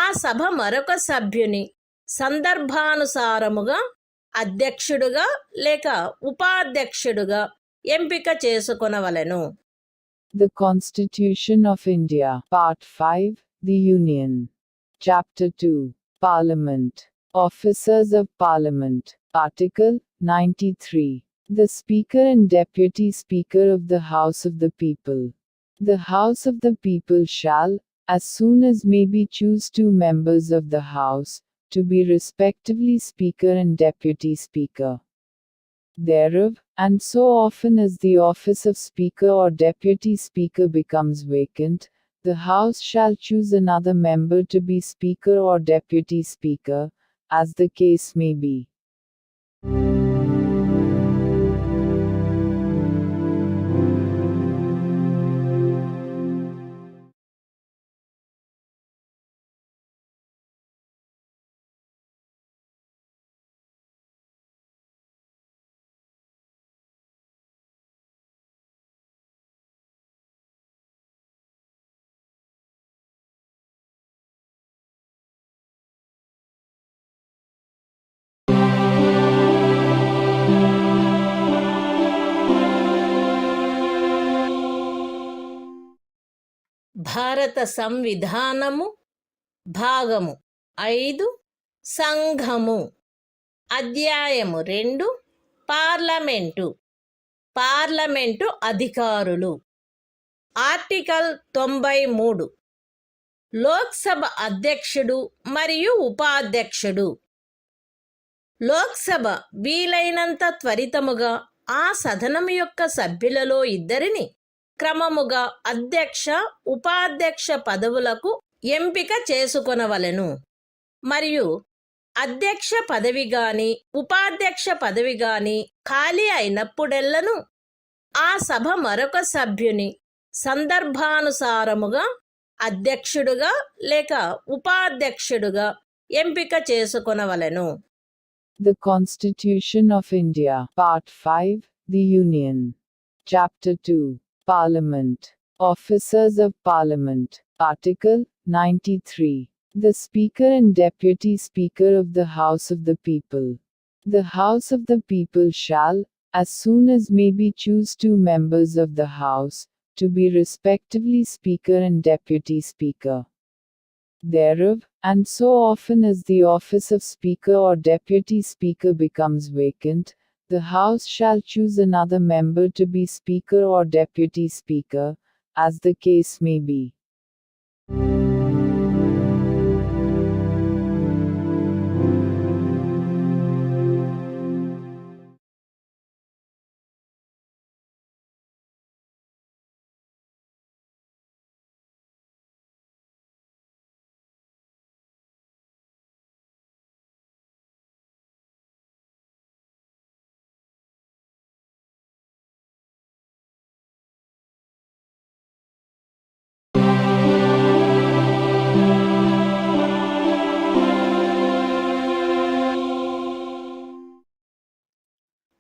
ఆ సభ మరొక సభ్యుని సందర్భానుసారముగా అధ్యక్షుడుగా లేక ఉపాధ్యక్షుడుగా ఎంపిక చేసుకొనవలెను. The Constitution of India, Part 5, The Union. Chapter 2, Parliament. Officers of Parliament. Article 93. The Speaker and Deputy Speaker of the House of the People. The House of the People shall, as soon as may be, choose 2 members of the House, to be respectively Speaker and Deputy Speaker thereof, and so often as the office of Speaker or Deputy Speaker becomes vacant, the House shall choose another member to be Speaker or Deputy Speaker, as the case may be. భారత సంవిధానము భాగము 5 సంఘము అధ్యాయము 2 parliament అధికారులు article 93 Lok Sabha అధ్యక్షుడు మరియు ఉపాధ్యక్షుడు లోక్సభ వీలైనంత త్వరితముగా ఆ సదనం యొక్క సభ్యులలో ఇద్దరిని క్రమముగా అధ్యక్ష ఉపాధ్యక్ష పదవులకు ఎంపిక చేసుకొనవలెను మరియు అధ్యక్ష పదవి గాని ఉపాధ్యక్ష పదవి గాని ఖాళీ అయినప్పుడెల్లను ఆ సభ మరొక సభ్యుని సందర్భానుసారముగా అధ్యక్షుడుగా లేక ఉపాధ్యక్షుడుగా ఎంపిక చేసుకొనవలెను. The Constitution of India, Part 5, The Union. Chapter 2, Parliament. Officers of Parliament. Article 93. The Speaker and Deputy Speaker of the House of the People. The House of the People shall, as soon as may be, choose 2 members of the House, to be respectively Speaker and Deputy Speaker thereof, and so often as the office of Speaker or Deputy Speaker becomes vacant, the House shall choose another member to be Speaker or Deputy Speaker, as the case may be.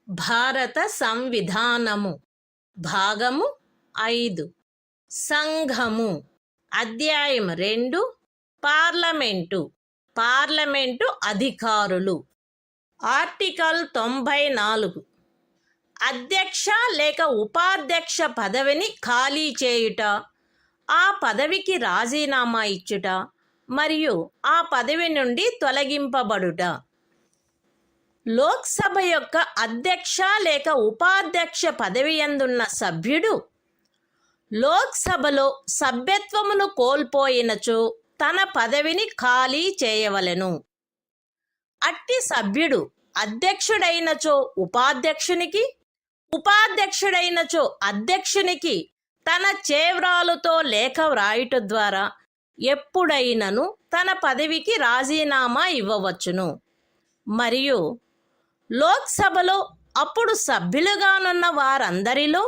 భారత సంవిధానము భాగము 5 సంఘము అధ్యాయం 2 parliament అధికారులు article 94 అధ్యక్ష లేక ఉపాధ్యక్ష పదవిని ఖాళీ చేయుట, ఆ పదవికి రాజీనామా ఇచ్చుట మరియు ఆ పదవి నుండి తొలగింపబడుట. లోక్సభ యొక్క అధ్యక్ష లేక ఉపాధ్యక్ష పదవి యందున్న సభ్యుడు లోక్సభలో సభ్యత్వమును కోల్పోయినచో తన పదవిని ఖాళీ చేయవలెను. అట్టి సభ్యుడు అధ్యక్షుడైనచో ఉపాధ్యక్షునికి, ఉపాధ్యక్షుడైనచో అధ్యక్షునికి తన చేవ్రాలుతో లేఖ వ్రాయుట ద్వారా ఎప్పుడైనను తన పదవికి రాజీనామా ఇవ్వవచ్చును. మరియు లోక్సభలో అప్పుడు సభ్యులుగానున్న వారందరిలో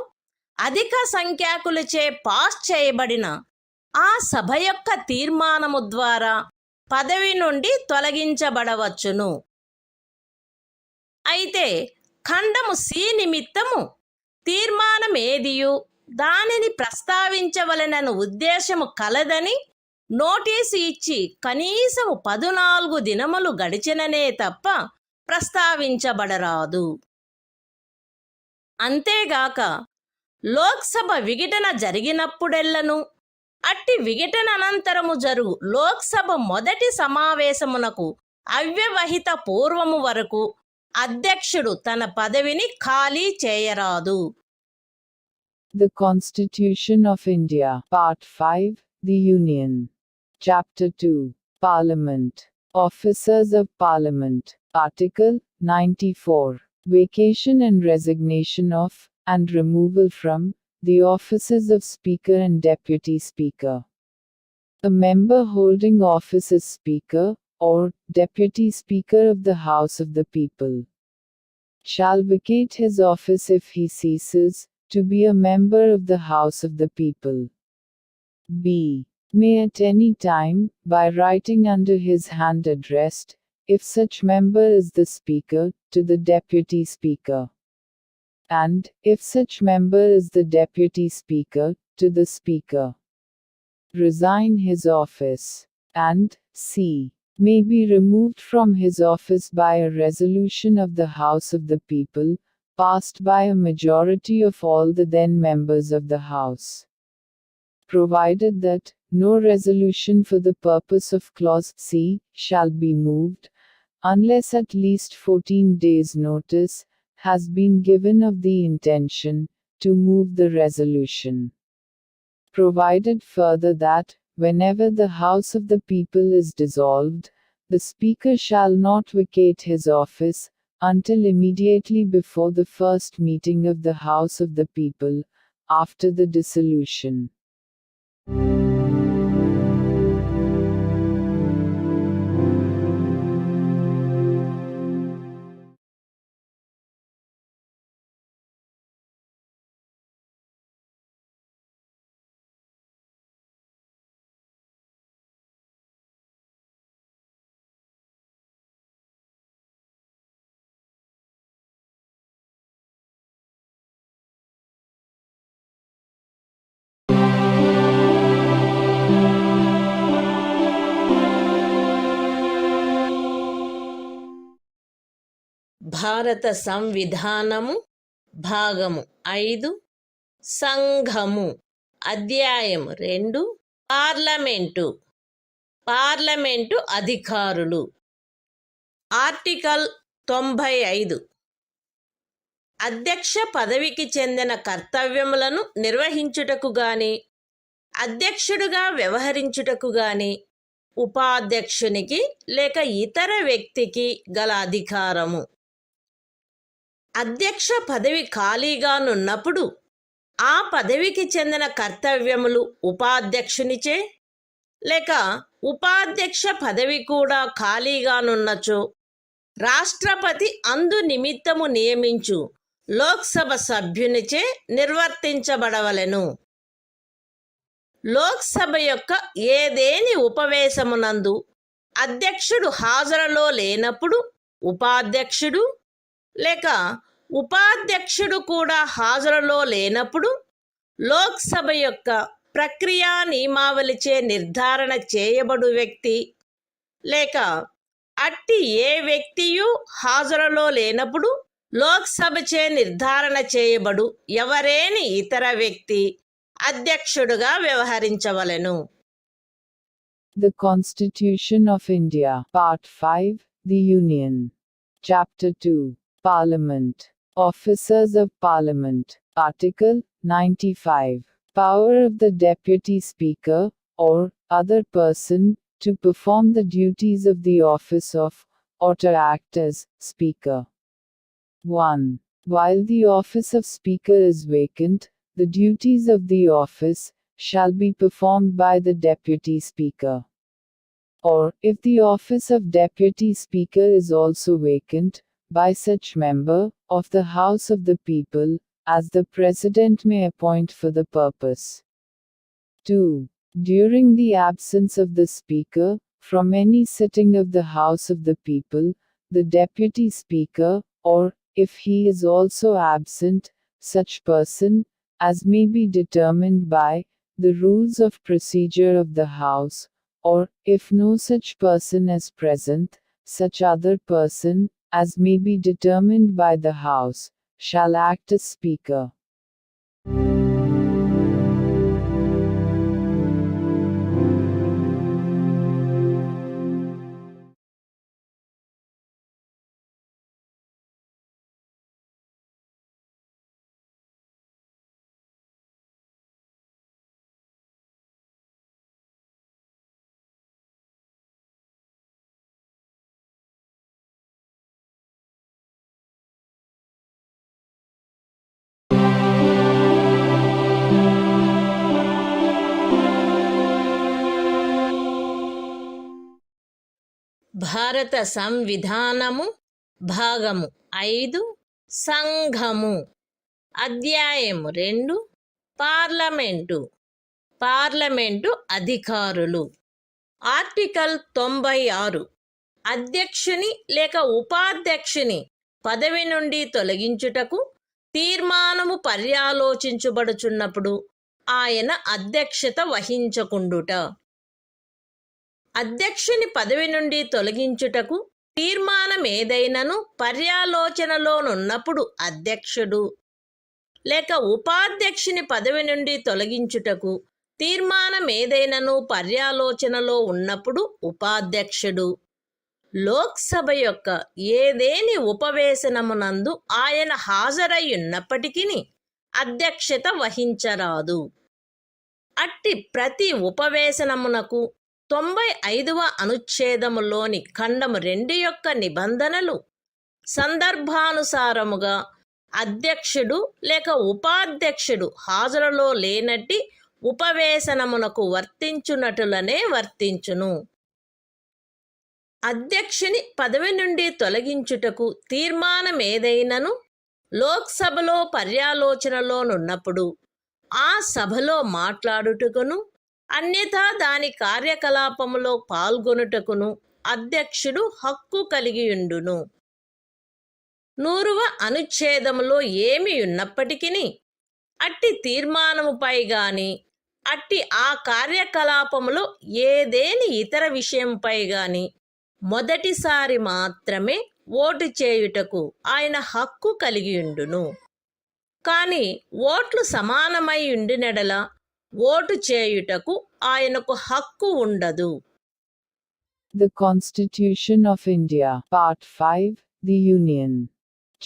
అధిక సంఖ్యాకులచే పాస్ చేయబడిన ఆ సభ యొక్క తీర్మానము ద్వారా పదవి నుండి తొలగించబడవచ్చును. అయితే ఖండము సి నిమిత్తము తీర్మానమేదియు దానిని ప్రస్తావించవలెనను ఉద్దేశము కలదని నోటీసు ఇచ్చి కనీసము 14 దినములు గడిచిననే తప్ప ప్రస్తావించబడరాదు. అంతేగాక లోక్సభ విఘటన జరిగినప్పుడెల్లను అట్టి విఘటన అనంతరము జరుగు లోక్సభ మొదటి సమావేశమునకు అవ్యవహిత పూర్వము వరకు అధ్యక్షుడు తన పదవిని ఖాళీ చేయరాదు. The Constitution of India, Part 5, The Union. Chapter 2, Parliament. Officers of Parliament. Article 94. Vacation and resignation of, and removal from, the offices of Speaker and Deputy Speaker. A member holding office as Speaker, or Deputy Speaker of the House of the People, shall vacate his office if he ceases to be a member of the House of the People. B. May at any time, by writing under his hand addressed, if such member is the Speaker, to the Deputy Speaker, and, if such member is the Deputy Speaker, to the Speaker, resign his office, and, c. may be removed from his office by a resolution of the House of the People, passed by a majority of all the then members of the House, provided that no resolution for the purpose of clause c. shall be moved, unless at least 14 days' notice has been given of the intention to move the resolution. Provided further that, whenever the House of the People is dissolved, the Speaker shall not vacate his office, until immediately before the first meeting of the House of the People, after the dissolution. భారత సంవిధానము భాగము 5 సంఘము అధ్యాయం 2 parliament అధికారులు article 95 అధ్యక్ష పదవికి చెందిన కర్తవ్యములను నిర్వహించుటకు గాని అధ్యక్షుడుగా వ్యవహరించుటకు గాని ఉపాధ్యక్షునికి లేక ఇతర వ్యక్తికి గల అధికారము. అధ్యక్ష పదవి ఖాళీగానున్నప్పుడు ఆ పదవికి చెందిన కర్తవ్యములు ఉపాధ్యక్షునిచే లేక ఉపాధ్యక్ష పదవి కూడా ఖాళీగానున్నచో రాష్ట్రపతి అందు నిమిత్తము నియమించు లోక్సభ సభ్యునిచే నిర్వర్తించబడవలెను. లోక్సభ యొక్క ఏదేని ఉపవేశమునందు అధ్యక్షుడు హాజరులో లేనప్పుడు ఉపాధ్యక్షుడు లేక ఉపాధ్యక్షుడు కూడా హాజరులో లేనప్పుడు లోక్సభ యొక్క ప్రక్రియా నియమావళిచే నిర్ధారణ చేయబడు వ్యక్తి లేక అట్టి ఏ వ్యక్తియు హాజరులో లేనప్పుడు లోక్సభచే నిర్ధారణ చేయబడు ఎవరేని ఇతర వ్యక్తి అధ్యక్షుడుగా వ్యవహరించవలెను. The Constitution of India, Part 5, The Union. Chapter 2, Parliament. Officers of Parliament. Article 95. Power of the Deputy Speaker, or other person, to perform the duties of the office of, or to act as, Speaker. 1. While the office of Speaker is vacant, the duties of the office shall be performed by the Deputy Speaker. Or, if the office of Deputy Speaker is also vacant, by such member of the House of the People as the President may appoint for the purpose. 2. During the absence of the Speaker from any sitting of the House of the People, the Deputy Speaker, or, if he is also absent, such person, as may be determined by the rules of procedure of the House, or, if no such person is present, such other person, as may be determined by the House, shall act as Speaker. భారత సంవిధానము భాగము 5 సంఘము అధ్యాయము 2 parliament అధికారులు article 96 అధ్యక్షుని లేక ఉపాధ్యక్షుని పదవి నుండి తొలగించుటకు తీర్మానము పర్యాలోచించబడుచున్నప్పుడు ఆయన అధ్యక్షత వహించకుండుట. అధ్యక్షుని పదవి నుండి తొలగించుటకు తీర్మానమేదైనను పర్యాలోచనలోనున్నప్పుడు అధ్యక్షుడు లేక ఉపాధ్యక్షుని పదవి నుండి తొలగించుటకు తీర్మానమేదైనను పర్యాలోచనలో ఉన్నప్పుడు ఉపాధ్యక్షుడు లోక్సభ యొక్క ఏదేని ఉపవేశనమునందు ఆయన హాజరయ్యున్నప్పటికీ అధ్యక్షత వహించరాదు. అట్టి ప్రతి ఉపవేశనమునకు 95వ అనుచ్ఛేదములోని ఖండము 2 యొక్క నిబంధనలు సందర్భానుసారముగా అధ్యక్షుడు లేక ఉపాధ్యక్షుడు హాజరులో లేనట్టి ఉపవేశనమునకు వర్తించునటులనే వర్తించును. అధ్యక్షుని పదవి నుండి తొలగించుటకు తీర్మానమేదైనను లోక్సభలో పర్యాలోచనలోనున్నప్పుడు ఆ సభలో మాట్లాడుటకును అన్యథా దాని కార్యకలాపములో పాల్గొనుటకును అధ్యక్షుడు హక్కు కలిగియుండును. 100వ అనుచ్ఛేదములో ఏమి ఉన్నప్పటికీ అట్టి తీర్మానముపై గాని అట్టి ఆ కార్యకలాపములో ఏదేని ఇతర విషయంపై గాని మొదటిసారి మాత్రమే ఓటు చేయుటకు ఆయన హక్కు కలిగియుండును. కాని ఓట్లు సమానమై ఉండినెడల ఓటు చేయుటకు ఆయనకు హక్కు ఉండదు. The Constitution of India, Part 5, The Union.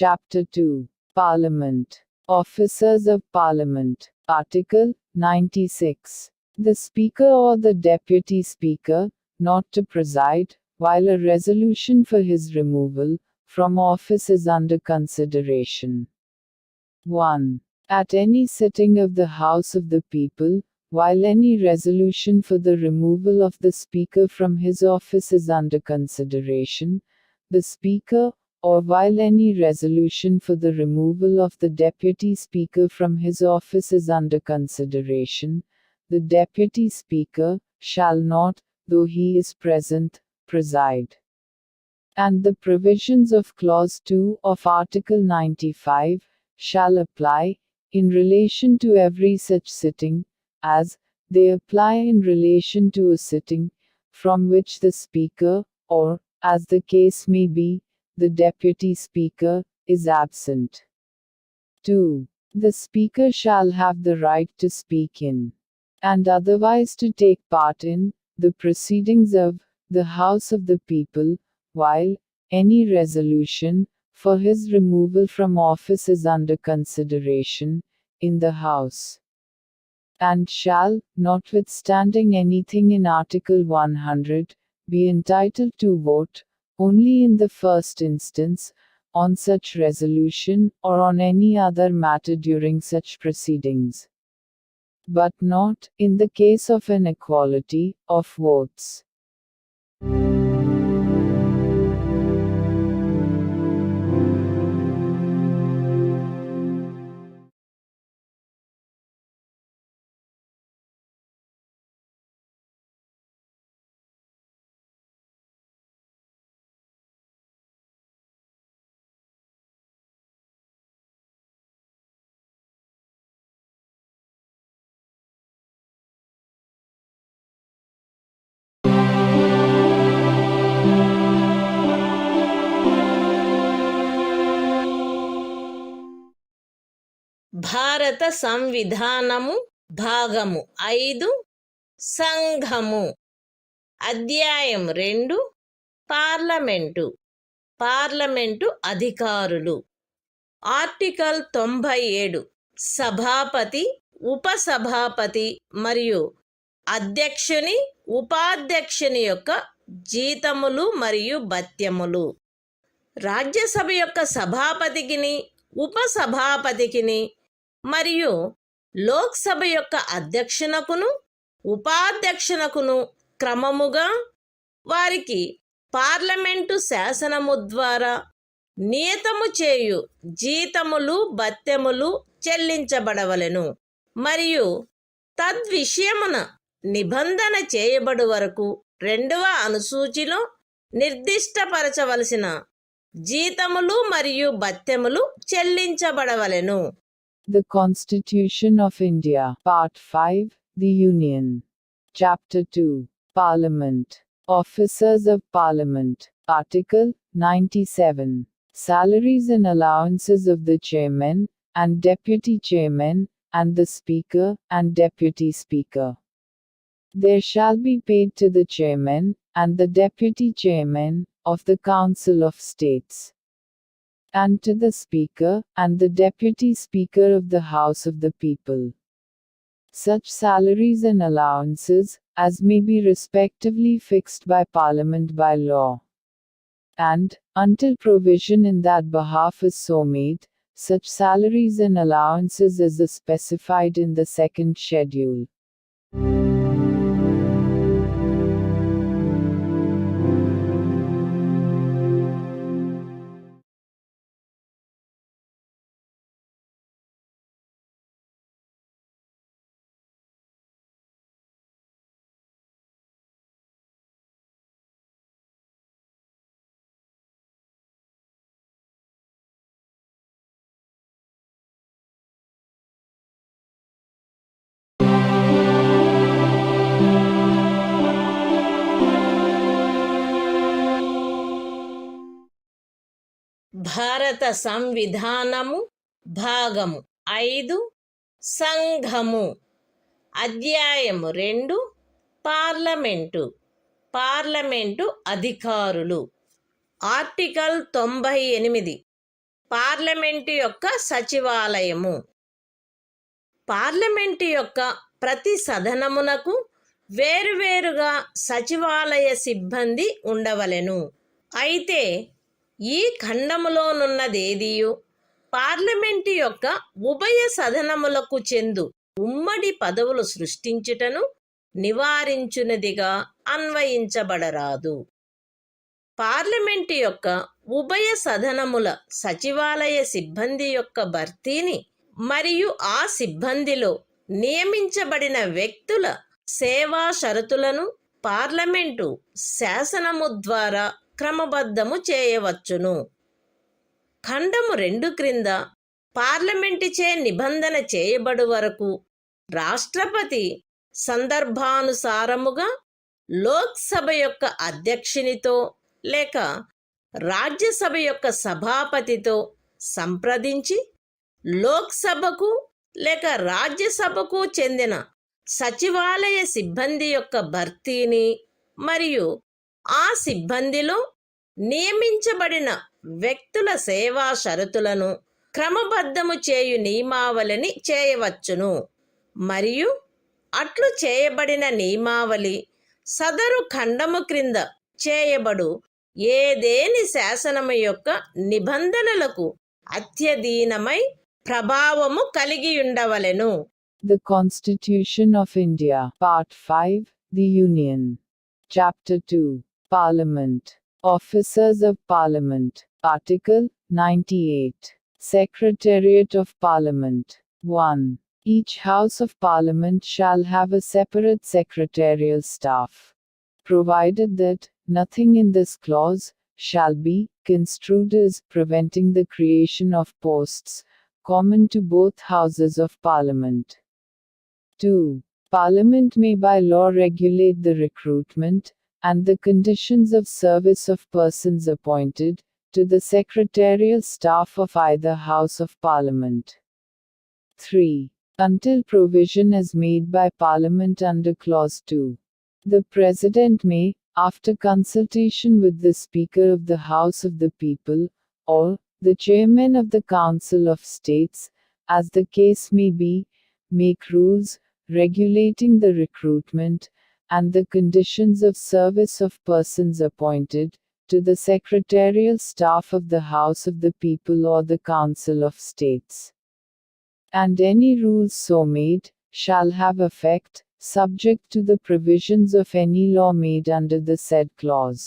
Chapter 2, Parliament. Officers of Parliament. Article 96. The Speaker or the Deputy Speaker, not to preside, while a resolution for his removal from office is under consideration. 1. At any sitting of the House of the People, while any resolution for the removal of the Speaker from his office is under consideration, the Speaker, or while any resolution for the removal of the Deputy Speaker from his office is under consideration, the Deputy Speaker shall not, though he is present, preside. And the provisions of Clause 2 of Article 95 shall apply, in relation to every such sitting, as they apply in relation to a sitting, from which the Speaker, or, as the case may be, the Deputy Speaker, is absent. 2. The Speaker shall have the right to speak in, and otherwise to take part in, the proceedings of, the House of the People, while any resolution for his removal from office is under consideration in the House, and shall, notwithstanding anything in Article 100, be entitled to vote, only in the first instance, on such resolution, or on any other matter during such proceedings, but not, in the case of an equality of votes. భారత సంవిధానము భాగము 5 సంఘము. అధ్యాయం 2 parliament అధికారులు. Article 97 సభాపతి, ఉపసభాపతి మరియు అధ్యక్షుని, ఉపాధ్యక్షుని యొక్క జీతములు మరియు భత్యములు. రాజ్యసభ యొక్క సభాపతికిని, ఉపసభాపతికిని మరియు లోక్సభ యొక్క అధ్యక్షునకును, ఉపాధ్యక్షునకును క్రమముగా వారికి పార్లమెంటు శాసనము ద్వారా నియతము చేయు జీతములు భత్యములు చెల్లించబడవలెను మరియు తద్విషయమున నిబంధన చేయబడు వరకు 2వ అనుసూచిలో నిర్దిష్టపరచవలసిన జీతములు మరియు భత్యములు చెల్లించబడవలెను. The Constitution of India, Part 5, The Union. Chapter 2, Parliament. Officers of Parliament. Article 97. Salaries and allowances of the Chairman, and Deputy Chairman, and the Speaker, and Deputy Speaker. There shall be paid to the Chairman, and the Deputy Chairman, of the Council of States, and to the Speaker, and the Deputy Speaker of the House of the People, such salaries and allowances, as may be respectively fixed by Parliament by law. And, until provision in that behalf is so made, such salaries and allowances as is specified in the second schedule. భారత సంవిధానము భాగము 5 సంఘము అధ్యాయము 2 parliament అధికారులు article 98 parliament యొక్క సచివాలయము parliament యొక్క ప్రతి సదనమునకు వేరువేరుగా సచివాలయ సిబ్బంది ఉండవలెను. అయితే ఈ ఖండములోనున్నదేదియు పార్లమెంటు యొక్క ఉభయ సదనములకు చెందు ఉమ్మడి పదవులు సృష్టించుటను నివారించునదిగా అన్వయించబడరాదు. పార్లమెంటు యొక్క ఉభయ సదనముల సచివాలయ సిబ్బంది యొక్క భర్తీని మరియు ఆ సిబ్బందిలో నియమించబడిన వ్యక్తుల సేవా షరతులను పార్లమెంటు శాసనము ద్వారా క్రమబద్ధము చేయవచ్చును. ఖండము 2 క్రింద పార్లమెంటుచే నిబంధన చేయబడు వరకు రాష్ట్రపతి సందర్భానుసారముగా లోక్సభ యొక్క అధ్యక్షునితో లేక రాజ్యసభ యొక్క సభాపతితో సంప్రదించి లోక్సభకు లేక రాజ్యసభకు చెందిన సచివాలయ సిబ్బంది యొక్క భర్తీని మరియు ఆ సిబ్బందిలో నియమించబడిన వ్యక్తుల సేవా షరతులను క్రమబద్ధము చేయు నియమావళిని చేయవచ్చును. మరియు అట్లు చేయబడిన నియమావళి సదరు ఖండము క్రింద చేయబడు ఏదేని శాసనము యొక్క నిబంధనలకు అత్యధీనమై ప్రభావము కలిగి ఉండవలెను. The Constitution of India, Part 5, The Union. Chapter 2, Parliament. Officers of Parliament. Article 98. Secretariat of Parliament. 1. Each House of Parliament shall have a separate secretarial staff. Provided that nothing in this clause shall be construed as preventing the creation of posts common to both Houses of Parliament. 2. Parliament may by law regulate the recruitment and the conditions of service of persons appointed to the secretarial staff of either House of Parliament. 3. Until provision is made by Parliament under Clause 2. The President may, after consultation with the Speaker of the House of the People, or the Chairman of the Council of States, as the case may be, make rules regulating the recruitment and the conditions of service of persons appointed to the secretarial staff of the House of the People or the Council of States. And any rules so made shall have effect, subject to the provisions of any law made under the said clause.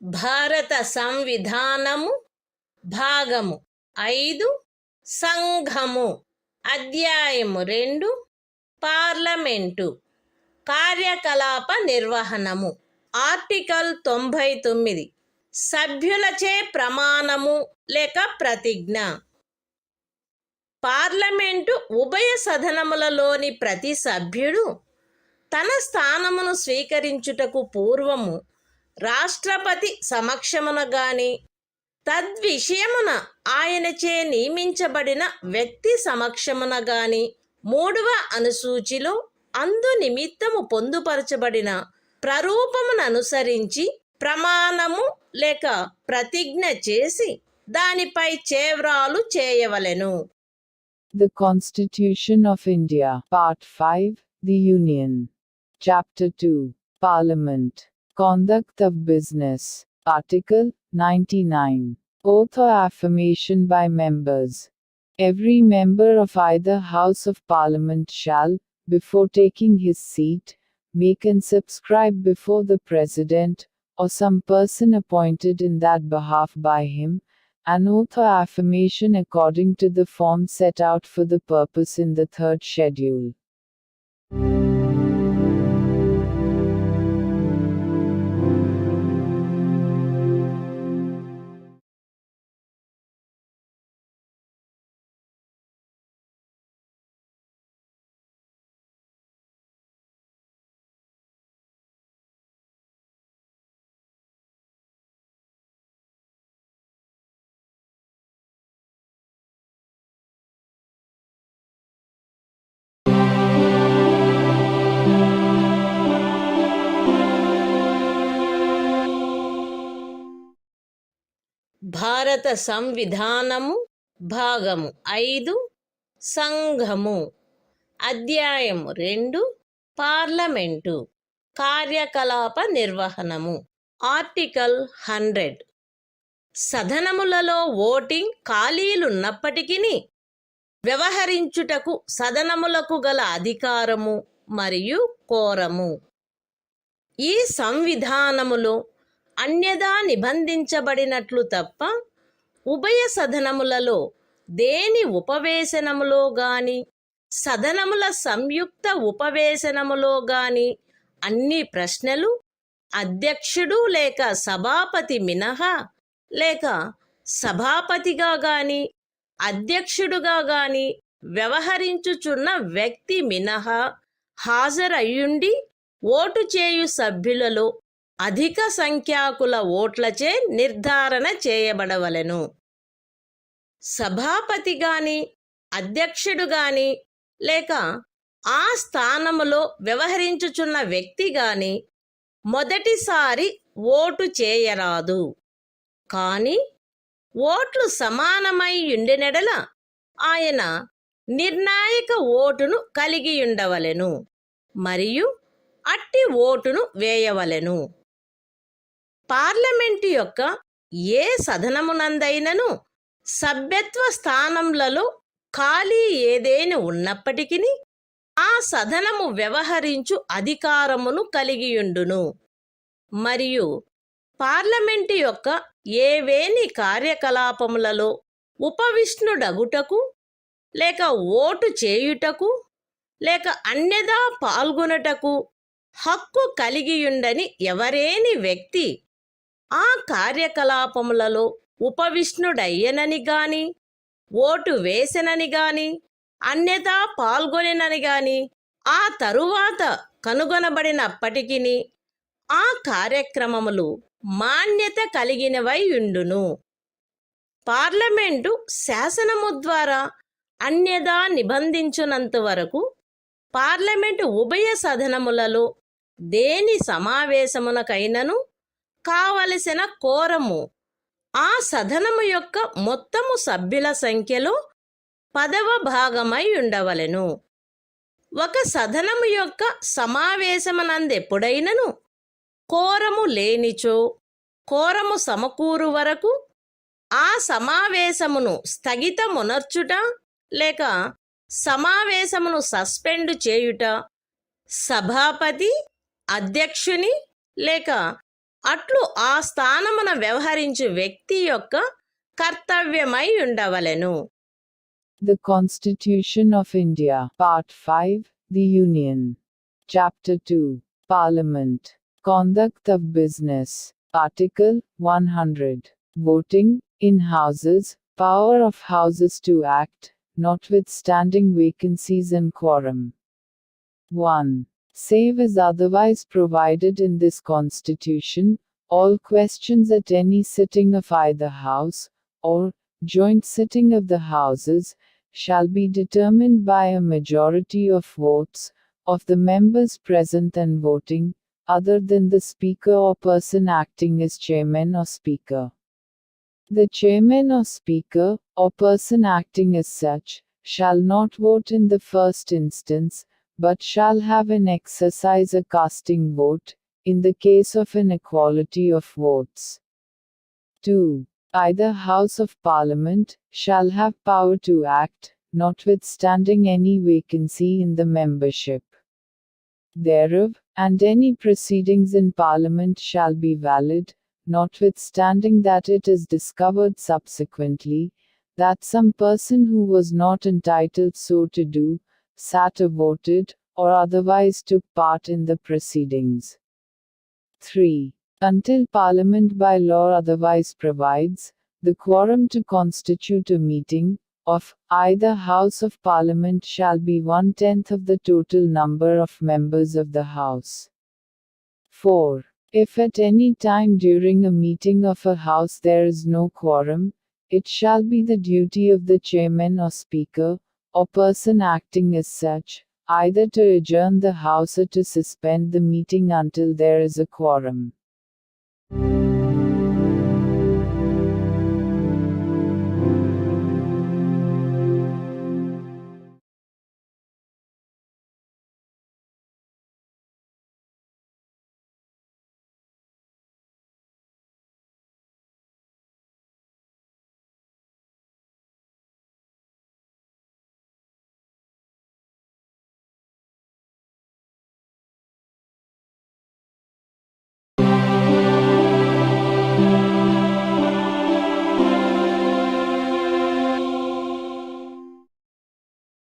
భారత సంవిధానము భాగము 5 సంఘము అధ్యాయము 2 parliament కార్యకలాప నిర్వహణము article 99 సభ్యులచే ప్రమాణము లేక ప్రతిజ్ఞ parliament ఉభయ సదనములలోని ప్రతి సభ్యుడు తన స్థానమును స్వీకరించుటకు పూర్వము రాష్ట్రపతి సమక్షమున గాని తద్విషయమున ఆయనచే నియమించబడిన వ్యక్తి సమక్షమున గాని 3వ అనుసూచిలో అందు నిమిత్తము పొందుపరచబడిన ప్రరూపమును అనుసరించి ప్రమాణము లేక ప్రతిజ్ఞ చేసి దానిపై చేవ్రాలు చేయవలెను. The Constitution of India, Part 5, The Union. Chapter 2, Parliament. Conduct of Business. Article 99. Oath or affirmation by members. Every member of either House of Parliament shall, before taking his seat, make and subscribe before the President, or some person appointed in that behalf by him, an oath or affirmation according to the form set out for the purpose in the third schedule. భారత సంవిధానము భాగము 5 సంఘము అధ్యాయము 2 parliament కార్యకలాప నిర్వహణము article 100 సదనములలో voting ఖాళీలున్నప్పటికీ వ్యవహరించుటకు సదనములకు గల అధికారము మరియు కోరము. ఈ సంవిధానములో అన్యదా నిబంధించబడినట్లు తప్ప ఉభయ సదనములలో దేని ఉపవేశనములో గాని సదనముల సంయుక్త ఉపవేశనములో గాని అన్ని ప్రశ్నలు అధ్యక్షుడు లేక సభాపతి మినహా లేక సభాపతిగా గాని అధ్యక్షుడుగా గాని వ్యవహరించుచున్న వ్యక్తి మినహా హాజరయ్యుండి ఓటు చేయు సభ్యులలో అధిక సంఖ్యాకుల ఓట్లచే నిర్ధారణ చేయబడవలెను. సభాపతి గాని అధ్యక్షుడు గాని లేక ఆ స్థానములో వ్యవహరించుచున్న వ్యక్తి గాని మొదటిసారి ఓటు చేయరాదు. కాని ఓట్లు సమానమై యుండెనెడల ఆయన నిర్ణాయక ఓటును కలిగియుండవలెను మరియు అట్టి ఓటును వేయవలెను. పార్లమెంటు యొక్క ఏ సదనమునందైనను సభ్యత్వ స్థానములలో ఖాళీ ఏదైనా ఉన్నప్పటికీ ఆ సదనము వ్యవహరించు అధికారమును కలిగియుండును మరియు పార్లమెంటు యొక్క ఏవేని కార్యకలాపములలో ఉపవిష్ణుడగుటకు లేక ఓటు చేయుటకు లేక అన్యదా పాల్గొనుటకు హక్కు కలిగియుండని ఎవరేని వ్యక్తి ఆ కార్యకలాపములలో ఉపవిష్ణుడయ్యనని గాని ఓటు వేసెనని గాని అన్యదా పాల్గొనెనని గాని ఆ తరువాత కనుగొనబడినప్పటికీ ఆ కార్యక్రమములు మాన్యత కలిగినవై ఉండును. పార్లమెంటు శాసనము ద్వారా అన్యదా నిబంధించునంత వరకు పార్లమెంటు ఉభయ సదనములలో దేని సమావేశమునకైనను కావలసిన కోరము ఆ సదనము యొక్క మొత్తము సభ్యుల సంఖ్యలో 10వ భాగమై ఉండవలెను. ఒక సదనము యొక్క సమావేశమునందెప్పుడైనను కోరము లేనిచో కోరము సమకూరు వరకు ఆ సమావేశమును స్థగితమునర్చుట లేక సమావేశమును సస్పెండ్ చేయుట సభాపతి అధ్యక్షుని లేక అట్లు ఆ స్థానమున వ్యవహరించు వ్యక్తి యొక్క కర్తవ్యమై ఉండవలెను. The Constitution of India, Part 5, The Union. Chapter 2, Parliament. Conduct of Business. Article 100. Voting, in Houses, power of Houses to act, notwithstanding vacancies and quorum. 1. Save as otherwise provided in this Constitution, all questions at any sitting of either House, or joint sitting of the Houses, shall be determined by a majority of votes, of the members present and voting, other than the Speaker or person acting as Chairman or Speaker. The Chairman or Speaker, or person acting as such, shall not vote in the first instance, but shall have an exercise a casting vote, in the case of an equality of votes. 2. Either House of Parliament shall have power to act, notwithstanding any vacancy in the membership thereof, and any proceedings in Parliament shall be valid, notwithstanding that it is discovered subsequently, that some person who was not entitled so to do, sat or voted, or otherwise took part in the proceedings. 3. Until Parliament by law otherwise provides, the quorum to constitute a meeting of either House of Parliament shall be 1/10 of the total number of members of the House. 4. If at any time during a meeting of a House there is no quorum, it shall be the duty of the chairman or speaker, or person acting as such, either to adjourn the House or to suspend the meeting until there is a quorum.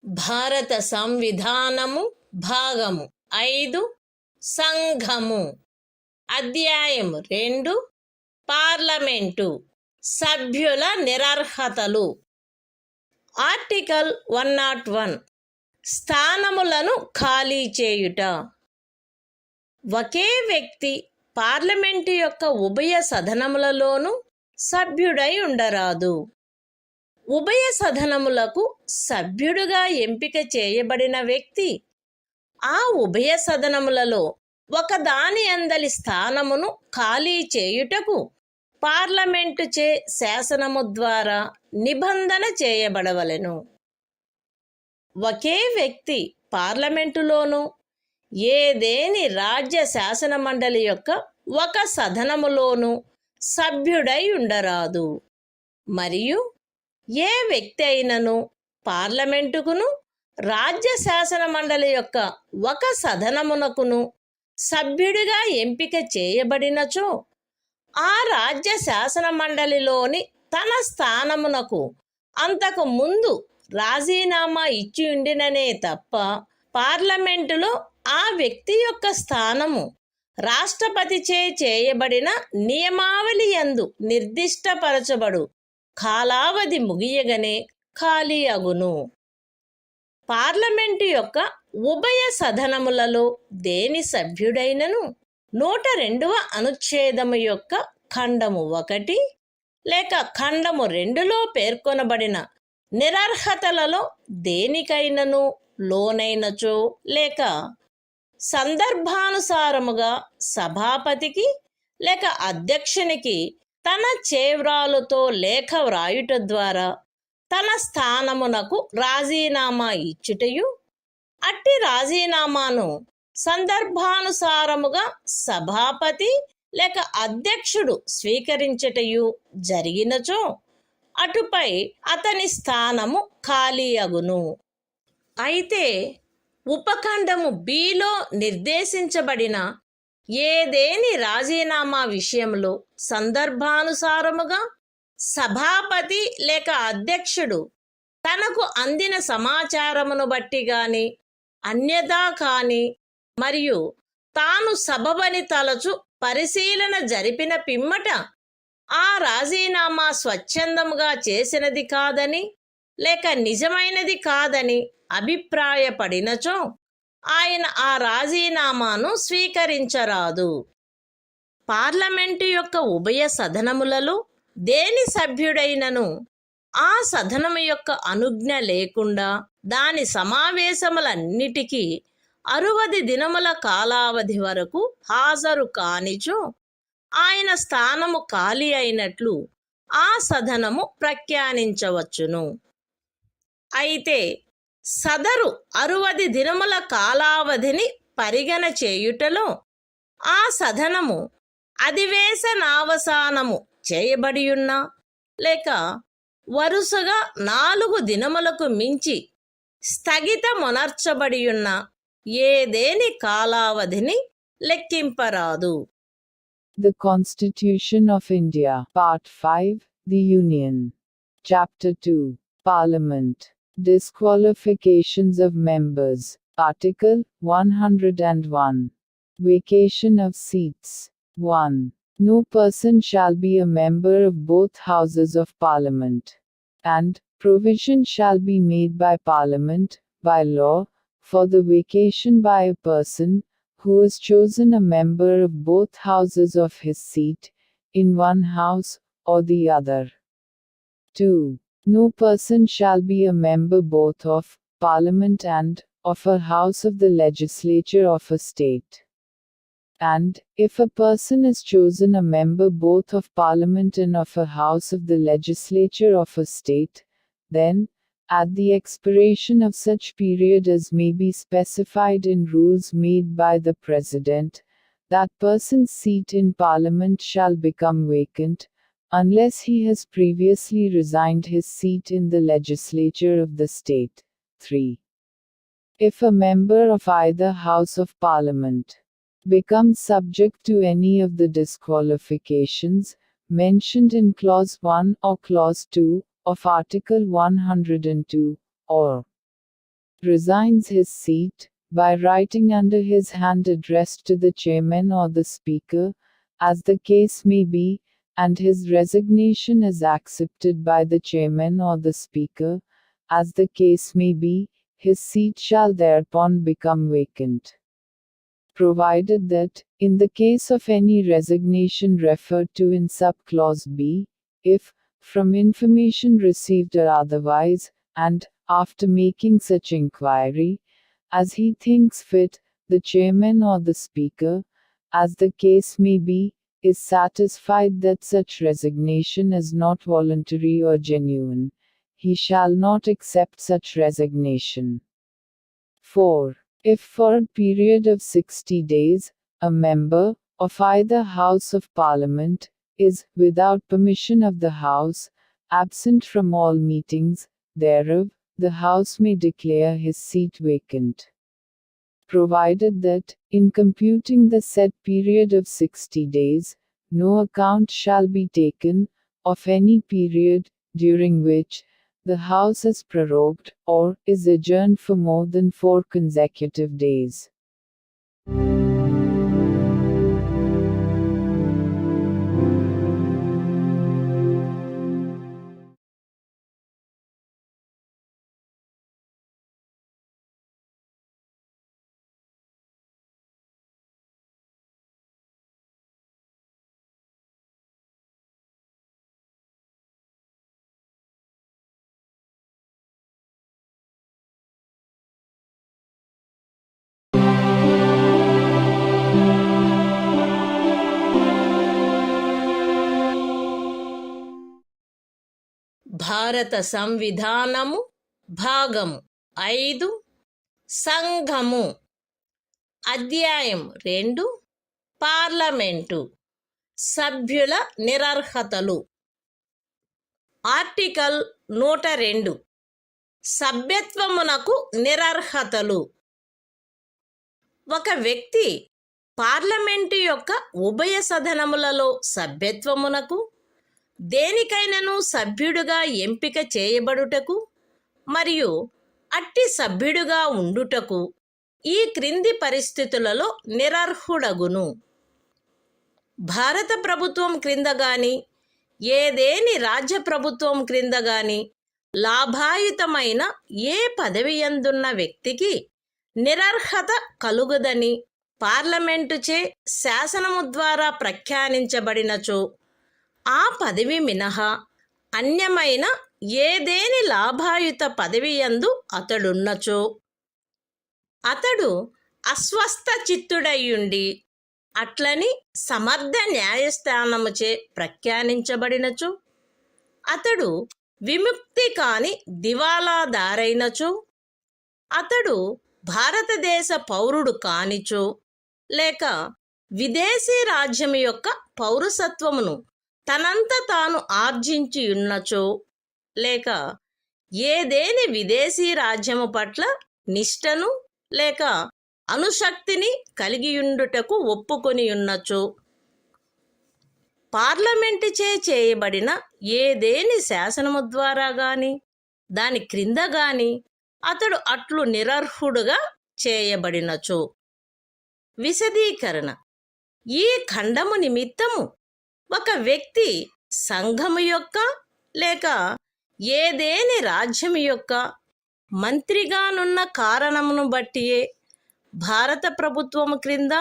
భారత సంవిధానము భాగము 5 సంఘము అధ్యాయము 2 parliament సభ్యుల నిరర్హతలు article 101 స్థానములను ఖాళీ చేయుట. ఒకే వ్యక్తి parliament యొక్క ఉభయ సదనములలోనూ సభ్యుడై ఉండరాదు. ఉభయ సదనములకు సభ్యుడుగా ఎంపిక చేయబడిన వ్యక్తి ఆ ఉభయ సదనములలో ఒకదాని అందలి స్థానమును ఖాళీ చేయుటకు పార్లమెంటు చే శాసనము ద్వారా నిబంధన చేయబడవలెను. ఒకే వ్యక్తి పార్లమెంటులోనూ ఏదేని రాజ్య శాసన మండలి యొక్క ఒక సదనములోనూ సభ్యుడై ఉండరాదు. మరియు ఏ వ్యక్తి అయినను పార్లమెంటుకును రాజ్య శాసన మండలి యొక్క ఒక సదనమునకును సభ్యుడిగా ఎంపిక చేయబడినచో ఆ రాజ్య శాసన మండలిలోని తన స్థానమునకు అంతకు ముందు రాజీనామా ఇచ్చి ఉండిననే తప్ప పార్లమెంటులో ఆ వ్యక్తి యొక్క స్థానము రాష్ట్రపతిచే చేయబడిన నియమావళి యందు నిర్దిష్టపరచబడు కాలావధి ముగియగనే ఖాళీ అగును. పార్లమెంటు యొక్క ఉభయ సదనములలో దేని సభ్యుడైనను 102వ అనుచ్ఛేదము యొక్క ఖండము 1 లేక ఖండము 2లో పేర్కొనబడిన నిరర్హతలలో దేనికైనను లోనైనచో లేక సందర్భానుసారముగా సభాపతికి లేక అధ్యక్షునికి తన చేవ్రాలుతో లేఖ వ్రాయుట ద్వారా తన స్థానమునకు రాజీనామా ఇచ్చుటయు, అట్టి రాజీనామాను సందర్భానుసారముగా సభాపతి లేక అధ్యక్షుడు స్వీకరించుటయు జరిగినచో అటుపై అతని స్థానము ఖాళీ అగును. అయితే ఉపఖండము బిలో నిర్దేశించబడిన ఏదేని రాజీనామా విషయంలో సందర్భానుసారముగా సభాపతి లేక అధ్యక్షుడు తనకు అందిన సమాచారమును బట్టి గాని అన్యథా కాని మరియు తాను సబబని తలచు పరిశీలన జరిపిన పిమ్మట ఆ రాజీనామా స్వచ్ఛందముగా చేసినది కాదని లేక నిజమైనది కాదని అభిప్రాయపడినచో ఆయన ఆ రాజీనామాను స్వీకరించరాదు. పార్లమెంటు యొక్క ఉభయ సదనములలో దేని సభ్యుడైనను ఆ సదనము యొక్క అనుజ్ఞ లేకుండా దాని సమావేశములన్నిటికీ 60 దినముల కాలావధి వరకు హాజరు కానిచో ఆయన స్థానము ఖాళీ అయినట్లు ఆ సదనము ప్రఖ్యానించవచ్చును. అయితే సదరు 60 దినముల కాలావధిని పరిగణ చేయుటలో ఆ సదనము అధివేశనావసానము చేయబడియున్నా లేక వరుసగా 4 దినములకు మించి స్థగితమొనర్చబడియున్న ఏదేని కాలావధిని లెక్కింపరాదు. The Constitution of India, Part 5, The Union. Chapter 2, Parliament. Disqualifications of members. Article 101. Vacation of seats. 1. No person shall be a member of both houses of Parliament. And provision shall be made by Parliament, by law, for the vacation by a person who is chosen a member of both houses of his seat, in one house or the other. 2. No person shall be a member both of Parliament and of a house of the legislature of a state. And, if a person is chosen a member both of Parliament and of a house of the legislature of a state, then, at the expiration of such period as may be specified in rules made by the President, that person's seat in Parliament shall become vacant, unless he has previously resigned his seat in the legislature of the state. 3. If a member of either House of Parliament becomes subject to any of the disqualifications mentioned in Clause 1 or Clause 2 of Article 102, or resigns his seat, by writing under his hand addressed to the chairman or the speaker, as the case may be, and his resignation is accepted by the chairman or the speaker, as the case may be, his seat shall thereupon become vacant. Provided that, in the case of any resignation referred to in subclause B, if, from information received or otherwise, and, after making such inquiry, as he thinks fit, the chairman or the speaker, as the case may be, is satisfied that such resignation is not voluntary or genuine, he shall not accept such resignation. 4. If for a period of 60 days, a member of either House of Parliament is, without permission of the House, absent from all meetings thereof, the House may declare his seat vacant. Provided that, in computing the said period of 60 days, no account shall be taken of any period during which the House is prorogued, or is adjourned for more than 4 consecutive days. భారత సంవిధానము భాగము 5 సంఘము అధ్యాయం 2 parliament సభ్యుల నిరర్హతలు article 102 సభ్యత్వమునకు నిరర్హతలు ఒక వ్యక్తి parliament యొక్క ఉభయ సదనములలో సభ్యత్వమునకు దేనికైనను సభ్యుడుగా ఎంపిక చేయబడుటకు మరియు అట్టి సభ్యుడుగా ఉండుటకు ఈ క్రింది పరిస్థితులలో నిరర్హుడగును. భారత ప్రభుత్వం క్రింద గాని ఏదేని రాజ్య ప్రభుత్వం క్రింద గాని లాభాయుతమైన ఏ పదవియందున్న వ్యక్తికి నిరర్హత కలుగదని పార్లమెంటుచే శాసనము ద్వారా ప్రఖ్యానించబడినచో ఆ పదవి మినహా అన్యమైన ఏదేని లాభాయుత పదవియందు అతడున్నచో అతడు అస్వస్థ చిత్తుడయ్యుండి అట్లని సమర్థ న్యాయస్థానముచే ప్రఖ్యానించబడినచో అతడు విముక్తి కాని దివాలాదారైనచో అతడు భారతదేశ పౌరుడు కానిచో లేక విదేశీ రాజ్యం యొక్క పౌరసత్వమును తనంత తాను ఆర్జించి ఉన్నచో లేక ఏదేని విదేశీ రాజ్యము పట్ల నిష్టను లేక అనుశక్తిని కలిగియుండుటకు ఒప్పుకొని ఉన్నచో పార్లమెంటుచే చేయబడిన ఏదేని శాసనము ద్వారా గాని దాని క్రింద గాని అతడు అట్లు నిరర్హుడుగా చేయబడినచో. విశదీకరణ: ఈ ఖండము నిమిత్తము ఒక వ్యక్తి సంఘము యొక్క లేక ఏదేని రాజ్యము యొక్క మంత్రిగానున్న కారణమును బట్టియే భారత ప్రభుత్వము క్రింద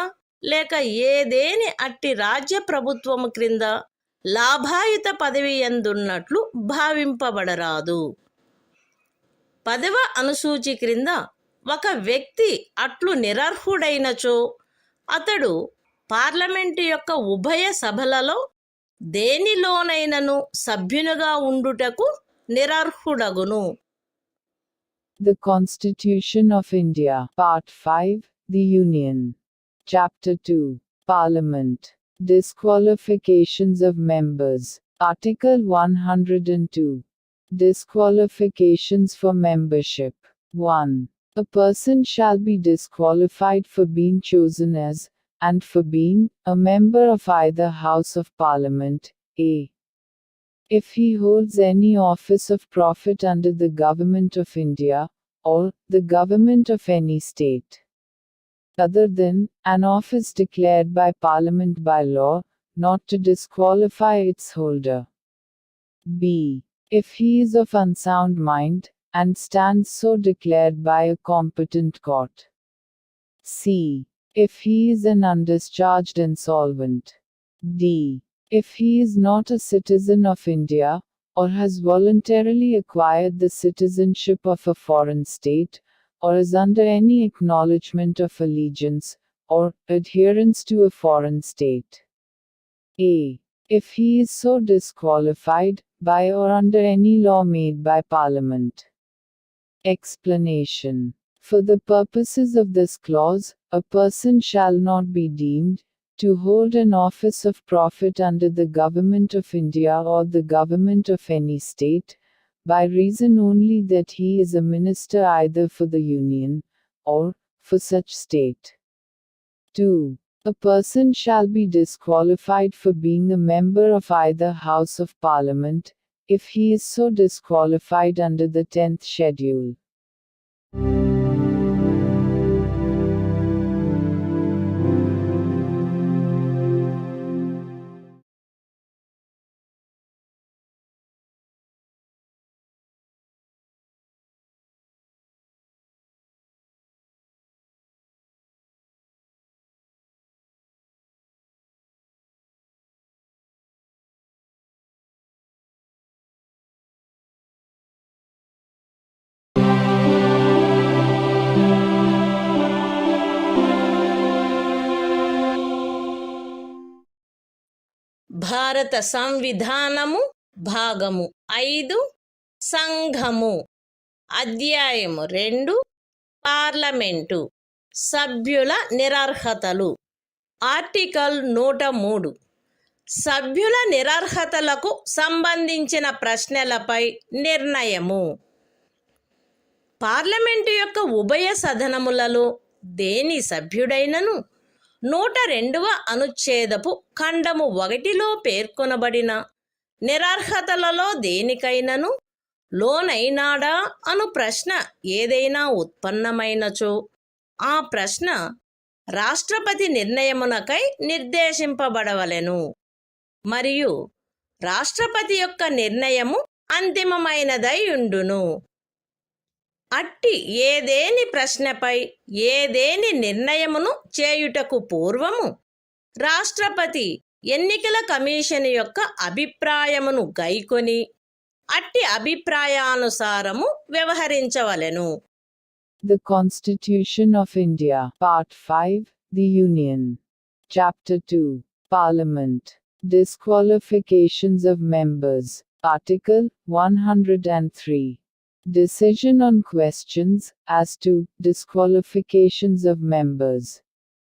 లేక ఏదేని అట్టి రాజ్య ప్రభుత్వము క్రింద లాభాయుత పదవి యందున్నట్లు భావింపబడరాదు. 10వ అనుసూచి క్రింద ఒక వ్యక్తి అట్లు నిరర్హుడైనచో అతడు పార్లమెంటు యొక్క ఉభయ సభలలో దేనిలోనైనను సభ్యునిగా ఉండుటకు నిరర్హుడగును. The Constitution of India, Part 5, The Union. Chapter 2, Parliament. Disqualifications of members. Article 102. Disqualifications for membership. 1. A person shall be disqualified for being chosen as, and for being, a member of either House of Parliament, a. If he holds any office of profit under the Government of India, or the Government of any state, other than an office declared by Parliament by law, not to disqualify its holder. B. If he is of unsound mind, and stands so declared by a competent court. C. If he is an undischarged insolvent. D. If he is not a citizen of India, or has voluntarily acquired the citizenship of a foreign state, or is under any acknowledgement of allegiance, or adherence to a foreign state. A. If he is so disqualified, by or under any law made by Parliament. Explanation. For the purposes of this clause, a person shall not be deemed to hold an office of profit under the Government of India or the Government of any state, by reason only that he is a minister either for the Union, or for such state. 2. A person shall be disqualified for being a member of either House of Parliament, if he is so disqualified under the 10th schedule. భారత సంవిధానము భాగము 5 సంఘము అధ్యాయము 2 parliament సభ్యుల నిరర్హతలు article 103 సభ్యుల నిరర్హతలకు సంబంధించిన ప్రశ్నలపై నిర్ణయము. Parliament యొక్క ఉభయ సదనములలో దేని సభ్యుడైనను 102వ అనుచ్ఛేదపు ఖండము 1లో పేర్కొనబడిన నిరర్హతలలో దేనికైనను లోనైనాడా అను ప్రశ్న ఏదైనా ఉత్పన్నమైనచో ఆ ప్రశ్న రాష్ట్రపతి నిర్ణయమునకై నిర్దేశింపబడవలెను మరియు రాష్ట్రపతి యొక్క నిర్ణయము అంతిమమైనదై ఉండును. అట్టి ఏదేని ప్రశ్నపై ఏదేని నిర్ణయమును చేయుటకు పూర్వము రాష్ట్రపతి ఎన్నికల కమిషన్ యొక్క అభిప్రాయమును గైకొని అట్టి అభిప్రాయానుసారము వ్యవహరించవలెను. The Constitution of India, Part 5, The Union. Chapter 2, Parliament. Disqualifications of members. Article 103. Decision on questions as to disqualifications of members.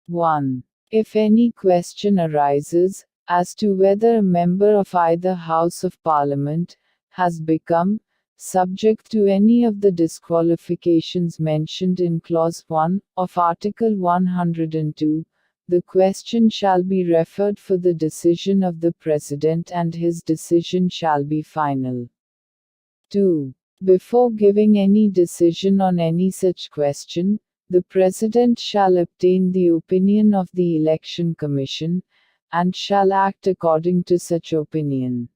1. If any question arises as to whether a member of either House of Parliament has become subject to any of the disqualifications mentioned in Clause 1 of Article 102, the question shall be referred for the decision of the President and his decision shall be final. 2. Before giving any decision on any such question, the President shall obtain the opinion of the Election Commission, and shall act according to such opinion.